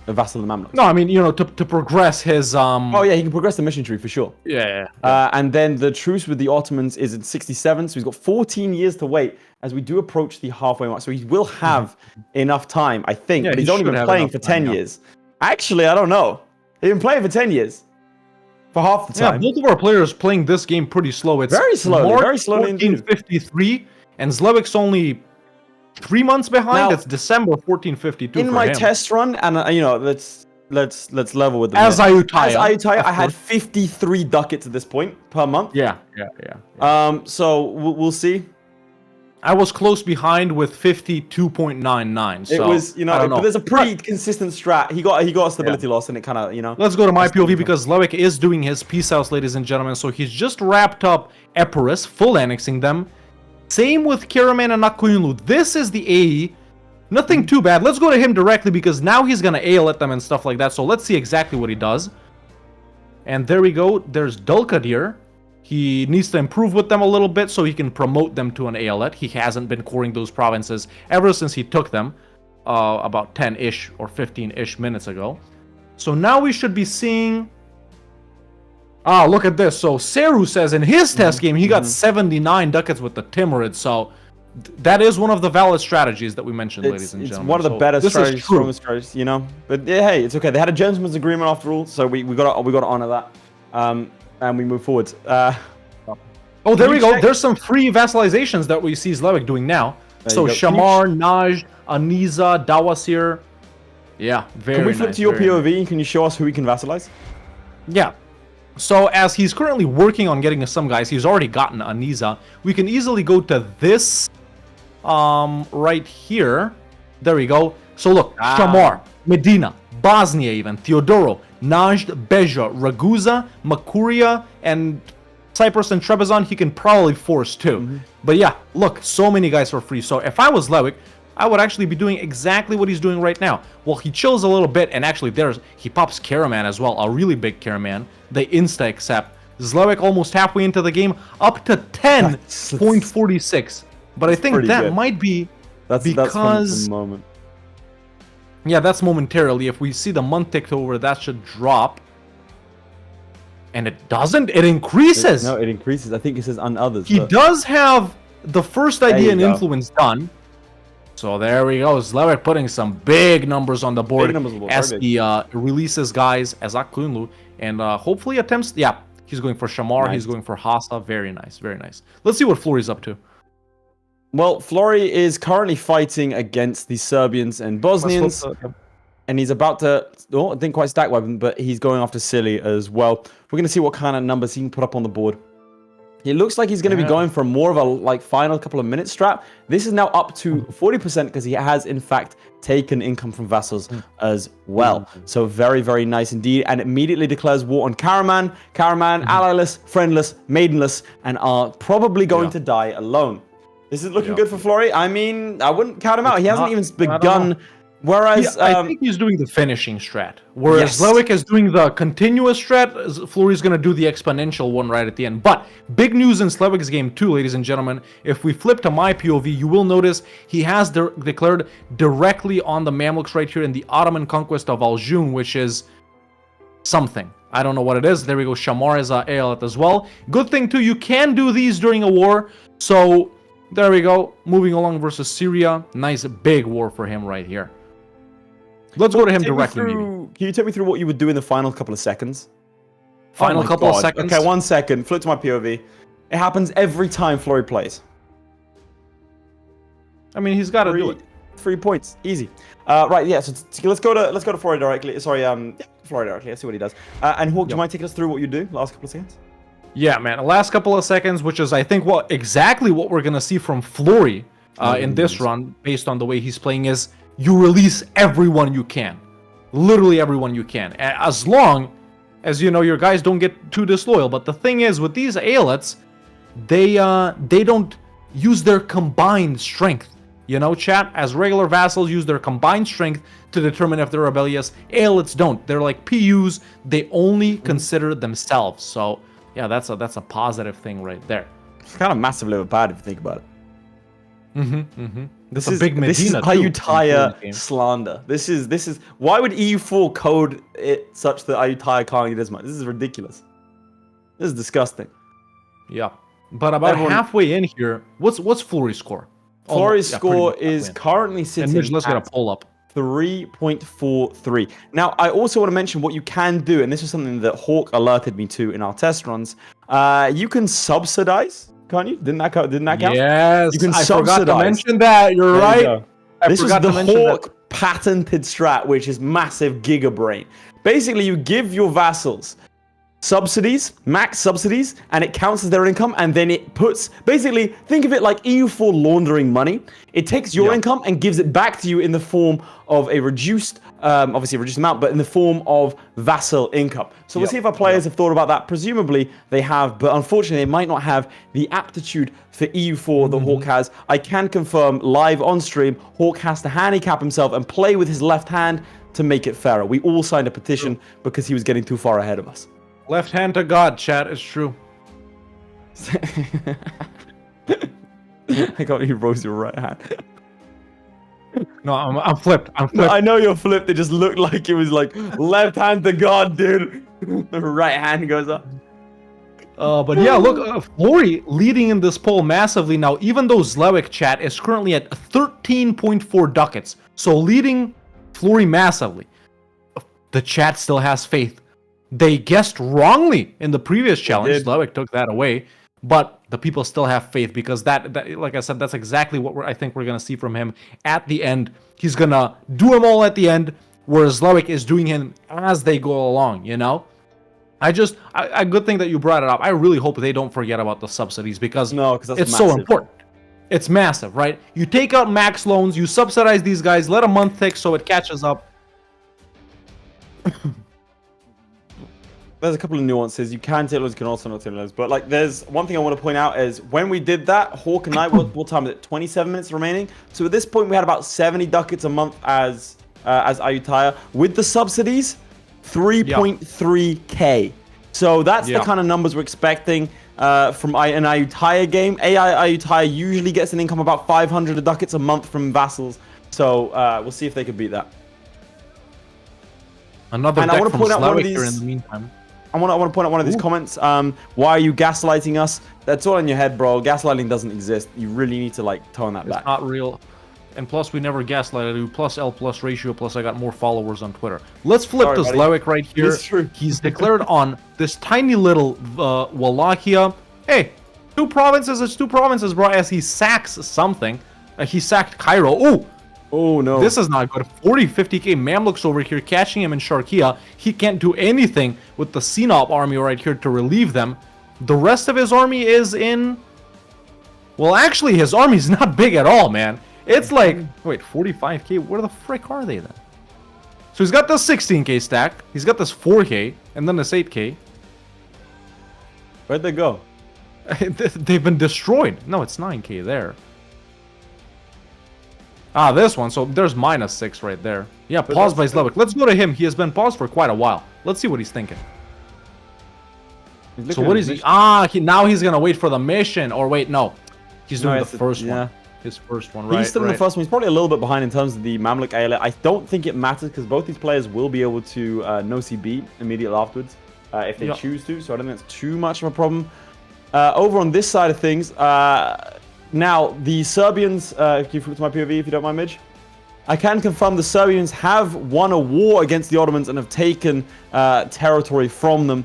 a vassal of the Mamluks. No, I mean, you know, to progress his... Oh, yeah, he can progress the mission tree for sure. Yeah. And then the truce with the Ottomans is in 67, so he's got 14 years to wait as we do approach the halfway mark. So he will have enough time, I think. Yeah, but he he's only should been have playing enough for time, 10 yeah. years. Actually, I don't know. He's been playing for 10 years. For half the Yeah, time. both of our players playing this game pretty slow. It's Very slowly, March very slowly indeed. 1453, and Zlewick's only 3 months behind. Now, It's December 1452 in for my him. test run, and you know, let's level with them. As here. Ayutthaya. As Ayutthaya, of I had course. 53 ducats at this point per month. Yeah. So we'll see. I was close behind with 52.99. So It was, you I know, don't but there's a pretty consistent strat. He got a stability loss, and it kind of, you know. Let's go to my POV because Zlewick is doing his peace outs, ladies and gentlemen. So he's just wrapped up Epirus, full annexing them. Same with Karaman and Akkuyunlu. This is the AE Nothing too bad. Let's go to him directly because now he's going to AL at them and stuff like that. So let's see exactly what he does. And there we go. There's Dulkadir. He needs to improve with them a little bit so he can promote them to an ALET. He hasn't been coring those provinces ever since he took them about 10-ish or 15-ish minutes ago. So now we should be seeing... Ah, look at this. So Seru says in his test game, he got 79 ducats with the Timurid. So that is one of the valid strategies that we mentioned, ladies and gentlemen. It's one of the better strategies, strongest strategies, you know. But yeah, hey, it's okay. They had a gentleman's agreement after all, so we got to honor that, and we move forward. Oh, there we go. There's some free vassalizations that we see ZLEWIKK doing now. So Shamar, Najd, Aniza, Dawasir. Yeah, very nice. Can we flip to your POV? Can you show us who we can vassalize? Yeah. So as he's currently working on getting some guys, he's already gotten Aniza. We can easily go to this right here. There we go. So look, Shamar, Medina, Bosnia even, Theodoro, Najd, Beja, Ragusa, Makuria, and Cyprus and Trebizond, he can probably force too. But yeah, look, so many guys for free. So if I was ZLEWIKK, I would actually be doing exactly what he's doing right now. Well, he chills a little bit, and actually he pops Karaman as well, a really big Karaman. They insta-accept. ZLEWIKK almost halfway into the game, up to 10.46. But I think that good. Might be because... That's the moment. Yeah, that's momentarily. If we see the month ticked over, that should drop. And it doesn't. It increases. No, it increases. I think it says on others. He does have the first idea and influence done. So there we go. ZLEWIKK putting some big numbers on the board as he releases guys as Akunlu and hopefully attempts. Yeah, he's going for Shamar. Nice. He's going for Hasa. Very nice. Very nice. Let's see what FLORRY's up to. Well, FLORRY is currently fighting against the Serbians and Bosnians. And he's about to... Oh, I didn't quite stack weapon, but he's going after Silly as well. We're going to see what kind of numbers he can put up on the board. It looks like he's going to be going for more of a final couple of minutes strat. This is now up to 40% because he has, in fact, taken income from vassals as well. So very, very nice indeed. And immediately declares war on Karaman. Karaman, allyless, friendless, maidenless, and are probably going to die alone. This is looking good for FLORRY. I mean, I wouldn't count him out. He hasn't even begun... Whereas I think he's doing the finishing strat, whereas ZLEWIKK is doing the continuous strat. FLORRY's going to do the exponential one right at the end. But big news in ZLEWIKK's game too, ladies and gentlemen. If we flip to my POV, you will notice he has declared directly on the Mamluks right here in the Ottoman conquest of Aljun, which is something. I don't know what it is. There we go. Shamar is ALET as well. Good thing too, you can do these during a war. So there we go. Moving along versus Syria. Nice big war for him right here. Let's go to him directly. Can you take me through what you would do in the final couple of seconds? Final couple of seconds? Okay, 1 second. Flip to my POV. It happens every time FLORRY plays. I mean, he's got to do it. 3 points. Easy. Right, yeah, so let's go to FLORRY directly. Sorry, FLORRY directly. Let's see what he does. And Hawk, do you mind taking us through what you do last couple of seconds? Yeah, man. The last couple of seconds, which is, I think, exactly what we're going to see from FLORRY in this run, based on the way he's playing, is you release everyone you can. Literally everyone you can. As long as, you know, your guys don't get too disloyal. But the thing is, with these ALETs, they don't use their combined strength. You know, chat, as regular vassals use their combined strength to determine if they're rebellious. ALETs don't. They're like PUs. They only consider themselves. So, yeah, that's a positive thing right there. It's kind of massively overpowered if you think about it. This is Ayutthaya slander. This is why would EU4 code it such that Ayutthaya can't get as much? This is ridiculous. This is disgusting. Yeah, but about halfway in here, what's FLORRY's score? FLORRY's score is currently sitting let's get a poll up. 3.43. Now, I also want to mention what you can do, and this is something that Hawk alerted me to in our test runs. You can subsidize. Can't you? Didn't that count? Yes, you can I forgot to mention that. You're right. This is the Hawk patented strat, which is massive gigabrain. Basically, you give your vassals subsidies, max subsidies, and it counts as their income, and then it puts... Basically, think of it like EU4 laundering money. It takes your income and gives it back to you in the form of a reduced obviously a reduced amount, but in the form of vassal income. So we'll see if our players have thought about that. Presumably they have, but unfortunately they might not have the aptitude for EU4 that Hawk has. I can confirm live on stream, Hawk has to handicap himself and play with his left hand to make it fairer. We all signed a petition because he was getting too far ahead of us. Left hand to God, chat. It's true. I can't even rose your right hand. No, I'm flipped. I'm No, flipped. I know you're flipped. It just looked like it was like left hand to God, dude. The right hand goes up. But yeah, look, FLORRY leading in this poll massively now, even though ZLEWIKK chat is currently at 13.4 ducats. So leading FLORRY massively. The chat still has faith. They guessed wrongly in the previous challenge. ZLEWIKK took that away. But the people still have faith because that like I said, that's exactly what I think we're going to see from him at the end. He's going to do them all at the end, whereas ZLEWIKK is doing him as they go along, you know? A good thing that you brought it up. I really hope they don't forget about the subsidies because that's it's massive. so important. It's massive, right? You take out max loans, you subsidize these guys, let a month tick so it catches up. There's a couple of nuances. You can take loans, you can also not take loans. But like, there's one thing I want to point out is when we did that, Hawk and I, what time is it? 27 minutes remaining. So at this point, we had about 70 ducats a month as Ayutthaya. With the subsidies, 3.3k. So that's the kind of numbers we're expecting from an Ayutthaya game. AI Ayutthaya usually gets an income about 500 ducats a month from vassals. So we'll see if they can beat that. Another and deck I want to from point out one of ZLEWIKK these. here in the meantime. I want to point out one of these comments. Why are you gaslighting us? That's all in your head, bro. Gaslighting doesn't exist. You really need to like tone that back. It's not real. And plus, we never gaslighted you. Plus L plus ratio. Plus, I got more followers on Twitter. Let's flip to ZLEWIKK right here. It's true. He's declared on this tiny little Wallachia. Hey, two provinces. It's two provinces, bro. As he sacks something. He sacked Cairo. Oh no. This is not good. 40, 50k Mamluks over here catching him in Sharkia. He can't do anything with the Sinop army right here to relieve them. The rest of his army is in... Well, actually, his army's not big at all, man. It's like... Wait, 45k? Where the frick are they then? So he's got this 16k stack. He's got this 4k. And then this 8k. Where'd they go? They've been destroyed. No, it's 9k there. Ah, this one. So there's -6 right there. Yeah, paused by ZLEWIKK. Let's go to him. He has been paused for quite a while. Let's see what he's thinking. So what is he? Ah, now he's gonna wait for the mission. Or wait, no. He's doing the first one. His first one, right? He's still in the first one. He's probably a little bit behind in terms of the Mamluk Ailette. I don't think it matters because both these players will be able to no CB immediately afterwards if they choose to. So I don't think it's too much of a problem. Over on this side of things, now the Serbians. Can you flip to my POV if you don't mind, Midge? I can confirm the Serbians have won a war against the Ottomans and have taken territory from them.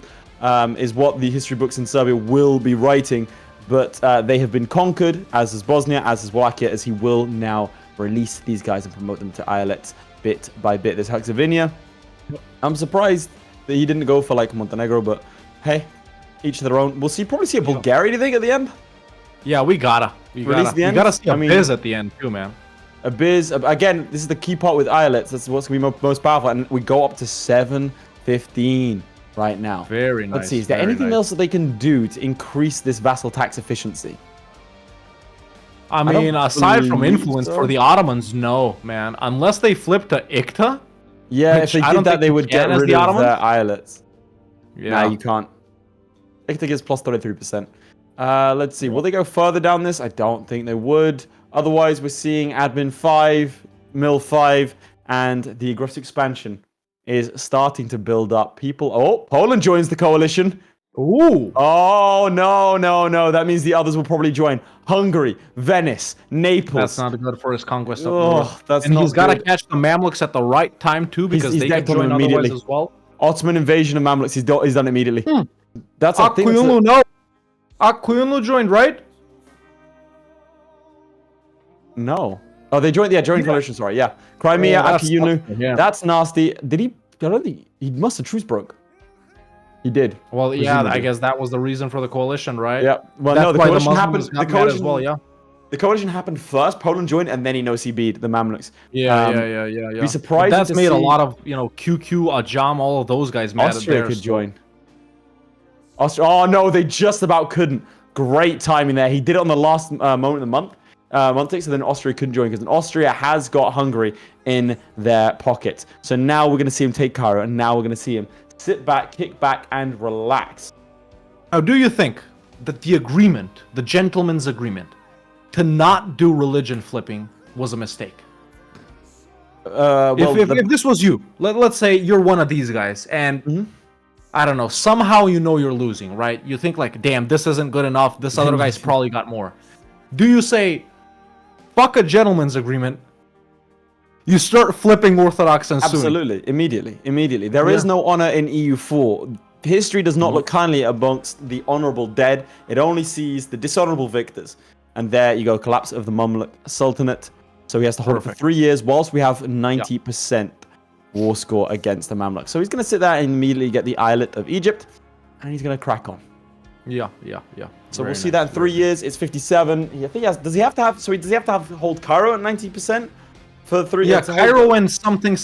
Is what the history books in Serbia will be writing. But they have been conquered, as is Bosnia, as is Wallachia, as he will now release these guys and promote them to Ailets bit by bit. There's Herzegovina. I'm surprised that he didn't go for like Montenegro, but hey, each of their own. We'll probably see a Bulgaria, do you think, at the end? Yeah, we gotta see a Biz at the end too, man. A Biz, again, this is the key part with Ailets. That's what's going to be most powerful. And we go up to 715. Right now. Very nice. Let's see, is there anything else that they can do to increase this vassal tax efficiency? I mean, aside from influence for the Ottomans, no, man. Unless they flip to Ikta. Yeah, if they did that, they would get rid of their islets. Yeah. Nah, you can't. Ikta gives plus 33%. Let's see, will they go further down this? I don't think they would. Otherwise, we're seeing admin 5, mil 5, and the aggressive expansion is starting to build up. Poland joins the coalition. Ooh. Oh, no. That means the others will probably join. Hungary, Venice, Naples. That's not good for his conquest of north. And he's got to catch the Mamluks at the right time, too, because they can join otherwise as well. Ottoman invasion of Mamluks. He's done immediately. That's a thing. Aquilino joined, right? No. Oh, they joined. Yeah, joined coalition. Sorry. Yeah. Crimea, Akiyunu. Yeah. That's nasty. Did he? I don't think he must have truce broke. He did. Well, yeah. I guess that was the reason for the coalition, right? Yeah. Well, that's no. The coalition happened. The coalition as well. Yeah. the coalition happened first. Poland joined, and then he no-CB'd the Mamluks. Yeah. Be surprised. But that's to made a see lot of QQ, Ajam, all of those guys mad. Austria could join. Austria. Oh no, they just about couldn't. Great timing there. He did it on the last moment of the month. So then Austria couldn't join because Austria has got Hungary in their pocket. So now we're going to see him take Cairo, and now we're going to see him sit back, kick back, and relax. Now, do you think that the agreement, the gentleman's agreement, to not do religion flipping was a mistake? If this was you, let's say you're one of these guys, and I don't know, somehow you know you're losing, right? You think like, damn, this isn't good enough. This other guy's probably got more. Do you say, fuck a gentleman's agreement? You start flipping Orthodox and Sunni. Absolutely, immediately. There is no honor in EU4. History does not look kindly amongst the honorable dead. It only sees the dishonorable victors. And there you go, collapse of the Mamluk Sultanate. So he has to hold it for 3 years, whilst we have 90% war score against the Mamluk. So he's going to sit there and immediately get the Islet of Egypt, and he's going to crack on. Yeah. So we'll see that in 3 years. It's 57. I think he has. Does he have to have? So does he have to hold Cairo at 90% for 3 years? Yeah, Cairo and something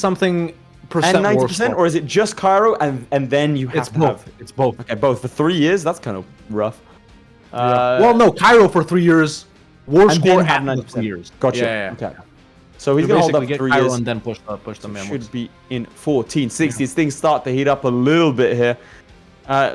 percent and 90%, or is it just Cairo and then you have to have? It's both. Okay, both for 3 years. That's kind of rough. Well, no, Cairo for 3 years. War score at 90%. 3 years. Gotcha. Yeah. Okay. So he's gonna hold up 3 Cairo years and then push the Mamluks. Should be in 1460s. Things start to heat up a little bit here.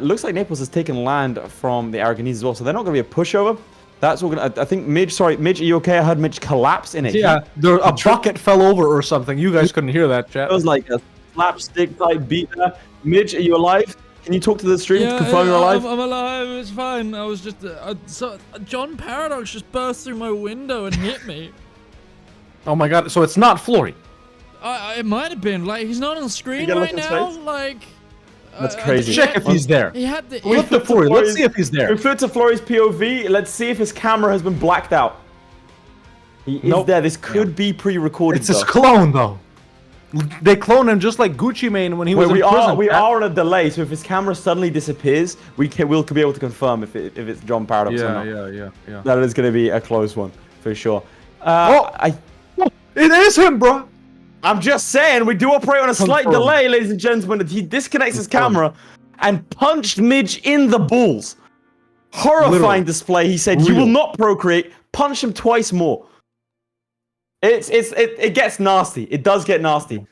Looks like Naples has taken land from the Aragonese as well, so they're not going to be a pushover. That's all going to... I think Midge, are you okay? I heard Midge collapse in it. Yeah, a bucket fell over or something. You guys couldn't hear that, chat. It was like a slapstick type beat there. Midge, are you alive? Can you talk to the stream to confirm you're alive? I'm alive. It's fine. I was just... John Paradox just burst through my window and hit me. Oh my god, so it's not Florry. It might have been. Like, he's not on screen right now. Like... That's crazy. Check if he's there. He had the... Flip to Florry. Let's see if he's there. We flip to Florry's POV. Let's see if his camera has been blacked out. He is there. This could be pre-recorded. It's his clone, though. They cloned him just like Gucci Mane when he was in prison. We are on a delay, so if his camera suddenly disappears, we'll be able to confirm if it's John Paradox or not. Yeah. That is going to be a close one, for sure. It is him, bro. I'm just saying, we do operate on a slight delay, ladies and gentlemen. He disconnects his camera and punched Midge in the balls. Horrifying display. He said, "You will not procreate." Punch him twice more. It gets nasty. It does get nasty.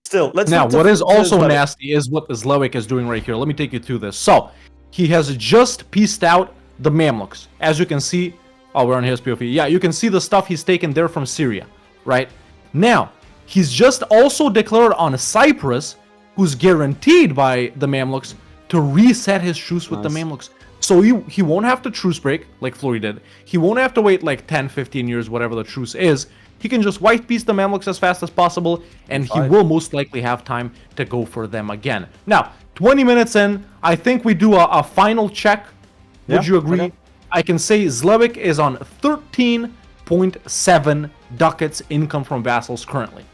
Still, let's. Now, what is also nasty is what ZLEWIKK is doing right here. Let me take you through this. So, he has just pieced out the Mamluks. As you can see, we're on his POV. Yeah, you can see the stuff he's taken there from Syria, right? Now, he's just also declared on Cyprus, who's guaranteed by the Mamluks, to reset his truce with the Mamluks. So he won't have to truce break like Florry did. He won't have to wait like 10, 15 years, whatever the truce is. He can just white piece the Mamluks as fast as possible, and he will most likely have time to go for them again. Now, 20 minutes in, I think we do a final check. Would you agree? Okay. I can say ZLEWIKK is on 13.7 ducats income from vassals currently.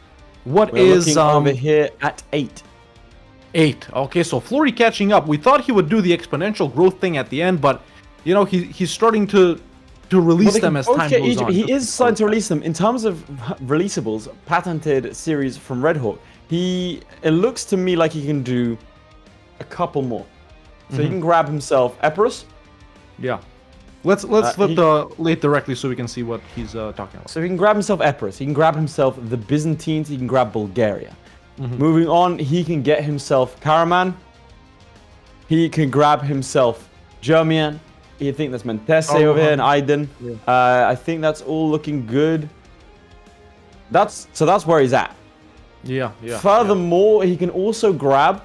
We're looking over here at 8. 8. Okay, so Florry catching up. We thought he would do the exponential growth thing at the end, but you know he's starting to release them as time goes on. He is starting to release them in terms of releasables. Patented series from Red Hawk. It looks to me like he can do a couple more. So he can grab himself Epirus. Yeah. Let's flip the late directly so we can see what he's talking about. So he can grab himself Epirus. He can grab himself the Byzantines. He can grab Bulgaria. Moving on, he can get himself Karaman. He can grab himself Germian. I think that's Mentese over here and Aydin. Yeah. I think that's all looking good. That's where he's at. Yeah. Furthermore, he can also grab,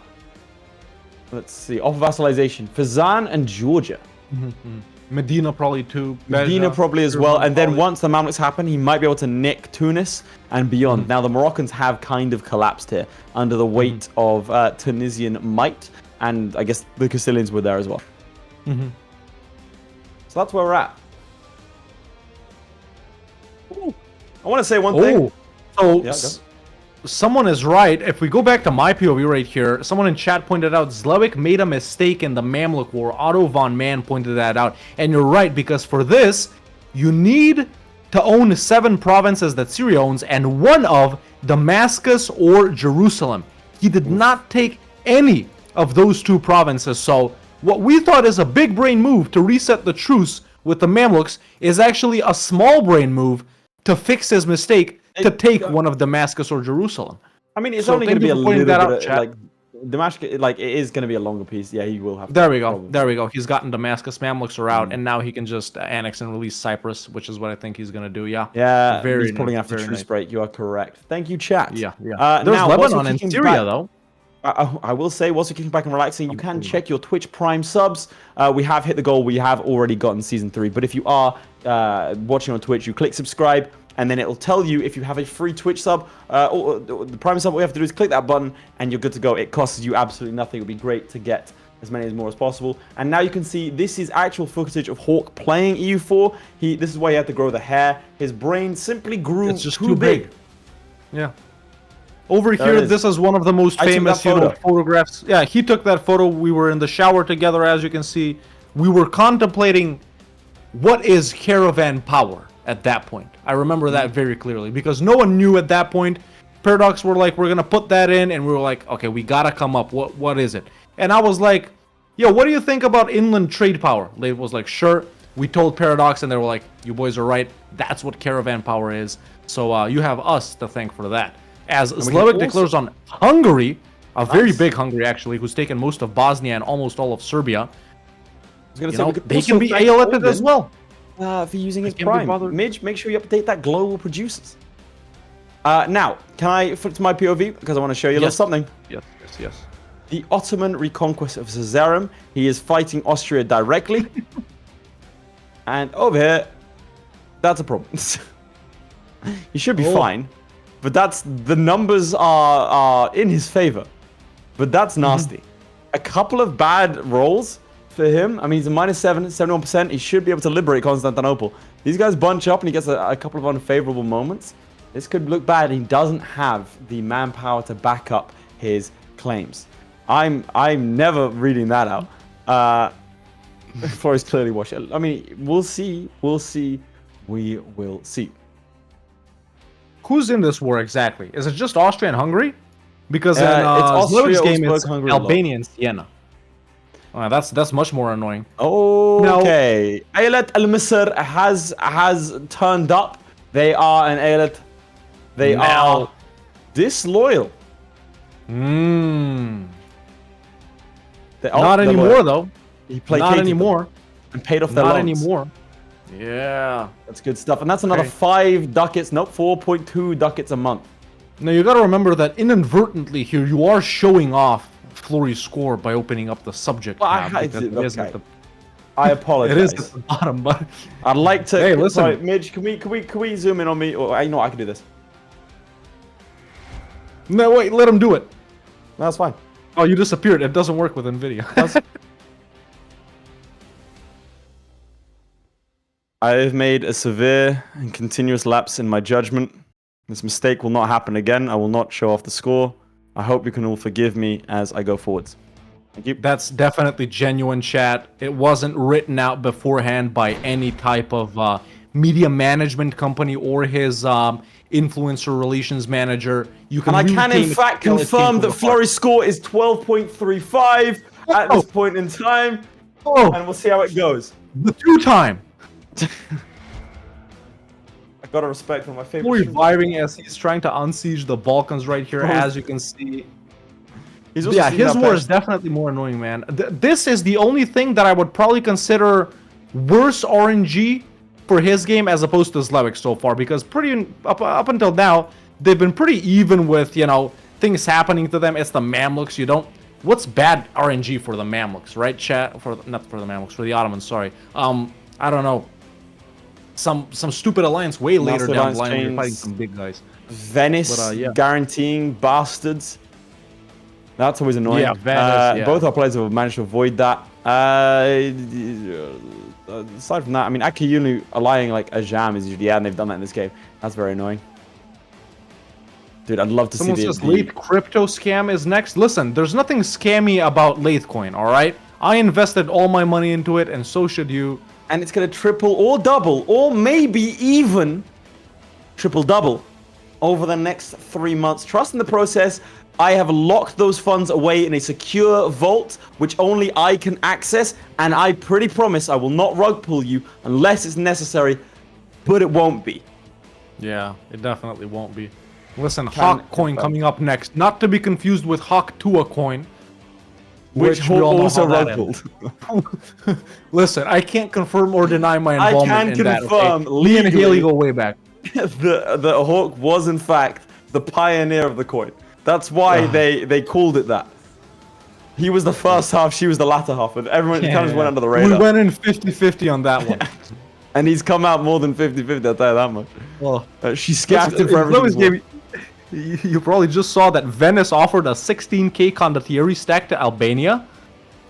let's see, off vassalization, Fezzan and Georgia. Medina probably too. Medina probably as well. And then once the Mamluks happen, he might be able to nick Tunis and beyond. Now the Moroccans have kind of collapsed here under the weight of Tunisian might, and I guess the Castilians were there as well. So that's where we're at. Ooh. I want to say one thing. So someone is right. If we go back to my POV right here, someone in chat pointed out ZLEWIKK made a mistake in the Mamluk War. Otto von Mann pointed that out. And you're right, because for this, you need to own 7 provinces that Syria owns and one of Damascus or Jerusalem. He did not take any of those 2 provinces. So what we thought is a big brain move to reset the truce with the Mamluks is actually a small brain move to fix his mistake to take one of Damascus or Jerusalem. I mean, it's So only going to thank be you a for little pointing that bit out, of, chat. like Damascus. Like it is going to be a longer piece. Yeah, he will have. There we go. problems. There we go. He's gotten Damascus. Mamluks are out, and now he can just annex and release Cyprus, which is what I think he's going to do. Yeah. Yeah, Very he's probably going to have to very truce nice. break. You are correct. Thank you, chat. Yeah. Yeah. There's now, whilst Lebanon we're and kicking Syria, back- though. I will say, whilst you're kicking back and relaxing, you can check your Twitch Prime subs. We have hit the goal. We have already gotten Season 3. But if you are watching on Twitch, you click subscribe, and then it'll tell you if you have a free Twitch sub or the Prime sub. What you have to do is click that button, and you're good to go. It costs you absolutely nothing. It would be great to get as many as more as possible. And now you can see this is actual footage of Hawk playing EU4. This is why he had to grow the hair. His brain simply grew It's just too big. Yeah. Over There it here, is. this is one of the most I took famous that photo. photographs. Yeah, he took that photo. We were in the shower together, as you can see. We were contemplating what is caravan power at that point. I remember that very clearly because no one knew at that point. Paradox were like, we're going to put that in, and we were like, okay, we got to come up. What is it? And I was like, yo, what do you think about inland trade power? They was like, sure. We told Paradox, and they were like, you boys are right. That's what caravan power is. So you have us to thank for that. As ZLEWIKK declares on Hungary, a very big Hungary actually, who's taken most of Bosnia and almost all of Serbia. I was going to You say, know, we could they also can be thank ALF'd as Orban, well. for using his can't be Prime. bothered. Midge, make sure you update that global producers. Now, can I flip to my POV? Because I want to show you a little something. Yes. The Ottoman reconquest of Caesarium. He is fighting Austria directly. And over here, that's a problem. He should be fine. But the numbers are in his favor. But that's nasty. A couple of bad rolls for him. I mean, he's a -7, 71%. He should be able to liberate Constantinople. These guys bunch up and he gets a couple of unfavorable moments. This could look bad. He doesn't have the manpower to back up his claims. I'm never reading that out. FLORRY's clearly washed. I mean, we'll see. We will see. Who's in this war exactly? Is it just Austria and Hungary? Because in it's Austria, ZLEWIKK's game, Augsburg, it's Hungary, Albania and Siena. That's much more annoying. Okay. Aylat al-Misr has turned up. They are an Aylat. They are disloyal. Not anymore, though. He Not anymore. and paid off their Not loans. anymore. Yeah. That's good stuff. And that's another Okay. 5 ducats. Nope, 4.2 ducats a month. Now you gotta remember that inadvertently here you are showing off FLORRY's score by opening up the subject Well, tab. I because did- it isn't okay. the- I It apologize. is at the bottom, but I'd like to. Hey, listen. Sorry, Midge, can we zoom in on me? Or you know what, I can do this. no, wait, let him do it. No, that's fine. Oh, you disappeared. It doesn't work with NVIDIA. I have made a severe and continuous lapse in my judgment. This mistake will not happen again. I will not show off the score. I hope you can all forgive me as I go forwards. Thank you. That's definitely genuine, chat. It wasn't written out beforehand by any type of media management company or his influencer relations manager. You can And I really can, in tame fact, tell it came confirm from that the heart. FLORRY's score is 12.35 at this point in time. Oh, And we'll see how it goes. the 2-time. I gotta respect one of my favorite. FLORRY streamers. vibing as he's trying to unsiege the Balkans right here, as you can see. He's also Yeah, seen his that war patch. is definitely more annoying, man. This is the only thing that I would probably consider worse RNG for his game as opposed to ZLEWIKK so far, because up until now they've been pretty even with, you know, things happening to them. It's the Mamluks. You don't. What's bad RNG for the Mamluks, right? Chat not for the Mamluks, for the Ottomans. Sorry. I don't know. Some stupid alliance way later Massive down the alliance line when you're chains. fighting some big guys. Venice But, yeah. guaranteeing bastards. That's always annoying. Yeah, Venice, yeah. Both our players have managed to avoid that. Aside from that, I mean, Akiyunu allying like a jam is usually, and they've done that in this game. That's very annoying. Dude, I'd love to Someone see says late crypto scam is next. Listen, there's nothing scammy about Latecoin, all right? I invested all my money into it, and so should you. and it's going to triple or double, or maybe even triple-double over the next 3 months. Trust in the process. I have locked those funds away in a secure vault, which only I can access, and I pretty promise I will not rug pull you unless it's necessary, but it won't be. Yeah, it definitely won't be. Listen, Hawk coin coming up next. Not to be confused with Hawk Tua coin. Which we all know also how that rug pulled. Listen, I can't confirm or deny my I involvement can in that. confirm Okay? Me and legally. Haley go way back. the Hawk was in fact the pioneer of the coin. That's why they called it that. He was the first half, she was the latter half, and everyone kind of just went under the radar. We went in 50-50 on that one. And he's come out more than 50-50, I'll tell you that much. Well, She scaffed him for everything. You probably just saw that Venice offered a 16k condottieri stack to Albania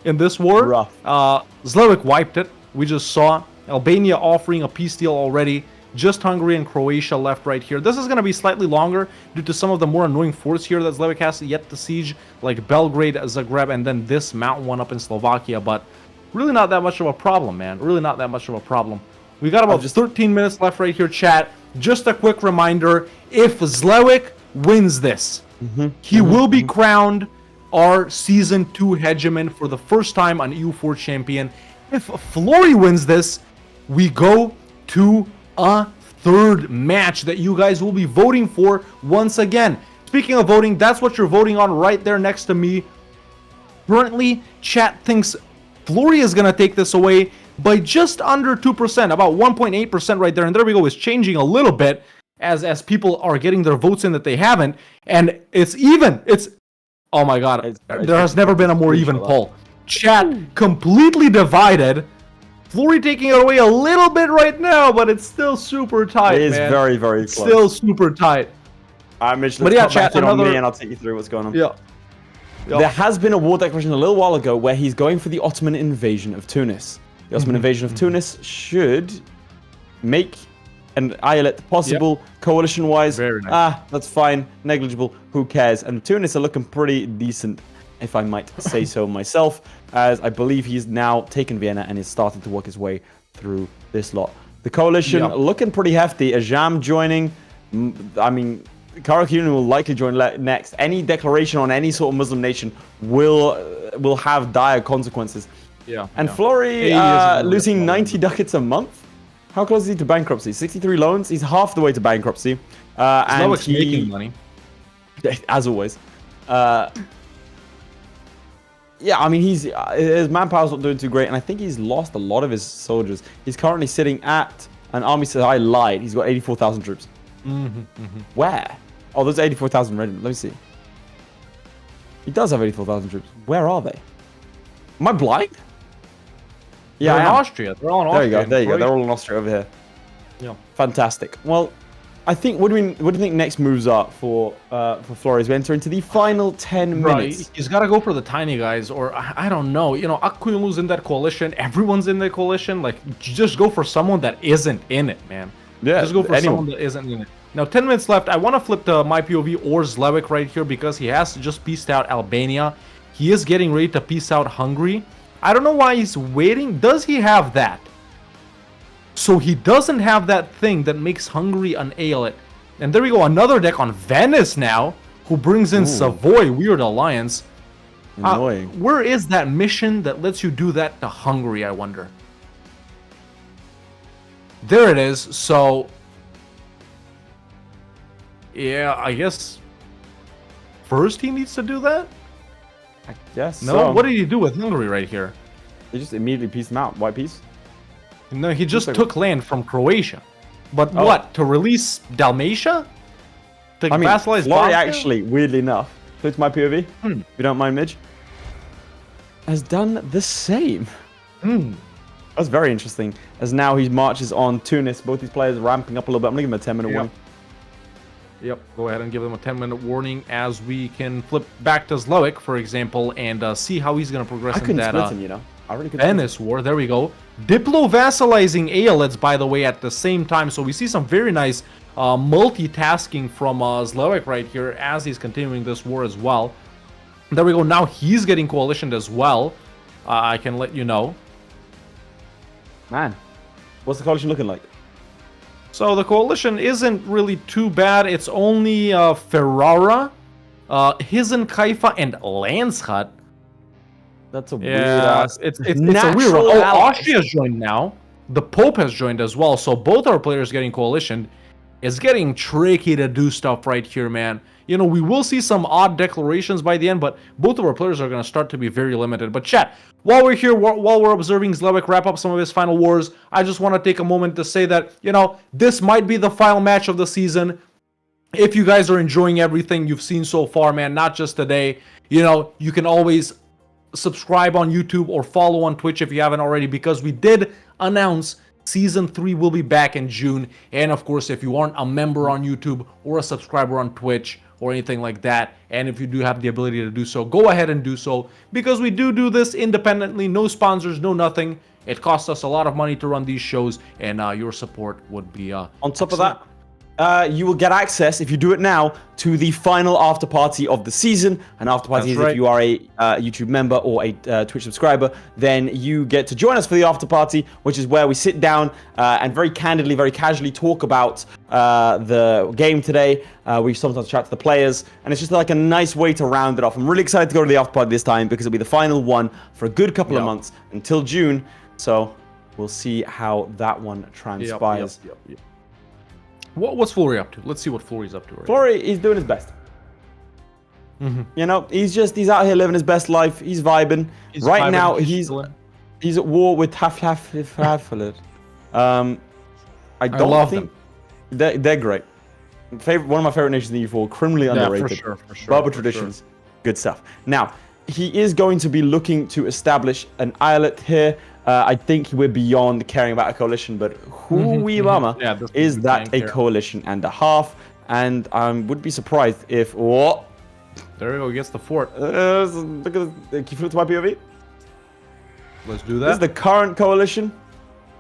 in this war. Rough. ZLEWIKK wiped it. We just saw Albania offering a peace deal already. Just Hungary and Croatia left right here. This is going to be slightly longer due to some of the more annoying forts here that ZLEWIKK has yet to siege, like Belgrade, Zagreb, and then this mountain one up in Slovakia. But really not that much of a problem, man. Really not that much of a problem. We got about 13 minutes left right here, chat. Just a quick reminder, if ZLEWIKK wins this, he will be crowned our Season 2 hegemon for the first time on EU4 champion. If FLORRY wins this, we go to a third match that you guys will be voting for once again. Speaking of voting, that's what you're voting on right there next to me. Currently, chat thinks FLORRY is going to take this away by just under 2%, about 1.8% right there. And there we go, it's changing a little bit as people are getting their votes in that they haven't. And it's even. It's, oh my god, there has never been a more even poll. Chat completely divided. FLORRY taking it away a little bit right now, but it's still super tight, It is man. very, very It's close. still super tight. Alright, Mitch, But let's yeah, cut back chat, in on another- me and I'll take you through what's going on. Yeah. There has been a war declaration a little while ago where he's going for the Ottoman invasion of Tunis. The Ottoman invasion of Tunis should make an eyalet possible coalition-wise. Very nice. That's fine. Negligible. Who cares? And Tunis are looking pretty decent, if I might say so myself, as I believe he's now taken Vienna and is starting to work his way through this lot. The coalition looking pretty hefty. Ajam joining. I mean, Karakunin will likely join next. Any declaration on any sort of Muslim nation will have dire consequences. Yeah. And FLORRY losing 90 ducats a month? How close is he to bankruptcy? 63 loans? He's half the way to bankruptcy. And ZLEWIKK's making money. As always. Yeah, I mean, his manpower's not doing too great, and I think he's lost a lot of his soldiers. He's currently sitting at an army size. I lied. He's got 84,000 troops. Where? Oh, there's 84,000 regiments. Let me see. He does have 84,000 troops. Where are they? Am I blind? Yeah, They're in I am. Austria. They're all in Austria. There you go. There you go. They're all in Austria over here. Yeah. Fantastic. Well, I think what do you think next moves are for FLORRY as we enter into the final 10 minutes? Right. He's got to go for the tiny guys, or I don't know. You know, Akuyumu's in that coalition. Everyone's in the coalition. Like, just go for someone that isn't in it, man. Yeah, just go for anyone. someone that isn't in it. Now, 10 minutes left. I want to flip to my POV or ZLEWIKK right here because he has just pieced out Albania. He is getting ready to piece out Hungary. I don't know why he's waiting. Does he have that? So he doesn't have that thing that makes Hungary an eyalet. And there we go, another deck on Venice now, who brings in Savoy, Weird Alliance. Annoying. Where is that mission that lets you do that to Hungary, I wonder? There it is, so... Yeah, I guess... First he needs to do that? I guess No, so. what did he do with Hungary right here? He just immediately pieced them out. White piece? No, he just like- took land from Croatia. But what? To release Dalmatia? To I mean, vassalize FLORRY Bosnia? actually, weirdly enough, so it's my POV, if you don't mind, Midge, has done the same. That's very interesting. As now he marches on Tunis, both these players ramping up a little bit. I'm going to give him a 10-minute warning. Yep, go ahead and give them a 10-minute warning as we can flip back to ZLEWIKK, for example, and see how he's going to progress I in couldn't that split him, you know. I really couldn't. Venice war. There we go. Diplo-vassalizing eyalets, by the way, at the same time. So we see some very nice multitasking from ZLEWIKK right here as he's continuing this war as well. There we go. Now he's getting coalitioned as well. I can let you know. Man, what's the coalition looking like? So the coalition isn't really too bad. It's only Ferrara, Hizen Kaifa, and Landshut. That's a weird Yeah, it's a weird one. natural Oh, allies. Austria's joined now. The Pope has joined as well. So both our players getting coalition. It's getting tricky to do stuff right here, man. You know, we will see some odd declarations by the end, but both of our players are going to start to be very limited. But chat, while we're here, while we're observing ZLEWIKK wrap up some of his final wars, I just want to take a moment to say that, you know, this might be the final match of the season. If you guys are enjoying everything you've seen so far, man, not just today, you know, you can always subscribe on YouTube or follow on Twitch if you haven't already, because we did announce Season 3 will be back in June. And of course, if you aren't a member on YouTube or a subscriber on Twitch or anything like that, and if you do have the ability to do so, go ahead and do so, because we do this independently, no sponsors, no nothing. It costs us a lot of money to run these shows, and your support would be on top of that, you will get access, if you do it now, to the final after party of the season. An after party is if you are a YouTube member or a Twitch subscriber, then you get to join us for the after party, which is where we sit down and very candidly, very casually talk about the game today. We sometimes chat to the players, and it's just like a nice way to round it off. I'm really excited to go to the after party this time, because it'll be the final one for a good couple of months until June. So we'll see how that one transpires. Yep. What's FLORRY up to? Let's see what FLORRY's up to. Right FLORRY is doing his best. You know, he's out here living his best life. He's vibing. Right now, he's at war with Haflaf. I don't think they're great. One of my favorite nations in the EU4, criminally underrated. For sure. Barber traditions, good stuff. Now, he is going to be looking to establish an islet here. I think we're beyond caring about a coalition, but is that a coalition and a half? And I would be surprised if... There we go, he gets the fort. Look at the... Can you flip to my POV? Let's do that. This is the current coalition.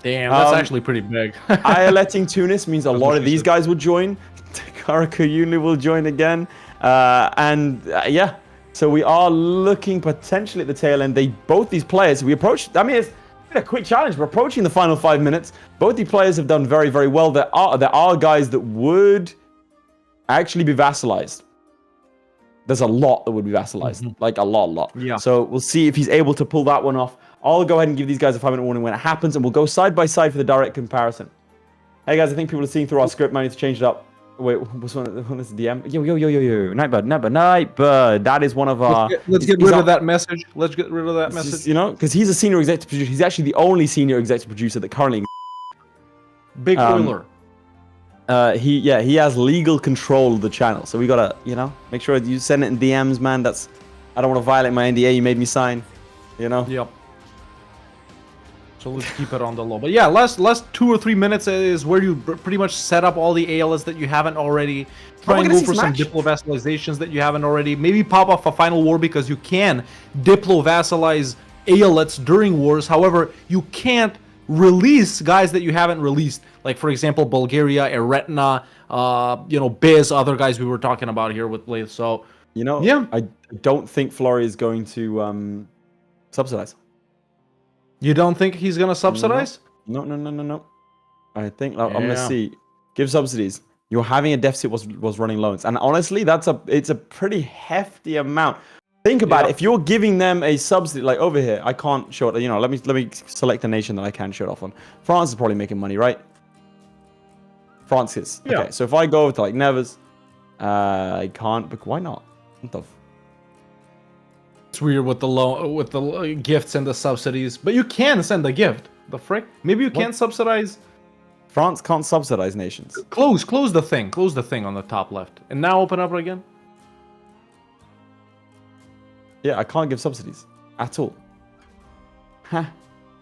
Damn, that's actually pretty big. Letting Tunis means a lot of these guys will join. Karakayuni will join again. Yeah. So we are looking potentially at the tail end. Both these players, we approached... I mean, it's been a quick challenge. We're approaching the final 5 minutes. Both the players have done very, very well. There are guys that would actually be vassalized. There's a lot that would be vassalized. Like a lot. Yeah. So we'll see if he's able to pull that one off. I'll go ahead and give these guys a 5-minute warning when it happens, and we'll go side by side for the direct comparison. Hey guys, I think people are seeing through our script. I need to change it up. Wait, what's one of this DM? Yo. Nightbird. That is one of our... Let's get rid of that message. Let's get rid of that message. Just, you know, because he's a senior executive producer. He's actually the only senior executive producer that currently... Big Oiler. He has legal control of the channel. So we gotta, you know, make sure you send it in DMs, man. I don't want to violate my NDA you made me sign. You know? Yep. So let's keep it on the low. But yeah, last 2 or 3 minutes is where you pretty much set up all the ALS that you haven't already. Try and go for some diplo-vassalizations that you haven't already. Maybe pop off a final war, because you can diplo-vassalize ALS during wars. However, you can't release guys that you haven't released. Like, for example, Bulgaria, Eretna, you know, Biz, other guys we were talking about here with Blaze. So, you know, I don't think FLORRY is going to subsidize. You don't think he's gonna subsidize? No. I think I'm gonna see. Give subsidies. You're having a deficit was running loans, and honestly, it's a pretty hefty amount. Think about it. If you're giving them a subsidy, like over here, I can't show it. You know, let me select a nation that I can show it off on. France is probably making money, right? France is. Yeah. Okay, so if I go over to like Nevers, I can't. But why not? What the? It's weird with the gifts and the subsidies, but you can send a gift. The frick? Maybe you can't subsidize. France can't subsidize nations. Close the thing. Close the thing on the top left, and now open up again. Yeah, I can't give subsidies at all. Huh.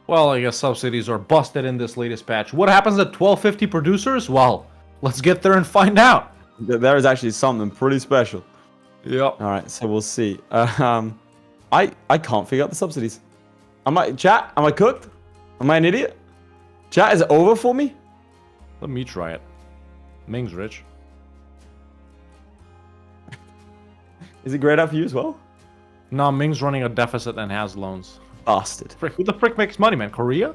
Well, I guess subsidies are busted in this latest patch. What happens at 1250 producers? Well, let's get there and find out. There is actually something pretty special. Yep. All right, so we'll see. I can't figure out the subsidies. Am I cooked? Am I an idiot? Chat, is it over for me? Let me try it. Ming's rich. Is it grayed out for you as well? No, Ming's running a deficit and has loans. Bastard. Frick, who the frick makes money, man? Korea?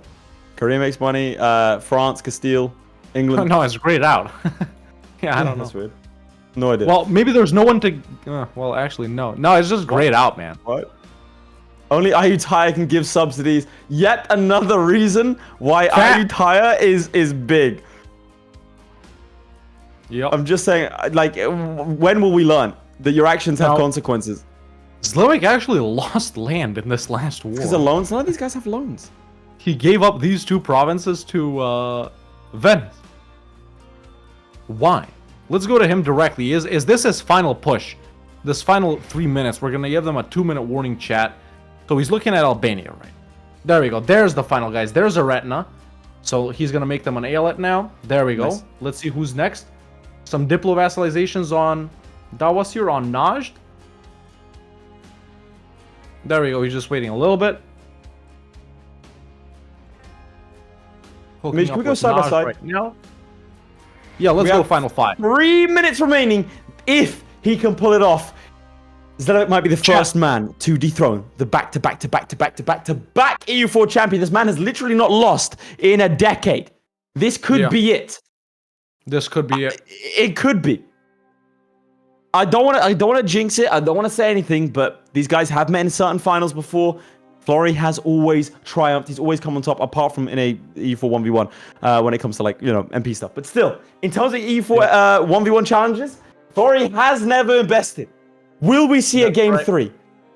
Korea makes money. France, Castile, England. No, it's grayed out. Yeah, I don't know. That's weird. No idea. Well, maybe there's no one to. Well, actually, no. No, it's just grayed out, man. What? Only Ayutthaya can give subsidies. Yet another reason why Ayutthaya is big. Yep. I'm just saying, like, when will we learn that your actions have consequences? ZLEWIKK actually lost land in this last war. Because of loans? None of these guys have loans. He gave up these 2 provinces to Venice. Why? Let's go to him directly. Is this his final push? This final 3 minutes, we're gonna give them a 2-minute warning chat. So he's looking at Albania, right? There we go. There's the final, guys. There's a retina. So he's gonna make them an Aeolate now. There we go. Nice. Let's see who's next. Some Diplo vassalizations on Dawasir, on Najd. There we go. He's just waiting a little bit. Mitch, can we go side by side? Right now. Yeah, let's go final 5. 3 minutes remaining. If he can pull it off, ZLEWIKK might be the first man to dethrone the back-to-back EU4 champion. This man has literally not lost in a decade. This could be it. This could be it. It could be. I don't want to jinx it. I don't want to say anything, but these guys have met in certain finals before. Florry has always triumphed. He's always come on top, apart from in a EU4 1v1 when it comes to, like, you know, MP stuff. But still, in terms of EU4 1v1 challenges, Florry has never invested. Will we see a game 3?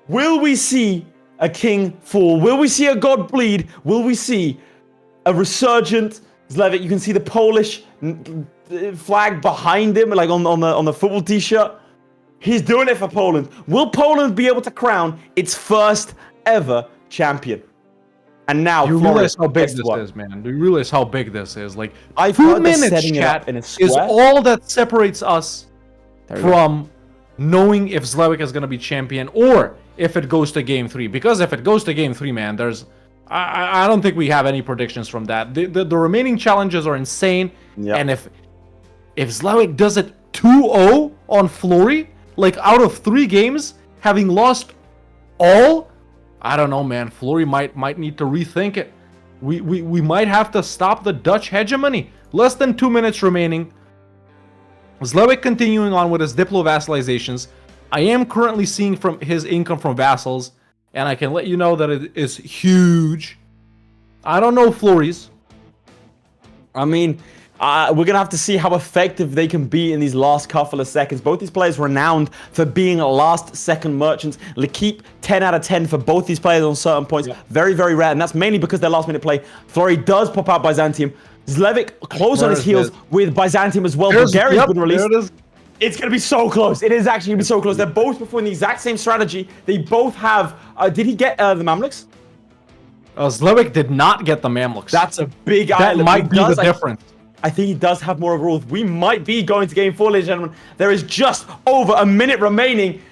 Will we see a king fall? Will we see a god bleed? Will we see a resurgent ZLEWIKK? You can see the Polish flag behind him, like on the football t-shirt. He's doing it for Poland. Will Poland be able to crown its first ever champion? And now you realize how big this is, man. Do you realize how big this is? Like, I've 2 heard minutes, setting chat, it up in a is square. all that separates us from knowing if ZLEWIKK is going to be champion or if it goes to game 3. Because if it goes to game 3, man, there's I don't think we have any predictions from that. The remaining challenges are insane. Yep. And if ZLEWIKK does it 2-0 on Florry, like out of 3 games, having lost all, I don't know, man. Florry might need to rethink it. We might have to stop the Dutch hegemony. Less than 2 minutes remaining. ZLEWIKK continuing on with his Diplo vassalizations. I am currently seeing from his income from vassals, and I can let you know that it is huge. I don't know Florry's. I mean, we're going to have to see how effective they can be in these last couple of seconds. Both these players renowned for being last-second merchants. L'Equipe, 10 out of 10 for both these players on certain points. Yeah. Very, very rare, and that's mainly because their last-minute play. Florry does pop out Byzantium. ZLEWIKK close on his heels with Byzantium as well. Bulgaria's been released. It's going to be so close. It is actually going to be so close. They're both performing the exact same strategy. They both have... did he get the Mamluks? ZLEWIKK did not get the Mamluks. That's a big That island. might be the difference. I think he does have more overall. We might be going to game 4, ladies and gentlemen. There is just over a minute remaining.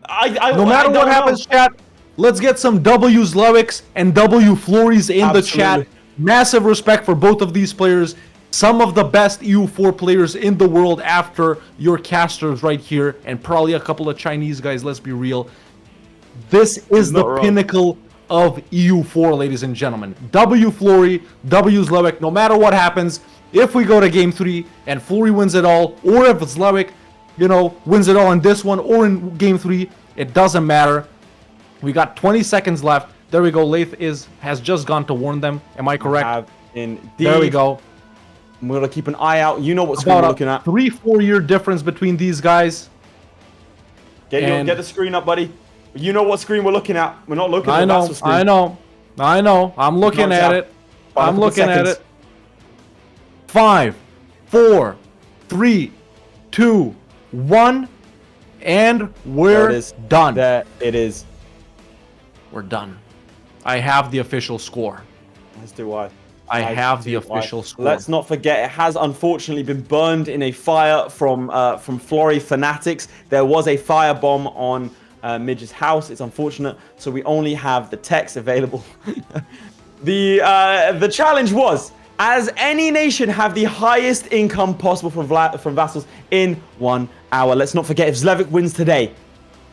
No matter what happens, chat, let's get some W ZLEWIKKs and W Florries in the chat. Massive respect for both of these players. Some of the best EU4 players in the world after your casters right here. And probably a couple of Chinese guys, let's be real. This is the pinnacle of EU4, ladies and gentlemen. W Florry, W ZLEWIKK, no matter what happens, if we go to game 3 and Florry wins it all, or if ZLEWIKK, you know, wins it all in this one or in game 3, it doesn't matter. We got 20 seconds left. There we go. Lath has just gone to warn them. Am I correct? Indeed. There we go. We're going to keep an eye out. You know what screen we're looking at. 3-4 year difference between these guys. Get the screen up, buddy. You know what screen we're looking at. We're not looking at the Vassal screen. I know. I'm looking at it. I'm looking at it. 5, 4, 3, 2, 1, and we're done. There it is. We're done. I have the official score. As do I. I have the official score. Let's not forget, it has unfortunately been burned in a fire from Florry Fanatics. There was a firebomb on Midge's house. It's unfortunate, so we only have the text available. The challenge was, as any nation have the highest income possible from vassals in 1 hour. Let's not forget, if ZLEWIKK wins today,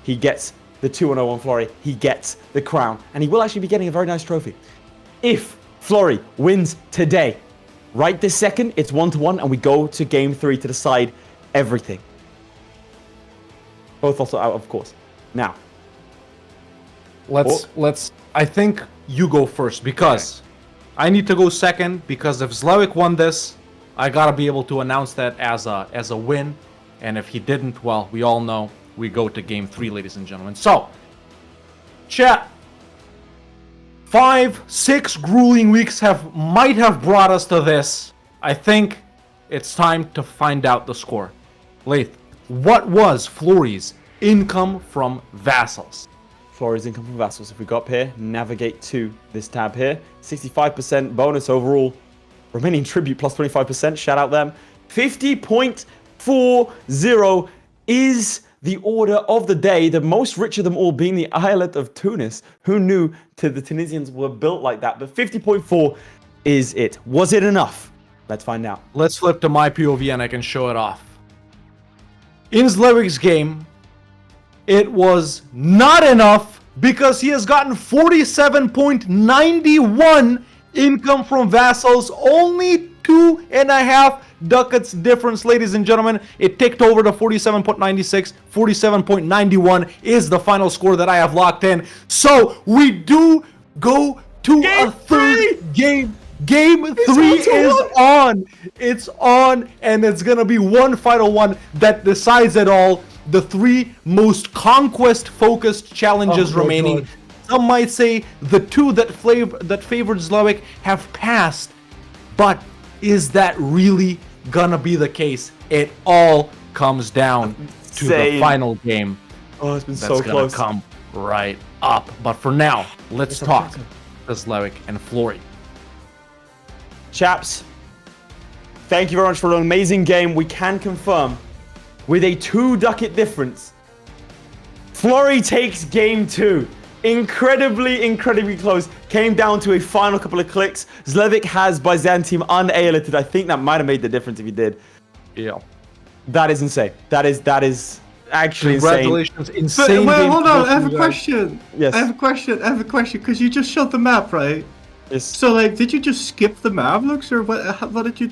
he gets the 2-0 on Florry. He gets the crown, and he will actually be getting a very nice trophy. If Florry wins today. Right this second, it's 1-1, and we go to game 3 to decide everything. Both also out, of course. Now, Let's. I think you go first because I need to go second because if ZLEWIKK won this, I gotta be able to announce that as a win, and if he didn't, well, we all know we go to game 3, ladies and gentlemen. So, chat. 5-6 grueling weeks might have brought us to this. I think it's time to find out the score. Lath, what was Florry's income from vassals? Florry's income from vassals. If we go up here, navigate to this tab here. 65% bonus overall. Remaining tribute plus 25%. Shout out them. 50.40 is the order of the day. The most rich of them all being the islet of Tunis. Who knew the Tunisians were built like that? But 50.4 is it. Was it enough? Let's find out. Let's flip to my POV and I can show it off. In ZLEWIKK's game, it was not enough because he has gotten 47.91 income from vassals. Only 2.5 ducats difference, ladies and gentlemen. It ticked over to 47.96. 47.91 is the final score that I have locked in. So we do go to a third game. Game 3 is on. It's on, and it's gonna be one final one that decides it all. The 3 most conquest-focused challenges remaining. God. Some might say the 2 that favored ZLEWIKK have passed, but is that really gonna be the case? It all comes down to the final game. Oh, it's been so close. That's gonna come right up. But for now, let's talk to ZLEWIKK and Florry. Chaps, thank you very much for an amazing game. We can confirm, with a 2 ducat difference, Florry takes game 2. Incredibly close. Came down to a final couple of clicks. ZLEWIKK has Byzantium unalited. I think that might have made the difference if he did. Yeah. That is insane. That is actually Congratulations, insane. But, wait, hold on. I have a question. Yes. I have a question because you just showed the map, right? Yes. So, like, did you just skip the Mamluks, or what did you...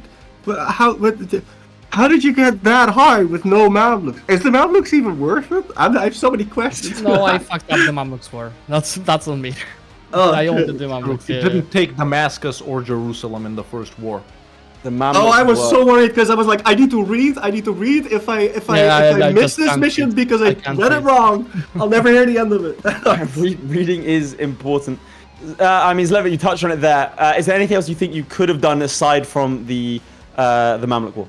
How did you get that high with no Mamluks? Is the Mamluks even worth it? I have so many questions. No, I fucked up the Mamluks war. That's on me. Oh, I owned the Mamluks. You didn't take Damascus or Jerusalem in the first war. The Mamluks. Oh, I was so worried because I was like, I need to read if I miss this mission because I read it wrong. I'll never hear the end of it. Reading is important. I mean, ZLEWIKK, you touched on it there. Is there anything else you think you could have done aside from the Mamluk war?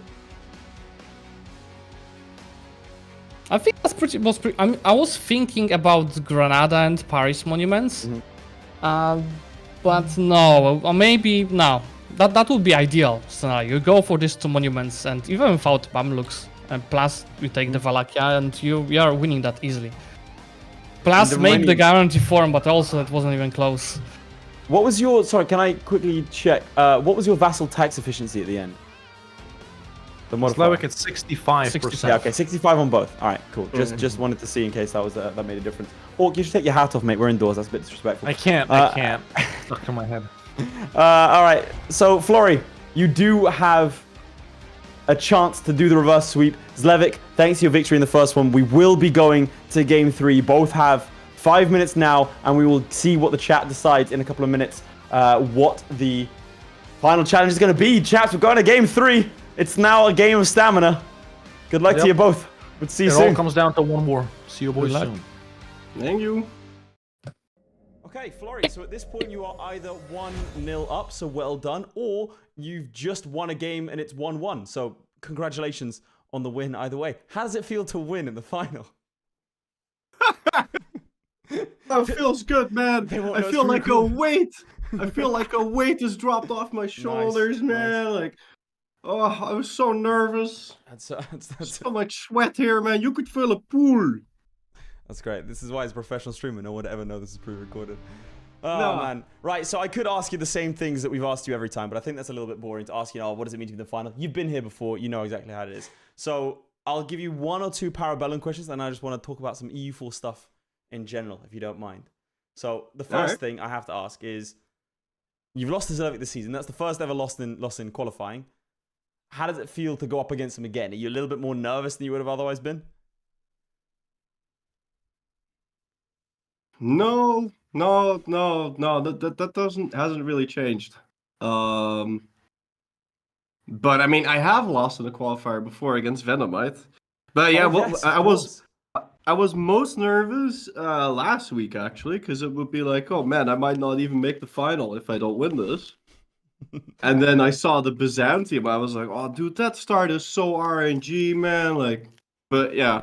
I think that's pretty. I mean, I was thinking about Granada and Paris monuments, but no, or maybe no. That would be ideal scenario. You go for these 2 monuments, and even without Mamluks, and plus you take the Valakia, and you are winning that easily. Plus, maybe the guarantee form, but also it wasn't even close. What was your... Sorry, can I quickly check? What was your vassal tax efficiency at the end? The ZLEWIKK at 65%. Yeah, okay, 65 on both. All right, cool. Just wanted to see in case that was that made a difference. Orc, you should take your hat off, mate. We're indoors. That's a bit disrespectful. I can't. Stuck to my head. All right, so Florry, you do have a chance to do the reverse sweep. ZLEWIKK, thanks to your victory in the first one, we will be going to game 3. Both have 5 minutes now, and we will see what the chat decides in a couple of minutes. What the final challenge is going to be. Chaps, we're going to game 3. It's now a game of stamina. Good luck to you both. We'll see you soon. It all comes down to one more. See you boys soon. Thank you. Okay, Florry, so at this point you are either 1-0 up, so well done, or you've just won a game and it's 1-1. So congratulations on the win either way. How does it feel to win in the final? That feels good, man. I feel like a weight. I feel like a weight has dropped off my shoulders, man. Nice. Like, oh, I was so nervous. That's so much sweat here, man. You could fill a pool. That's great. This is why it's a professional streamer. No one would ever know this is pre-recorded. Oh, man. Right, so I could ask you the same things that we've asked you every time, but I think that's a little bit boring to ask you, what does it mean to be in the final? You've been here before. You know exactly how it is. So I'll give you 1 or 2 Parabellum questions, and I just want to talk about some EU4 stuff in general, if you don't mind. So the first thing I have to ask is, You've lost to ZLEWIKK this season. That's the first ever loss in qualifying. How does it feel to go up against him again? Are you a little bit more nervous than you would have otherwise been? No. That hasn't really changed. But I mean, I have lost in a qualifier before against Venomite. But yeah, Oh, yes, I was most nervous last week actually, because it would be like, oh man, I might not even make the final if I don't win this. And then I saw the Byzantium. I was like, oh dude, that start is so RNG, man. Like, but yeah.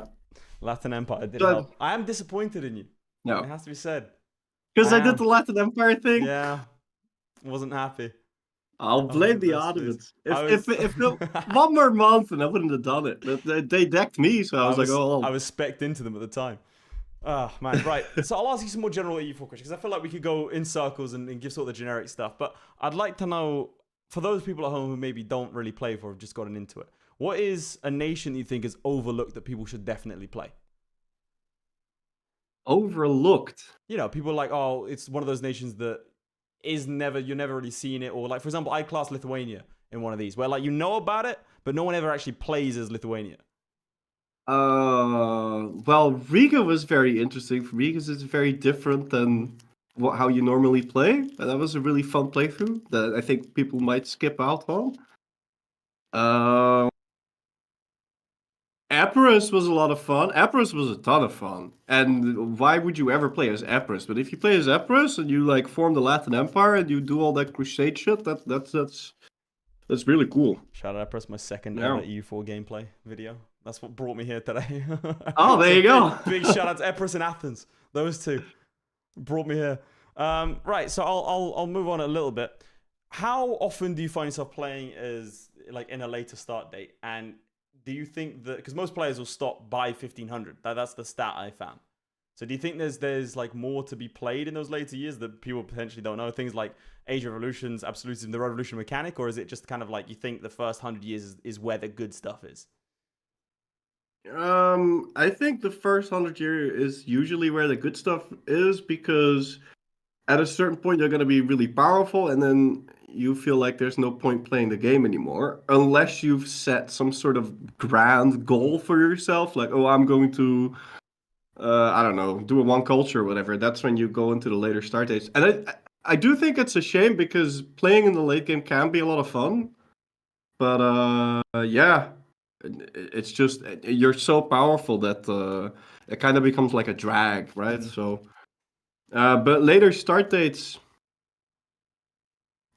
Latin Empire did help. I am disappointed in you. No. It has to be said. Because I did the Latin Empire thing. Yeah. Wasn't happy. I'll blame the Ottomans. If one more month and I wouldn't have done it. But they decked me, so I was like, oh. I was specced into them at the time. Oh, man, right. So I'll ask you some more general EU4 questions, because I feel like we could go in circles and give sort of the generic stuff. But I'd like to know, for those people at home who maybe don't really play or have just gotten into it, what is a nation you think is overlooked that people should definitely play? Overlooked? You know, people are like, oh, it's one of those nations that you're never really seeing it. Or like, for example, I class Lithuania in one of these, where like you know about it, but no one ever actually plays as Lithuania. Well, Riga was very interesting for me because it's very different than how you normally play. And that was a really fun playthrough that I think people might skip out on. Epirus was a lot of fun. Epirus was a ton of fun. And why would you ever play as Epirus? But if you play as Epirus and you like form the Latin Empire and you do all that crusade shit, that's really cool. Shout out Epirus, my second ever EU4 gameplay video. That's what brought me here today. Oh, there you go. Big shout out to Epirus and Athens. Those two brought me here. Right, so I'll move on a little bit. How often do you find yourself playing as like in a later start date? And do you think that, because most players will stop by 1500, that's the stat I found. So do you think there's like more to be played in those later years that people potentially don't know? Things like Age of Revolutions, Absolutism, the Revolution mechanic, or is it just kind of like you think the first 100 years is where the good stuff is? I think the first 100 years is usually where the good stuff is, because at a certain point they're going to be really powerful, and then you feel like there's no point playing the game anymore unless you've set some sort of grand goal for yourself, like, oh, I'm going to I don't know, do a one culture or whatever. That's when you go into the later start dates. And I do think it's a shame, because playing in the late game can be a lot of fun, but yeah, it's just you're so powerful that it kind of becomes like a drag, right? Mm-hmm. So but later start dates,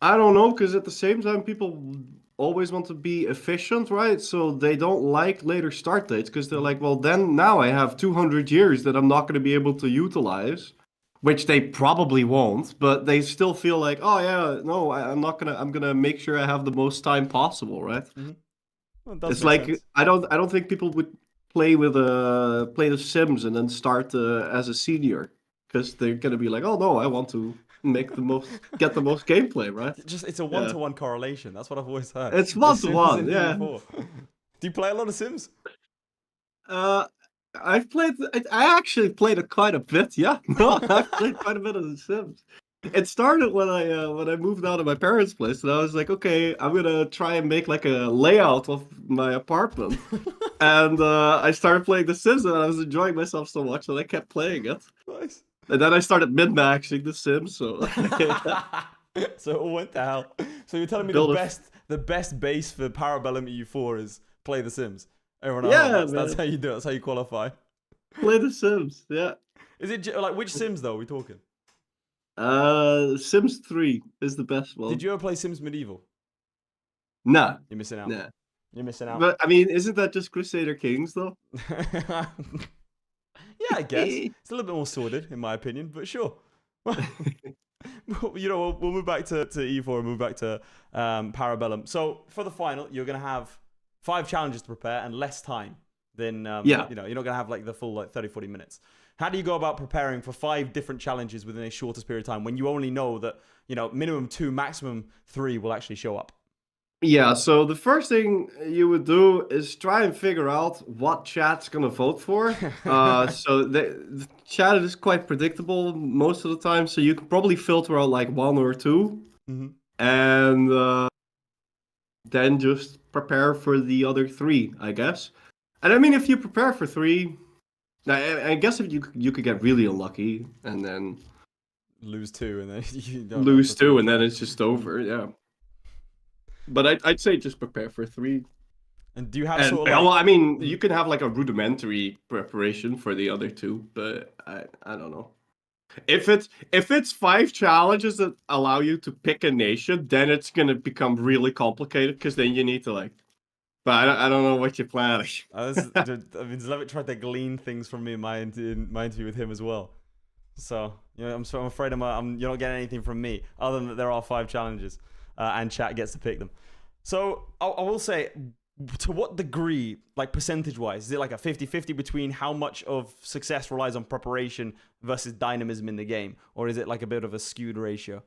I don't know, because at the same time, people always want to be efficient, right? So they don't like later start dates, because they're like, well, then now I have 200 years that I'm not going to be able to utilize, which they probably won't, but they still feel like, oh yeah, no, I'm gonna make sure I have the most time possible, right? Mm-hmm. Well, it's like sense. I don't think people would play the Sims and then start as a senior, because they're gonna be like, oh no, I want to get the most gameplay, right? It's a one-to-one correlation. That's what I've always heard. It's one-to-one, yeah. Do you play a lot of Sims? I actually played quite a bit, yeah. No, I've played quite a bit of the Sims. It started when I moved out of my parents' place, and I was like, okay, I'm gonna try and make like a layout of my apartment. And I started playing The Sims, and I was enjoying myself so much that I kept playing it. Nice. And then I started min-maxing The Sims, so... So it went to hell. So you're telling me the best base for Bellum EU4 is play The Sims? Everyone else, that's how you do it. That's how you qualify. Play The Sims, yeah. Is it like, which Sims though are we talking? Sims 3 is the best one. Did you ever play Sims Medieval? Nah. You're missing out. Nah. You're missing out. But I mean, isn't that just Crusader Kings though? Yeah, I guess. It's a little bit more sordid, in my opinion, but sure. You know, we'll move back to EU4 and move back to Parabellum. So for the final, you're going to have 5 challenges to prepare and less time than, you know, you're not going to have like the full like 30, 40 minutes. How do you go about preparing for 5 different challenges within a shortest period of time when you only know that, you know, minimum 2, maximum 3 will actually show up? Yeah, so the first thing you would do is try and figure out what chat's gonna vote for. So the chat is quite predictable most of the time, so you can probably filter out like 1 or 2 and then just prepare for the other 3, I guess. And I mean, if you prepare for 3, I guess if you could get really unlucky and then lose 2 and then you don't lose 2 and then it's just over. Yeah. But I'd say just prepare for 3. And do you have And, sort of well, I mean, you can have like a rudimentary preparation for the other 2, but I don't know. If it's 5 challenges that allow you to pick a nation, then it's gonna become really complicated because then you need to like. But I don't know what you're planning. I mean, Zlewik tried to glean things from me in my interview with him as well. So, you know, I'm afraid you're not getting anything from me other than that there are 5 challenges, and chat gets to pick them. So I will say, to what degree, like percentage-wise, is it like a 50-50 between how much of success relies on preparation versus dynamism in the game, or is it like a bit of a skewed ratio?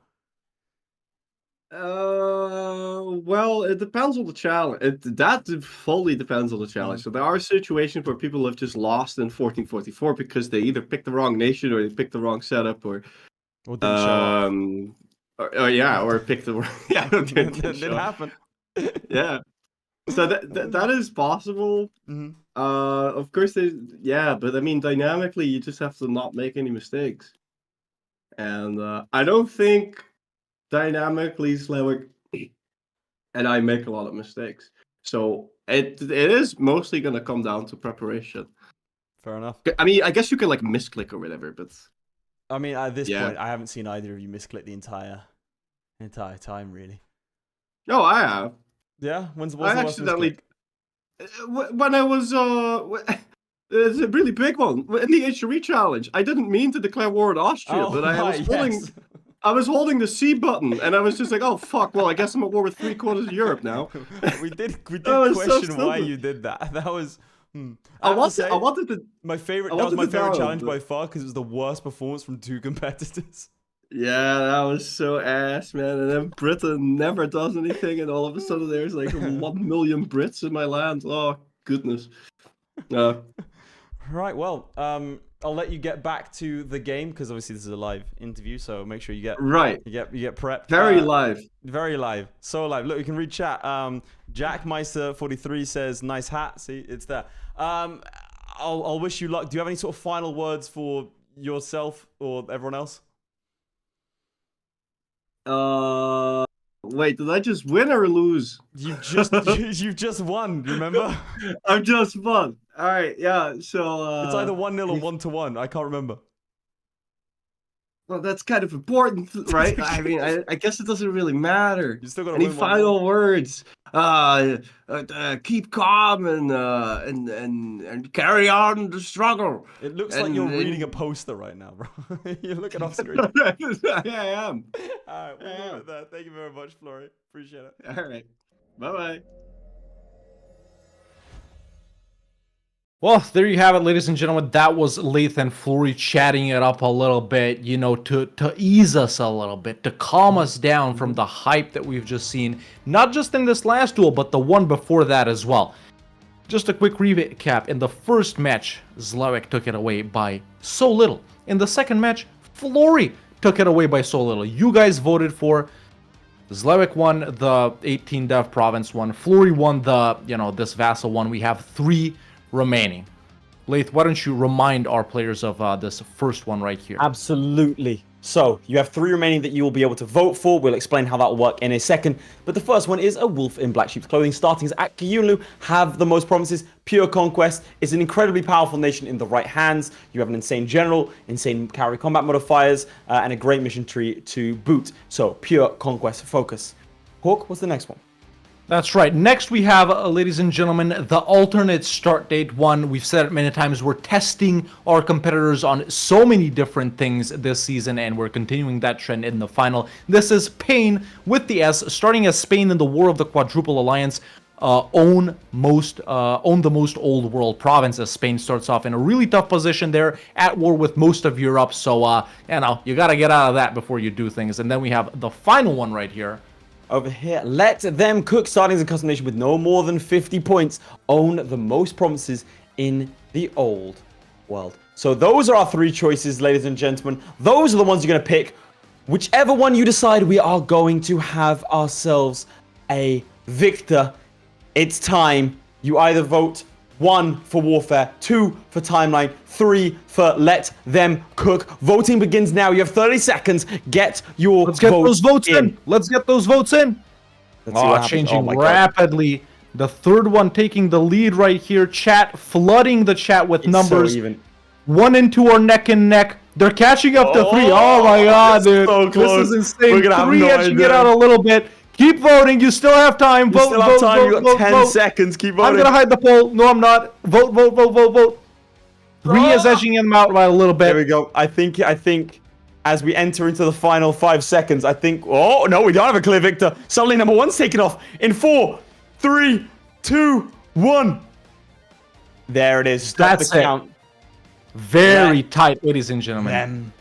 Well, it depends on the challenge. That fully depends on the challenge. So there are situations where people have just lost in 1444 because they either picked the wrong nation or they picked the wrong setup or didn't show up. or picked the wrong. Yeah, it didn't happen. Yeah. So that is possible. Of course, but I mean, dynamically, you just have to not make any mistakes. And I don't think dynamically Zlewik and I make a lot of mistakes. So it is mostly going to come down to preparation. Fair enough. I mean, I guess you can like misclick or whatever, but I mean, at this point, I haven't seen either of you misclick the entire time, really. No, I have. Yeah, when's the I last accidentally when I was it's a really big one in the HRE challenge. I didn't mean to declare war on Austria, but I was holding the C button, and I was just like, "Oh fuck! Well, I guess I'm at war with 3/4 of Europe now." we did question why you did that. That was. I wanted to. My favorite. That was my favorite challenge by far because it was the worst performance from 2 competitors. Yeah, that was so ass, man. And then Britain never does anything, and all of a sudden there's like 1 million Brits in my land. Oh goodness. Right. Well, I'll let you get back to the game because obviously this is a live interview, so make sure you get You get prepped. Very live. Very live. So live. Look, you can read chat. Jackmeister43 says, "Nice hat." See, it's there. I'll wish you luck. Do you have any sort of final words for yourself or everyone else? Wait, did I just win or lose? You've just won, remember? I've just won. Alright, yeah, so it's either 1-0 or 1-1. I can't remember. Well, that's kind of important, right? I mean, I guess it doesn't really matter. You still got any final words? Keep calm and carry on the struggle. It looks like you're reading a poster right now, bro. You're looking off screen. I am. All right, we'll leave it there. Thank you very much, Florry. Appreciate it. All right. Bye-bye. Well, there you have it, ladies and gentlemen. That was Leith and Florry chatting it up a little bit, you know, to ease us a little bit, to calm us down from the hype that we've just seen, not just in this last duel, but the one before that as well. Just a quick recap. In the first match, Zlewik took it away by so little. In the second match, Florry took it away by so little. You guys voted for Zlewik won the 18 Dev province one. Florry won the, this vassal one. We have 3 remaining. Leith, why don't you remind our players of this first one right here? Absolutely. So, you have 3 remaining that you will be able to vote for. We'll explain how that will work in a second. But the first one is a wolf in black sheep's clothing. Starting as at Kyunlu, have the most promises. Pure Conquest is an incredibly powerful nation in the right hands. You have an insane general, insane cavalry combat modifiers, and a great mission tree to boot. So, Pure Conquest focus. Hawk, what's the next one? That's right. Next we have, ladies and gentlemen, the alternate start date one. We've said it many times. We're testing our competitors on so many different things this season, and we're continuing that trend in the final. This is Spain with the S, starting as Spain in the War of the Quadruple Alliance. Own the most old world provinces. Spain starts off in a really tough position there, at war with most of Europe. So, you got to get out of that before you do things. And then we have the final one right here. Over here, let them cook. Starting as a custom nation with no more than 50 points. Own the most provinces in the old world. So those are our 3 choices, ladies and gentlemen. Those are the ones you're going to pick. whichever one you decide, we are going to have ourselves a victor. It's time. You either vote 1 for Warfare, 2 for Timeline, 3 for Let Them Cook. Voting begins now. You have 30 seconds. Get your Let's get those votes in. in. Let's get those votes in. Let's see what happens. Changing Oh my God. rapidly. The third one taking the lead right here. Chat flooding the chat with It's numbers. so even. 1 and 2 are neck and neck. They're catching up to 3. Oh my God, it's dude. so close. This is insane. We're gonna have 3 no edging it idea. out a little bit. Keep voting. You still have time. You Vote, still vote, have time. vote, You got vote, 10 vote. seconds. Keep I'm voting. gonna hide the poll. No, I'm not. Vote, vote, vote, vote, vote. 3 is edging him out by a little bit. There we go. I think as we enter into the final 5 seconds, I think. Oh no, we don't have a clear victor. Suddenly, number 1's taken off in 4, 3, 2, 1. There it is. Stop That's the it. count. Very tight, ladies and gentlemen. Them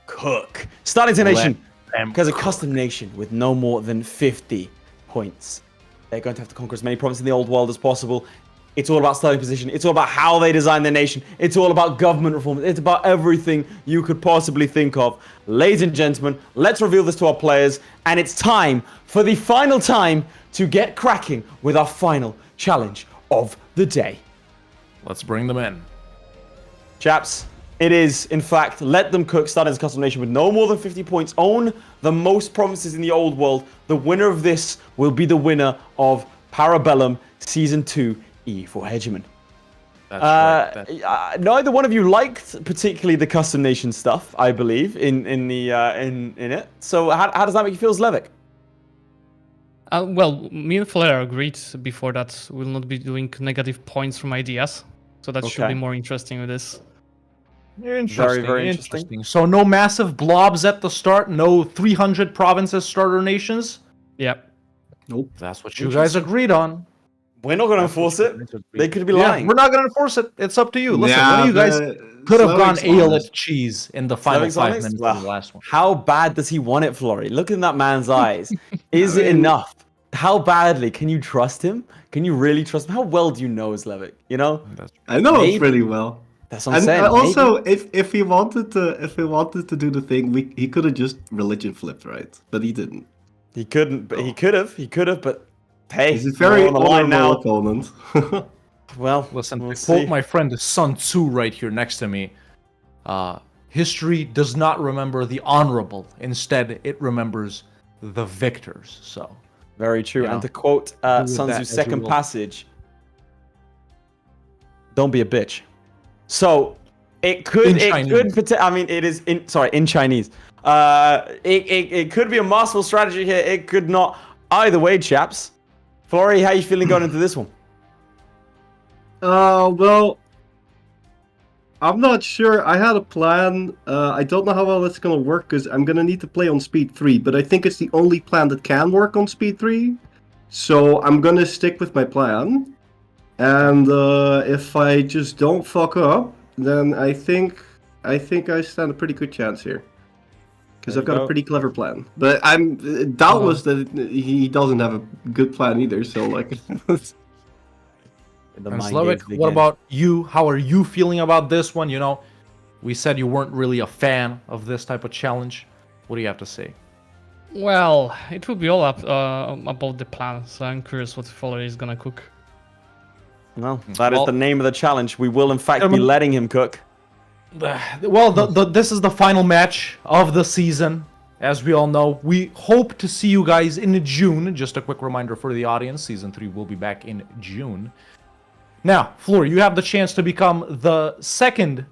Cook. Starting to nation. them Because a custom nation with no more than 50 points. They're going to have to conquer as many provinces in the old world as possible. It's all about starting position. It's all about how they design their nation. It's all about government reform. It's about everything you could possibly think of. Ladies and gentlemen, let's reveal this to our players. And it's time for the final time to get cracking with our final challenge of the day. Let's bring them in. Chaps, it is, in fact, Let Them Cook, starting as a custom nation with no more than 50 points. Own the most provinces in the old world. The winner of this will be the winner of Parabellum Season 2 EU4 Hegemon. That's right. Neither one of you liked particularly the custom nation stuff, I believe, in it. So how does that make you feel, ZLEWIKK? Well, me and Flair agreed before that we'll not be doing negative points from ideas. So that should Okay. be more interesting with this. Interesting, very interesting. So no massive blobs at the start, no 300 provinces starter nations. Yeah. Nope. That's what you guys agreed on. We're not going to enforce it. They could be Yeah, lying. we're not gonna enforce it. It's up to you. Listen, Yeah, one of you guys but could have gone ZLEWIKK's ale honest. at cheese in the final ZLEWIKK's 5 honest? minutes Well, of the last one. How bad does he want it, Florry? Look in that man's eyes. Is it enough? How badly? Can you trust him? Can you really trust him? How well do you know ZLEWIKK? You know? I know Maybe. it pretty well. That's what I'm And saying. also, Maybe. if he wanted to do the thing, he could have just religion flipped, right? But he didn't. He couldn't, but he could have, but hey, He's a very we're on the line honorable now. opponent. Well, Listen, we'll to quote see. my friend Sun Tzu right here next to me, history does not remember the honorable. Instead, it remembers the victors. So, Very true. You know, And to quote with Sun that Tzu's as you second will. passage, don't be a bitch. So it could, In it Chinese. could, I mean, it is in Chinese. It could be a masterful strategy here. It could not. Either way, chaps. Florry, how you feeling going into this one? Well, I'm not sure. I had a plan. I don't know how well it's gonna work because I'm gonna need to play on speed 3. But I think it's the only plan that can work on speed 3. So I'm gonna stick with my plan. And if I just don't fuck up, then I think I stand a pretty good chance here. Because There I've you got go. a pretty clever plan. But I'm doubtless that he doesn't have a good plan either. So like. The and mind ZLEWIKK, games what begin. about you? How are you feeling about this one? You know, we said you weren't really a fan of this type of challenge. What do you have to say? Well, it will be all up about the plan. So I'm curious what Flair is gonna cook. Well, that is Well- the name of the challenge. We will, in fact, be Gentlemen- letting him cook. Well, this is the final match of the season. As we all know, we hope to see you guys in June. Just a quick reminder for the audience, Season 3 will be back in June. Now, Floor, you have the chance to become the second,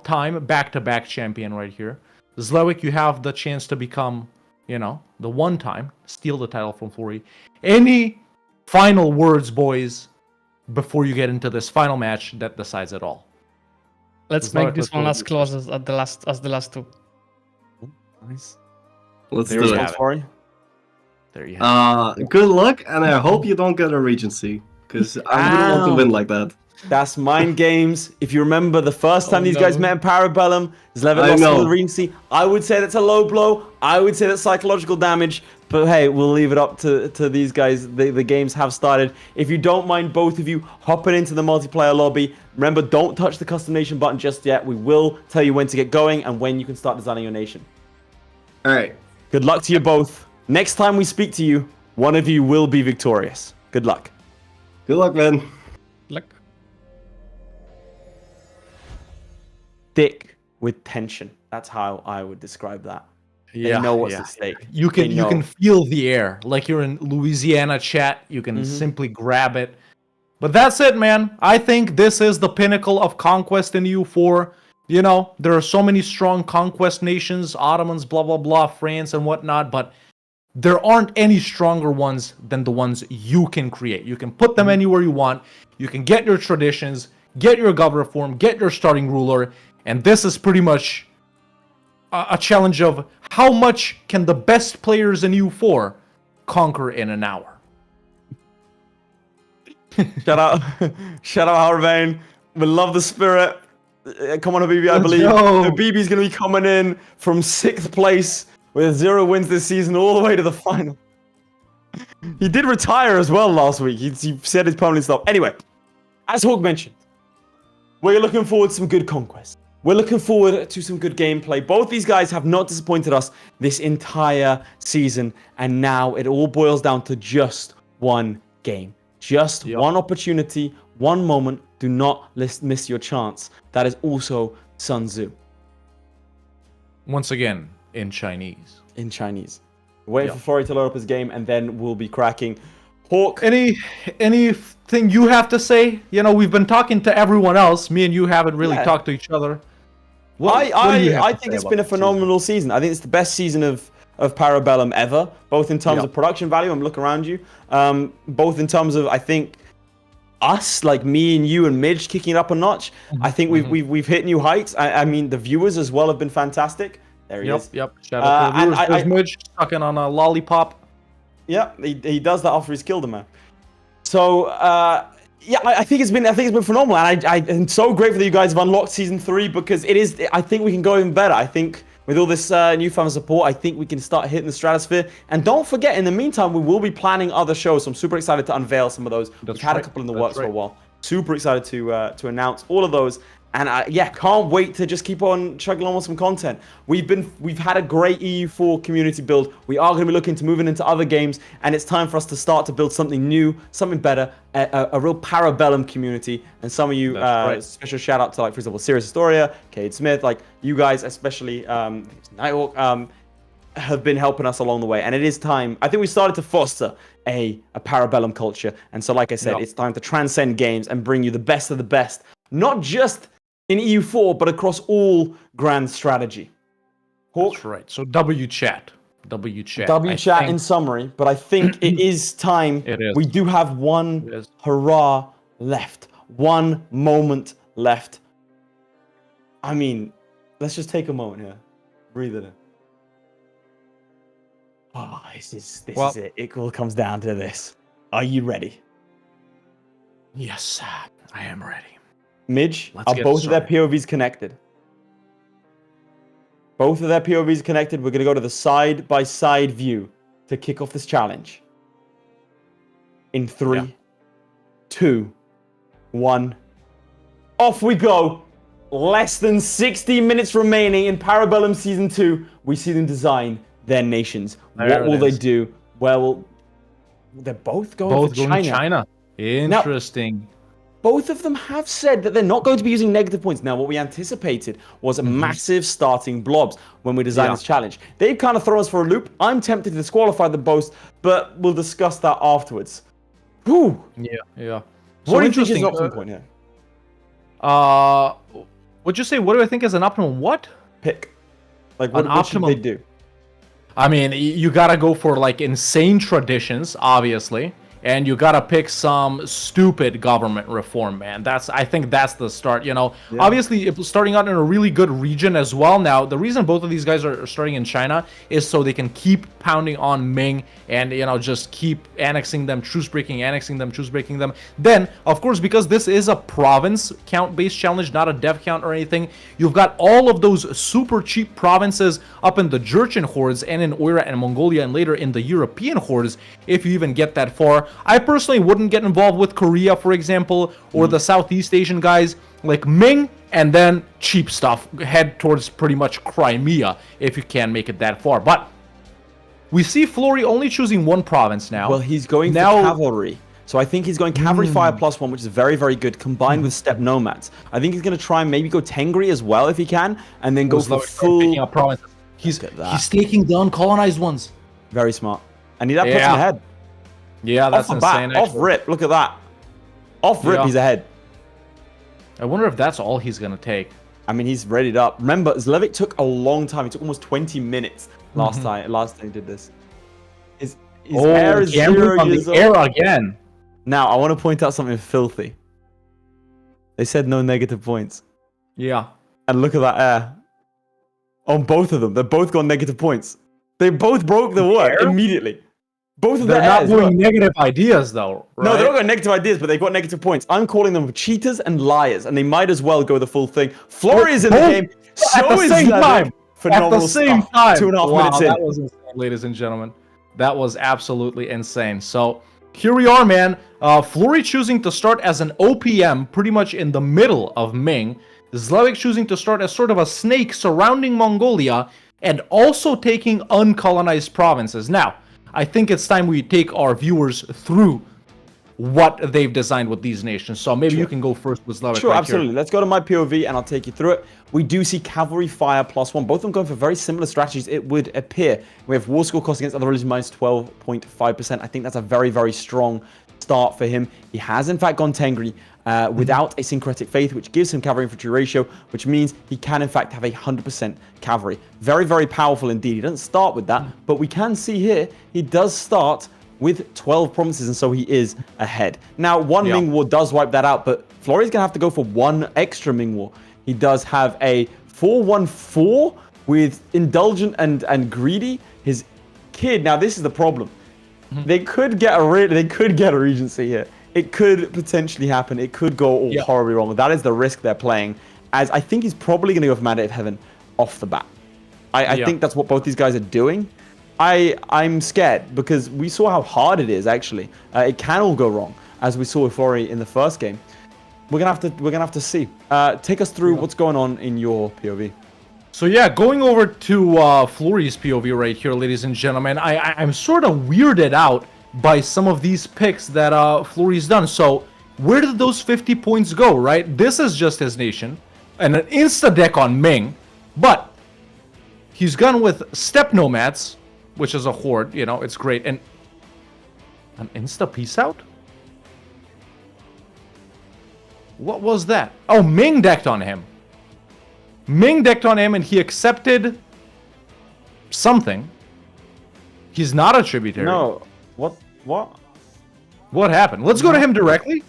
time back-to-back champion right here. ZLEWIKK, you have the chance to become, the one time, steal the title from Flory. Any final words, boys, before you get into this final match that decides it all? Let's Let's make this not one go as with close as the last two. Nice. Let's There do you it. have it. Florry. There you have it. Good luck, and I hope you don't get a regency, because I wouldn't want to Ow. win like that. That's mind games. If you remember the first time these guys no. met in Parabellum, ZLEWIKK I lost know. to the Regency. I would say that's a low blow. I would say that's psychological damage. But hey, we'll leave it up to these guys. The games have started. If you don't mind, both of you hopping into the multiplayer lobby. Remember, don't touch the custom nation button just yet. We will tell you when to get going and when you can start designing your nation. All right. Good luck to you both. Next time we speak to you, one of you will be victorious. Good luck. Good luck, man. Luck. Thick with tension. That's how I would describe that. Yeah, They know what's at stake. You They can know. feel the air like you're in Louisiana chat. You can simply grab it. But that's it, man. I think this is the pinnacle of conquest in EU4. You know, there are so many strong conquest nations, Ottomans, blah blah blah, France and whatnot, but there aren't any stronger ones than the ones you can create. You can put them anywhere you want. You can get your traditions, get your government form, get your starting ruler, and this is pretty much a challenge of how much can the best players in EU4 conquer in an hour. Shout out Harvane. We love the spirit. Come on, Habibi, I believe. go. Habibi's going to be coming in from 6th place with 0 wins this season all the way to the final. He did retire as well last week. He said his permanent stop. Anyway, as Hawk mentioned, we're looking forward to some good conquest. We're looking forward to some good gameplay. Both these guys have not disappointed us this entire season, and now it all boils down to just one game. Just one opportunity, one moment. Do not miss your chance. That is also Sun Tzu. Once again, in Chinese. In Chinese. Waiting for Florry to load up his game, and then we'll be cracking. Hawk. Anything you have to say? You know, we've been talking to everyone else. Me and you haven't really talked to each other. I think it's been a phenomenal season. I think it's the best season of Parabellum ever, both in terms of production value. I'm looking around you. Both in terms of, I think, us, like me and you and Midge, kicking it up a notch. I think we've hit new heights. I mean, the viewers as well have been fantastic. There he is. Yep. Shout out to the viewers. There's Midge sucking on a lollipop. Yeah, he does that after he's killed a man. So yeah, I think it's been phenomenal, and I am so grateful that you guys have unlocked season 3 because it is. I think we can go even better. I think with all this newfound support, I think we can start hitting the stratosphere. And don't forget, in the meantime, we will be planning other shows. So I'm super excited to unveil some of those. We've had a couple in the works for a while. Super excited to announce all of those. And yeah, can't wait to just keep on chugging on with some content. We've had a great EU4 community build. We are going to be looking to moving into other games, and it's time for us to start to build something new, something better, a real Parabellum community. And some of you, special shout out to, like, for example, Sirius Historia, Cade Smith, like you guys, especially Nighthawk, have been helping us along the way. And it is time. I think we started to foster a Parabellum culture. And so, like I said, it's time to transcend games and bring you the best of the best, not just in EU4, but across all grand strategy. Hawk? That's right. So W chat in summary, but I think it is time. It is. We do have one hurrah left. One moment left. I mean, let's just take a moment here. Breathe it in. Oh, this is it. It all comes down to this. Are you ready? Yes, I am ready. Midge, are both of their POVs connected? Both of their POVs connected. We're going to go to the side-by-side view to kick off this challenge. In 3, 2, 1. Off we go. Less than 60 minutes remaining in Parabellum Season 2. We see them design their nations. What will they do? Well, they're both going for China. Interesting. Now, both of them have said that they're not going to be using negative points. Now, what we anticipated was a massive starting blobs when we designed this challenge. They've kind of thrown us for a loop. I'm tempted to disqualify them both, but we'll discuss that afterwards. Whew. Yeah. What do you think is an optimum point here? What'd you say? What do I think is an optimum what? Pick. Like, what should they do? I mean, you gotta go for, like, insane traditions, obviously. And you gotta pick some stupid government reform, man. I think that's the start, you know. Yeah. Obviously, if starting out in a really good region as well. Now, the reason both of these guys are starting in China is so they can keep pounding on Ming and, you know, just keep annexing them, truce breaking them. Then, of course, because this is a province count-based challenge, not a dev count or anything, you've got all of those super cheap provinces up in the Jurchen hordes and in Oira and Mongolia and later in the European hordes, if you even get that far. I personally wouldn't get involved with Korea, for example, or the Southeast Asian guys. Like, Ming and then cheap stuff. Head towards pretty much Crimea if you can make it that far. But we see Florry only choosing one province now. Well, he's going for cavalry. So I think he's going cavalry fire +1, which is very, very good, combined with steppe nomads. I think he's going to try and maybe go Tengri as well if he can, and then go for full... provinces. He's taking the uncolonized ones. Very smart. And that puts him ahead. Yeah, that's insane. Off rip, look at that. Off rip, he's ahead. I wonder if that's all he's going to take. I mean, he's readied up. Remember, ZLEWIKK took a long time. He took almost 20 minutes last time he did this. His air is 0 years old. Air again. Now, I want to point out something filthy. They said no negative points. Yeah. And look at that air. On both of them. They've both got negative points. They both broke the work immediately. Both of them. They're not doing negative ideas, though, right? No, they're not got negative ideas, but they've got negative points. I'm calling them cheaters and liars, and they might as well go the full thing. Florry is in the game. At the same time. Phenomenal At the same time. 2.5 minutes in. That was insane, ladies and gentlemen. That was absolutely insane. So here we are, man. Florry choosing to start as an OPM pretty much in the middle of Ming. ZLEWIKK choosing to start as sort of a snake surrounding Mongolia and also taking uncolonized provinces. Now, I think it's time we take our viewers through what they've designed with these nations. So maybe you can go first with ZLEWIKK. Sure, absolutely. Let's go to my POV and I'll take you through it. We do see cavalry fire +1. Both of them going for very similar strategies, it would appear. We have war score cost against other religions minus 12.5%. I think that's a very, very strong start for him. He has in fact gone Tengri without a syncretic faith, which gives him cavalry infantry ratio, which means he can in fact have 100% cavalry. Very, very powerful indeed. He doesn't start with that, but we can see here he does start with 12 provinces, and so he is ahead. Now, one Ming War does wipe that out, but Florry's going to have to go for one extra Ming War. He does have a 4-1-4 with Indulgent and Greedy. His kid, now this is the problem. They could get a regency here. It could potentially happen. It could go all horribly wrong. That is the risk they're playing, as I think he's probably going to go for Mandate of Heaven off the bat. I think that's what both these guys are doing. I'm scared because we saw how hard it is actually. It can all go wrong, as we saw with Florry in the first game. We're gonna have to see. Take us through what's going on in your POV. So yeah, going over to Florry's POV right here, ladies and gentlemen, I'm sort of weirded out by some of these picks that Florry's done. So where did those 50 points go, right? This is just his nation, and an insta deck on Ming, but he's gone with steppe nomads, which is a horde, you know, it's great. And an insta peace out? What was that? Oh, Ming decked on him. Ming decked on him and he accepted something. He's not a tributary. No. What? What happened? Let's go to him directly.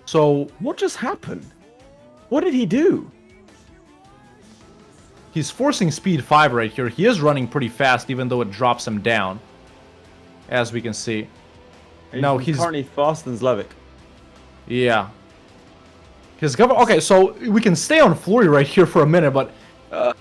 So, what just happened? What did he do? He's forcing speed 5 right here. He is running pretty fast, even though it drops him down, as we can see. He's currently faster than ZLEWIKK. Yeah. His government. Okay, so we can stay on Florry right here for a minute, but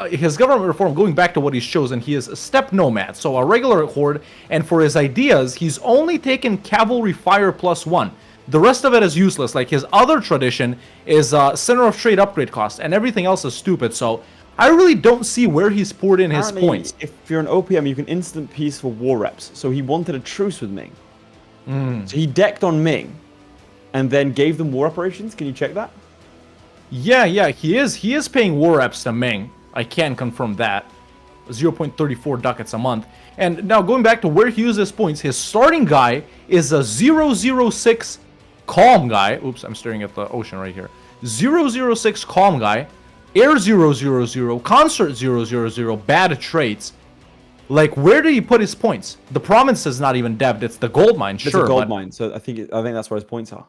his government reform, going back to what he's chosen, he is a steppe nomad, so a regular horde, and for his ideas, he's only taken cavalry fire +1. The rest of it is useless. Like his other tradition is center of trade upgrade cost, and everything else is stupid. So I really don't see where he's poured in his points. If you're an OPM, you can instant peace for war reps. So he wanted a truce with Ming. So he decked on Ming, and then gave them war operations. Can you check that? Yeah, he is paying war reps to Ming. I can confirm that. 0.34 ducats a month. And now going back to where he uses his points, his starting guy is a 006 calm guy. Oops, I'm staring at the ocean right here. 006 calm guy, air 000, concert 000, bad traits. Like, where did he put his points? The province is not even devved. It's the gold mine, sure. It's a gold mine, so I think that's where his points are.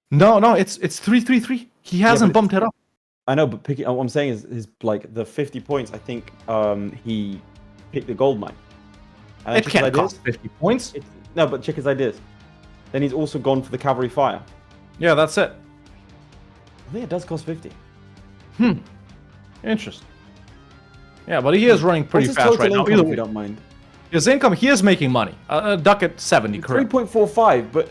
No, it's 333. He hasn't bumped it up. I know, but what I'm saying is his like the 50 points. I think he picked the gold mine. It can't cost 50 points. No, but check his ideas. Then he's also gone for the cavalry fire. Yeah, that's it. I think it does cost 50. Interesting. Yeah, but he is running pretty fast right now. If you don't mind. His income, he is making money. Ducat 70 currently. 3.45, but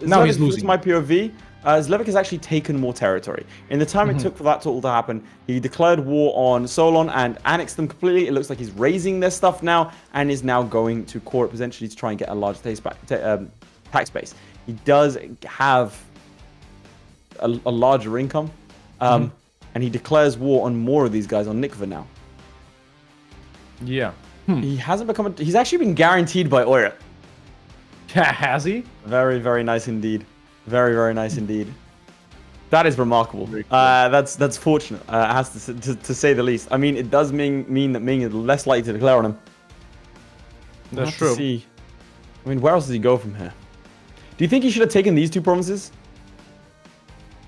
Now he's Zlewik, losing. to my POV, ZLEWIKK has actually taken more territory. In the time it took for that to all to happen, he declared war on Solon and annexed them completely. It looks like he's raising their stuff now and is now going to core it potentially to try and get a large tax base. He does have a larger income, and he declares war on more of these guys on Nikva now. Yeah. He hasn't become. He's actually been guaranteed by Oira. Has he? Very, very nice indeed. Very, very nice indeed. That is remarkable. That's fortunate. Has to say the least. I mean, it does mean that Ming is less likely to declare on him. That's We'll have to see. I mean, where else does he go from here? Do you think he should have taken these two provinces?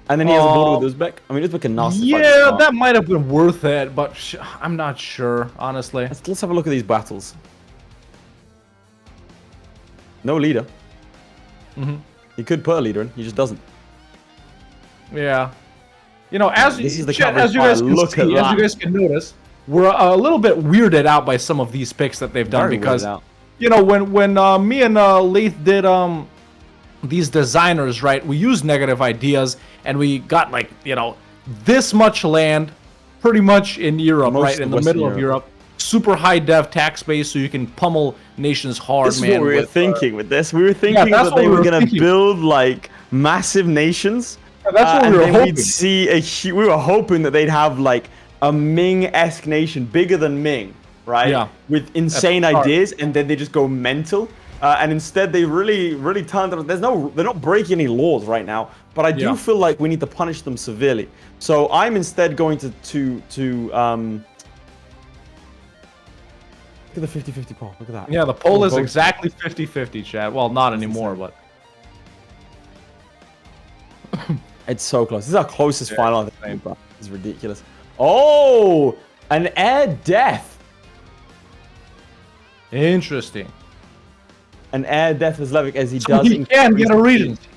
And then he has a border with Uzbek? I mean, Uzbek can nasty fight Yeah, that might have been worth it, but I'm not sure, honestly. Let's have a look at these battles. No leader. He could put a leader in, he just doesn't. Yeah. You know, as This is the chat, coverage as you guys file. can Look see, at as that. you guys can notice, we're a little bit weirded out by some of these picks that they've done Very because, weirded out. you know, when me and Lath did these designers, right, we used negative ideas and we got like, you know, this much land pretty much in Europe, Most right, in the Western middle of Europe. Super high dev tax base, so you can pummel nations hard, This is man. what we were thinking with this. We were thinking that's that what they we were were going to thinking. build like massive nations. That's what and we were then hoping. we'd see we were hoping that they'd have like a Ming-esque nation, bigger than Ming, right? Yeah. With insane That's hard. ideas, and then they just go mental. And instead, they really turned it. They're not breaking any laws right now, but I do feel like we need to punish them severely. So I'm instead going to look at the 50-50 poll. Look at that. Yeah, the poll is Both- exactly 50-50, Chad. Well, not anymore, but... It's so close. This is our closest final. I think. It's ridiculous. Oh, an air death. Interesting. An air death for ZLEWIKK as he does. He can get a regency.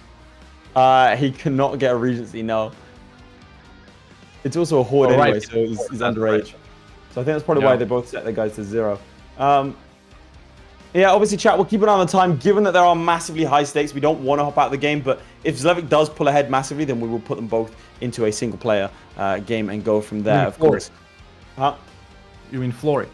He cannot get a regency. No. It's also a horde Oh, right. anyway, so he's underage. So I think that's probably why they both set their guys to 0. Yeah, obviously, chat, we'll keep an eye on the time. Given that there are massively high stakes, we don't want to hop out of the game. But if ZLEWIKK does pull ahead massively, then we will put them both into a single-player game and go from there, of course. Huh? You mean Flory?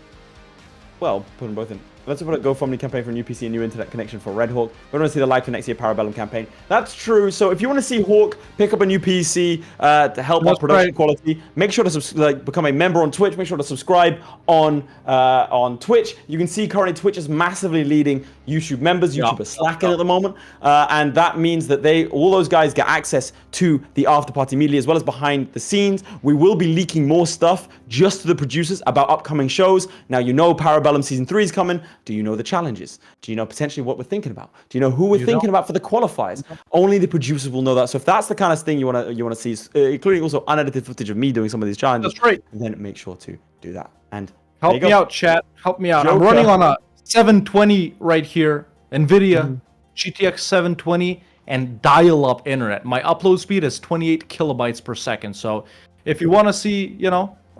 Well, put them both in. Let's put a GoFundMe campaign for a new PC and new internet connection for Red Hawk. We want to see the live for next year Parabellum campaign. That's true. So if you want to see Hawk pick up a new PC to help our production quality, make sure to become a member on Twitch. Make sure to subscribe on Twitch. You can see currently Twitch is massively leading YouTube members. YouTube is slacking at the moment, and that means that all those guys get access to the after party media as well as behind the scenes. We will be leaking more stuff just to the producers about upcoming shows. Now you know Parabellum season 3 is coming. Do you know the challenges? Do you know potentially what we're thinking about? Do you know who we're thinking about for the qualifiers? Only the producers will know that. So if that's the kind of thing you want to see, including also unedited footage of me doing some of these challenges, that's right. Then make sure to do that. And help me out, chat. Help me out. Joker. I'm running on a 720 right here, NVIDIA GTX 720, and dial-up internet. My upload speed is 28 kilobytes per second. So if you want to see,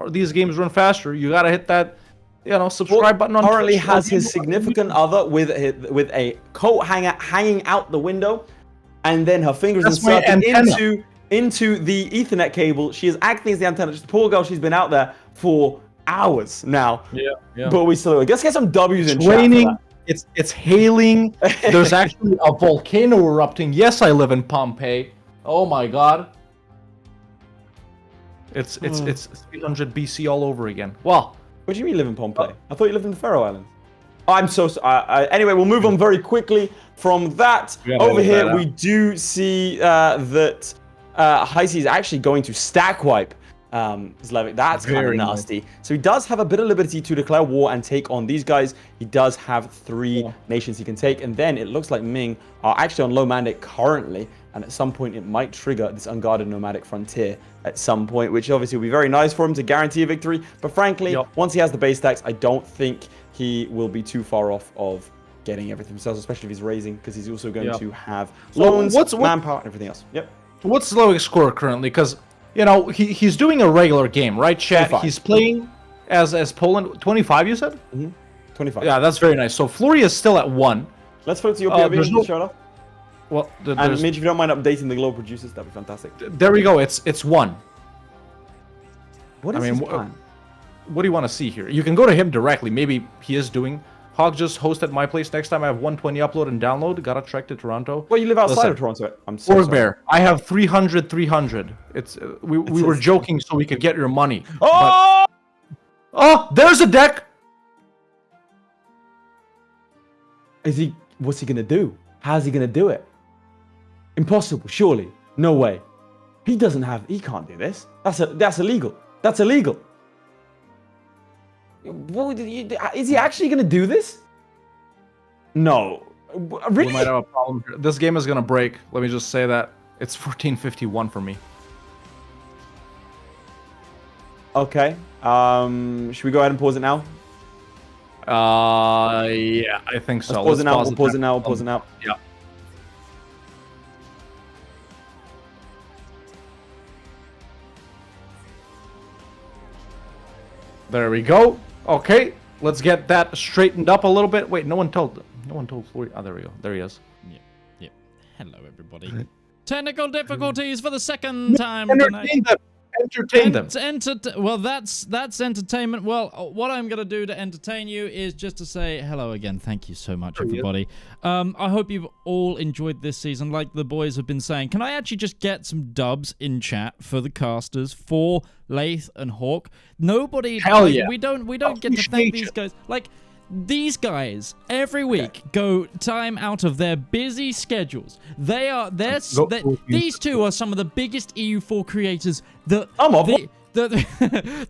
these games run faster, you gotta hit that. Subscribe button on currently Twitch. has his significant other with a coat hanging out the window, and then her fingers inserted into the Ethernet cable. She is acting as the antenna. Just poor girl. She's been out there for hours now. Yeah. But we still let's get some W's in Raining. chat for that. It's hailing. There's actually a volcano erupting. Yes, I live in Pompeii. Oh my god. It's 300 BC all over again. Well. What do you mean you live in Pompeii? I thought you lived in the Faroe Islands. Oh, I'm so sorry. Anyway, we'll move on very quickly from that. Over here, we do see that Heisey is actually going to stack wipe ZLEWIKK. That's kind of nasty. So he does have a bit of liberty to declare war and take on these guys. He does have 3 nations he can take. And then it looks like Ming are actually on low mandate currently. And at some point, it might trigger this unguarded nomadic frontier at some point, which obviously will be very nice for him to guarantee a victory. But frankly, once he has the base stacks, I don't think he will be too far off of getting everything himself, especially if he's raising, because he's also going to have loans, manpower, and everything else. What's ZLEWIKK's score currently? Because, he's doing a regular game, right, chat? 25. He's playing as Poland. 25, you said? Mm-hmm. 25. Yeah, that's very nice. So Flory is still at 1. Let's flip to your POV and show it off. Well, and Midge, if you don't mind updating the global producers, that'd be fantastic. there we go. It's 1. What is his plan? What do you want to see here? You can go to him directly. Maybe he is doing. Hog just hosted my place. Next time I have 120 upload and download. Gotta trek to Toronto. Well, you live outside of Toronto. I'm so sorry. Bear. I have 300. It's we were joking so we could get your money. Oh! Oh, there's a deck. What's he gonna do? How's he gonna do it? Impossible, surely. No way. He can't do this. That's illegal. That's illegal. Is he actually gonna do this? No. Really? We might have a problem here. This game is gonna break. Let me just say that. It's 1451 for me. Okay. Should we go ahead and pause it now? Yeah, I think so. Let's pause it now. We'll pause it now. We'll pause it now. Yeah. There we go. Okay, let's get that straightened up a little bit. Wait, no one told Flory. Oh, there we go. There he is. Yep. Hello, everybody. Technical difficulties for the second time tonight. Entertain them. Well, that's entertainment. Well, what I'm gonna do to entertain you is just to say hello again. Thank you so much, everybody. I hope you've all enjoyed this season, like the boys have been saying. Can I actually just get some dubs in chat for the casters, for Lathe and Hawk? Nobody. Hell yeah. We don't get to thank these guys. Like, these guys every week go time out of their busy schedules. These two are some of the biggest EU4 creators that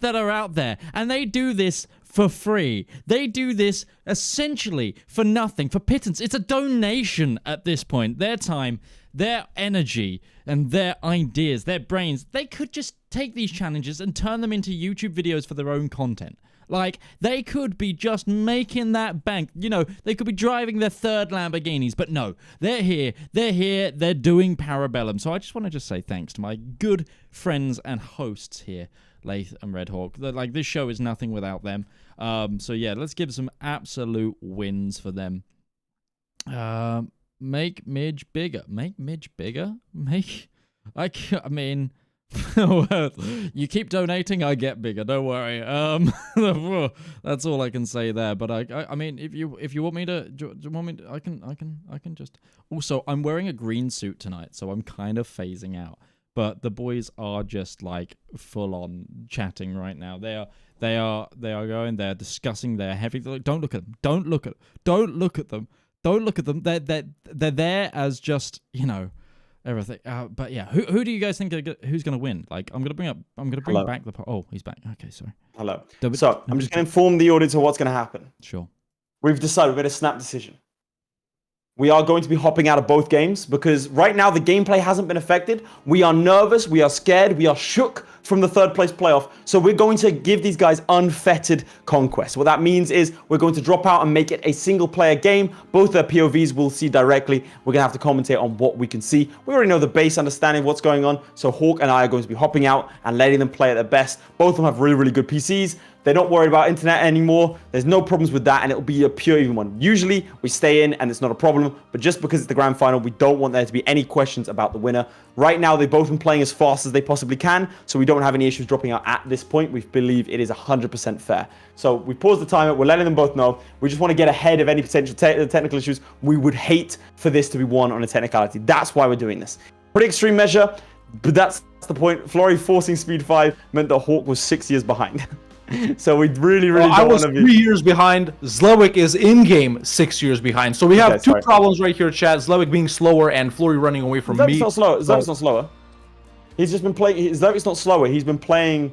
are out there, and they do this for free. They do this essentially for nothing, for pittance. It's a donation at this point. Their time, their energy, and their ideas, their brains, they could just take these challenges and turn them into YouTube videos for their own content. Like, they could be just making that bank. You know, they could be driving their third Lamborghinis, but no, they're here, they're doing Parabellum. So I just want to say thanks to my good friends and hosts here, Lathe and Red Hawk. Like, this show is nothing without them. So yeah, let's give some absolute wins for them. Make Midge bigger. Make Midge bigger? I mean... Well, you keep donating, I get bigger. Don't worry. That's all I can say there. But I mean, if you want me to, do you want me to, I can just. Also, I'm wearing a green suit tonight, so I'm kind of phasing out. But the boys are just like full on chatting right now. They are going. They're discussing their heavy. Don't look at them. Don't look at them. Don't look at them. They're there as just, you know, everything. But yeah, who do you guys think who's gonna win? Like, I'm gonna bring back the. Oh, he's back. Okay, sorry. Hello. So I'm just gonna inform the audience of what's gonna happen. Sure. We've decided we've made a snap decision. We are going to be hopping out of both games because right now the gameplay hasn't been affected. We are nervous, we are scared, we are shook from the third place playoff. So we're going to give these guys unfettered conquest. What that means is we're going to drop out and make it a single player game. Both their POVs we'll see directly. We're going to have to commentate on what we can see. We already know the base understanding of what's going on. So Hawk and I are going to be hopping out and letting them play at their best. Both of them have really, really good PCs. They're not worried about internet anymore. There's no problems with that, and it'll be a pure even one. Usually, we stay in, and it's not a problem, but just because it's the grand final, we don't want there to be any questions about the winner. Right now, they've both been playing as fast as they possibly can, so we don't have any issues dropping out at this point. We believe it is 100% fair. So we paused the timer. We're letting them both know. We just want to get ahead of any potential technical issues. We would hate for this to be won on a technicality. That's why we're doing this. Pretty extreme measure, but that's the point. Florry forcing speed 5 meant that Hawk was 6 years behind. So we really don't I was want to 3 years behind. ZLEWIKK is in-game 6 years behind. So we have two problems right here, chat. ZLEWIKK being slower and Florry running away from me. Not slower. ZLEWIKK's not slower. He's just been playing. ZLEWIKK's not slower. He's been playing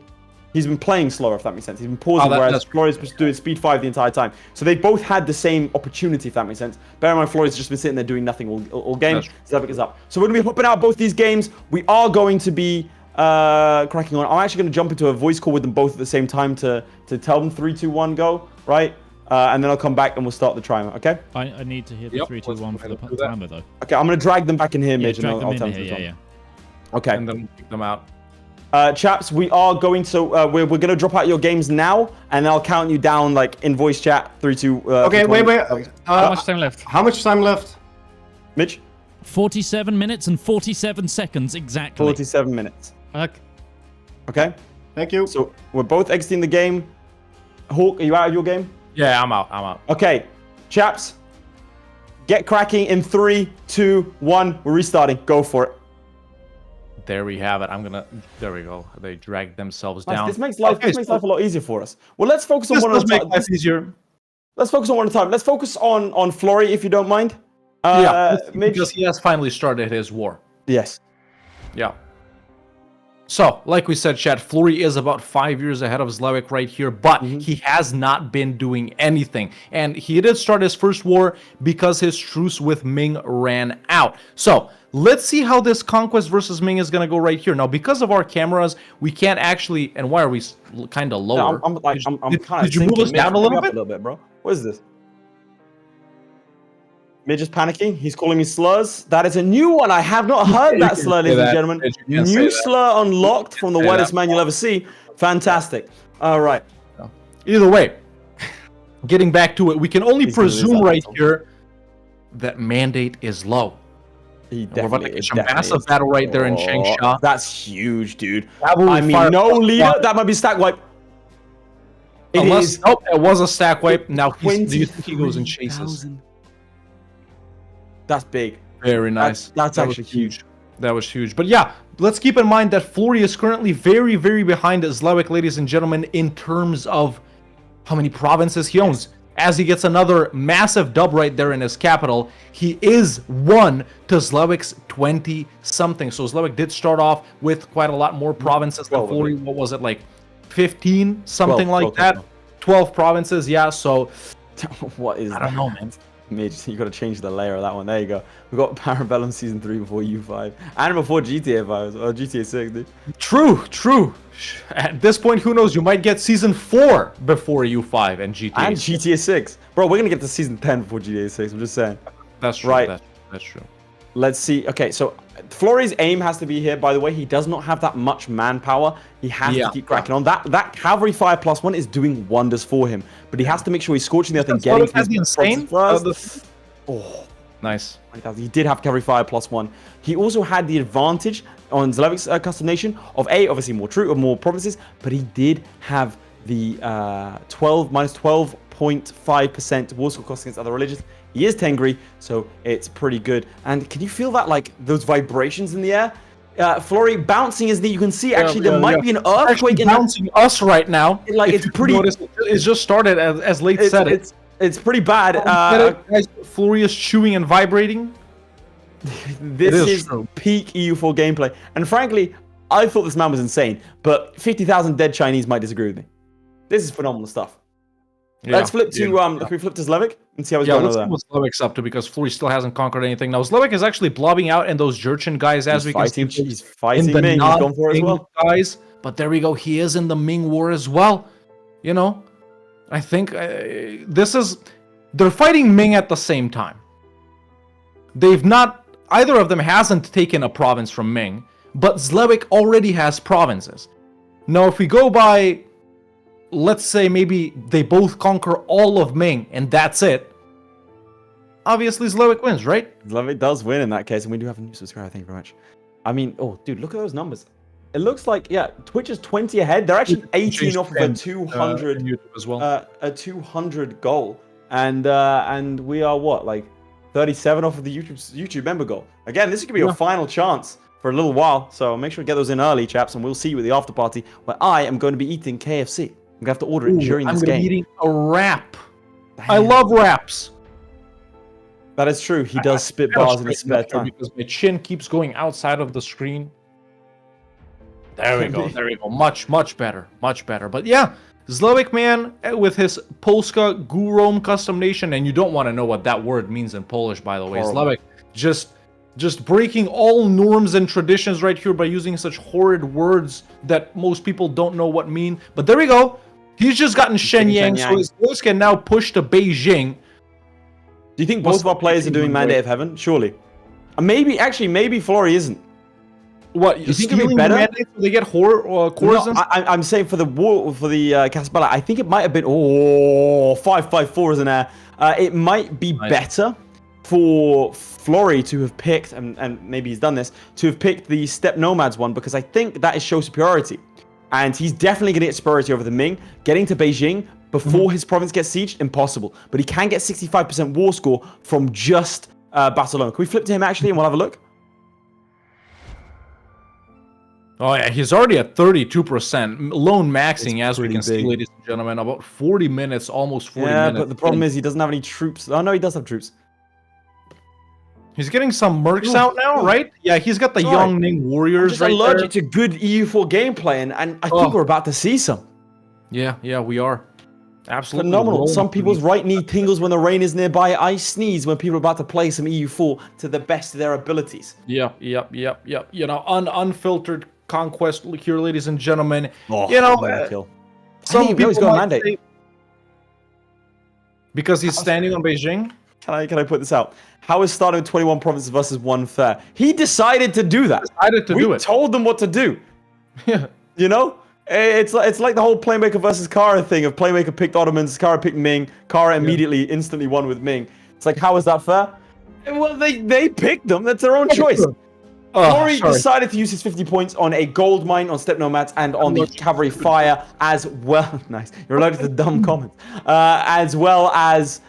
slower, if that makes sense. He's been pausing, whereas Florry's been doing speed 5 the entire time. So they both had the same opportunity, if that makes sense. Bear in mind, Florry's just been sitting there doing nothing all game. ZLEWIKK is up. So we're going to be hopping out both these games. We are going to be cracking on. I'm actually going to jump into a voice call with them both at the same time to tell them 3, 2, 1, go, right? And then I'll come back and we'll start the timer, okay? I need to hear the 3, 2, 1 for the timer, though. Okay, I'm going to drag them back in here, Midge, and drag I'll them tell in them here, to yeah. Okay. And then kick them out. Chaps, we are going to, we're going to drop out your games now, and I'll count you down, like, in voice chat, 3, 2, okay, wait. how much time left? How much time left? Mitch? 47 minutes and 47 seconds exactly. 47 minutes. Okay. Okay? Thank you. So we're both exiting the game. Hawk, are you out of your game? Yeah, I'm out. Okay, chaps. Get cracking in 3, 2, 1. We're restarting. Go for it. There we have it. There we go. They dragged themselves Nice. down. This makes life a lot easier for us. Well, let's focus on one at a time. Life easier. Let's focus on one at a time. Let's focus on FLORRY, if you don't mind. Because he has finally started his war. Yes. Yeah. So, like we said, chat, FLORRY is about 5 years ahead of ZLEWIKK right here, but he has not been doing anything. And he did start his first war because his truce with Ming ran out. So, let's see how this Conquest versus Ming is going to go right here. Now, because of our cameras, we can't actually... And why are we kind of lower? I'm kind of Did you move us down a little bit? bro. What is this? Midge is panicking. He's calling me slurs. That is a new one. I have not heard that slur, ladies and gentlemen. New slur unlocked from the whitest man you'll ever see. Fantastic. All right. Either way, getting back to it, we can only presume right here that Mandate is low. We're about to catch a massive battle right there in Changsha. That's huge, dude. I mean, no leader. That might be stack wipe. Unless, nope, it was a stack wipe. Now, do you think he goes and chases? That's big. Very nice. That's actually huge. That was huge. But yeah, let's keep in mind that FLORRY is currently very, very behind ZLEWIKK, ladies and gentlemen, in terms of how many provinces he owns. As he gets another massive dub right there in his capital, he is 1 to ZLEWIKK's 20-something. So ZLEWIKK did start off with quite a lot more provinces than FLORRY. What was it, like 15? Something like that? 12 provinces, yeah. So what is that? I don't know, man. Midge, you got to change the layer of that one. There you go. We got Parabellum Season 3 before U5. And before GTA 5, or GTA 6, dude. True. At this point, who knows? You might get Season 4 before U5 and GTA 6. And GTA 6. Bro, we're going to get to Season 10 before GTA 6. I'm just saying. That's true. Right. That's true. Let's see. Okay, so FLORRY's aim has to be here. By the way, he does not have that much manpower. He has to keep cracking on. That cavalry fire +1 is doing wonders for him. But he has to make sure he's scorching the earth and getting the insane first. Oh, nice. He did have cavalry fire +1. He also had the advantage on ZLEWIKK's custom nation of obviously more provinces, but he did have the minus 12.5% war score cost against other religions. He is Tengri, so it's pretty good. And can you feel that, like, those vibrations in the air? FLORRY bouncing his knee. You can see, actually, there might be an earthquake in bouncing us right now. Like, it's pretty... It's just started, as late said it. It's pretty bad. Guys, FLORRY is chewing and vibrating. This is peak EU4 gameplay. And frankly, I thought this man was insane. But 50,000 dead Chinese might disagree with me. This is phenomenal stuff. Yeah, let's flip to can we flip to ZLEWIKK and see how he's going over there? Let's see what ZLEWIKK's up to, because FLORRY still hasn't conquered anything. Now ZLEWIKK is actually blobbing out in those Jurchen guys, as we can see. He's fighting Ming. He's gone for it as well. Guys, but there we go. He is in the Ming War as well. You know, I think they're fighting Ming at the same time. Either of them hasn't taken a province from Ming, but ZLEWIKK already has provinces. Now, if we go by, let's say maybe they both conquer all of Ming and that's it, obviously ZLEWIKK wins, right? ZLEWIKK does win in that case, and we do have a new subscriber. Thank you very much. I mean, oh, dude, look at those numbers. It looks like, Twitch is 20 ahead. They're actually 18 off of a 200 as well. A 200 goal, and we are what, like 37 off of the YouTube member goal. Again, this could be your final chance for a little while, so make sure to get those in early, chaps, and we'll see you at the after party where I am going to be eating KFC. I'm gonna have to order it during this game. I'm eating a wrap. Damn. I love wraps. That is true. He does spit bars in his spare time. Because my chin keeps going outside of the screen. There we go. There we go. Much better. Much better. But yeah, ZLEWIKK, man, with his Polska Gurom custom nation, and you don't want to know what that word means in Polish, by the way. ZLEWIKK just breaking all norms and traditions right here by using such horrid words that most people don't know what mean. But there we go. He's just gotten Shenyang, so his voice can now push to Beijing. Do you think both of our players are doing Mandate of Heaven? Surely. Maybe FLORRY isn't. What, you think it'd be better? They get cores? No, I'm saying for the war, for the Casabella, I think it might have been 554 is an air. It might be better for FLORRY to have picked, and maybe he's done this, to have picked the Steppe Nomads one, because I think that is show superiority. And he's definitely going to get superiority over the Ming. Getting to Beijing before his province gets sieged, impossible. But he can get 65% war score from just Barcelona. Can we flip to him actually and we'll have a look? Oh yeah, he's already at 32%. Lone maxing, as we can see, big. ladies and gentlemen. About 40 minutes, almost 40 Yeah, minutes. but the problem is he doesn't have any troops. Oh, no, he does have troops. He's getting some mercs out now, right? Yeah, he's got the young Ning warriors just right allergic there. to good EU4 gameplay, and I think we're about to see some. Yeah, we are. Absolutely. Phenomenal. Some people's right knee tingles when the rain is nearby. I sneeze when people are about to play some EU4 to the best of their abilities. Yep. You know, unfiltered conquest here, ladies and gentlemen. Oh, you know, kill. some people he's got a might mandate. say, because he's standing on Beijing. Can I put this out? How is starting with 21 provinces versus 1 fair? He decided to do that. We told them what to do. Yeah. You know? It's like the whole Playmaker versus Kara thing of Playmaker picked Ottomans, Kara picked Ming, Kara immediately, instantly won with Ming. It's like, how is that fair? Well, they picked them. That's their own choice. FLORRY decided to use his 50 points on a gold mine, on Steppe Nomads, and on the cavalry fire as well. Nice. You're allowed to dumb comments. As well as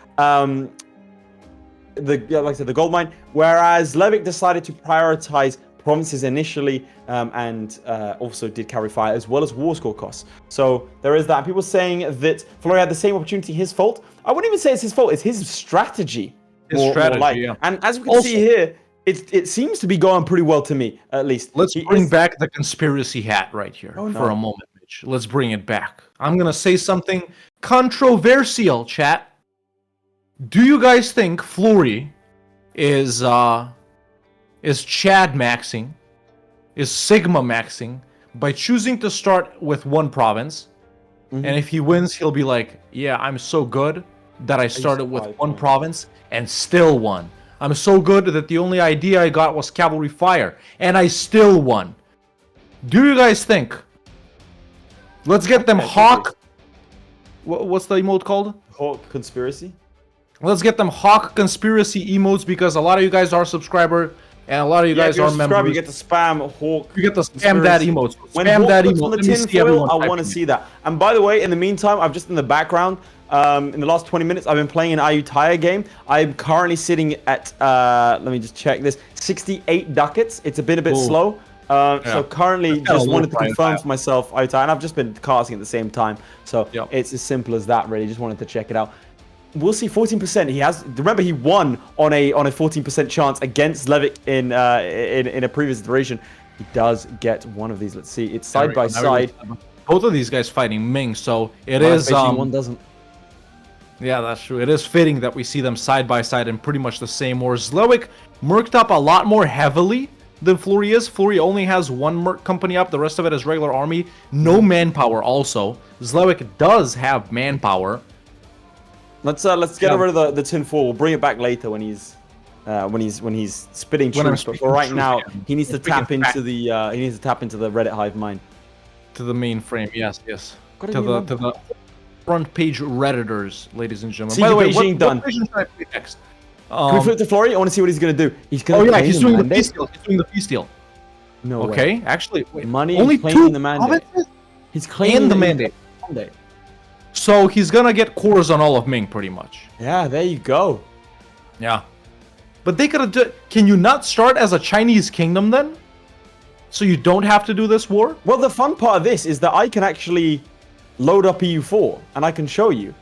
like I said, the gold mine. Whereas ZLEWIKK decided to prioritize provinces initially, and also did cavalry fire as well as war score costs. So there is that. People saying that FLORRY had the same opportunity. His fault. I wouldn't even say it's his fault. It's his strategy. Yeah. And as we can see here, it seems to be going pretty well to me, at least. Let's bring back the conspiracy hat right here for a moment, Mitch. Let's bring it back. I'm gonna say something controversial, chat. Do you guys think FLORRY is Chad maxing, is Sigma maxing by choosing to start with one province, and if he wins, he'll be like, yeah, I'm so good that I started with one province and still won. I'm so good that the only idea I got was cavalry fire, and I still won. Do you guys think? Let's get them Hawk. What's the emote called? Hawk conspiracy. Let's get them Hawk conspiracy emotes, because a lot of you guys are subscriber and a lot of you guys are members. You get to spam Hawk. You get to spam that emote. When spam Hawk that puts emote. on the Let me see tinfoil, everyone I typing want to it. see that. And by the way, in the meantime, I've just in the background, in the last 20 minutes, I've been playing an Ayutthaya game. I'm currently sitting at, let me just check this, 68 ducats. It's been a bit slow. So currently, just wanted to confirm for myself Ayutthaya, and I've just been casting at the same time. So it's as simple as that, really. Just wanted to check it out. We'll see 14%. He has. Remember, he won on a 14% chance against ZLEWIKK in a previous iteration. He does get one of these. Let's see. It's side by side. Both of these guys fighting Ming, so it is. One doesn't. Yeah, that's true. It is fitting that we see them side by side in pretty much the same war. ZLEWIKK merked up a lot more heavily than FLORRY is. FLORRY only has one merc company up. The rest of it is regular army. No manpower. Also, ZLEWIKK does have manpower. Let's get rid of the tinfoil. We'll bring it back later when he's spitting troops. But for right now, he needs to tap into the Reddit hive mind. To the mainframe, yes. To the front page redditors, ladies and gentlemen. See, by the way, Beijing done. What version should I play next? Can we flip to FLORRY? I want to see what he's gonna do. He's gonna. Oh yeah, he's doing the peace deal. He's doing the peace deal. No okay, way. Actually, wait, money. Only claiming two the mandate. provinces? He's claiming the mandate. So he's gonna get cores on all of Ming, pretty much. Yeah, there you go. Yeah, but they could have. Can you not start as a Chinese kingdom then? So you don't have to do this war? Well, the fun part of this is that I can actually load up EU4 and I can show you.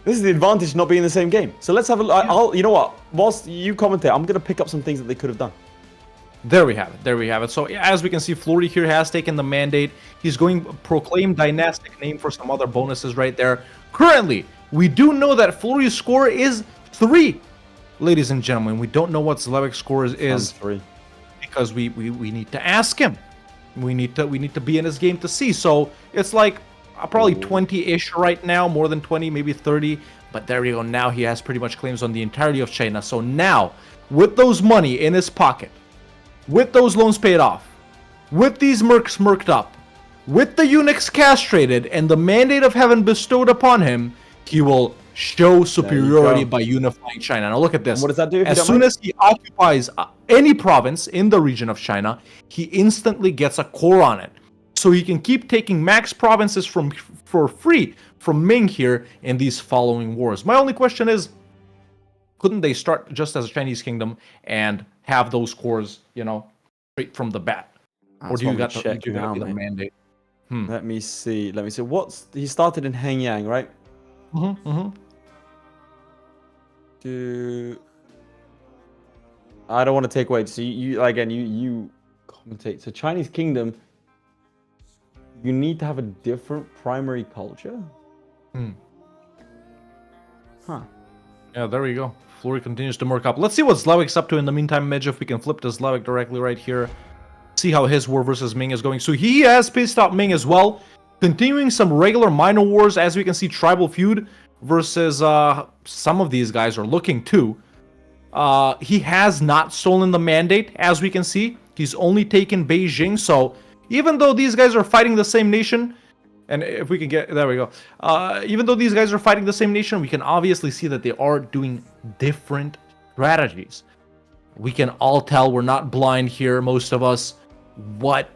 This is the advantage of not being in the same game. So let's have a. You know what? Whilst you commentate, I'm gonna pick up some things that they could have done. There we have it. So as we can see, FLORRY here has taken the mandate. He's going to proclaim dynastic name for some other bonuses right there. Currently, we do know that FLORRY's score is 3. Ladies and gentlemen, we don't know what ZLEWIKK's score is 3. Because we need to ask him. We need to be in his game to see. So it's like probably 20-ish right now, more than 20, maybe 30. But there you go. Now he has pretty much claims on the entirety of China. So now, with those money in his pocket, with those loans paid off, with these mercs merked up, with the eunuchs castrated, and the mandate of heaven bestowed upon him, he will show superiority by unifying China. Now look at this. And what does that do? As soon as he occupies any province in the region of China, he instantly gets a core on it. So he can keep taking max provinces for free from Ming here in these following wars. My only question is, couldn't they start just as a Chinese kingdom and have those cores, you know, straight from the bat? Or do you got to check the mandate? Let me see. He started in Hengyang, right? I don't want to take away. So you again, you commentate. So Chinese kingdom, you need to have a different primary culture. Huh. Yeah, there we go. Flurry continues to murk up. Let's see what Zlewikk's up to in the meantime, Midge, if we can flip to Zlewik directly right here. See how his war versus Ming is going. So he has pissed out Ming as well. Continuing some regular minor wars, as we can see, tribal feud versus some of these guys are looking too. He has not stolen the mandate, as we can see. He's only taken Beijing. So even though these guys are fighting the same nation, and if we can get, there we go. Even though these guys are fighting the same nation, we can obviously see that they are doing different strategies. We can all tell, we're not blind here, most of us, what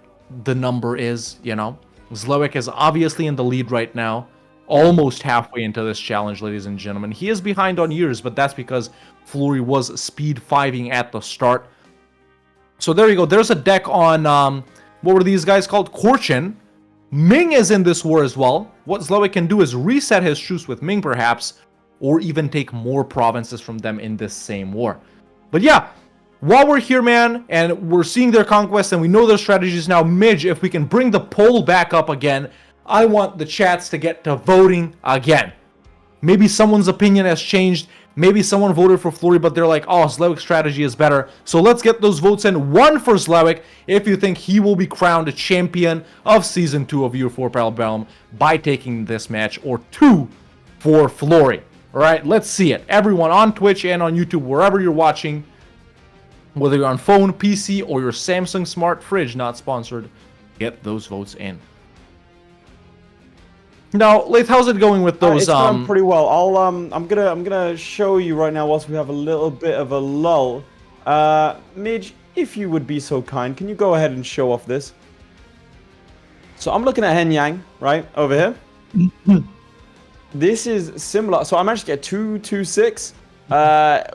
the number is, you know. Zlewik is obviously in the lead right now, almost halfway into this challenge, ladies and gentlemen. He is behind on years, but that's because Flurry was speed 5ing at the start. So there you go. There's a deck on, what were these guys called? Korchin. Ming is in this war as well. What Zlewik can do is reset his truce with Ming, perhaps, or even take more provinces from them in this same war. But yeah, while we're here, man, and we're seeing their conquests and we know their strategies now, Midge, if we can bring the poll back up again, I want the chats to get to voting again. Maybe someone's opinion has changed. Maybe someone voted for Flurry, but they're like, oh, Zlewik's strategy is better. So let's get those votes in. 1 for Zlewik if you think he will be crowned a champion of Season 2 of EU4 Bellum by taking this match, or 2 for Flurry. All right, let's see it. Everyone on Twitch and on YouTube, wherever you're watching, whether you're on phone, PC, or your Samsung smart fridge, not sponsored, get those votes in. Now, Lath, how's it going with those? It's going pretty well. I'm gonna show you right now whilst we have a little bit of a lull. Midge, if you would be so kind, can you go ahead and show off this? So I'm looking at Hengyang, right over here. This is similar. So I managed to get 226.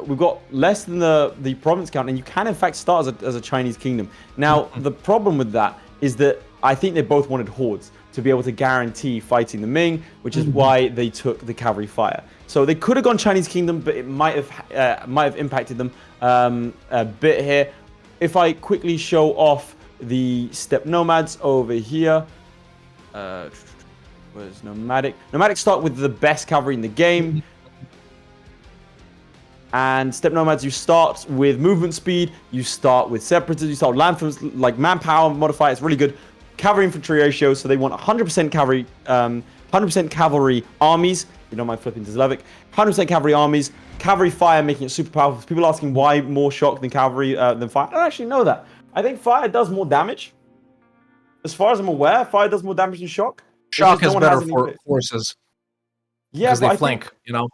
We've got less than the province count, and you can in fact start as a Chinese kingdom. Now the problem with that is that I think they both wanted hordes to be able to guarantee fighting the Ming, which is why they took the cavalry fire. So they could have gone Chinese kingdom, but it might have impacted them a bit here. If I quickly show off the steppe nomads over here, where's nomadic? Nomadic start with the best cavalry in the game. And steppe nomads, you start with movement speed, you start with separatists, you start with landforms, like manpower modifier. It's really good. Cavalry infantry ratio, so they want 100% cavalry, 100% cavalry armies. You don't mind flipping to Zlewik. 100% cavalry armies. Cavalry fire, making it super powerful. People asking why more shock than cavalry than fire. I don't actually know that. I think fire does more damage. As far as I'm aware, fire does more damage than shock. Shock is better for forces. Yeah, because they flank. You know.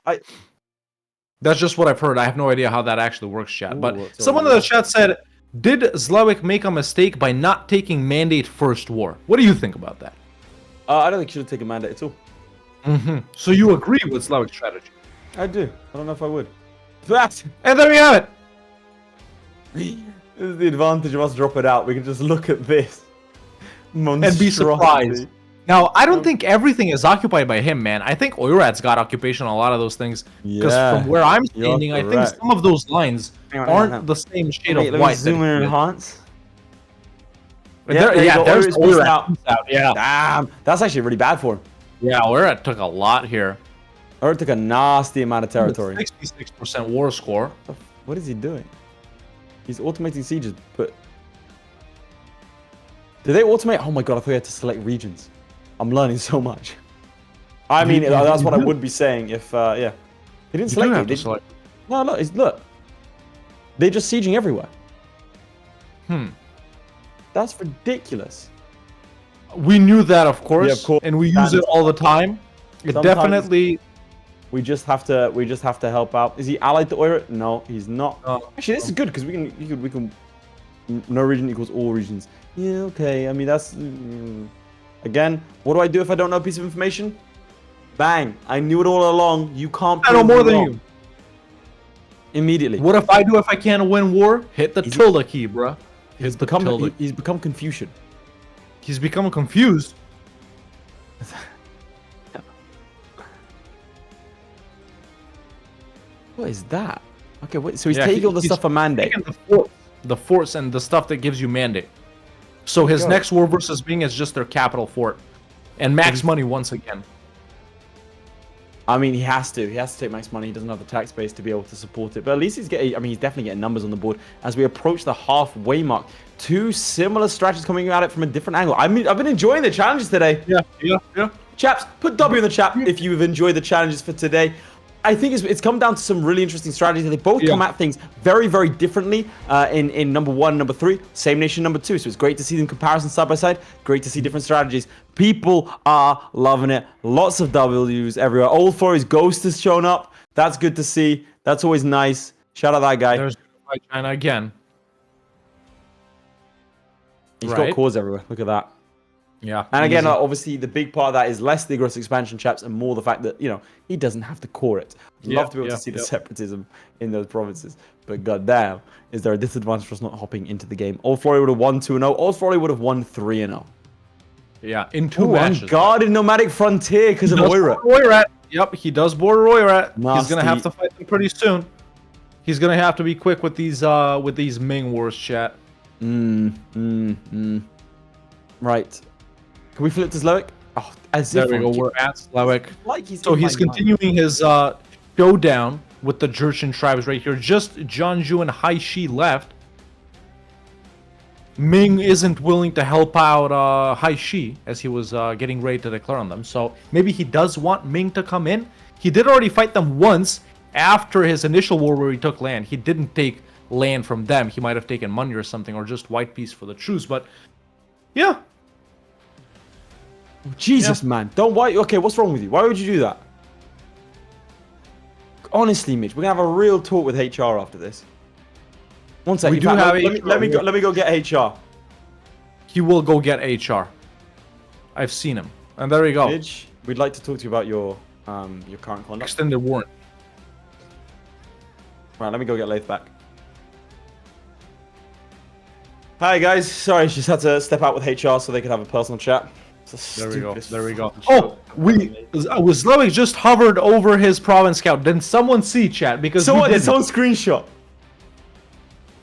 That's just what I've heard. I have no idea how that actually works, chat. But someone in the chat said, did Zlewik make a mistake by not taking Mandate First War? What do you think about that? I don't think he should have taken Mandate at all. So you agree with Zlewik's strategy? I do. I don't know if I would. And there we have it. This is the advantage of us drop it out. We can just look at this. And be surprised. Now, I don't think everything is occupied by him, man. I think Oirat's got occupation on a lot of those things. Because from where I'm standing, I think some of those lines aren't the same shade of white. Zoom in and enhance. There's Oirat out. Yeah. Damn, that's actually really bad for him. Yeah, Oirat took a lot here. Oirat took a nasty amount of territory. 66% war score. What is he doing? He's automating sieges, but... Did they automate? Oh my god, I thought you had to select regions. I'm learning so much. I mean, that's what I would be saying if, yeah. He didn't select it. No, look. They're just sieging everywhere. That's ridiculous. We knew that, of course, and we use it all the time. It definitely We just have to help out. Is he allied to Oira? No, he's not. Actually, this is good because we can. No region equals all regions. Yeah, okay. I mean, that's again. What do I do if I don't know a piece of information? Bang! I knew it all along. You can't. I know more than you. Immediately. What if I do if I can't win war? Hit the tilde key, bruh. He's become Confucian. He's become confused. What is that? Okay, wait, so he's taking all the stuff for mandate. The forts and the stuff that gives you mandate. So his next war versus Ming is just their capital fort. And max money once again. I mean, he has to take max money. He doesn't have the tax base to be able to support it. But at least he's getting, I mean, he's definitely getting numbers on the board as we approach the halfway mark. Two similar strategies coming at it from a different angle. I mean, I've been enjoying the challenges today. Yeah. Chaps, put W in the chat if you've enjoyed the challenges for today. I think it's come down to some really interesting strategies. They both come at things very, very differently in number 1 and number 3. Same nation number 2. So it's great to see them comparison side by side. Great to see different strategies. People are loving it. Lots of W's everywhere. Old FLORRY's Ghost has shown up. That's good to see. That's always nice. Shout out that guy. There's China again. He's got cores everywhere. Look at that. Yeah. And again, obviously, the big part of that is less the aggressive expansion, chaps, and more the fact that, you know, he doesn't have to core it. Love to be able to see the separatism in those provinces. But goddamn, is there a disadvantage for us not hopping into the game? Old FLORRY would have won 2-0. Old FLORRY would have won 3-0. Yeah, in 2 matches. Unguarded nomadic frontier because of Oira. Yep, he does border Oira. Nasty. He's gonna have to fight them pretty soon. He's gonna have to be quick with these Ming wars, chat. Right. Can we flip to ZLEWIKK? Oh, as if there we go. We're at ZLEWIKK. Like he's he's continuing his showdown with the Jurchen tribes right here. Just Jeonju and Haishi left. Ming isn't willing to help out Haishi as he was getting ready to declare on them. So maybe he does want Ming to come in. He did already fight them once after his initial war where he took land. He didn't take land from them. He might have taken money or something, or just white peace for the truce. But yeah. Jesus, man. Don't why? Okay, what's wrong with you? Why would you do that? Honestly, Mitch, we're gonna have a real talk with HR after this. One second. Let me go get HR. He will go get HR. I've seen him, and there we go. Mitch, we'd like to talk to you about your current conduct. Extended warrant. Right, let me go get Lath back. Hi guys, sorry, just had to step out with HR so they could have a personal chat. There we go. There we go. Oh, ZLEWIKK just hovered over his province count. Didn't someone see, chat? Because it's on screenshot.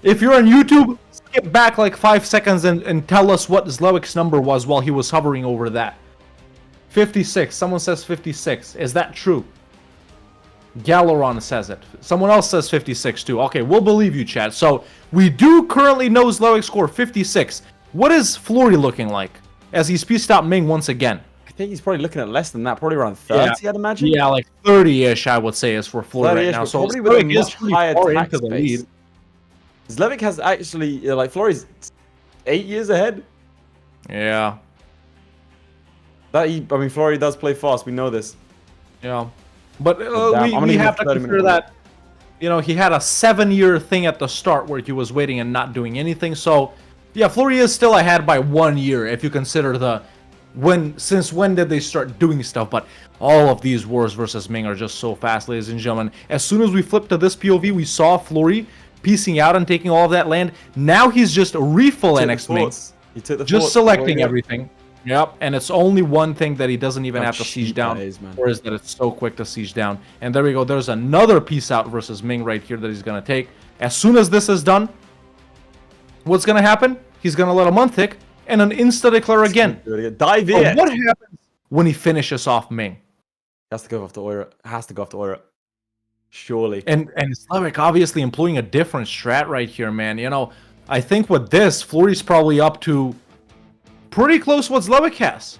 If you're on YouTube, skip back like 5 seconds and tell us what ZLEWIKK's number was while he was hovering over that. 56. Someone says 56. Is that true? Galeron says it. Someone else says 56 too. Okay, we'll believe you, chat. So we do currently know ZLEWIKK score 56. What is FLORRY looking like as he's pieced out Ming once again? I think he's probably looking at less than that, probably around 30, I'd imagine. Yeah, like 30-ish, I would say, is for FLORRY right now. So probably with a much higher tax base. ZLEWIKK has actually, like, FLORRY's 8 years ahead. Yeah. I mean, FLORRY does play fast. We know this. Yeah. But we have to consider that, you know, he had a 7-year thing at the start where he was waiting and not doing anything. So, yeah, FLORRY is still ahead by 1 year if you consider the since when did they start doing stuff. But all of these wars versus Ming are just so fast, ladies and gentlemen. As soon as we flipped to this POV, we saw FLORRY piecing out and taking all of that land. Now he's just refull annexed Ming. He took the just selecting everything. Yep, and it's only one thing that he doesn't even have to siege down, or is that it's so quick to siege down. And there we go. There's another piece out versus Ming right here that he's going to take. As soon as this is done, what's going to happen? He's going to let a month tick and an insta-declare again. Dive in. What happens when he finishes off Ming? Has to go off the Oira. Has to go off the Oira. Surely. And ZLEWIKK obviously employing a different strat right here, man. You know, I think with this, FLORRY's probably up to pretty close what ZLEWIKK has.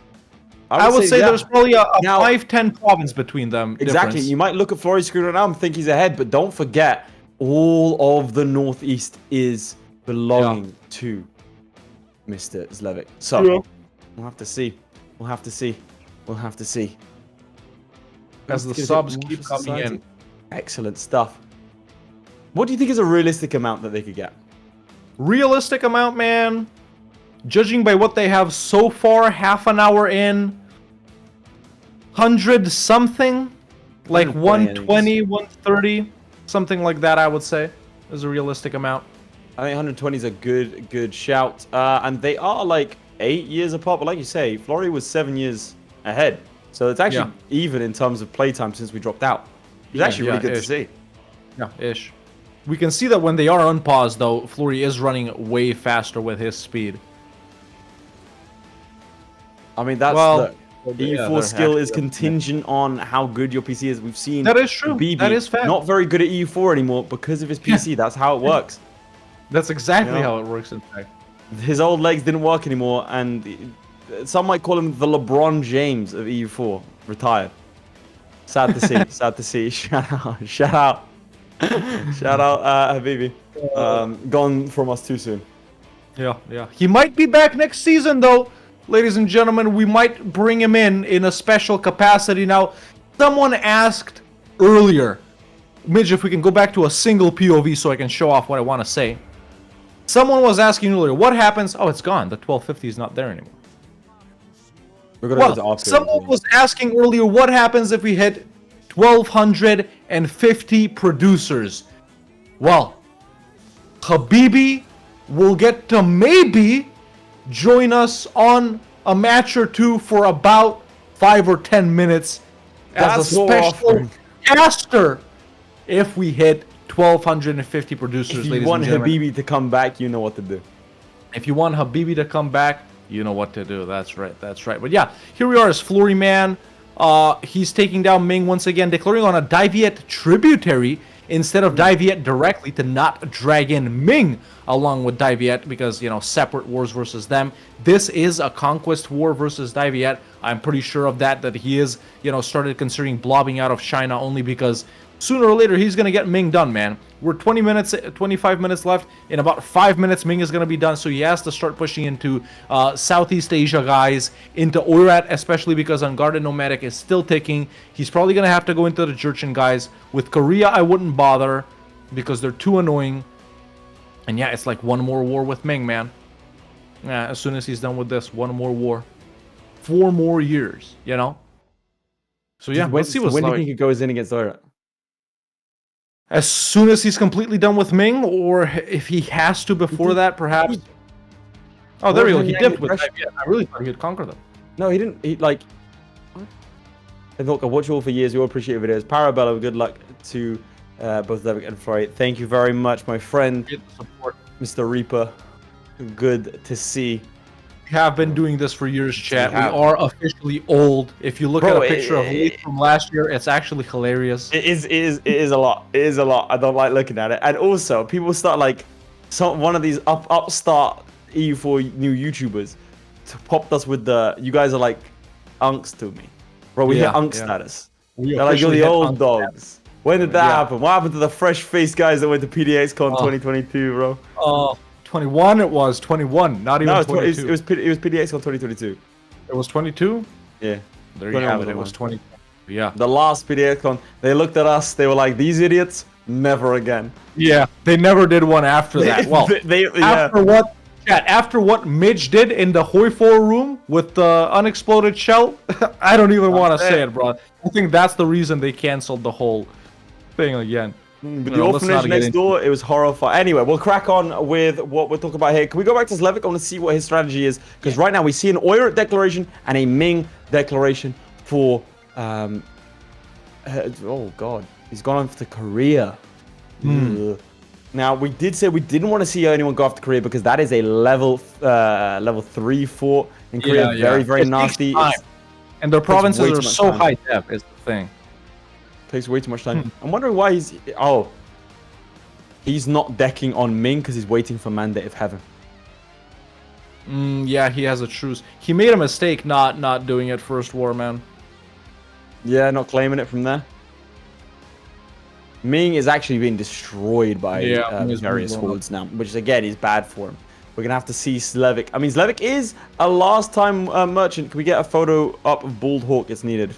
I would say there's probably a 5-10 province between them. Exactly. Difference. You might look at FLORRY's screen right now and think he's ahead, but don't forget, all of the Northeast is belonging to Mr. ZLEWIKK. So, we'll have to see. We'll have to see. We'll have to see. as the Let's get a subs bit more keep for coming society. in. Excellent stuff. What do you think is a realistic amount that they could get? Realistic amount, man. Judging by what they have so far, half an hour in, 100 something, like 120, 130, something like that. I would say is a realistic amount. I think 120 is a good shout. And they are like 8 years apart. But like you say, FLORRY was 7 years ahead. So it's actually even in terms of playtime since we dropped out. It's actually really good to see. Yeah, ish. We can see that when they are unpaused, though, FLORRY is running way faster with his speed. I mean, that's Well, the EU4 skill is contingent on how good your PC is. We've seen That is true. BB That is fact. not very good at EU4 anymore because of his PC. That's how it works. That's exactly Yeah. how it works, in fact. His old legs didn't work anymore, and some might call him the LeBron James of EU4. Retired. Sad to see. Sad to see. Shout out. Shout out. Shout out, Habibi. Gone from us too soon. Yeah, yeah. He might be back next season, though. Ladies and gentlemen, we might bring him in a special capacity. Now, someone asked earlier, Midge, if we can go back to a single POV so I can show off what I want to say. Someone was asking earlier, what happens? Oh, it's gone. The 1250 is not there anymore. We're gonna go to Well, after someone was asking earlier, what happens if we hit 1,250 producers? Well, Habibi will get to maybe join us on a match or two for about 5 or 10 minutes as That's a what we're special offering. caster if we hit 1,250 producers, If you ladies want and gentlemen. Habibi to come back, you know what to do. If you want Habibi to come back, you know what to do. That's right. That's right. But yeah, here we are as FLORRY man. He's taking down Ming once again, declaring on a Diviet tributary instead of Diviet directly to not drag in Ming along with Diviet because, you know, separate wars versus them. This is a conquest war versus Diviet. I'm pretty sure of that he is, you know, started considering blobbing out of China only because sooner or later he's going to get Ming done, man. We're 25 minutes left. In about 5 minutes, Ming is going to be done. So he has to start pushing into Southeast Asia, guys. Into Oirat, especially because Unguarded Nomadic is still ticking. He's probably going to have to go into the Jurchen, guys. With Korea, I wouldn't bother because they're too annoying. And yeah, it's like one more war with Ming, man. Yeah, as soon as he's done with this, one more war. 4 more years, you know? So yeah, let's see what's when do you like. think he goes in against Oirat? As soon as he's completely done with Ming, or if he has to before that, perhaps. Oh, there we go. He dipped with Diviet. I really thought he'd conquer them. No, he didn't. He like. Hey, look, I watch you all for years. We all appreciate your videos. Parabellum, good luck to both ZLEWIKK and FLORRY. Thank you very much, my friend, Mr. Reaper. Good to see. We have been doing this for years, chat. We are officially old. If you look at a picture of Lee from last year, it's actually hilarious. It is a lot. It is a lot. I don't like looking at it. And also, people start like one of these upstart EU4 new YouTubers popped us with the you guys are like unks to me. Bro, we hit unk status. They're like, you're the old dogs. When did that happen? What happened to the fresh faced guys that went to PDXCon 2022, bro? 21 it was. 21, not even 22. It was PDXCon 2022. It was 22? Yeah. There you have it. It was 20. Yeah. The last PDXCon, they looked at us, they were like, these idiots, never again. Yeah, they never did one after that. Well, after what Midge did in the Hoi4 room with the unexploded shell, I don't even want to say it, bro. I think that's the reason they canceled the whole thing again. But the orphanage next door, it was horrifying. Anyway, we'll crack on with what we're talking about here. Can we go back to ZLEWIKK? I want to see what his strategy is. Because right now we see an Oirat declaration and a Ming declaration for... oh, God. He's gone on to Korea. Now, we did say we didn't want to see anyone go after Korea because that is a level 3 fort in Korea. Very, very nasty. And their provinces are so high def is the thing. Takes way too much time. I'm wondering why he's... Oh. He's not decking on Ming because he's waiting for Mandate of Heaven. Yeah, he has a truce. He made a mistake not doing it first war, man. Yeah, not claiming it from there. Ming is actually being destroyed by various hordes now, which again is bad for him. We're gonna have to see ZLEWIKK. I mean, ZLEWIKK is a last-time merchant. Can we get a photo up of Bald Hawk? It's needed.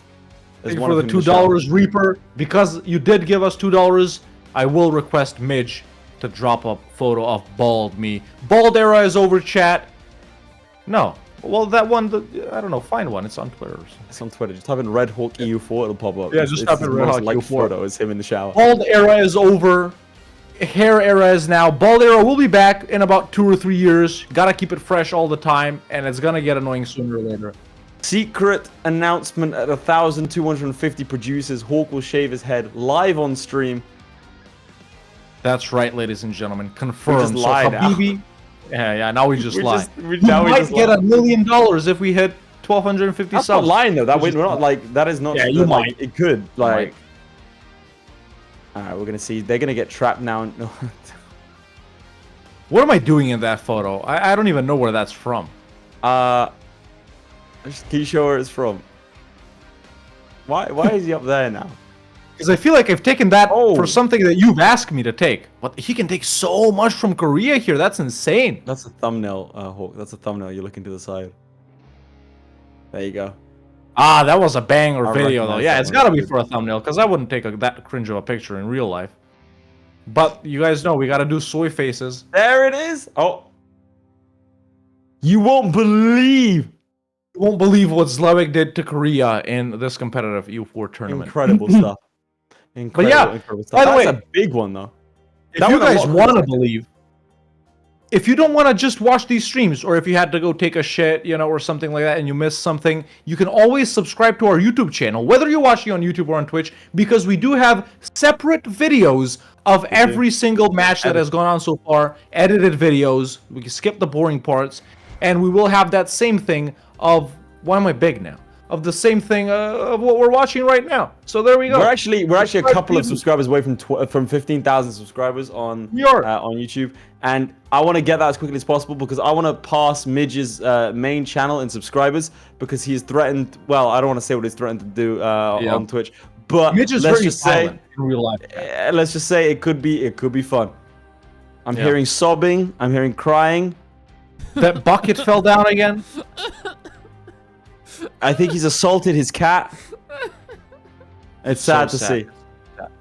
There's Thank you one for of the him in shower. $2 Reaper. Because you did give us $2, I will request Midge to drop a photo of bald me. Bald era is over, chat. No. Well, that one, I don't know, find one. It's on Twitter. It's on Twitter. Just type in Red Hawk EU4, it'll pop up. Yeah, just type in Red Hawk like EU4. photo is him in the shower. Bald era is over. Hair era is now. Bald era will be back in about 2 or 3 years. Gotta keep it fresh all the time, and it's gonna get annoying sooner or later. Secret announcement at 1,250 producers. Hawk will shave his head live on stream. That's right, ladies and gentlemen. Confirmed. just lied now. Habibi, yeah, now we just lied. We might get $1 million if we hit 1,250 That's subs. not lying though. That we're not like that is not. Yeah, you like, might. It could like. might. All right, we're gonna see. They're gonna get trapped now. What am I doing in that photo? I don't even know where that's from. Can you show where it's from? Why is he up there now? Because I feel like I've taken that Oh. for something that you've asked me to take. But he can take so much from Korea here. That's insane. That's a thumbnail, Hawk. That's a thumbnail. You're looking to the side. There you go. Ah, that was a banger I video, though. recognize Yeah, that it's one. got to be for a thumbnail, because I wouldn't take that cringe of a picture in real life. But you guys know we got to do soy faces. There it is. Oh. You won't believe. You won't believe what ZLEWIKK did to Korea in this competitive EU4 tournament. Incredible stuff. Incredible stuff. by the way, that's a big one though. If That you one a guys lot want to more. believe, if you don't want to just watch these streams, or if you had to go take a shit, or something like that, and you missed something, you can always subscribe to our YouTube channel, whether you're watching on YouTube or on Twitch, because we do have separate videos of every single match that has gone on so far, edited videos. We can skip the boring parts, and we will have that same thing of, why am I big now? Of the same thing of what we're watching right now. So there we go. We're actually a couple of subscribers away from 15,000 subscribers on YouTube, and I want to get that as quickly as possible because I want to pass Midge's main channel in subscribers because he's threatened. Well, I don't want to say what he's threatened to do on Twitch, but Midge is let's very just say violent in real life. let's just say it could be fun. I'm hearing sobbing. I'm hearing crying. That bucket fell down again. I think he's assaulted his cat. It's sad to see.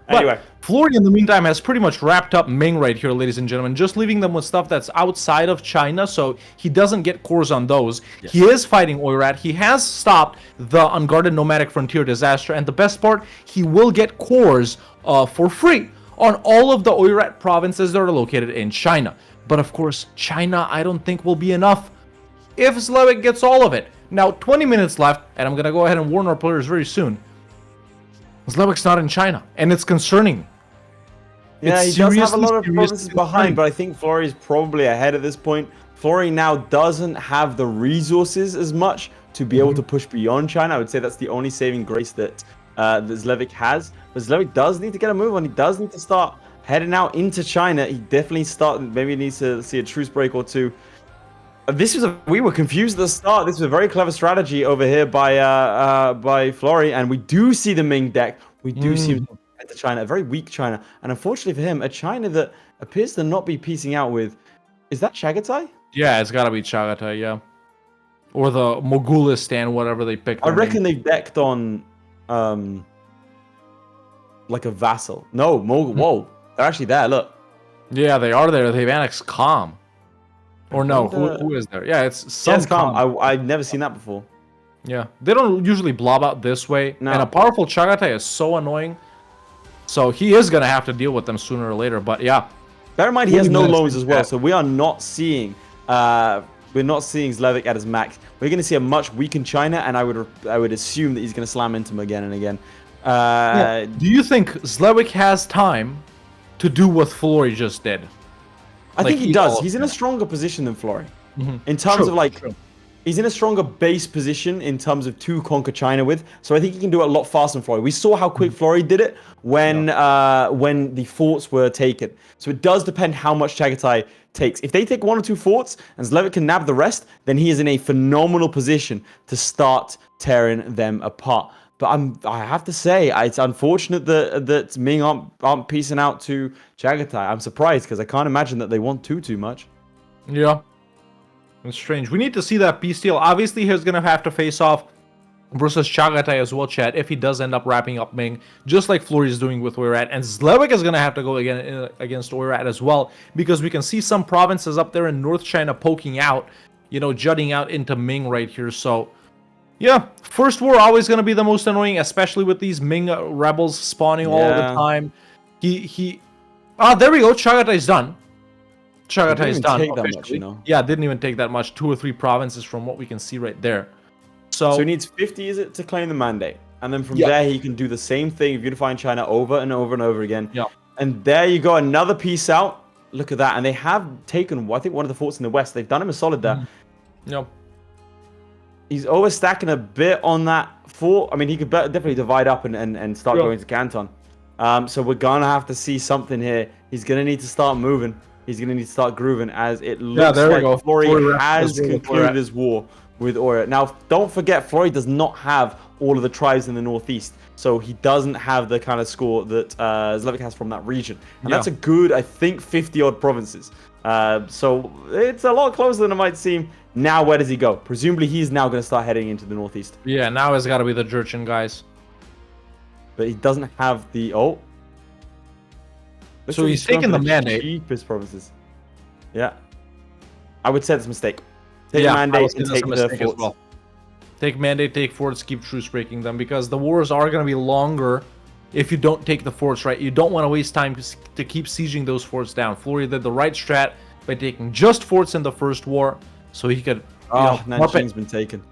Anyway, Florry in the meantime has pretty much wrapped up Ming right here, ladies and gentlemen, just leaving them with stuff that's outside of China, so he doesn't get cores on those. Yes. He is fighting Oirat. He has stopped the Unguarded Nomadic Frontier disaster, and the best part, he will get cores for free on all of the Oirat provinces that are located in China. But of course, China I don't think will be enough if ZLEWIKK gets all of it. Now, 20 minutes left, and I'm going to go ahead and warn our players very soon. ZLEWIKK's not in China, and it's concerning me. Yeah, he does have a lot of provinces behind, but I think Florry is probably ahead at this point. Florry now doesn't have the resources as much to be able to push beyond China. I would say that's the only saving grace that ZLEWIKK has. But ZLEWIKK does need to get a move on. He does need to start heading out into China. He definitely maybe needs to see a truce break or two. We were confused at the start. This was a very clever strategy over here by Florry, and we do see the Ming deck. We do see him head to China, a very weak China, and unfortunately for him, a China that appears to not be piecing out with. Is that Chagatai? Yeah, it's got to be Chagatai, yeah, or the Mogulistan, whatever they picked. I reckon they've decked on like a vassal. No, whoa, they're actually there. Look. Yeah, they are there. They've annexed Calm. Or no, who is there? Yeah, it's some Calm. I've never seen that before. Yeah, they don't usually blob out this way. No. And a powerful Chagatai is so annoying. So he is going to have to deal with them sooner or later. But yeah. Bear in mind, he has no loans as well. So we are not seeing ZLEWIKK at his max. We're going to see a much weakened China, and I would assume that he's going to slam into him again and again. Do you think ZLEWIKK has time to do what Florry just did? I think he does. He's in a stronger position than Florry. In terms of he's in a stronger base position in terms of to conquer China with. So I think he can do it a lot faster than Florry. We saw how quick Florry did it when the forts were taken. So it does depend how much Chagatai takes. If they take 1 or 2 forts and ZLEWIKK can nab the rest, then he is in a phenomenal position to start tearing them apart. But I have to say, it's unfortunate that Ming aren't piecing out to Chagatai. I'm surprised because I can't imagine that they want too much. Yeah. It's strange. We need to see that peace deal. Obviously, he's going to have to face off versus Chagatai as well, chat, if he does end up wrapping up Ming, just like FLORRY is doing with Oirat. And ZLEWIKK is going to have to go again against Oirat as well, because we can see some provinces up there in North China poking out, you know, jutting out into Ming right here. So, yeah, first war always going to be the most annoying, especially with these Ming rebels spawning all the time. There we go. Chagatai is done. Chagatai is done. Take that much, you know? Yeah, didn't even take that much. 2 or 3 provinces from what we can see right there. So he needs 50, is it, to claim the mandate? And then from there, he can do the same thing of unifying China over and over and over again. Yeah. And there you go, another piece out. Look at that. And they have taken, I think, one of the forts in the west. They've done him a solid there. Yep. He's overstacking a bit on that fort. I mean, he could definitely divide up and start going to Canton. So we're going to have to see something here. He's going to need to start moving. He's going to need to start grooving, as it looks like FLORRY has concluded his war with Oirat. Now, don't forget, FLORRY does not have all of the tribes in the northeast, so he doesn't have the kind of score that ZLEWIKK has from that region. And that's a good, I think, 50-odd provinces. So it's a lot closer than it might seem. Now, where does he go? Presumably, he's now going to start heading into the northeast. Yeah, now it's got to be the Jurchen, guys. But he doesn't have the... Oh. So he's taking the mandate. Cheapest provinces. Yeah. I would say it's a mistake. Take the mandate and take the forts. Well. Take mandate, take forts, keep truce breaking them, because the wars are going to be longer if you don't take the forts, right? You don't want to waste time to keep sieging those forts down. FLORRY did the right strat by taking just forts in the first war, so he could... Nanjing's been taken.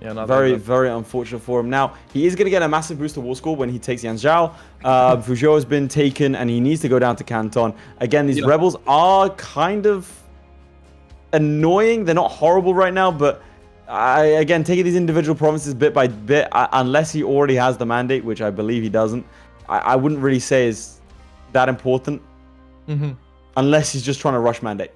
Yeah, very unfortunate for him. Now, he is going to get a massive boost to war score when he takes Yanzhou. Fuzhou has been taken, and he needs to go down to Canton. Again, these rebels are kind of annoying. They're not horrible right now, but again, taking these individual provinces bit by bit, unless he already has the mandate, which I believe he doesn't, I wouldn't really say is that important. Unless he's just trying to rush mandate.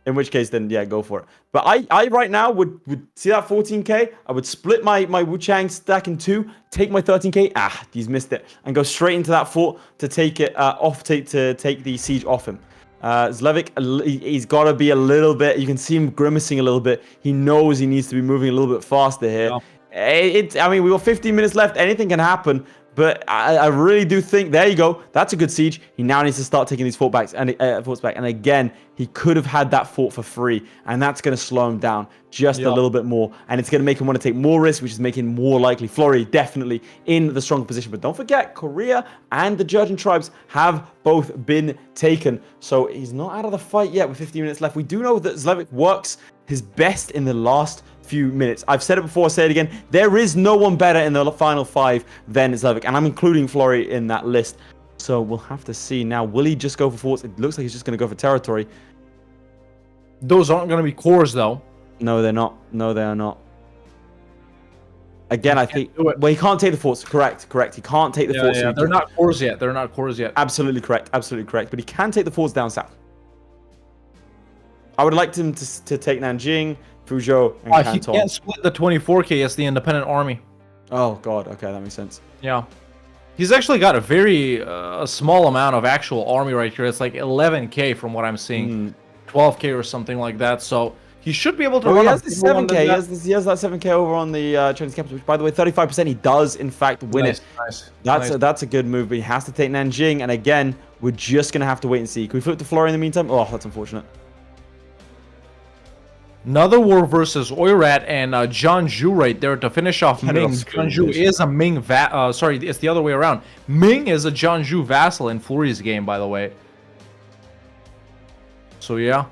In which case, then, yeah, go for it. But I right now would see that 14k. I would split my Wuchang stack in 2, take my 13k. He's missed it. And go straight into that fort to take it to take the siege off him. ZLEWIKK, he's got to be a little bit... You can see him grimacing a little bit. He knows he needs to be moving a little bit faster here. I mean, we got 15 minutes left. Anything can happen. But I really do think, there you go, that's a good siege. He now needs to start taking these forts back. And again, he could have had that fort for free. And that's going to slow him down just a little bit more. And it's going to make him want to take more risks, which is making him more likely. FLORRY definitely in the stronger position. But don't forget, Korea and the Jurchen tribes have both been taken. So he's not out of the fight yet with 15 minutes left. We do know that ZLEWIKK works his best in the last few minutes. I've said it before, I'll say it again. There is no one better in the final 5 than ZLEWIKK, and I'm including FLORRY in that list. So we'll have to see. Now, will he just go for forts? It looks like he's just going to go for territory. Those aren't going to be cores, though. No, they're not. No, they are not. Again, I think... Well, he can't take the forts. Correct. He can't take the forts. Yeah, they're not cores yet. They're not cores yet. Absolutely correct. But he can take the forts down south. I would like him to take Nanjing, Fuzhou, and Canton. He can't split the 24k as the independent army. Oh, God. Okay, that makes sense. Yeah. He's actually got a very small amount of actual army right here. It's like 11k from what I'm seeing. 12k or something like that. So he should be able to run. He has the 7k. He has that 7k over on the Chinese capital, which, by the way, 35%. He does, in fact, win it. That's a good move, but he has to take Nanjing. And again, we're just going to have to wait and see. Can we flip to FLORRY in the meantime? Oh, that's unfortunate. Another war versus Oirat and Jianzhou right there to finish off Ming. Jianzhou is a Ming sorry, it's the other way around. Ming is a Jianzhou vassal in FLORRY's game, by the way. So yeah,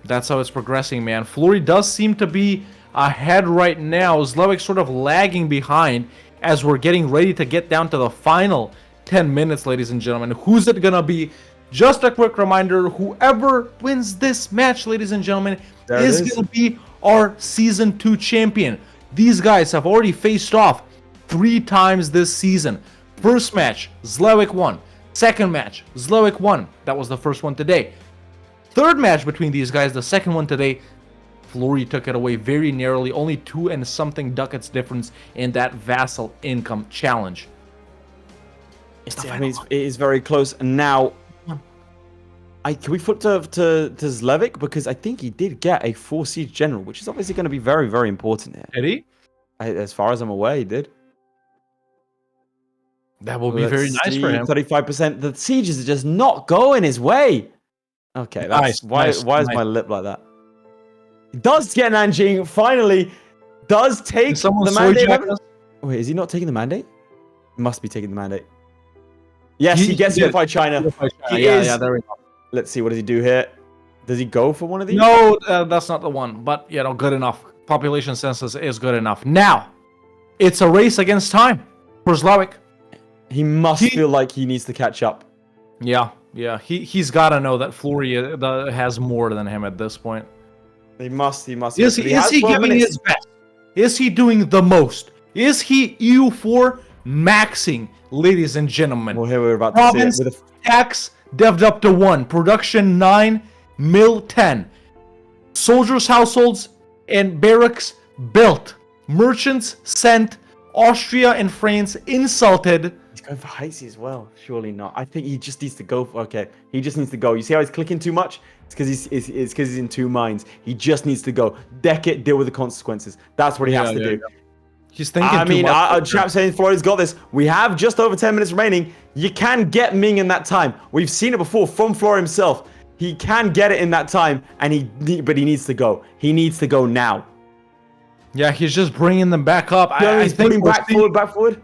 that's how it's progressing, man. FLORRY does seem to be ahead right now. ZLEWIKK sort of lagging behind as we're getting ready to get down to the final 10 minutes, ladies and gentlemen. Who's it gonna be? Just a quick reminder, whoever wins this match, ladies and gentlemen, is going to be our Season 2 champion. These guys have already faced off 3 times this season. First match, ZLEWIKK won. Second match, ZLEWIKK won. That was the first one today. Third match between these guys, the second one today, FLORRY took it away very narrowly. Only 2 and something ducats difference in that vassal income challenge. I mean, it is very close. And now... Can we flip to ZLEWIKK? Because I think he did get a 4 siege general, which is obviously going to be very, very important here. Did he? As far as I'm aware, he did. That will be very nice for him. 35%. The sieges are just not going his way. Okay, that's why is my lip like that? He does get Nanjing, finally. Does take the mandate. Wait, is he not taking the mandate? He must be taking the mandate. Yes, he gets unified China. Yeah, there we go. Let's see, what does he do here? Does he go for one of these? No, that's not the one. But, you know, good enough. Population census is good enough. Now, it's a race against time for ZLEWIKK. He must feel like he needs to catch up. Yeah. He's got to know that FLORRY has more than him at this point. He must. Is he giving his best? Is he doing the most? Is he EU4 maxing, ladies and gentlemen? Well, here we're about Province to see it. tax devved up to 1. Production 9. Mill 10. Soldiers' households and barracks built. Merchants sent. Austria and France insulted. He's going for Heisey as well. Surely not. I think he just needs to go for... Okay, he just needs to go. You see how he's clicking too much? It's because he's in two minds. He just needs to go. Deck it, deal with the consequences. That's what he has to do. He's thinking too much. Chap saying FLORRY's got this. We have just over 10 minutes remaining. You can get Ming in that time. We've seen it before from FLORRY himself. He can get it in that time, but he needs to go. He needs to go now. Yeah, he's just bringing them back up. He's putting back forward.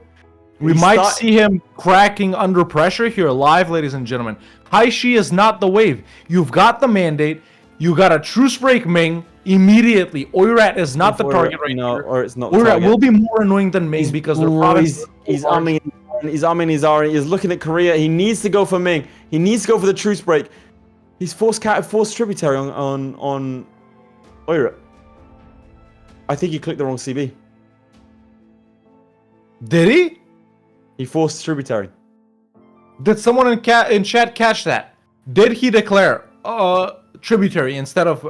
We might see him cracking under pressure here live, ladies and gentlemen. Haishi is not the wave. You've got the mandate. You got a truce break Ming immediately. Oirat is not the target right now. Or it's not. Oirat will be more annoying than Ming because they're he's arming. He's looking at Korea. He needs to go for Ming. He needs to go for the truce break. He's forced tributary on Oirat. I think he clicked the wrong CB. Did he? He forced tributary. Did someone in chat catch that? Did he declare tributary instead of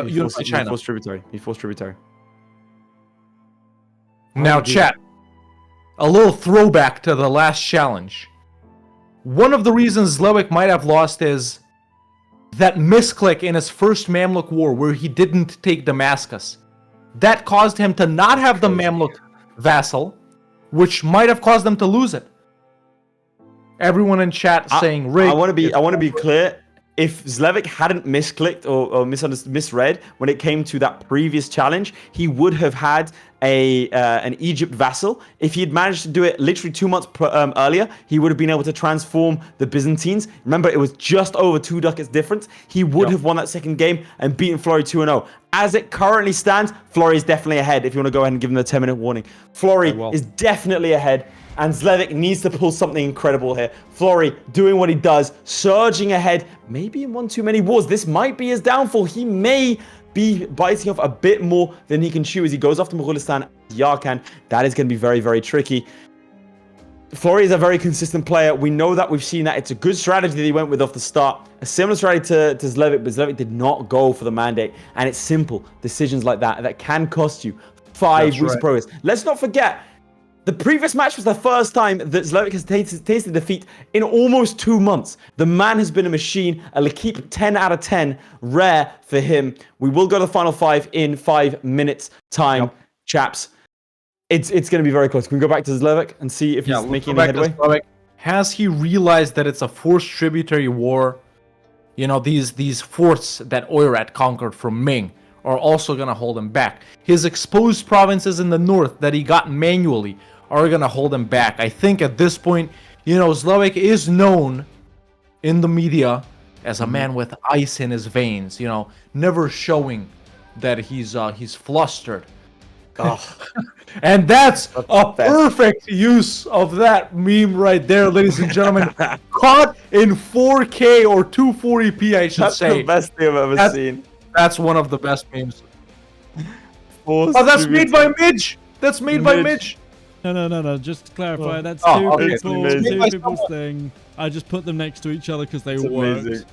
unified China? He forced tributary. Now, chat. A little throwback to the last challenge. One of the reasons ZLEWIKK might have lost is that misclick in his first Mamluk war where he didn't take Damascus. That caused him to not have the Mamluk vassal, which might have caused them to lose it. Everyone in chat saying rig. I want to be clear. If ZLEWIKK hadn't misclicked or misread when it came to that previous challenge, he would have had an Egypt vassal. If he had managed to do it literally 2 months earlier, he would have been able to transform the Byzantines. Remember, it was just over 2 ducats difference. He would have won that second game and beaten FLORRY 2-0. As it currently stands, FLORRY is definitely ahead. If you want to go ahead and give him the 10-minute warning, FLORRY is definitely ahead. And ZLEWIKK needs to pull something incredible here. FLORRY doing what he does, surging ahead. Maybe in one too many wars. This might be his downfall. He may be biting off a bit more than he can chew as he goes off to Mogulistan, Yarkand. That is going to be very, very tricky. FLORRY is a very consistent player. We know that. We've seen that. It's a good strategy that he went with off the start. A similar strategy to ZLEWIKK, but ZLEWIKK did not go for the mandate. And it's simple. Decisions like that can cost you 5 weeks of progress. Let's not forget, the previous match was the first time that ZLEWIKK has tasted defeat in almost 2 months. The man has been a machine. A L'Equipe 10 out of 10. Rare for him. We will go to the final 5 in 5 minutes time, chaps. It's going to be very close. Can we go back to ZLEWIKK and see if he's making any headway? Has he realized that it's a forced tributary war? You know, these forts that Oirat conquered from Ming are also going to hold him back. His exposed provinces in the north that he got manually are going to hold him back. I think at this point, you know, ZLEWIKK is known in the media as a man with ice in his veins, you know, never showing that he's flustered. Oh. And that's a perfect use of that meme right there, ladies and gentlemen. Caught in 4K or 240p, I should say. That's the best thing I've ever seen. That's one of the best memes. Oh, that's made by Midge. That's made by Midge. No. Just to clarify, that's two people's thing. I just put them next to each other because they worked.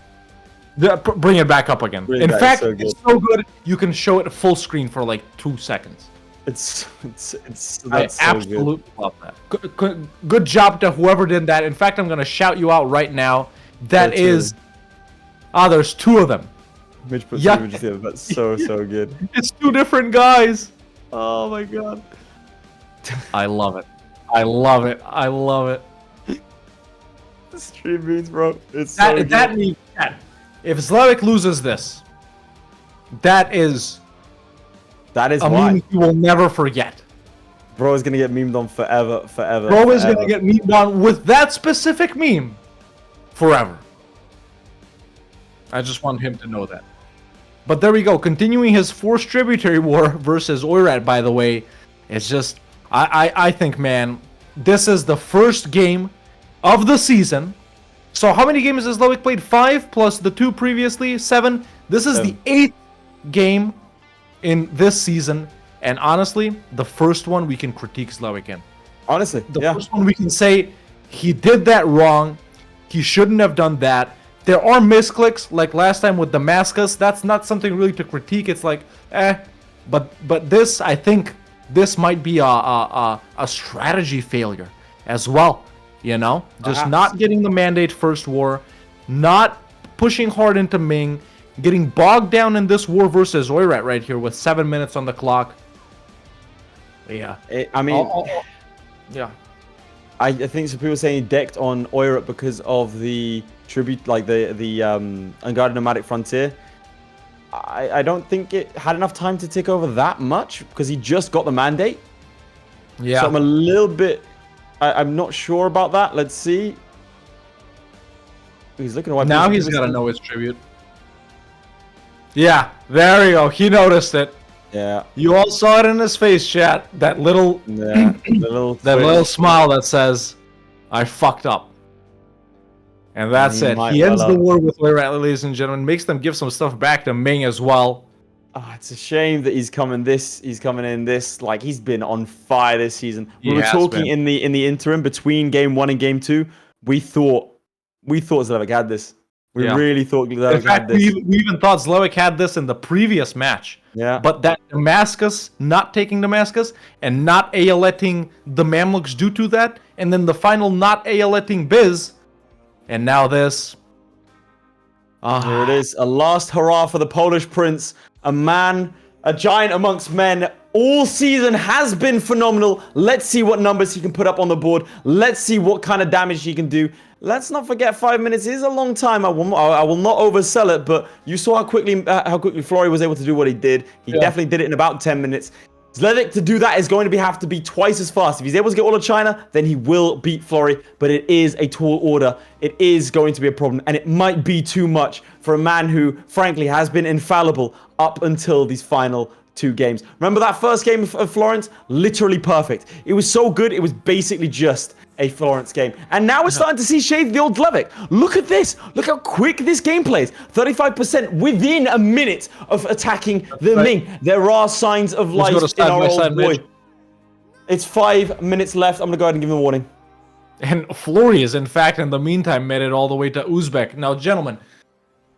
Bring it back up again. In fact, it's so good you can show it full screen for like 2 seconds. I absolutely love that. Good job to whoever did that. In fact, I'm gonna shout you out right now. That is Ah, there's two of them. Mitch puts Yeah. images together. That's so good. It's two different guys. Oh my god. I love it. I love it. I love it. The stream means, bro. It's so good. That means that if ZLEWIKK loses this, that is That is a why. meme you will never forget. Bro is gonna get memed on forever. Bro is gonna get memed on with that specific meme forever. I just want him to know that. But there we go. Continuing his forced tributary war versus Oirat, by the way. It's just, I think, man, this is the first game of the season. So how many games has ZLEWIKK played? 5 plus the 2 previously, 7. This is the 8th game in this season. And honestly, the first one we can critique ZLEWIKK in. Honestly, The first one we can say, he did that wrong. He shouldn't have done that. There are misclicks, like last time with Damascus. That's not something really to critique. It's like, But this, I think, this might be a strategy failure as well. You know, just not getting the mandate first war, not pushing hard into Ming, getting bogged down in this war versus Oirat right here with 7 minutes on the clock. Yeah, yeah. I think some people are saying he decked on Oirat because of the tribute, like the Unguarded Nomadic Frontier. I don't think it had enough time to take over that much because he just got the mandate. Yeah. So I'm a little bit... I'm not sure about that. Let's see. He's looking to wipe Now he's got to know his tribute. Yeah, there you go. He noticed it. Yeah. You all saw it in his face, chat. That little, little smile that says, "I fucked up." And that's it. He ends the war with Oirat, ladies and gentlemen. Makes them give some stuff back to Ming as well. Oh, it's a shame that he's coming in this. Like, he's been on fire this season. We were talking in the interim between game 1 and game 2. We thought ZLEWIKK had this. We really thought ZLEWIKK had this. We even thought ZLEWIKK had this in the previous match. Yeah. But that Damascus, not taking Damascus, and not ALEting the Mamluks due to that, and then the final not ALEting Biz, and now this. Here it is. A last hurrah for the Polish Prince. A man, a giant amongst men. All season has been phenomenal. Let's see what numbers he can put up on the board. Let's see what kind of damage he can do. Let's not forget 5 minutes is a long time. I will not oversell it, but you saw how quickly FLORRY was able to do what he did. He definitely did it in about 10 minutes. ZLEWIKK to do that is going to have to be twice as fast. If he's able to get all of China, then he will beat FLORRY, but it is a tall order. It is going to be a problem, and it might be too much for a man who, frankly, has been infallible up until these final 2 games. Remember that first game of Florence? Literally perfect. It was so good, it was basically just a Florence game. And now we're starting to see shades of the old ZLEWIKK. Look at this. Look how quick this game plays. 35% within a minute of attacking the Ming. There are signs of life in our old boy. It's 5 minutes left. I'm going to go ahead and give him a warning. And FLORRY is, in fact, in the meantime, made it all the way to Uzbek. Now, gentlemen,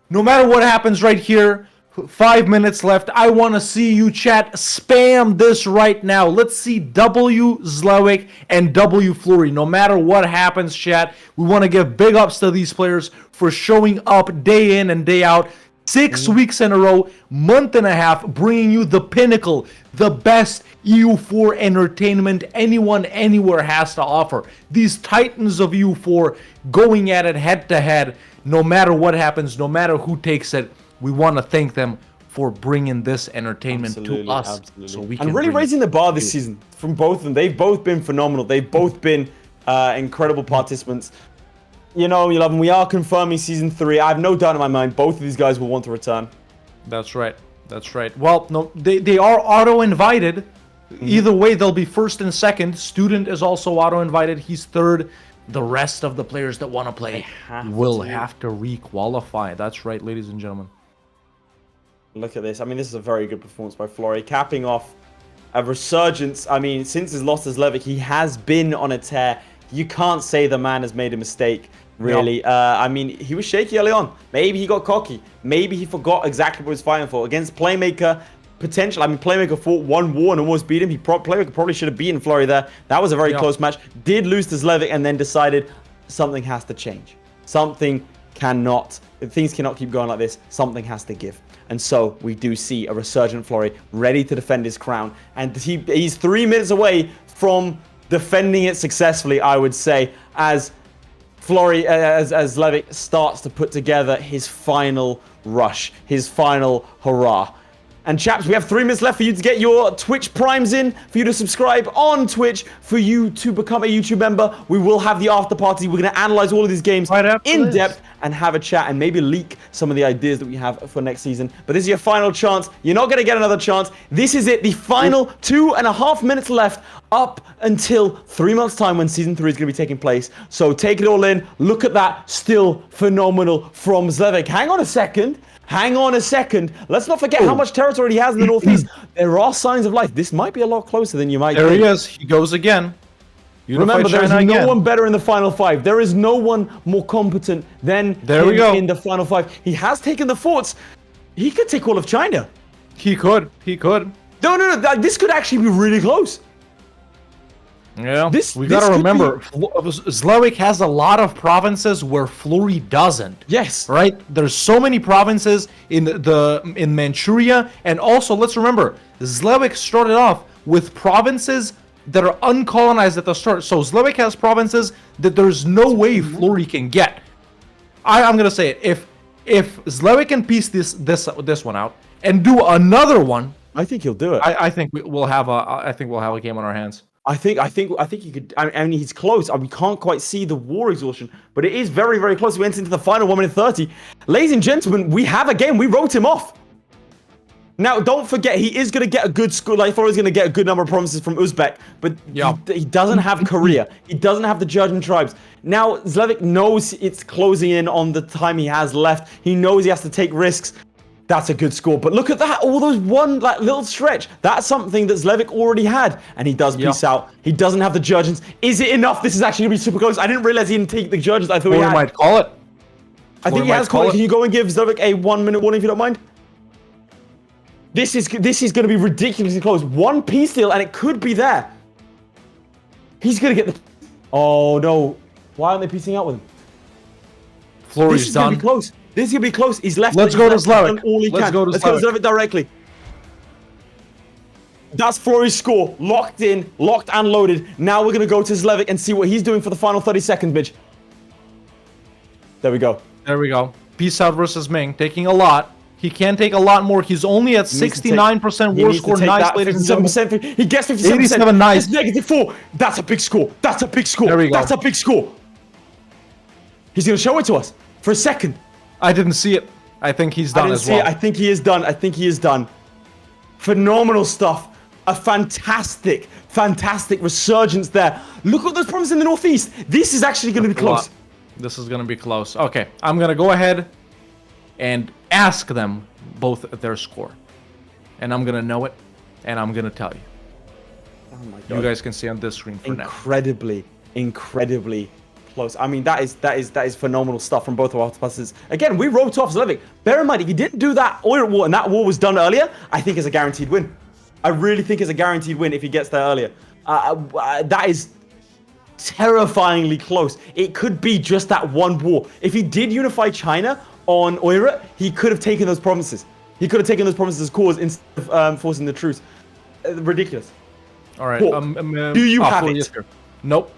no matter what happens right here, 5 minutes left. I want to see you, chat. Spam this right now. Let's see W ZLEWIKK and W FLORRY. No matter what happens, chat, we want to give big ups to these players for showing up day in and day out. 6 weeks in a row, month and a half, bringing you the pinnacle, the best EU4 entertainment anyone anywhere has to offer. These titans of EU4 going at it head to head. No matter what happens, no matter who takes it, we want to thank them for bringing this entertainment to us. So we can really raising the bar this season from both of them. They've both been phenomenal. They've both been incredible participants. You know, you love them. We are confirming season 3. I have no doubt in my mind both of these guys will want to return. That's right. That's right. Well, no, they are auto-invited. Either way, they'll be first and second. Student is also auto-invited. He's third. The rest of the players that want to play will have to re-qualify. That's right, ladies and gentlemen. Look at this. I mean, this is a very good performance by FLORRY. Capping off a resurgence. I mean, since his loss to ZLEWIKK, he has been on a tear. You can't say the man has made a mistake, really. No. I mean, he was shaky early on. Maybe he got cocky. Maybe he forgot exactly what he was fighting for. Against Playmaker, potential. I mean, Playmaker fought 1 war and almost beat him. Playmaker probably should have beaten FLORRY there. That was a very close match. Did lose to ZLEWIKK and then decided something has to change. Something things cannot keep going like this. Something has to give. And so we do see a resurgent Florry ready to defend his crown. And he's 3 minutes away from defending it successfully, I would say, as Florry, as ZLEWIKK starts to put together his final rush, his final hurrah. And chaps, we have 3 minutes left for you to get your Twitch primes in, for you to subscribe on Twitch, for you to become a YouTube member. We will have the after party. We're going to analyze all of these games in depth and have a chat and maybe leak some of the ideas that we have for next season. But this is your final chance. You're not going to get another chance. This is it. The final 2.5 minutes left up until 3 months' time when Season 3 is going to be taking place. So take it all in. Look at that. Still phenomenal from ZLEWIKK. Hang on a second. Hang on a second. Let's not forget how much territory he has in the Northeast. There are signs of life. This might be a lot closer than you might think. There he is. He goes again. Remember, there is no one better in the final 5. There is no one more competent than him in the final 5. He has taken the forts. He could take all of China. He could. He could. No. This could actually be really close. Yeah, we gotta remember, ZLEWIKK has a lot of provinces where Florry doesn't. Yes. Right? There's so many provinces in Manchuria, and also let's remember, ZLEWIKK started off with provinces that are uncolonized at the start. So ZLEWIKK has provinces that there's no way Florry can get. I'm gonna say it. If ZLEWIKK can piece this one out and do another one, I think he'll do it. I think we'll have a game on our hands. I think he could. I mean, he's close. We can't quite see the war exhaustion, but it is very, very close. We enter into the final 1 minute 30. Ladies and gentlemen, we have a game. We wrote him off. Now, don't forget, he is going to get a good score. Like, Florry's going to get a good number of provinces from Uzbek, but he doesn't have Korea. He doesn't have the Jurgen tribes. Now, ZLEWIKK knows it's closing in on the time he has left. He knows he has to take risks. That's a good score. But look at that. All those one little stretch. That's something that ZLEWIKK already had. And he does peace out. He doesn't have the Jurgens. Is it enough? This is actually going to be super close. I didn't realize he didn't take the Jurgens. I thought he had. might call it. I think he has called it. Can you go and give ZLEWIKK a 1 minute warning if you don't mind? This is going to be ridiculously close. One peace deal and it could be there. He's going to get the... Oh no. Why aren't they piecing out with him? Florry's done. This is going to be close. This is going to be close. He's left. Let's go to ZLEWIKK. Let's go to ZLEWIKK directly. That's Florry's score. Locked in, locked and loaded. Now we're going to go to ZLEWIKK and see what he's doing for the final 30 seconds, bitch. There we go. There we go. Peace out versus Ming. Taking a lot. He can take a lot more. He's only at 69% war score. Nice, ladies and gentlemen. 57%. He gets 57%. 87, nice. It's -4. That's a big score. That's a big score. There we go. That's a big score. He's going to show it to us for a second. I didn't see it. I think he's done as well. I think he is done. I think he is done. Phenomenal stuff. A fantastic resurgence there. Look at those problems in the Northeast. This is actually going to be close. This is going to be close. Okay, I'm going to go ahead and ask them both their score. And I'm going to know it, and I'm going to tell you. Oh my God. You guys can see on this screen for now. Incredibly close. I mean, that is phenomenal stuff from both of our passes. Again, we wrote off ZLEWIKK. Bear in mind, if he didn't do that oil war and that war was done earlier, I think it's a guaranteed win. I really think it's a guaranteed win if he gets there earlier. That is terrifyingly close. It could be just that one war. If he did unify China on Oirat, he could have taken those provinces. He could have taken those provinces as cause instead of forcing the truce. Ridiculous. All right. Do you have it? Nope.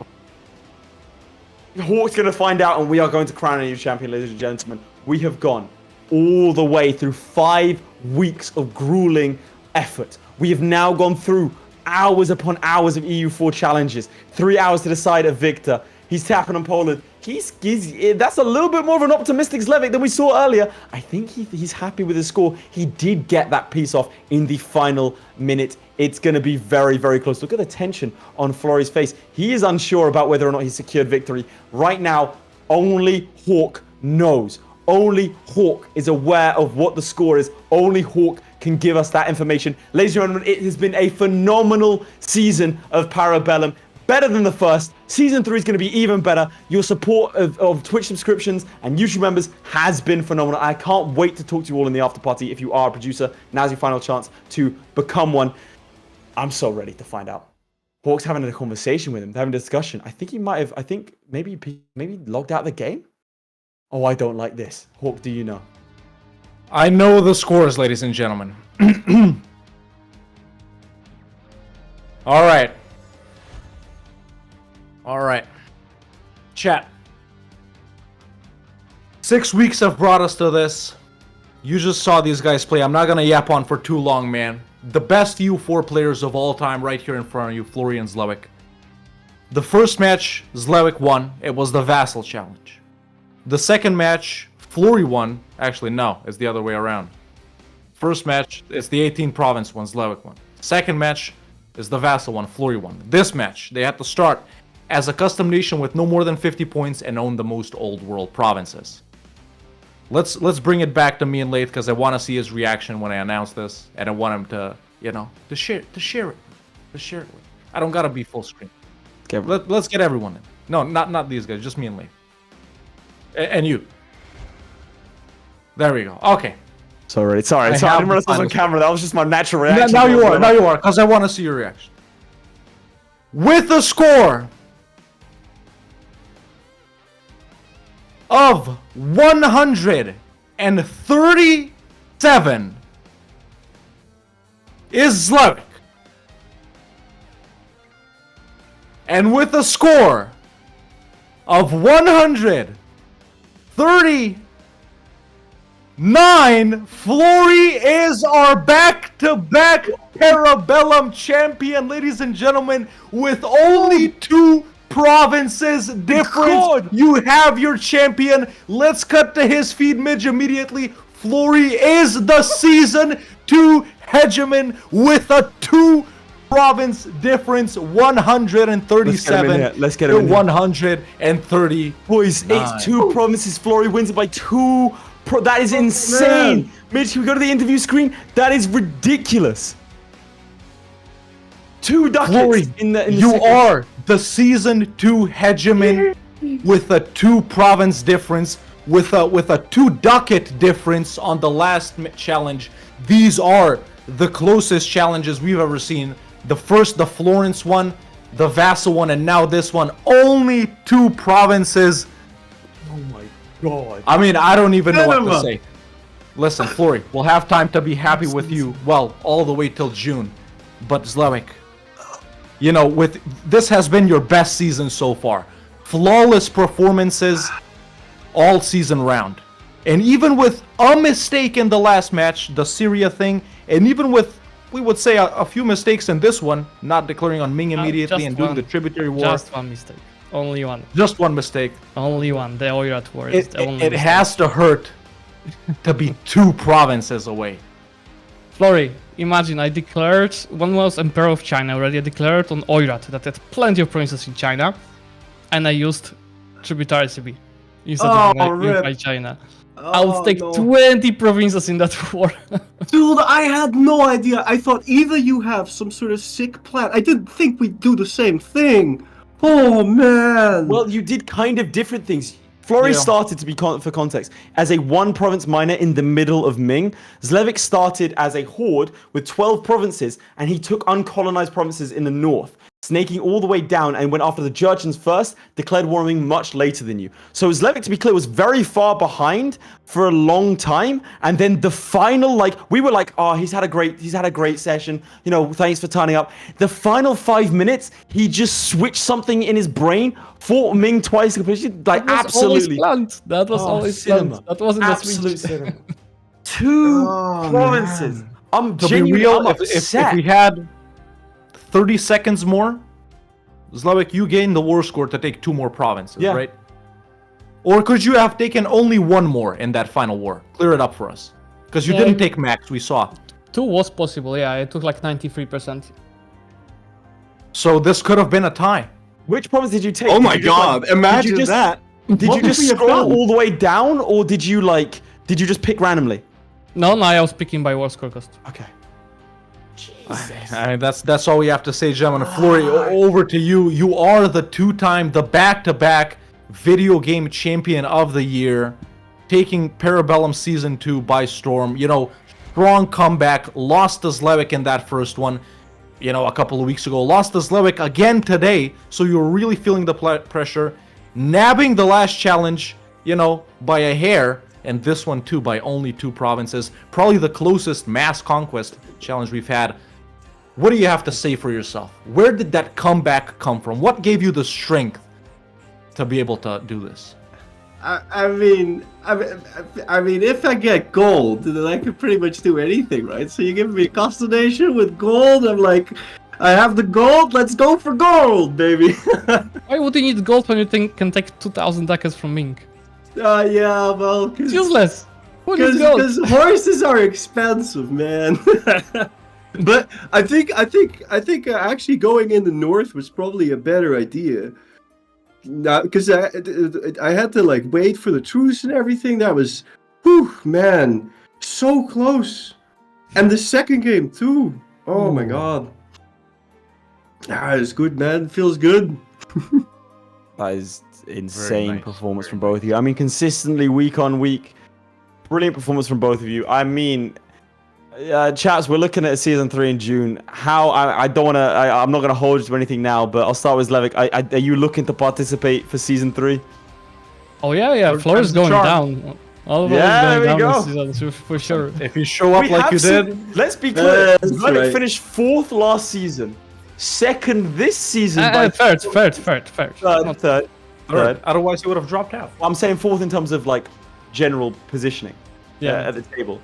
Hawk's going to find out, and we are going to crown a new champion, ladies and gentlemen. We have gone all the way through 5 weeks of grueling effort. We have now gone through hours upon hours of EU4 challenges. 3 hours to decide a victor. He's tapping on Poland. That's a little bit more of an optimistic ZLEWIKK than we saw earlier. I think he's happy with his score. He did get that piece off in the final minute. It's going to be very, very close. Look at the tension on Florry's face. He is unsure about whether or not he secured victory. Right now, only Hawk knows. Only Hawk is aware of what the score is. Only Hawk can give us that information. Ladies and gentlemen, it has been a phenomenal season of Parabellum. Better than the first. Season 3 is going to be even better. Your support of Twitch subscriptions and YouTube members has been phenomenal. I can't wait to talk to you all in the after party. If you are a producer, now's your final chance to become one. I'm so ready to find out. Hawk's having a conversation with him. They're having a discussion. I think he might have, maybe logged out the game. Oh, I don't like this. Hawk, do you know? I know the scores, ladies and gentlemen. All right. All right. Chat. 6 weeks have brought us to this. You just saw these guys play. I'm not going to yap on for too long, man. The best EU4 players of all time right here in front of you, FLORRY and ZLEWIKK. The first match, ZLEWIKK won. It was the Vassal Challenge. The second match, FLORRY won. Actually, no, it's the other way around. First match, it's the 18 province one, ZLEWIKK won. Second match is the Vassal one, FLORRY won. This match, they had to start as a custom nation with no more than 50 points and own the most old world provinces. Let's bring it back to me and Lathe because I want to see his reaction when I announce this, and I want him to, you know, to share it. I don't gotta be full screen. Okay, let's get everyone in. No, not these guys, just me and Lathe. And you. There we go. Okay. Sorry. I didn't realize I was on camera. That was just my natural reaction. Now you are, because I want to see your reaction. With a score of 137 is ZLEWIKK. And with a score of 139, FLORRY is our back-to-back Parabellum champion, ladies and gentlemen, with only 2 provinces difference. You have your champion. Let's cut to his feed Midge immediately. FLORRY is the season 2 hegemon with a 2 province difference, 137. Let's get him in here. 130. Boys, it's 2 provinces. FLORRY wins it by 2. That is insane. Man. Mitch, can we go to the interview screen? That is ridiculous. 2 ducats FLORRY, in the you are the season 2 hegemon with a 2 province difference, with a 2 ducat difference on the last challenge. These are the closest challenges we've ever seen. The first, the Florence one, the Vassal one, and now this one. Only 2 provinces. Oh my god. I mean, I don't even know what to say. Listen, FLORRY, we'll have time to be happy with you, well, all the way till June. But ZLEWIKK, you know, this has been your best season so far. Flawless performances all season round. And even with a mistake in the last match, the Syria thing, and even with, we would say, a few mistakes in this one, not declaring on Ming immediately and doing the tributary war. Just one mistake. Only one. Just one mistake. Only one. The Oirat war is the only It has to hurt to be 2 provinces away. FLORRY, imagine I declared, when I was Emperor of China already, I declared on Oirat that I had plenty of provinces in China, and I used tributary CB instead of by China. I would take 20 provinces in that war. Dude, I had no idea. I thought either you have some sort of sick plan. I didn't think we'd do the same thing. Oh, man. Well, you did kind of different things. FLORRY started, to be for context, as a 1-province miner in the middle of Ming. ZLEWIKK started as a horde with 12 provinces, and he took uncolonized provinces in the north, snaking all the way down and went after the Jurchens first, declared war on Ming much later than you. So ZLEWIKK, to be clear, was very far behind for a long time, and then the final, like, we were like, oh, he's had a great session, you know, thanks for turning up. The final 5 minutes, he just switched something in his brain, fought Ming twice, like, absolutely. That was always planned. That wasn't absolute cinema. 2 provinces. Man. I'm to be real, if we had 30 seconds more, ZLEWIKK, you gain the war score to take 2 more provinces, right? Or could you have taken only 1 more in that final war? Clear it up for us. Because you didn't take max, we saw. 2 was possible, yeah. It took like 93%. So this could have been a tie. Which province did you take? Oh my god, imagine that. Did you just scroll all the way down, or did you just pick randomly? No, I was picking by war score cost. Okay. I mean, that's all we have to say, gentlemen. FLORRY, over to you. You are the 2-time, the back-to-back video game champion of the year, taking Parabellum Season 2 by storm. You know, strong comeback, lost to ZLEWIKK in that first one, you know, a couple of weeks ago. Lost to ZLEWIKK again today, so you're really feeling the pressure. Nabbing the last challenge, by a hair, and this one too by only 2 provinces. Probably the closest mass conquest challenge we've had. What do you have to say for yourself? Where did that comeback come from? What gave you the strength to be able to do this? I mean, if I get gold, then I can pretty much do anything, right? So you give me a constellation with gold, I'm like, I have the gold, let's go for gold, baby. Why would you need gold when you can take 2,000 ducats from Ming? Yeah, well, It's useless. Who needs gold? Because horses are expensive, man. But I think actually going in the north was probably a better idea. Because I had to like wait for the truce and everything. That was, whew, man, so close. And the second game too. Oh my god. It's good, man. Feels good. That is insane performance from both of you. I mean, consistently week on week, brilliant performance from both of you. I mean, chaps, we're looking at season 3 in June. I don't want to. I'm not going to hold you to anything now, but I'll start with ZLEWIKK. Are you looking to participate for season 3? Oh yeah. Floor is going down. There we go. Season, for sure. If you show up like you did, let's be clear. ZLEWIKK right. finished 4th last season, 2nd this season. Third. Otherwise you would have dropped out. I'm saying 4th in terms of like general positioning. At the table.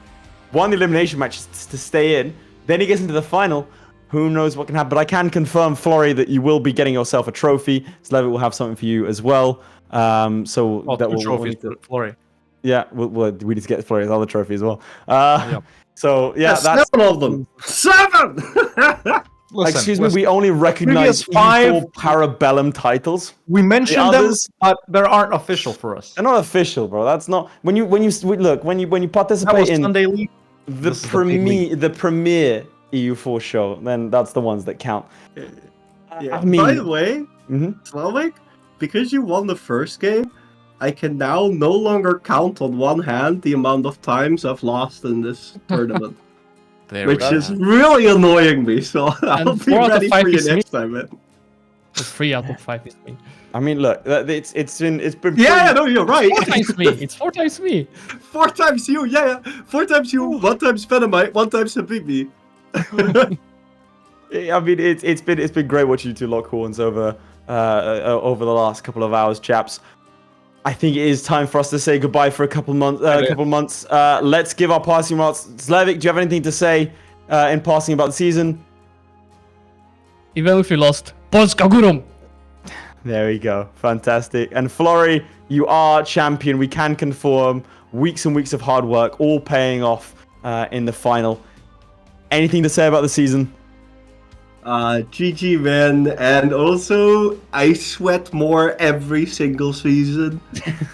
Won the elimination match to stay in. Then he gets into the final. Who knows what can happen? But I can confirm, Florry, that you will be getting yourself a trophy. ZLEWIKK will have something for you as well. That will trophies for Florry. Yeah, we need to get Florry's other trophy as well. So yeah, that's 7 of them. 7. Listen, excuse me, we only recognize 5 Parabellum titles. We mentioned them, but they aren't official for us. They're not official, bro. That's not when you participate in Sunday League. the premier EU4 show, then that's the ones that count. Yeah. I mean, by the way, ZLEWIKK, because you won the first game, I can now no longer count on one hand the amount of times I've lost in this tournament. Which is really annoying me, so I'll be ready for you next time, man. 3 out of 5 is me. I mean, look, it's been. Yeah, no, you're right. 4 times me. It's 4 times me. 4 times you, yeah. 4 times you, 1 time Venomite, 1 time Habibi. I mean, it's been great watching you two lock horns over the last couple of hours, chaps. I think it is time for us to say goodbye for a couple months. Let's give our passing remarks. ZLEWIKK, do you have anything to say in passing about the season? Even if we lost, Polska górą. There we go. Fantastic. And Florry, you are champion. We can confirm weeks and weeks of hard work, all paying off in the final. Anything to say about the season? GG, man. And also, I sweat more every single season.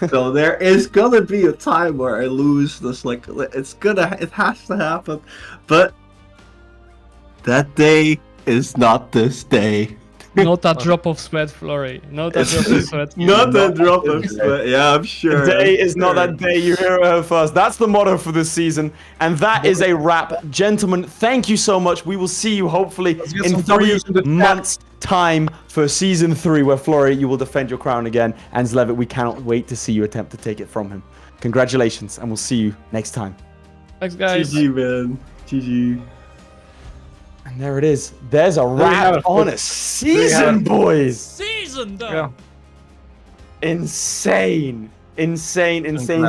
So there is gonna be a time where I lose this, like, it has to happen. But that day is not this day. Not a drop of sweat, Florry. Not a drop of sweat. Not a drop of sweat. Yeah, I'm sure. Today is not that day. You hear it first. That's the motto for this season. And that is a wrap. Gentlemen, thank you so much. We will see you hopefully in 3 months' time for season 3, where Florry, you will defend your crown again. And ZLEWIKK, we cannot wait to see you attempt to take it from him. Congratulations, and we'll see you next time. Thanks, guys. GG, man. GG. And there it is. There's a wrap on a season, boys. Season done. Yeah. Insane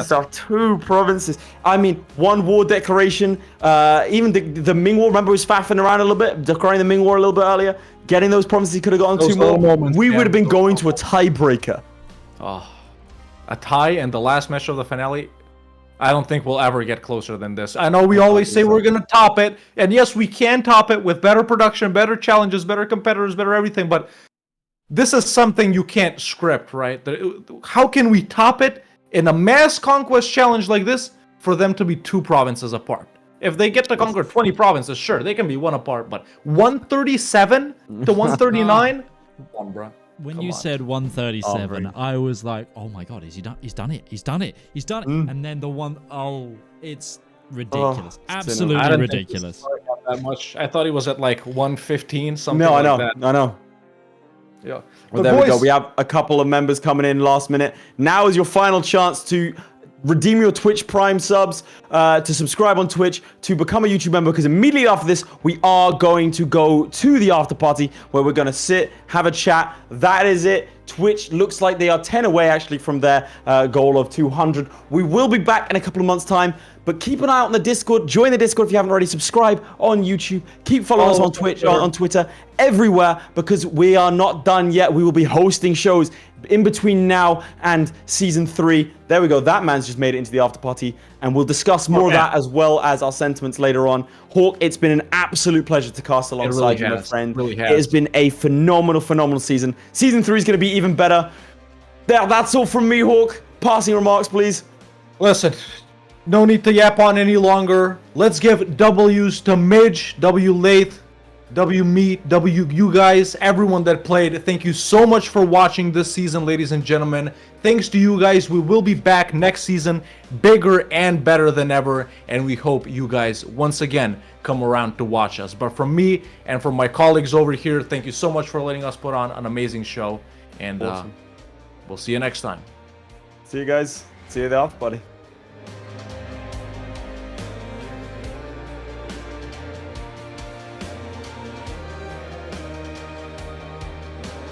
stuff. 2 provinces. I mean, 1 war declaration. Even the Ming War. Remember, he was faffing around a little bit, declaring the Ming War a little bit earlier. Getting those provinces, he could have gotten 2 more. We would have been going to a tiebreaker. Oh, a tie and the last match of the finale. I don't think we'll ever get closer than this. I know we always say we're going to top it. And yes, we can top it with better production, better challenges, better competitors, better everything. But this is something you can't script, right? How can we top it in a mass conquest challenge like this for them to be 2 provinces apart? If they get to conquer 20 provinces, sure, they can be 1 apart. But 137 to 139? Come on, bro. When you said 137, I was like, "Oh my god, is he done? He's done it! He's done it! He's done it!" And then it's ridiculous, absolutely ridiculous. That much. I thought he was at like 115, something. No, I know, like that. I know. Yeah. Well, But there we go. boys- We have a couple of members coming in last minute. Now is your final chance to redeem your Twitch Prime subs, to subscribe on Twitch, to become a YouTube member, because immediately after this, we are going to go to the after party where we're going to sit, have a chat. That is it. Twitch looks like they are 10 away actually from their goal of 200. We will be back in a couple of months' time, but keep an eye out on the Discord. Join the Discord if you haven't already. Subscribe on YouTube. Keep following us on Twitch, on Twitter, everywhere, because we are not done yet. We will be hosting shows in between now and season 3. There we go. That man's just made it into the after party, and we'll discuss more of that as well as our sentiments later on. Hawk, it's been an absolute pleasure to cast alongside you, my friend. Really has. It has been a phenomenal season. Season 3 is going to be even better. That's all from me, Hawk. Passing remarks, please. Listen, no need to yap on any longer. Let's give W's to Midge, W Lath, W Meat, W you guys, everyone that played. Thank you so much for watching this season, ladies and gentlemen. Thanks to you guys, we will be back next season, bigger and better than ever, and we hope you guys once again come around to watch us. But from me and from my colleagues over here, thank you so much for letting us put on an amazing show, and Awesome. we'll see you next time. See you guys. See you there, buddy.